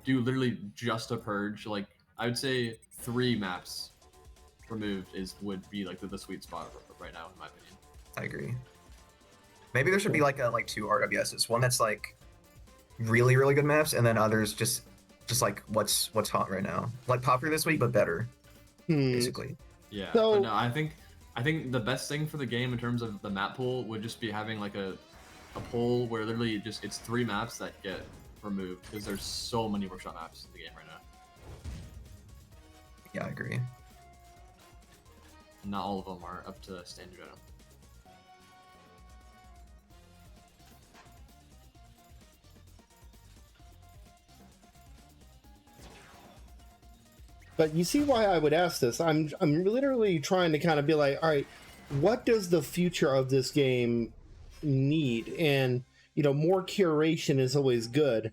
do literally just a purge. Like I would say 3 maps removed would be the sweet spot right now, in my opinion. I agree. Maybe there should be 2 RWSs. One that's really, really good maps, and then others just what's hot right now. Like popular this week, but better. Basically. Yeah. So, no, I think the best thing for the game in terms of the map pool would just be having a poll where literally it's 3 maps that get removed, because there's so many workshop maps in the game right now. Yeah, I agree. Not all of them are up to standard item. But you see why I would ask this. I'm literally trying to kind of be like, all right, what does the future of this game need? And more curation is always good,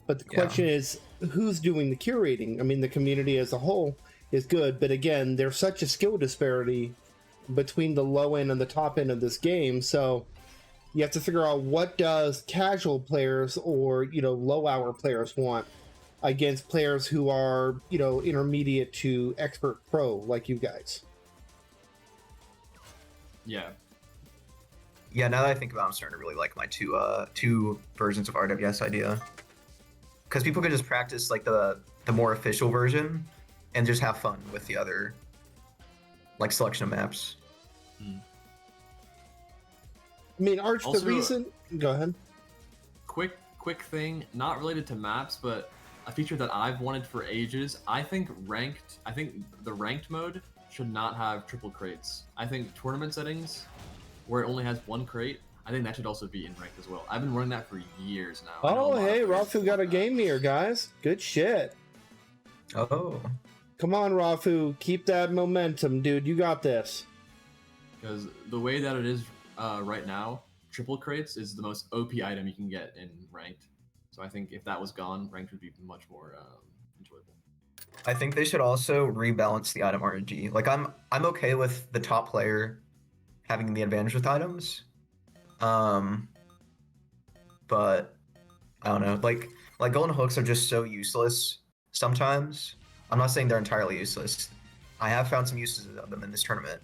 but the question is, who's doing the curating? I mean, the community as a whole is good, but again, there's such a skill disparity between the low end and the top end of this game, so you have to figure out what does casual players or low hour players want against players who are intermediate to expert pro like you guys. Yeah, now that I think about it, I'm starting to really like my two versions of RWS idea, because people could just practice the more official version and just have fun with the other selection of maps. I mean, Arch, also, the reason... Go ahead. Quick thing, not related to maps, but a feature that I've wanted for ages. I think the ranked mode should not have triple crates. I think tournament settings, where it only has 1 crate, I think that should also be in ranked as well. I've been running that for years now. I know a Oh, lot of hey, players Rafu got a want that. game here, guys. Good shit. Oh. Come on, Rafu. Keep that momentum, dude. You got this. Because the way that it is right now, triple crates is the most OP item you can get in ranked. So I think if that was gone, ranked would be much more enjoyable. I think they should also rebalance the item RNG. Like I'm okay with the top player having the advantage with items. But I don't know. Like golden hooks are just so useless sometimes. I'm not saying they're entirely useless. I have found some uses of them in this tournament.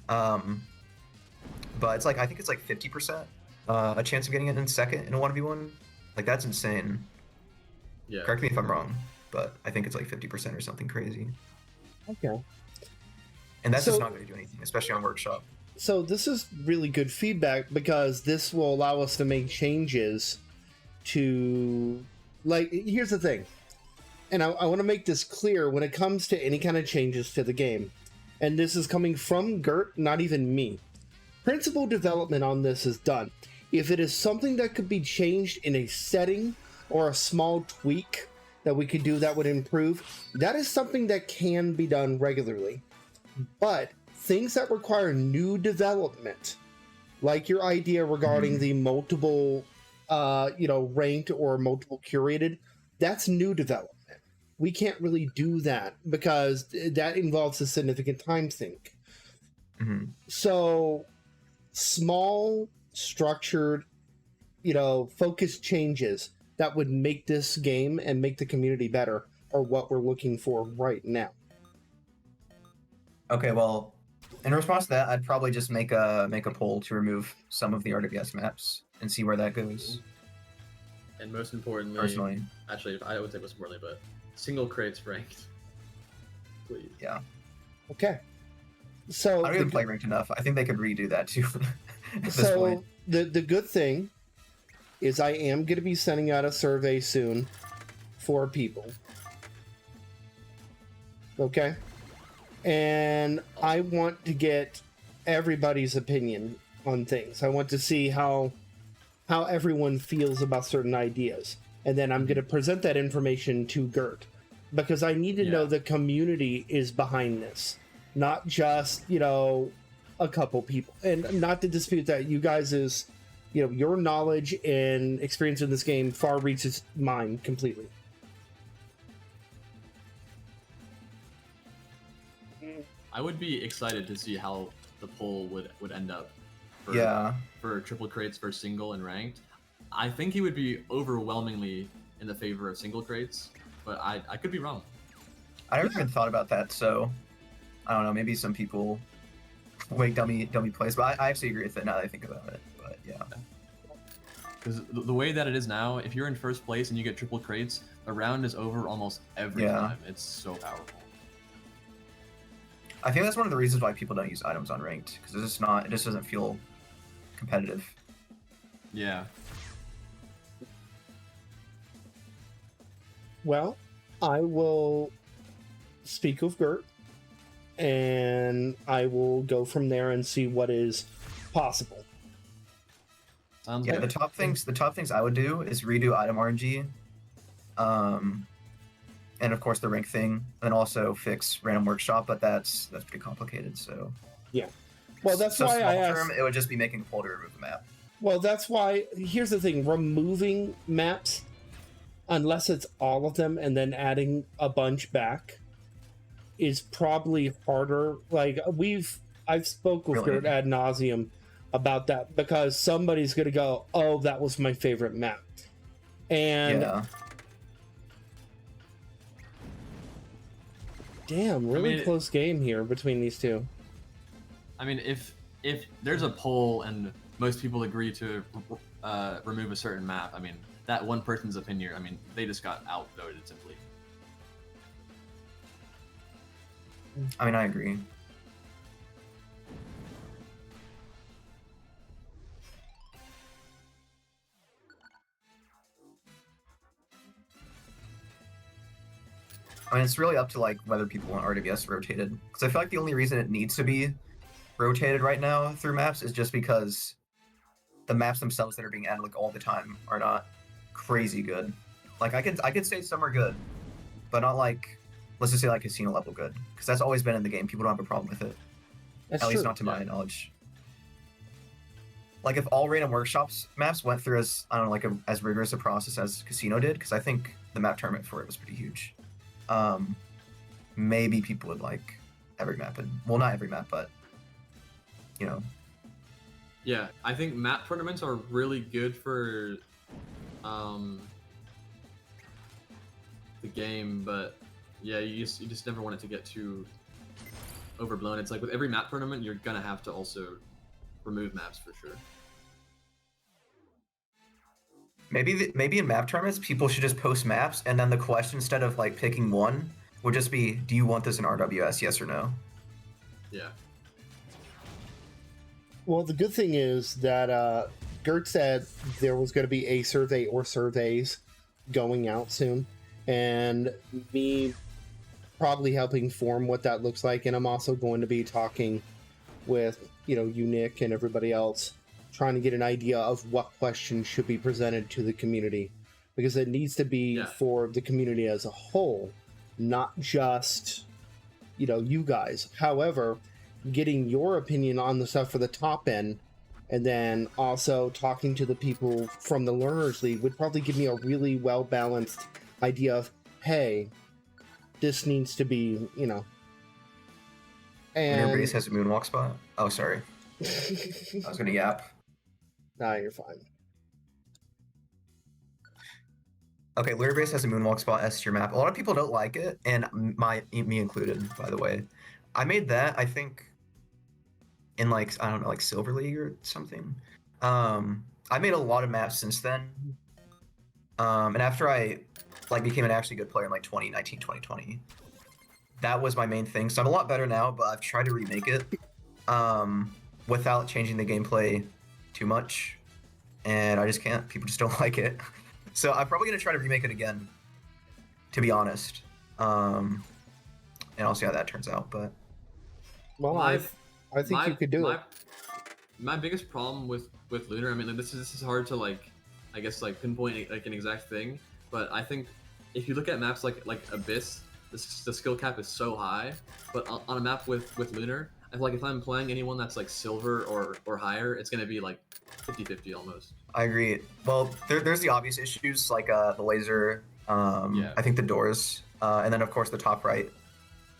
But it's like I think it's like 50% a chance of getting it in second in a 1v1. Like that's insane. Yeah. Correct me if I'm wrong, but I think it's like 50% or something crazy. Okay. And that's So- just not going to do anything, especially on workshop. So this is really good feedback because this will allow us to make changes to, like, here's the thing. And I want to make this clear when it comes to any kind of changes to the game. And this is coming from Gert, not even me. Principal development on this is done. If it is something that could be changed in a setting or a small tweak that we could do that would improve, that is something that can be done regularly. But things that require new development, like your idea regarding the multiple, ranked or multiple curated, that's new development. We can't really do that because that involves a significant time sink. Mm-hmm. So small, structured, focused changes that would make this game and make the community better are what we're looking for right now. Okay, well, in response to that, I'd probably just make a poll to remove some of the RWS maps and see where that goes. And most importantly, Personally, actually, I would say most importantly, but single crates ranked. Please. yeah. Okay. So I don't even play ranked enough. I think they could redo that too. At this So point. the good thing is I am going to be sending out a survey soon for people. Okay? And I want to get everybody's opinion on things. I want to see how everyone feels about certain ideas. And then I'm going to present that information to Gert because I need to know the community is behind this, not just, a couple people. And not to dispute that you guys is, your knowledge and experience in this game far reaches mine completely. I would be excited to see how the poll would end up. For triple crates versus single and ranked. I think he would be overwhelmingly in the favor of single crates, but I could be wrong. I never even thought about that, so I don't know. Maybe some people make dummy plays, but I actually agree with it now that I think about it. But yeah. Because the way that it is now, if you're in first place and you get triple crates, the round is over almost every time. It's so powerful. I think that's one of the reasons why people don't use items on ranked, because it just doesn't feel competitive. Yeah. Well, I will speak with Gert, and I will go from there and see what is possible. Sounds Yeah, good. the top things I would do is redo item RNG, and of course the rank thing, and also fix random workshop, but that's pretty complicated. So Yeah. Well, that's so why I small asked. term, it would just be making a poll to remove the map. Well, that's why. Here's the thing: removing maps, unless it's all of them, and then adding a bunch back, is probably harder. Like I've spoke with Really? Gert ad nauseum about that because somebody's gonna go, "Oh, that was my favorite map," and Yeah. damn, really mean, close game here between these two. I mean, if there's a poll and most people agree to remove a certain map, I mean, that one person's opinion, I mean, they just got outvoted simply. I mean, I agree. I mean, it's really up to like whether people want RWS rotated, because I feel like the only reason it needs to be rotated right now through maps is just because the maps themselves that are being added like all the time are not crazy good. Like I could say some are good, but not like, let's just say like casino level good, because that's always been in the game. People don't have a problem with it. That's At true. least not to my knowledge. Like if all random workshops maps went through as, I don't know, like as rigorous a process as Casino did, because I think the map tournament for it was pretty huge. Maybe people would like every map, and well, not every map, but you know. Yeah, I think map tournaments are really good for the game, but yeah, you just never want it to get too overblown. It's like with every map tournament, you're gonna have to also remove maps for sure. Maybe in map tournaments, people should just post maps, and then the question, instead of like picking one, would just be, do you want this in RWS, yes or no? Yeah. Well, the good thing is that Gert said there was going to be a survey or surveys going out soon, and me probably helping form what that looks like. And I'm also going to be talking with, you Nick and everybody else, trying to get an idea of what questions should be presented to the community, because it needs to be for the community as a whole, not just, you guys. However, getting your opinion on the stuff for the top end, and then also talking to the people from the Learners League would probably give me a really well-balanced idea of, hey, this needs to be, And Lunar Base has a moonwalk spot? Oh, sorry. I was gonna yap. Nah, you're fine. Okay, Lunar Base has a moonwalk spot S tier map. A lot of people don't like it, and me included, by the way. I made that, I think, in like, I don't know, like Silver League or something. I made a lot of maps since then. And after I became an actually good player in like 2019, 2020, that was my main thing. So I'm a lot better now, but I've tried to remake it without changing the gameplay too much, and I just can't. People just don't like it. So I'm probably gonna try to remake it again, to be honest. And I'll see how that turns out. But well, I think you could do it. My biggest problem with Lunar, I mean, this is hard to I guess pinpoint like an exact thing, but I think if you look at maps like Abyss, the skill cap is so high, but on a map with Lunar, I feel like if I'm playing anyone that's like silver or higher, it's gonna be like 50-50 almost. I agree. Well, there's the obvious issues like the laser, I think the doors, and then of course the top right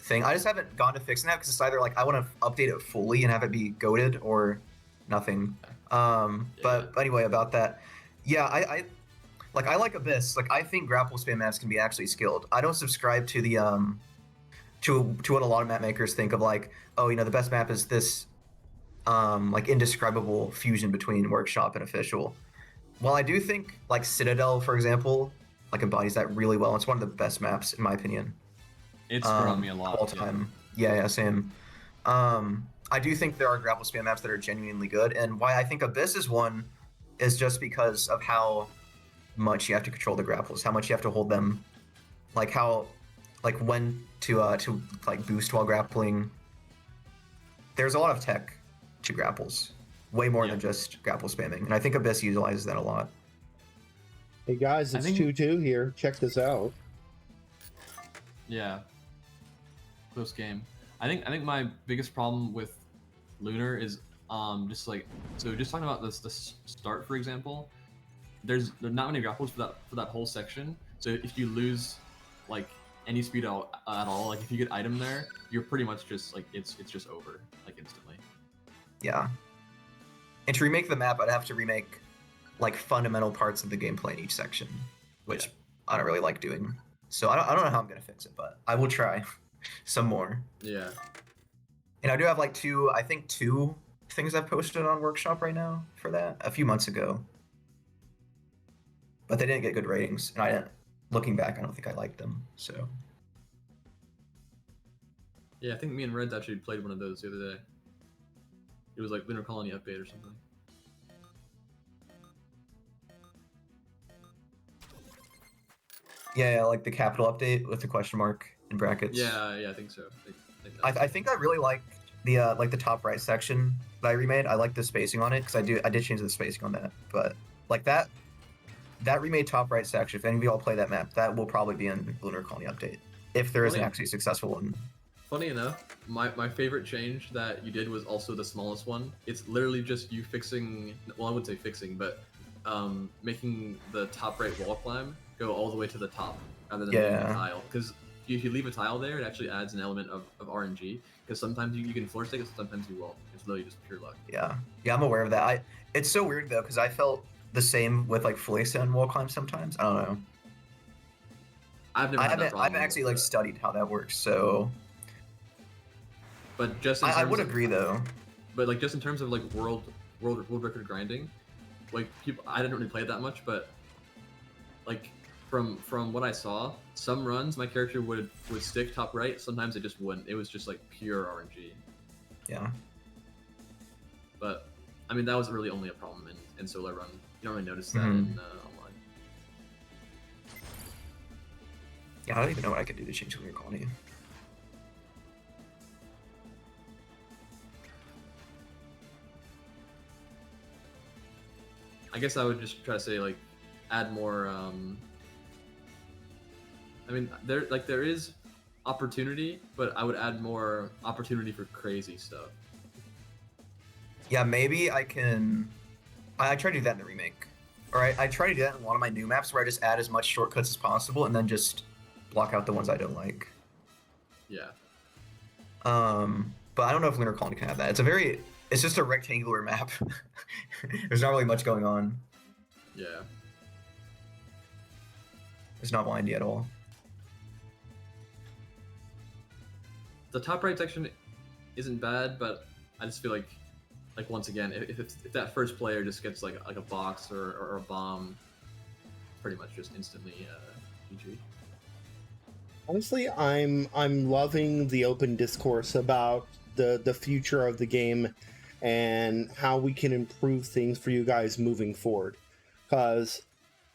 thing. I just haven't gone to fixing that because it's either like I want to update it fully and have it be goated or nothing. But anyway, about that, yeah, I like Abyss. Like I think grapple spam maps can be actually skilled. I don't subscribe to the to what a lot of map makers think of, like, oh, the best map is this like indescribable fusion between workshop and official. While I do think like Citadel, for example, like embodies that really well. It's one of the best maps in my opinion. It's grown me a lot all time. Yeah, same. I do think there are grapple spam maps that are genuinely good, and why I think Abyss is one is just because of how much you have to control the grapples, how much you have to hold them, like when to like boost while grappling. There's a lot of tech to grapples, way more than just grapple spamming, and I think Abyss utilizes that a lot. Hey guys, it's 2-2 here. Check this out. Yeah, close game. I think my biggest problem with Lunar is just talking about the start, for example. There's not many grapples for that whole section. So if you lose like any speed at all, like if you get item there, you're pretty much just like it's just over like instantly. Yeah. And to remake the map, I'd have to remake like fundamental parts of the gameplay in each section, which I don't really like doing. So I don't know how I'm gonna fix it, but I will try some more. Yeah. And I do have like two things I've posted on Workshop right now for that a few months ago. But they didn't get good ratings, and looking back, I don't think I liked them, so. Yeah, I think me and Reds actually played one of those the other day. It was like Lunar Colony update or something. Yeah, like the capital update with the question mark in brackets. Yeah, I think so. I think I really liked the like the top right section that I remade. I like the spacing on it because I did change the spacing on that. But like that remade top right section, if any of you all play that map, that will probably be in Lunar Colony update if there is an Funny- actually successful one. Funny enough, my favorite change that you did was also the smallest one. It's literally just you fixing, well, I wouldn't say fixing, but making the top right wall climb go all the way to the top rather than leaving a tile. Because if you leave a tile there, it actually adds an element of RNG. Because sometimes you can floor stick it, sometimes you won't. It's literally just pure luck. Yeah, I'm aware of that. It's so weird though because I felt the same with like Felicia and wall climb sometimes. I don't know. I've never had that problem. I haven't actually like studied how that works, so. But just I would agree though. But like just in terms of like world record grinding, like people, I didn't really play it that much, but like from what I saw, some runs my character would stick top right. Sometimes it just wouldn't. It was just like pure RNG. Yeah. But I mean that was really only a problem in solo run. You don't really notice that in online. Yeah, I don't even know what I could do to change Lunar Colony. I guess I would just try to say like add more. I mean, there is opportunity, but I would add more opportunity for crazy stuff. Yeah, maybe I can. I try to do that in the remake. Or I try to do that in one of my new maps where I just add as much shortcuts as possible and then just block out the ones I don't like. Yeah. But I don't know if Lunar Colony can have that. It's just a rectangular map. There's not really much going on. Yeah. It's not windy at all. The top right section isn't bad, but I just feel like once again, if that first player just gets like a box or a bomb, pretty much just instantly GG. Honestly, I'm loving the open discourse about the future of the game and how we can improve things for you guys moving forward. Because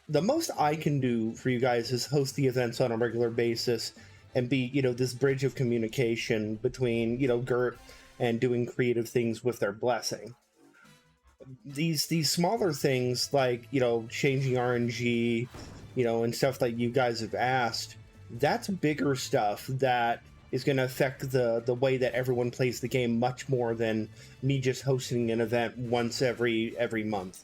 the most I can do for you guys is host the events on a regular basis and be, this bridge of communication between, Gert and doing creative things with their blessing. These smaller things like, changing RNG, and stuff that you guys have asked, that's bigger stuff that is going to affect the way that everyone plays the game much more than me just hosting an event once every month,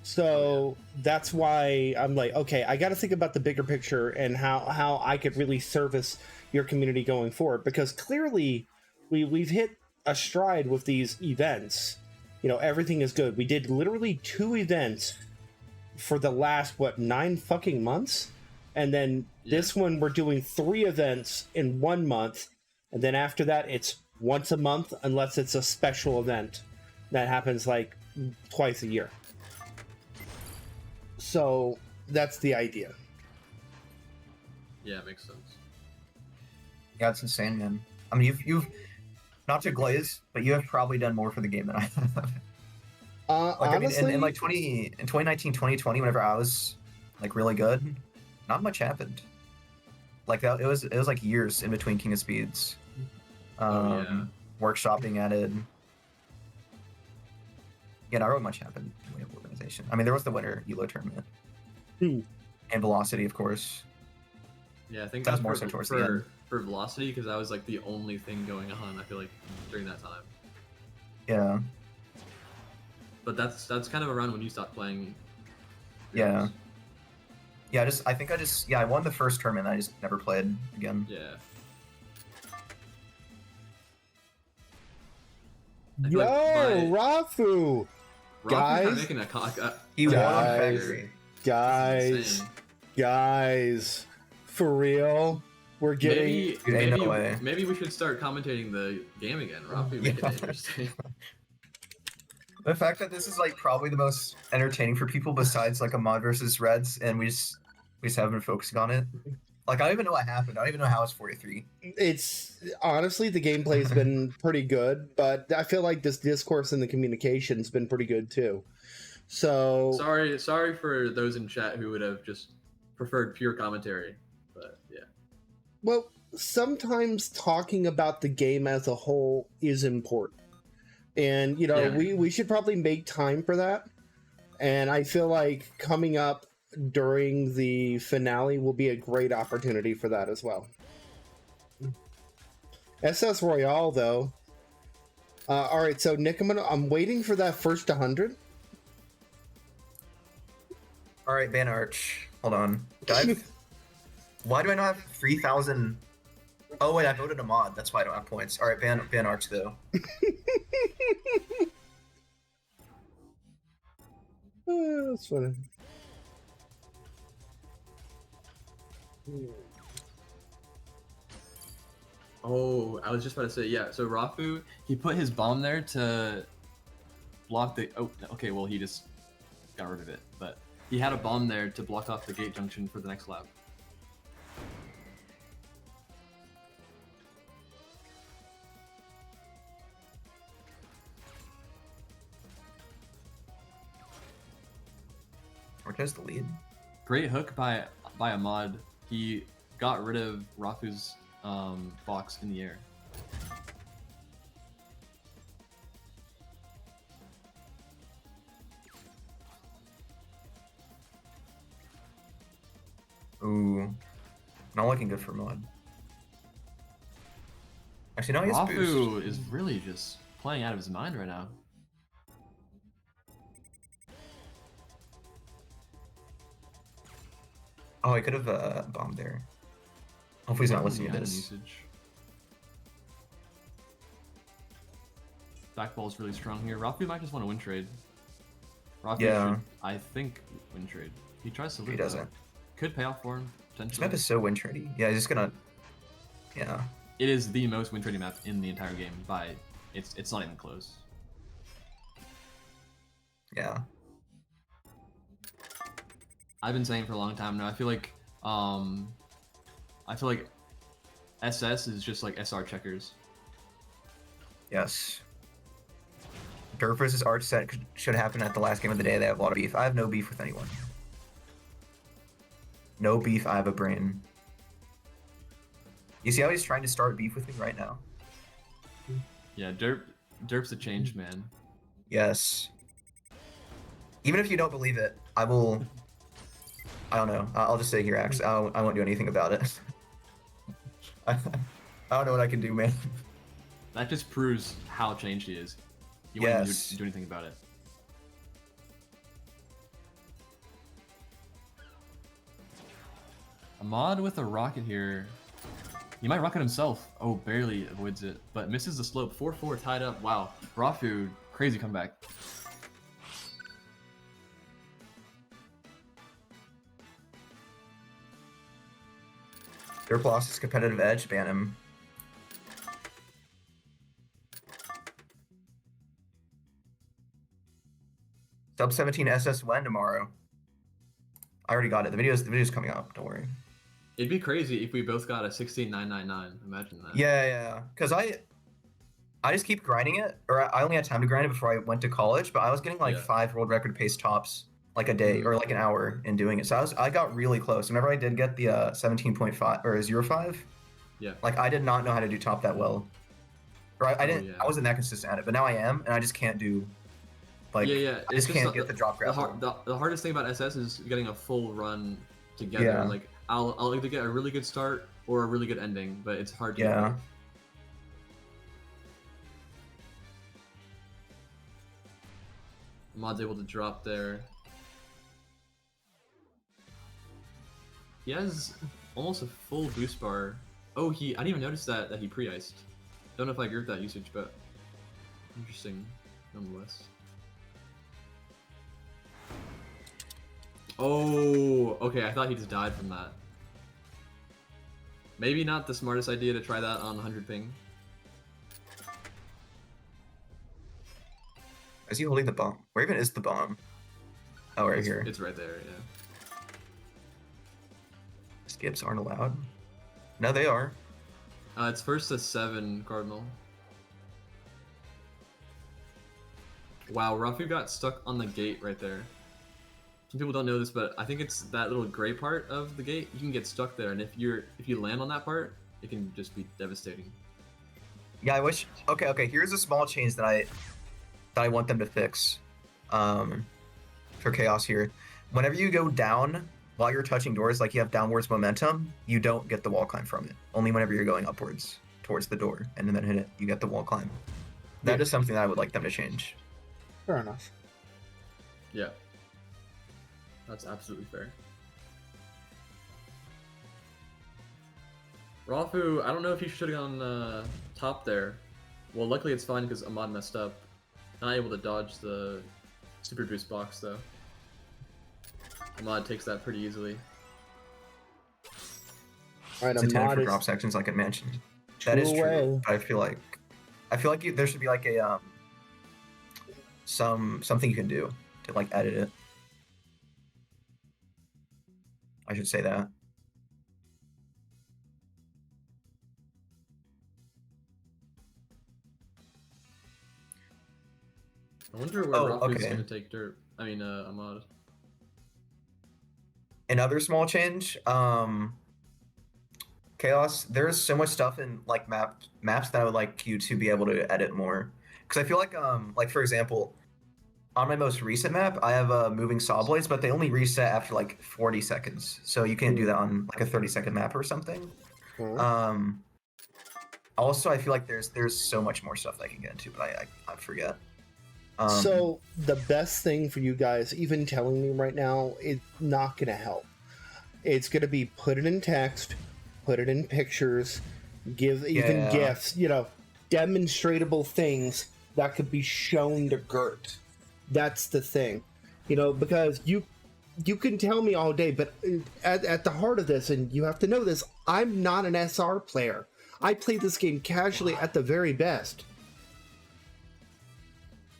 So that's why I'm like, okay, I got to think about the bigger picture and how I could really service your community going forward, because clearly we've hit a stride with these events. Everything is good. We did literally 2 events for the last 9 fucking months, and then this one we're doing 3 events in 1 month, and then after that it's once a month unless it's a special event that happens like twice a year. So that's the idea. Yeah, it makes sense. Yeah, it's insane, man. I mean, you've not to glaze, but you have probably done more for the game than I have. Honestly, I mean, in 2019, 2020, whenever I was like really good, not much happened. Like that, it was like years in between King of Speeds. Workshop being added. Yeah, not really much happened in the way of organization. I mean, there was the winter ELO tournament. And Velocity, of course. Yeah, I think that was that's more so towards the end. For Velocity, because that was like the only thing going on, I feel like, during that time. Yeah. But that's kind of around when you stopped playing. Yeah. Yeah, I won the first tournament, I just never played again. Yeah. Yo, Rafu! Guys, making he won on Factory. Guys, for real, we're getting. Maybe we should start commentating the game again, Rafu. Make it interesting. The fact that this is like probably the most entertaining for people besides like a mod versus Reds, and we just haven't been focusing on it. Like, I don't even know what happened. I don't even know how it's 43. It's honestly, the gameplay's been pretty good, but I feel like this discourse and the communication's been pretty good too. So sorry for those in chat who would have just preferred pure commentary, but yeah. Well, sometimes talking about the game as a whole is important. And, you know, Yeah. we should probably make time for that. And I feel like coming up during the finale will be a great opportunity for that as well. SS Royale, though. All right, so Nick, I'm waiting for that first 100. All right, Ban Arch. Hold on. Why do I not have 3,000? Oh wait, I voted a mod. That's why I don't have points. All right, Ban Arch though. That's funny. Oh, I was just about to say, yeah. So Rafu, he put his bomb there to block the. Oh, okay. Well, he just got rid of it, but he had a bomb there to block off the gate junction for the next lap. Ortez the lead. Great hook by Ahmad. He got rid of Rafu's box in the air. Ooh, not looking good for Mod. Actually, no, he has Rafu boost. is really just playing out of his mind right now. Oh, I could have bombed there. Hopefully he's not listening to Yeah, this. usage. Back ball is really strong here. Rafu might just want to win trade. Rafu Yeah. should, I think, win trade. He tries to live. He doesn't. Could pay off for him, This potentially. map is so win trading. Yeah, he's just gonna. Yeah. It is the most win trading map in the entire game by it's not even close. Yeah. I've been saying for a long time now. I feel like SS is just like SR checkers. Yes. Derp versus Arch set should happen at the last game of the day. They have a lot of beef. I have no beef with anyone. No beef. I have a brain. You see how he's trying to start beef with me right now? Yeah, Derp's a changed man. Yes. Even if you don't believe it, I will. I don't know. I'll just stay here, Axe. I won't do anything about it. I don't know what I can do, man. That just proves how changed he is. You Yes. won't do anything about it. Ahmad with a rocket here. He might rocket himself. Oh, barely avoids it, but misses the slope. 4-4 tied up. Wow. Rafu, crazy comeback. Derp lost his competitive edge. Ban him. Sub 17 SS when tomorrow? I already got it. The video's coming up. Don't worry. It'd be crazy if we both got a 16999. Imagine that. Yeah. Because I just keep grinding it, or I only had time to grind it before I went to college. But I was getting like Yeah. 5 world record pace tops like a day or like an hour in doing it. So I got really close. Whenever I did get the 17.5 or 0.5, Yeah. like I did not know how to do top that well. Or I didn't. yeah. I wasn't that consistent at it, but now I am, and I just can't do. Like, yeah. I just can't get the drop grab. The hardest thing about SS is getting a full run together. Yeah. Like I'll either get a really good start or a really good ending, but it's hard to. Yeah. Mod's able to drop there. He has almost a full boost bar. Oh, I didn't even notice that he pre-iced. Don't know if I agree with that usage, but interesting nonetheless. Oh, okay. I thought he just died from that. Maybe not the smartest idea to try that on 100 ping. Is he holding the bomb? Where even is the bomb? Oh, right here. It's right there, yeah. Skips aren't allowed. No, they are. It's first to 7, Cardinal. Wow, Rafu got stuck on the gate right there. Some people don't know this, but I think it's that little gray part of the gate. You can get stuck there, and if you land on that part, it can just be devastating. Yeah, I wish. Okay. Here's a small change that I want them to fix. For chaos here, whenever you go down while you're touching doors, like you have downwards momentum, you don't get the wall climb from it. Only whenever you're going upwards towards the door and then hit it, you get the wall climb. That is something that I would like them to change. Fair enough. Yeah, that's absolutely fair. Rafu, I don't know if you should have gone top there. Well, luckily it's fine because Ahmad messed up. Not able to dodge the super boost box though. Ahmad takes that pretty easily. All right, It's intended Ahmad for is drop sections, like I mentioned. That is true. But I feel like there should be like a something you can do to like edit it. I should say that. I wonder where Rafu's gonna take dirt. I mean, Ahmad. Another small change, Chaos. There's so much stuff in like maps that I would like you to be able to edit more. Because I feel like for example, on my most recent map, I have moving saw blades, but they only reset after like 40 seconds. So you can't do that on like a 30-second map or something. Also, I feel like there's so much more stuff that I can get into, but I forget. So the best thing for you guys, even telling me right now, it's not going to help. It's going to be put it in text, put it in pictures, give even GIFs, demonstratable things that could be shown to Gert. That's the thing, because you can tell me all day, but at the heart of this, and you have to know this, I'm not an SR player. I play this game casually at the very best.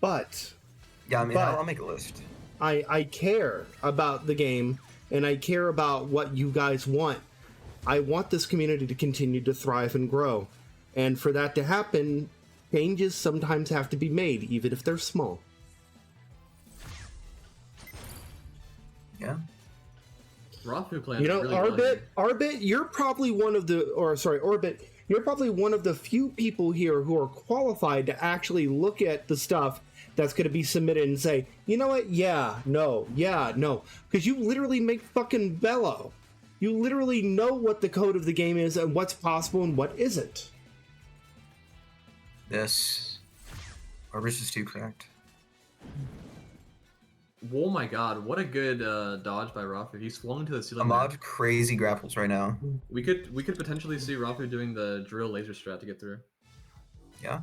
But yeah, I mean, I'll make a list. I care about the game, and I care about what you guys want. I want this community to continue to thrive and grow. And for that to happen, changes sometimes have to be made, even if they're small. Yeah. Rafu plans really Arbit, you're probably one of the, Orbit, you're probably one of the few people here who are qualified to actually look at the stuff that's going to be submitted and say, you know what? Yeah, no. Because you literally make fucking bellow. You literally know what the code of the game is and what's possible and what isn't. This. Orbis is too correct. Oh my god, what a good dodge by Rafu. He swung to the ceiling. Ahmad crazy grapples right now. We could potentially see Rafu doing the drill laser strat to get through. Yeah.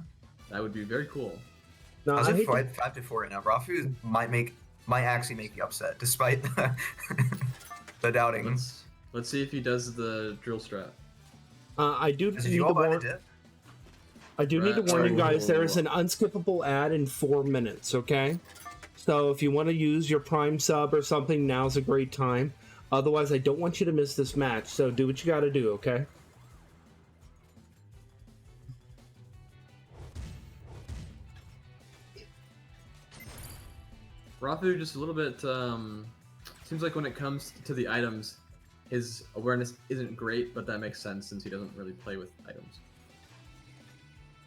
That would be very cool. No, I was 5-4 right now. Rafu might actually make the upset, despite the doubting. Let's see if he does the drill strat. I do need to warn you guys, there is an unskippable ad in 4 minutes, okay? So if you want to use your Prime sub or something, now's a great time. Otherwise, I don't want you to miss this match, so do what you gotta do, okay? Rafu just a little bit, seems like when it comes to the items, his awareness isn't great, but that makes sense since he doesn't really play with items.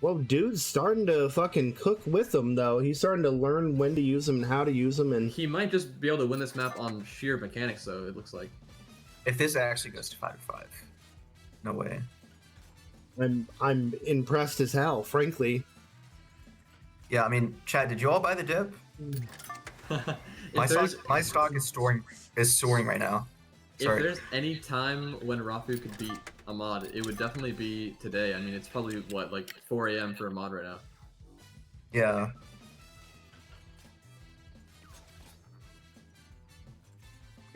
Well, dude's starting to fucking cook with them, though. He's starting to learn when to use them and how to use them, and he might just be able to win this map on sheer mechanics, though, it looks like. If this actually goes to 5-5. No way. I'm impressed as hell, frankly. Yeah, I mean, Chad, did you all buy the dip? My stock is soaring right now. Sorry. If there's any time when Rafu could beat Ahmad, it would definitely be today. I mean, it's probably, what, like 4 a.m. for Ahmad right now. Yeah.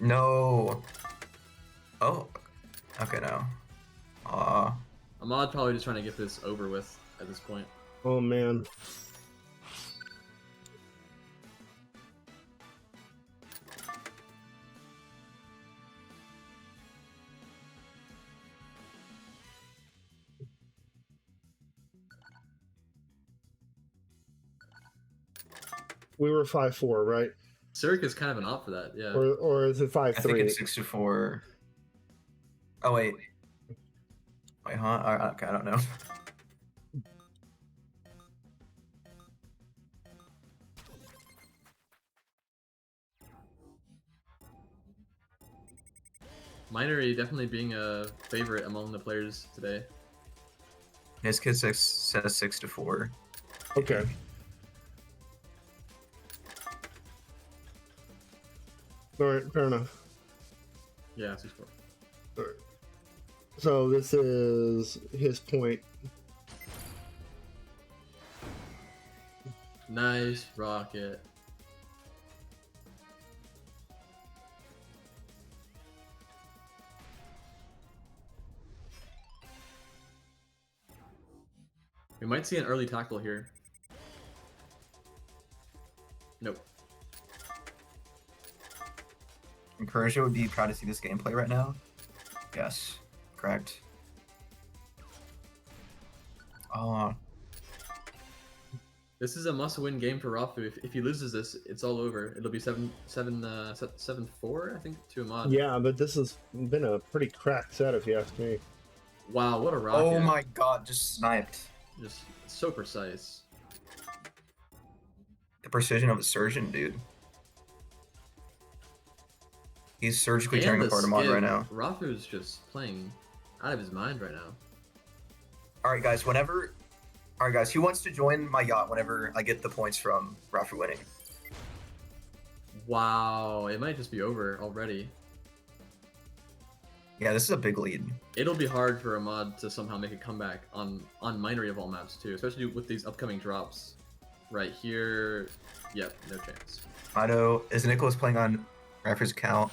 No. Oh. Okay, no. Ahmad probably just trying to get this over with at this point. Oh, man. We were 5-4, right? Cirque is kind of an op for that, yeah. Or is it 5-3? I think it's 6-4. Oh wait. Wait, huh? Okay, I don't know. Minery definitely being a favorite among the players today. His kid says 6-4. Okay. All right, fair enough. Yeah, 6-4. All right. So this is his point. Nice rocket. We might see an early tackle here. Nope. Encourager would be proud to see this gameplay right now. Yes, correct. Oh, This is a must-win game for Rafu. If he loses this, it's all over. It'll be 7-4, I think, to Ahmad. Yeah, but this has been a pretty cracked set, if you ask me. Wow, what a rocket. oh my god, just sniped. Just so precise. The precision of a surgeon, dude. He's surgically tearing apart Ahmad right now. Rafu's just playing out of his mind right now. Alright guys, Alright guys, who wants to join my yacht whenever I get the points from Rafu winning? Wow, it might just be over already. Yeah, this is a big lead. It'll be hard for Ahmad to somehow make a comeback on Minery of all maps too, especially with these upcoming drops. Right here, yep, no chance. Mido, is Nicholas playing on Rafu's account?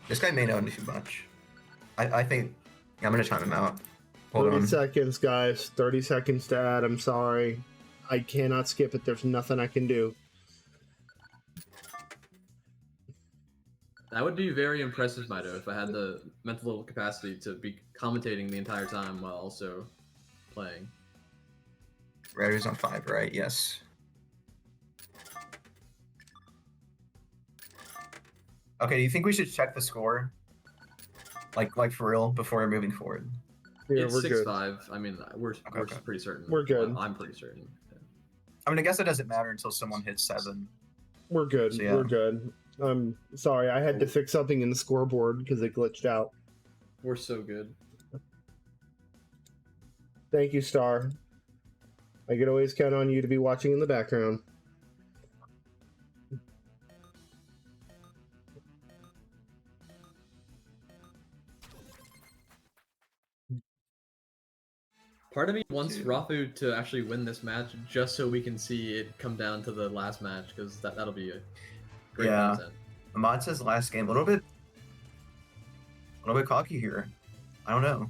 This guy may know too much. I think I'm gonna time him out. Hold 30 on. seconds, guys. 30 seconds to add. I'm sorry. I cannot skip it. There's nothing I can do. That would be very impressive, Mido, if I had the mental capacity to be commentating the entire time while also playing. Radar's on 5, right? Yes. Okay, do you think we should check the score? Like for real, before moving forward? Yeah, It's we're 6-5. good. I mean, we're pretty certain. We're good. I'm pretty certain. Yeah. I mean, I guess it doesn't matter until someone hits 7. We're good. So, yeah. We're good. I'm sorry. I had to fix something in the scoreboard because it glitched out. We're so good. Thank you, Star. I could always count on you to be watching in the background. Part of me wants Rafu to actually win this match just so we can see it come down to the last match, because that'll be a great content. Ahmad says last game, a little bit cocky here. I don't know.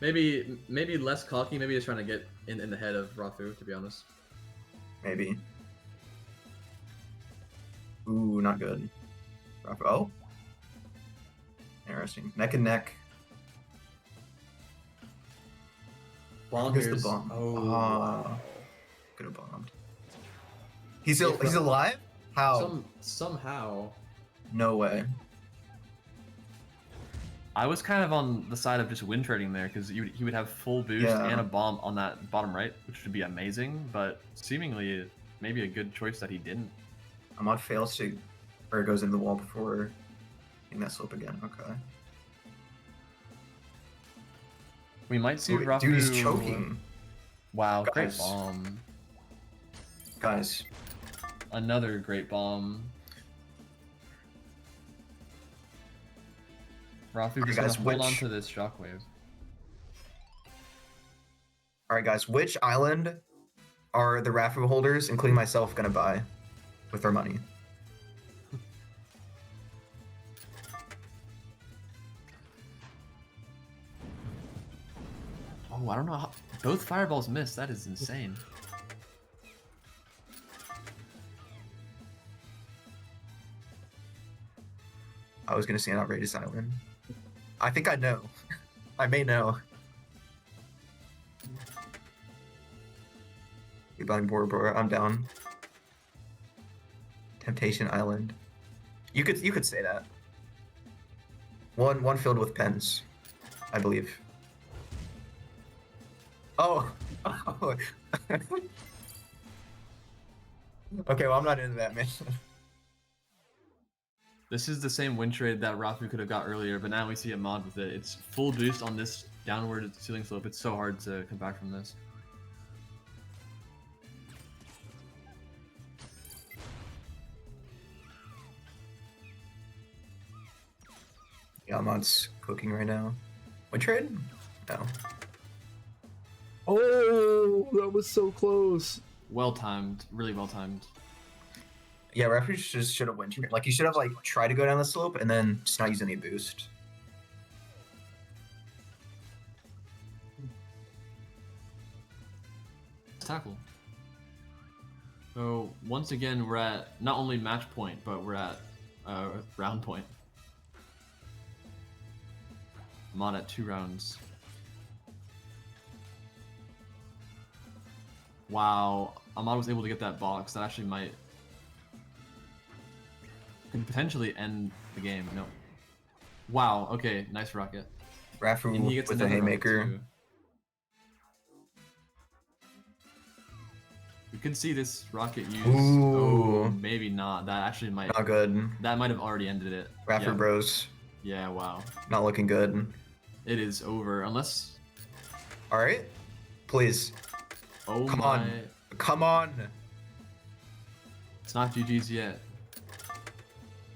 Maybe less cocky. Maybe he's trying to get in the head of Rafu, to be honest. Maybe. Ooh, not good. Rafu. Oh. Interesting. Neck and neck. Here's the Bonkers. bomb. Oh, wow. Could have bombed. He's alive? How? Somehow. No way. I was kind of on the side of just win trading there because he would have full boost and a bomb on that bottom right, which would be amazing. But seemingly, maybe a good choice that he didn't. Ahmad fails to, or goes into the wall before hitting that slope again. Okay. We might see Dude, Rafu. dude, he's choking. Wow, great Guys. bomb. Guys. Another great bomb. Rafu just guys, gonna hold on to this shockwave. Alright guys, which island are the Rafu holders, including myself, gonna buy with their money? Oh, I don't know how... Both fireballs missed. That is insane. I was gonna say an outrageous island. I think I know. I may know. You buying Bora Bora? I'm down. Temptation Island. You could say that. One filled with pens, I believe. Oh. Oh. Okay, well, I'm not into that, man. This is the same win trade that Rafu could have got earlier, but now we see a mod with it. It's full boost on this downward ceiling slope. It's so hard to come back from this. Yeah, mod's cooking right now. Win trade? No. Oh, that was so close. Well timed, really well timed. Yeah, Refuge just should have win trade. Like, you should have, like, tried to go down the slope and then just not use any boost. Tackle. So once again, we're at not only match point, but we're at round point. I'm on at 2 rounds. Wow, Ahmad was able to get that box. That actually could potentially end the game. No. Wow. Okay. Nice rocket. Rafu And he gets with the another rocket haymaker. too. You can see this rocket use. Ooh. Oh, maybe not. That actually might. Not good. That might have already ended it. Rafu Yeah. bros. Yeah. Wow. Not looking good. It is over unless. All right. Please. Oh Come my. on. Come on. It's not GG's yet.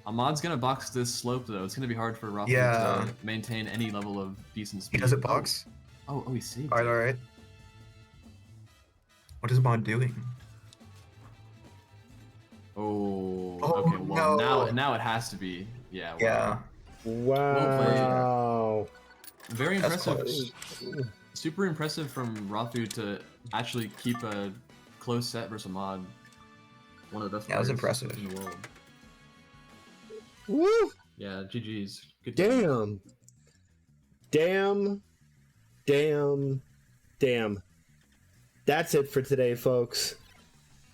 Ahmad's gonna box this slope though. It's gonna be hard for Rafa Yeah. to maintain any level of decent He speed. does it box. Oh, he saved. All right, all right. What is Bond doing? Oh, Oh, okay. Well, no. now it has to be. Yeah. Yeah. Wow. Very That's impressive. close. Super impressive from Rafu to actually keep a close set versus Ahmad. One of the best Yeah, that was players impressive. in the world. Woo! Yeah, GG's. Good game. Damn. That's it for today, folks.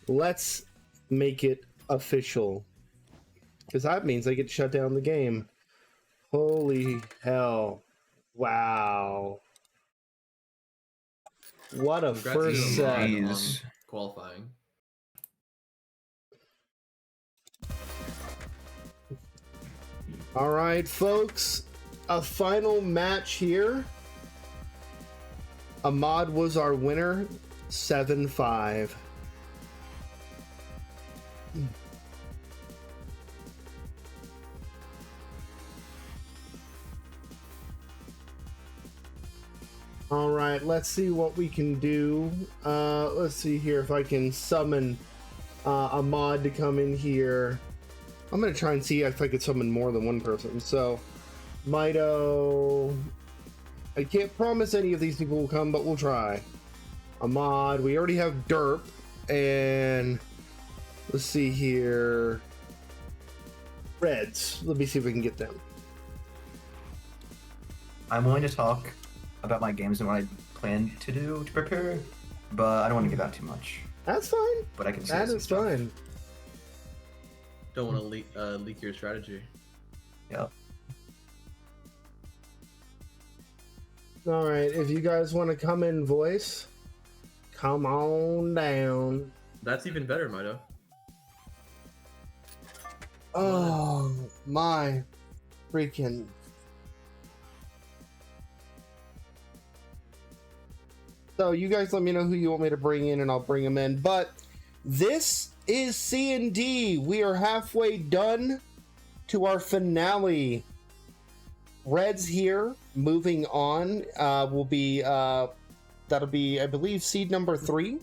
Let's make it official. Because that means I get to shut down the game. Holy hell. Wow. What a Congrats first to set. Ahmad on Jeez. qualifying. All right, folks. A final match here. Ahmad was our winner, 7-5. All right, let's see what we can do. Let's see here if I can summon Ahmad to come in here. I'm gonna try and see if I could summon more than one person. So, Mito. I can't promise any of these people will come, but we'll try. Ahmad. We already have Derp, and let's see here. Reds. Let me see if we can get them. I'm willing to talk about my games and what I plan to do to prepare, but I don't want to give out too much. That's fine. But I can say That some is stuff. fine. Don't want to leak your strategy. Yep. All right, if you guys want to come in voice, come on down. That's even better, Mito. Oh my freaking. So you guys let me know who you want me to bring in and I'll bring them in. But this is C&D. We are halfway done to our finale. Reds here, moving on, will be, that'll be, I believe, seed number 3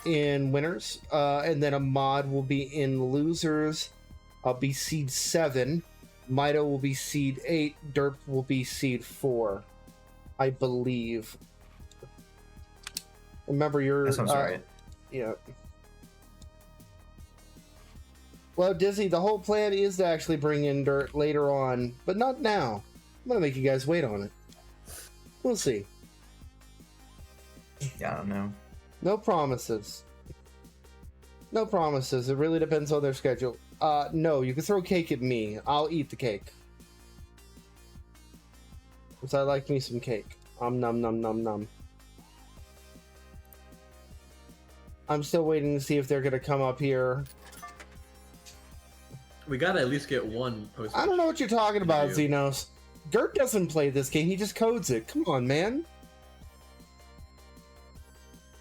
in winners. And then Ahmad will be in losers. I'll be seed 7. Mito will be seed 8. Derp will be seed 4, I believe. Remember, you're... That sounds right. Yeah. Well, Dizzy, the whole plan is to actually bring in Dirt later on, but not now. I'm gonna make you guys wait on it. We'll see. Yeah, I don't know. No promises. No promises. It really depends on their schedule. No, you can throw cake at me. I'll eat the cake. Because I like me some cake. Num num num num. I'm still waiting to see if they're gonna come up here. We gotta at least get one post. I don't know what you're talking about, interview. Xenos. Gert doesn't play this game, he just codes it. Come on, man.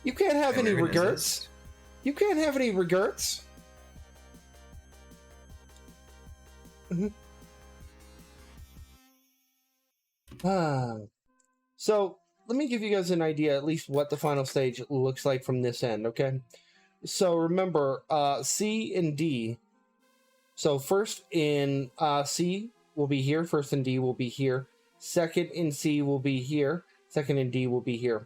You can't have any regrets. You can't have any regrets. So, let me give you guys an idea, at least what the final stage looks like from this end, okay? So, remember, C and D. So, first in C will be here, first in D will be here, second in C will be here, second in D will be here.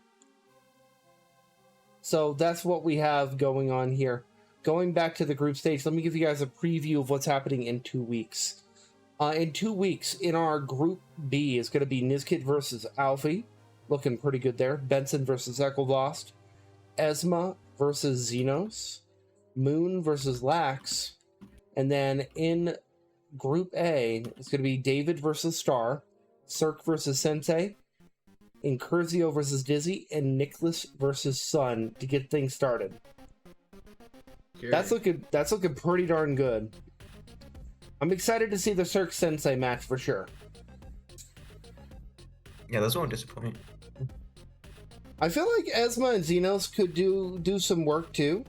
So, that's what we have going on here. Going back to the group stage, let me give you guys a preview of what's happening in 2 weeks. In 2 weeks, in our Group B, is going to be Nizkit versus Alfie. Looking pretty good there. Benson versus Ekelvost. Esma versus Xenos. Moon versus Lax. And then in Group A, it's going to be David versus Star. Cirque versus Sensei. Incurzio versus Dizzy. And Nicholas versus Sun to get things started. That's looking pretty darn good. I'm excited to see the Cirque Sensei match for sure. Yeah, those won't disappoint. I feel like Esma and Xenos could do some work too.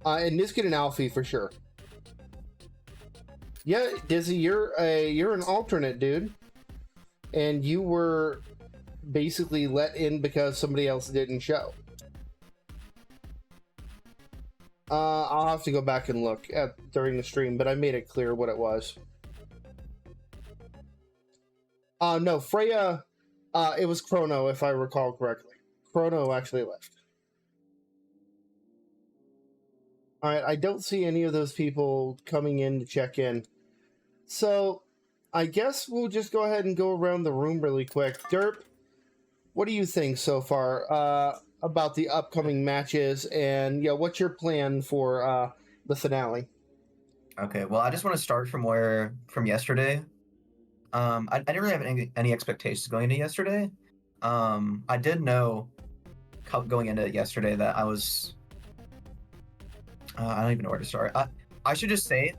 And Nizkit and Alfie for sure. Yeah, Dizzy, you're an alternate, dude. And you were basically let in because somebody else didn't show. I'll have to go back and look at during the stream, but I made it clear what it was. No, Freya, it was Chrono, if I recall correctly. Chrono actually left. Alright, I don't see any of those people coming in to check in. So, I guess we'll just go ahead and go around the room really quick. Derp, what do you think so far about the upcoming matches, and what's your plan for the finale? Okay, well, I just want to start from yesterday. I didn't really have any expectations going into yesterday. I did know going into yesterday that I was. I don't even know where to start. I should just say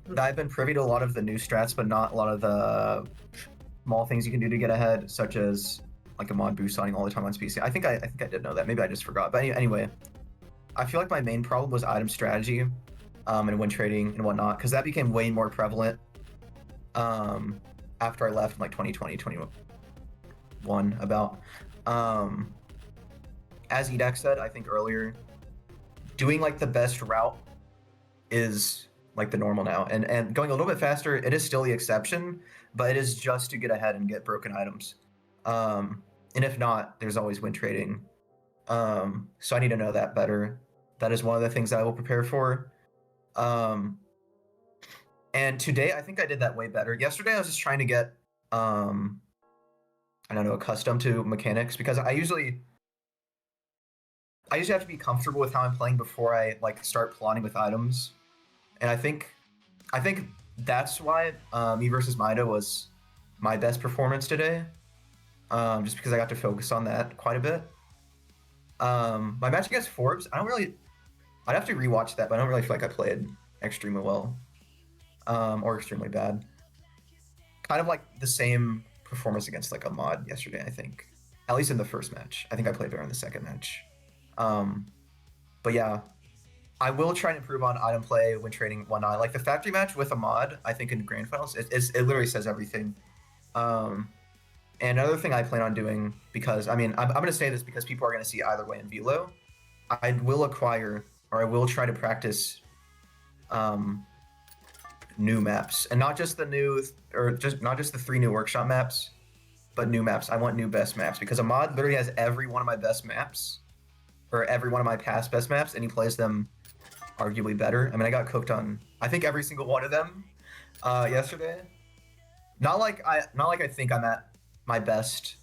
that I've been privy to a lot of the new strats, but not a lot of the small things you can do to get ahead, such as like a mod boost signing all the time on PC. I think I did know that. Maybe I just forgot. But anyway, I feel like my main problem was item strategy, and win trading and whatnot, because that became way more prevalent after I left in like 2020, 21 about. As Edek said, I think earlier, doing like the best route is like the normal now, and going a little bit faster, it is still the exception, but it is just to get ahead and get broken items. And if not, there's always win trading. So I need to know that better. That is one of the things that I will prepare for. And today, I think I did that way better. Yesterday, I was just trying to get, I don't know, accustomed to mechanics, because I usually have to be comfortable with how I'm playing before I like start plotting with items. And I think that's why me versus Maida was my best performance today. Just because I got to focus on that quite a bit. My match against Forbes, I'd have to rewatch that, but I don't really feel like I played extremely well. Or extremely bad. Kind of like the same performance against like a mod yesterday, I think. At least in the first match. I think I played better in the second match. But yeah, I will try and improve on item play, win trading, whatnot. Like the factory match with a mod, I think in grand finals, it literally says everything. And another thing I plan on doing, because I'm going to say this because people are going to see either way in Velo, I will acquire, or I will try to practice new maps, and not just the 3 new workshop maps, but new maps. I want new best maps, because a mod literally has every one of my best maps, or every one of my past best maps, and he plays them arguably better. I mean, I got cooked on I think every single one of them yesterday. Not like I think I'm at my best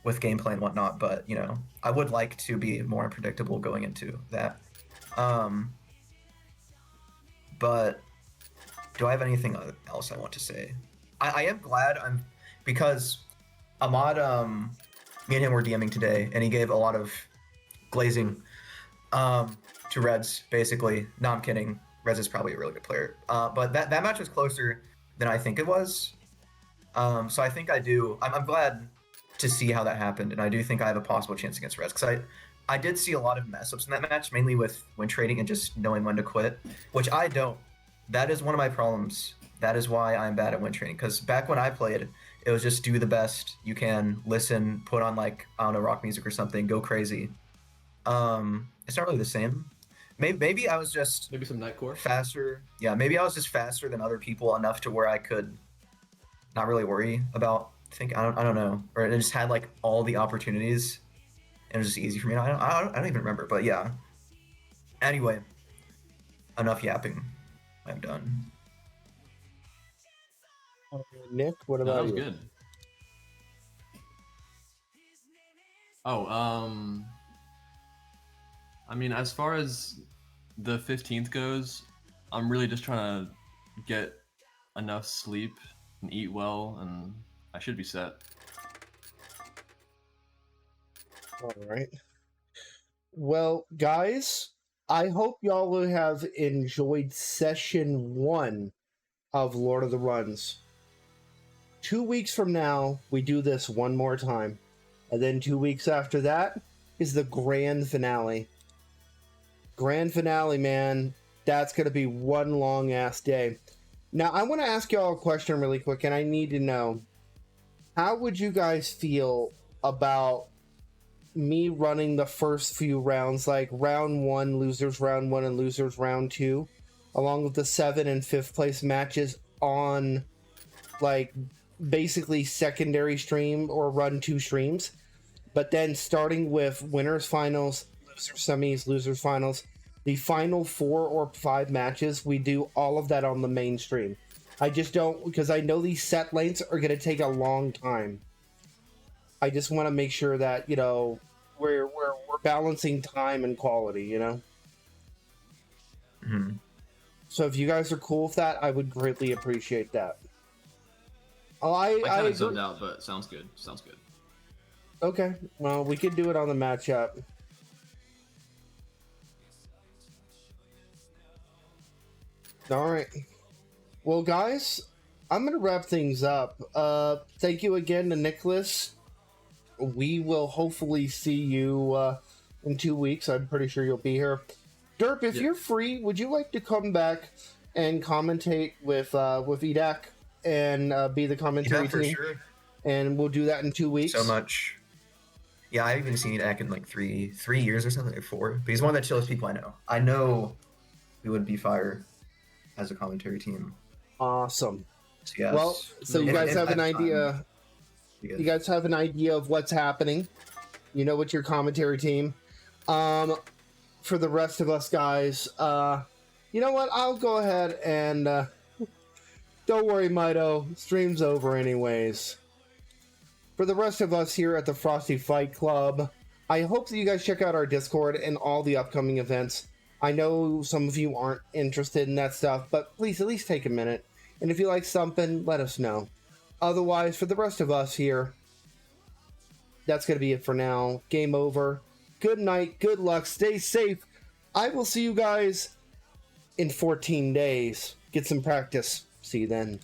with gameplay and whatnot, but I would like to be more unpredictable going into that. But do I have anything else I want to say? I am glad because Ahmad, me and him were DMing today, and he gave a lot of glazing to Reds, basically. No, I'm kidding. Reds is probably a really good player. But that match was closer than I think it was. So I think I'm glad to see how that happened, and I do think I have a possible chance against Reds, because I did see a lot of mess-ups in that match, mainly with win trading and just knowing when to quit, which I don't. That is one of my problems. That is why I'm bad at win trading, because back when I played, it was just do the best you can, listen, put on, like, I don't know, rock music or something, go crazy. It's not really the same. Maybe I was just Maybe some Nightcore. faster. Yeah, maybe I was just faster than other people enough to where I could not really worry about I don't know, or it just had like all the opportunities, and it was just easy for me. I don't even remember, but yeah. Anyway, enough yapping. I'm done. Nick, what No, about that was you? good. Oh, I mean, as far as the 15th goes, I'm really just trying to get enough sleep and eat well, and I should be set. All right. Well, guys, I hope y'all will have enjoyed session 1 of Lord of the Runs. 2 weeks from now, we do this one more time. And then 2 weeks after that is the grand finale. Grand finale, man. That's going to be one long ass day. Now, I want to ask y'all a question really quick, and I need to know, how would you guys feel about me running the first few rounds, like round 1, losers round 1, and losers round 2, along with the 7 and 5th place matches on, like, basically secondary stream or run 2 streams, but then starting with winners finals, losers semis, losers finals, the final 4 or 5 matches, we do all of that on the main stream. I just don't, because I know these set lengths are going to take a long time. I just want to make sure that, you know, we're balancing time and quality, you know? Mm-hmm. So if you guys are cool with that, I would greatly appreciate that. Oh, I kind of zoned out, but sounds good. Sounds good. Okay, well, we could do it on the matchup. All right. Well, guys, I'm going to wrap things up. Thank you again to Nicholas. We will hopefully see you in 2 weeks. I'm pretty sure you'll be here. Derp, if you're free, would you like to come back and commentate with Edak and be the commentary for team? Sure. And we'll do that in 2 weeks. So much. Yeah, I haven't seen Edak in like three years or something, like 4. But he's one of the chillest people I know. I know we would be fire as a commentary team. Awesome. So, yes. Well, so you guys have an idea. Yes. You guys have an idea of what's happening. You know what your commentary team. For the rest of us guys, you know what? I'll go ahead and don't worry, Mito. Stream's over anyways. For the rest of us here at the Frosty Fight Club, I hope that you guys check out our Discord and all the upcoming events. I know some of you aren't interested in that stuff, but please at least take a minute. And if you like something, let us know. Otherwise, for the rest of us here, that's going to be it for now. Game over. Good night. Good luck. Stay safe. I will see you guys in 14 days. Get some practice. See you then.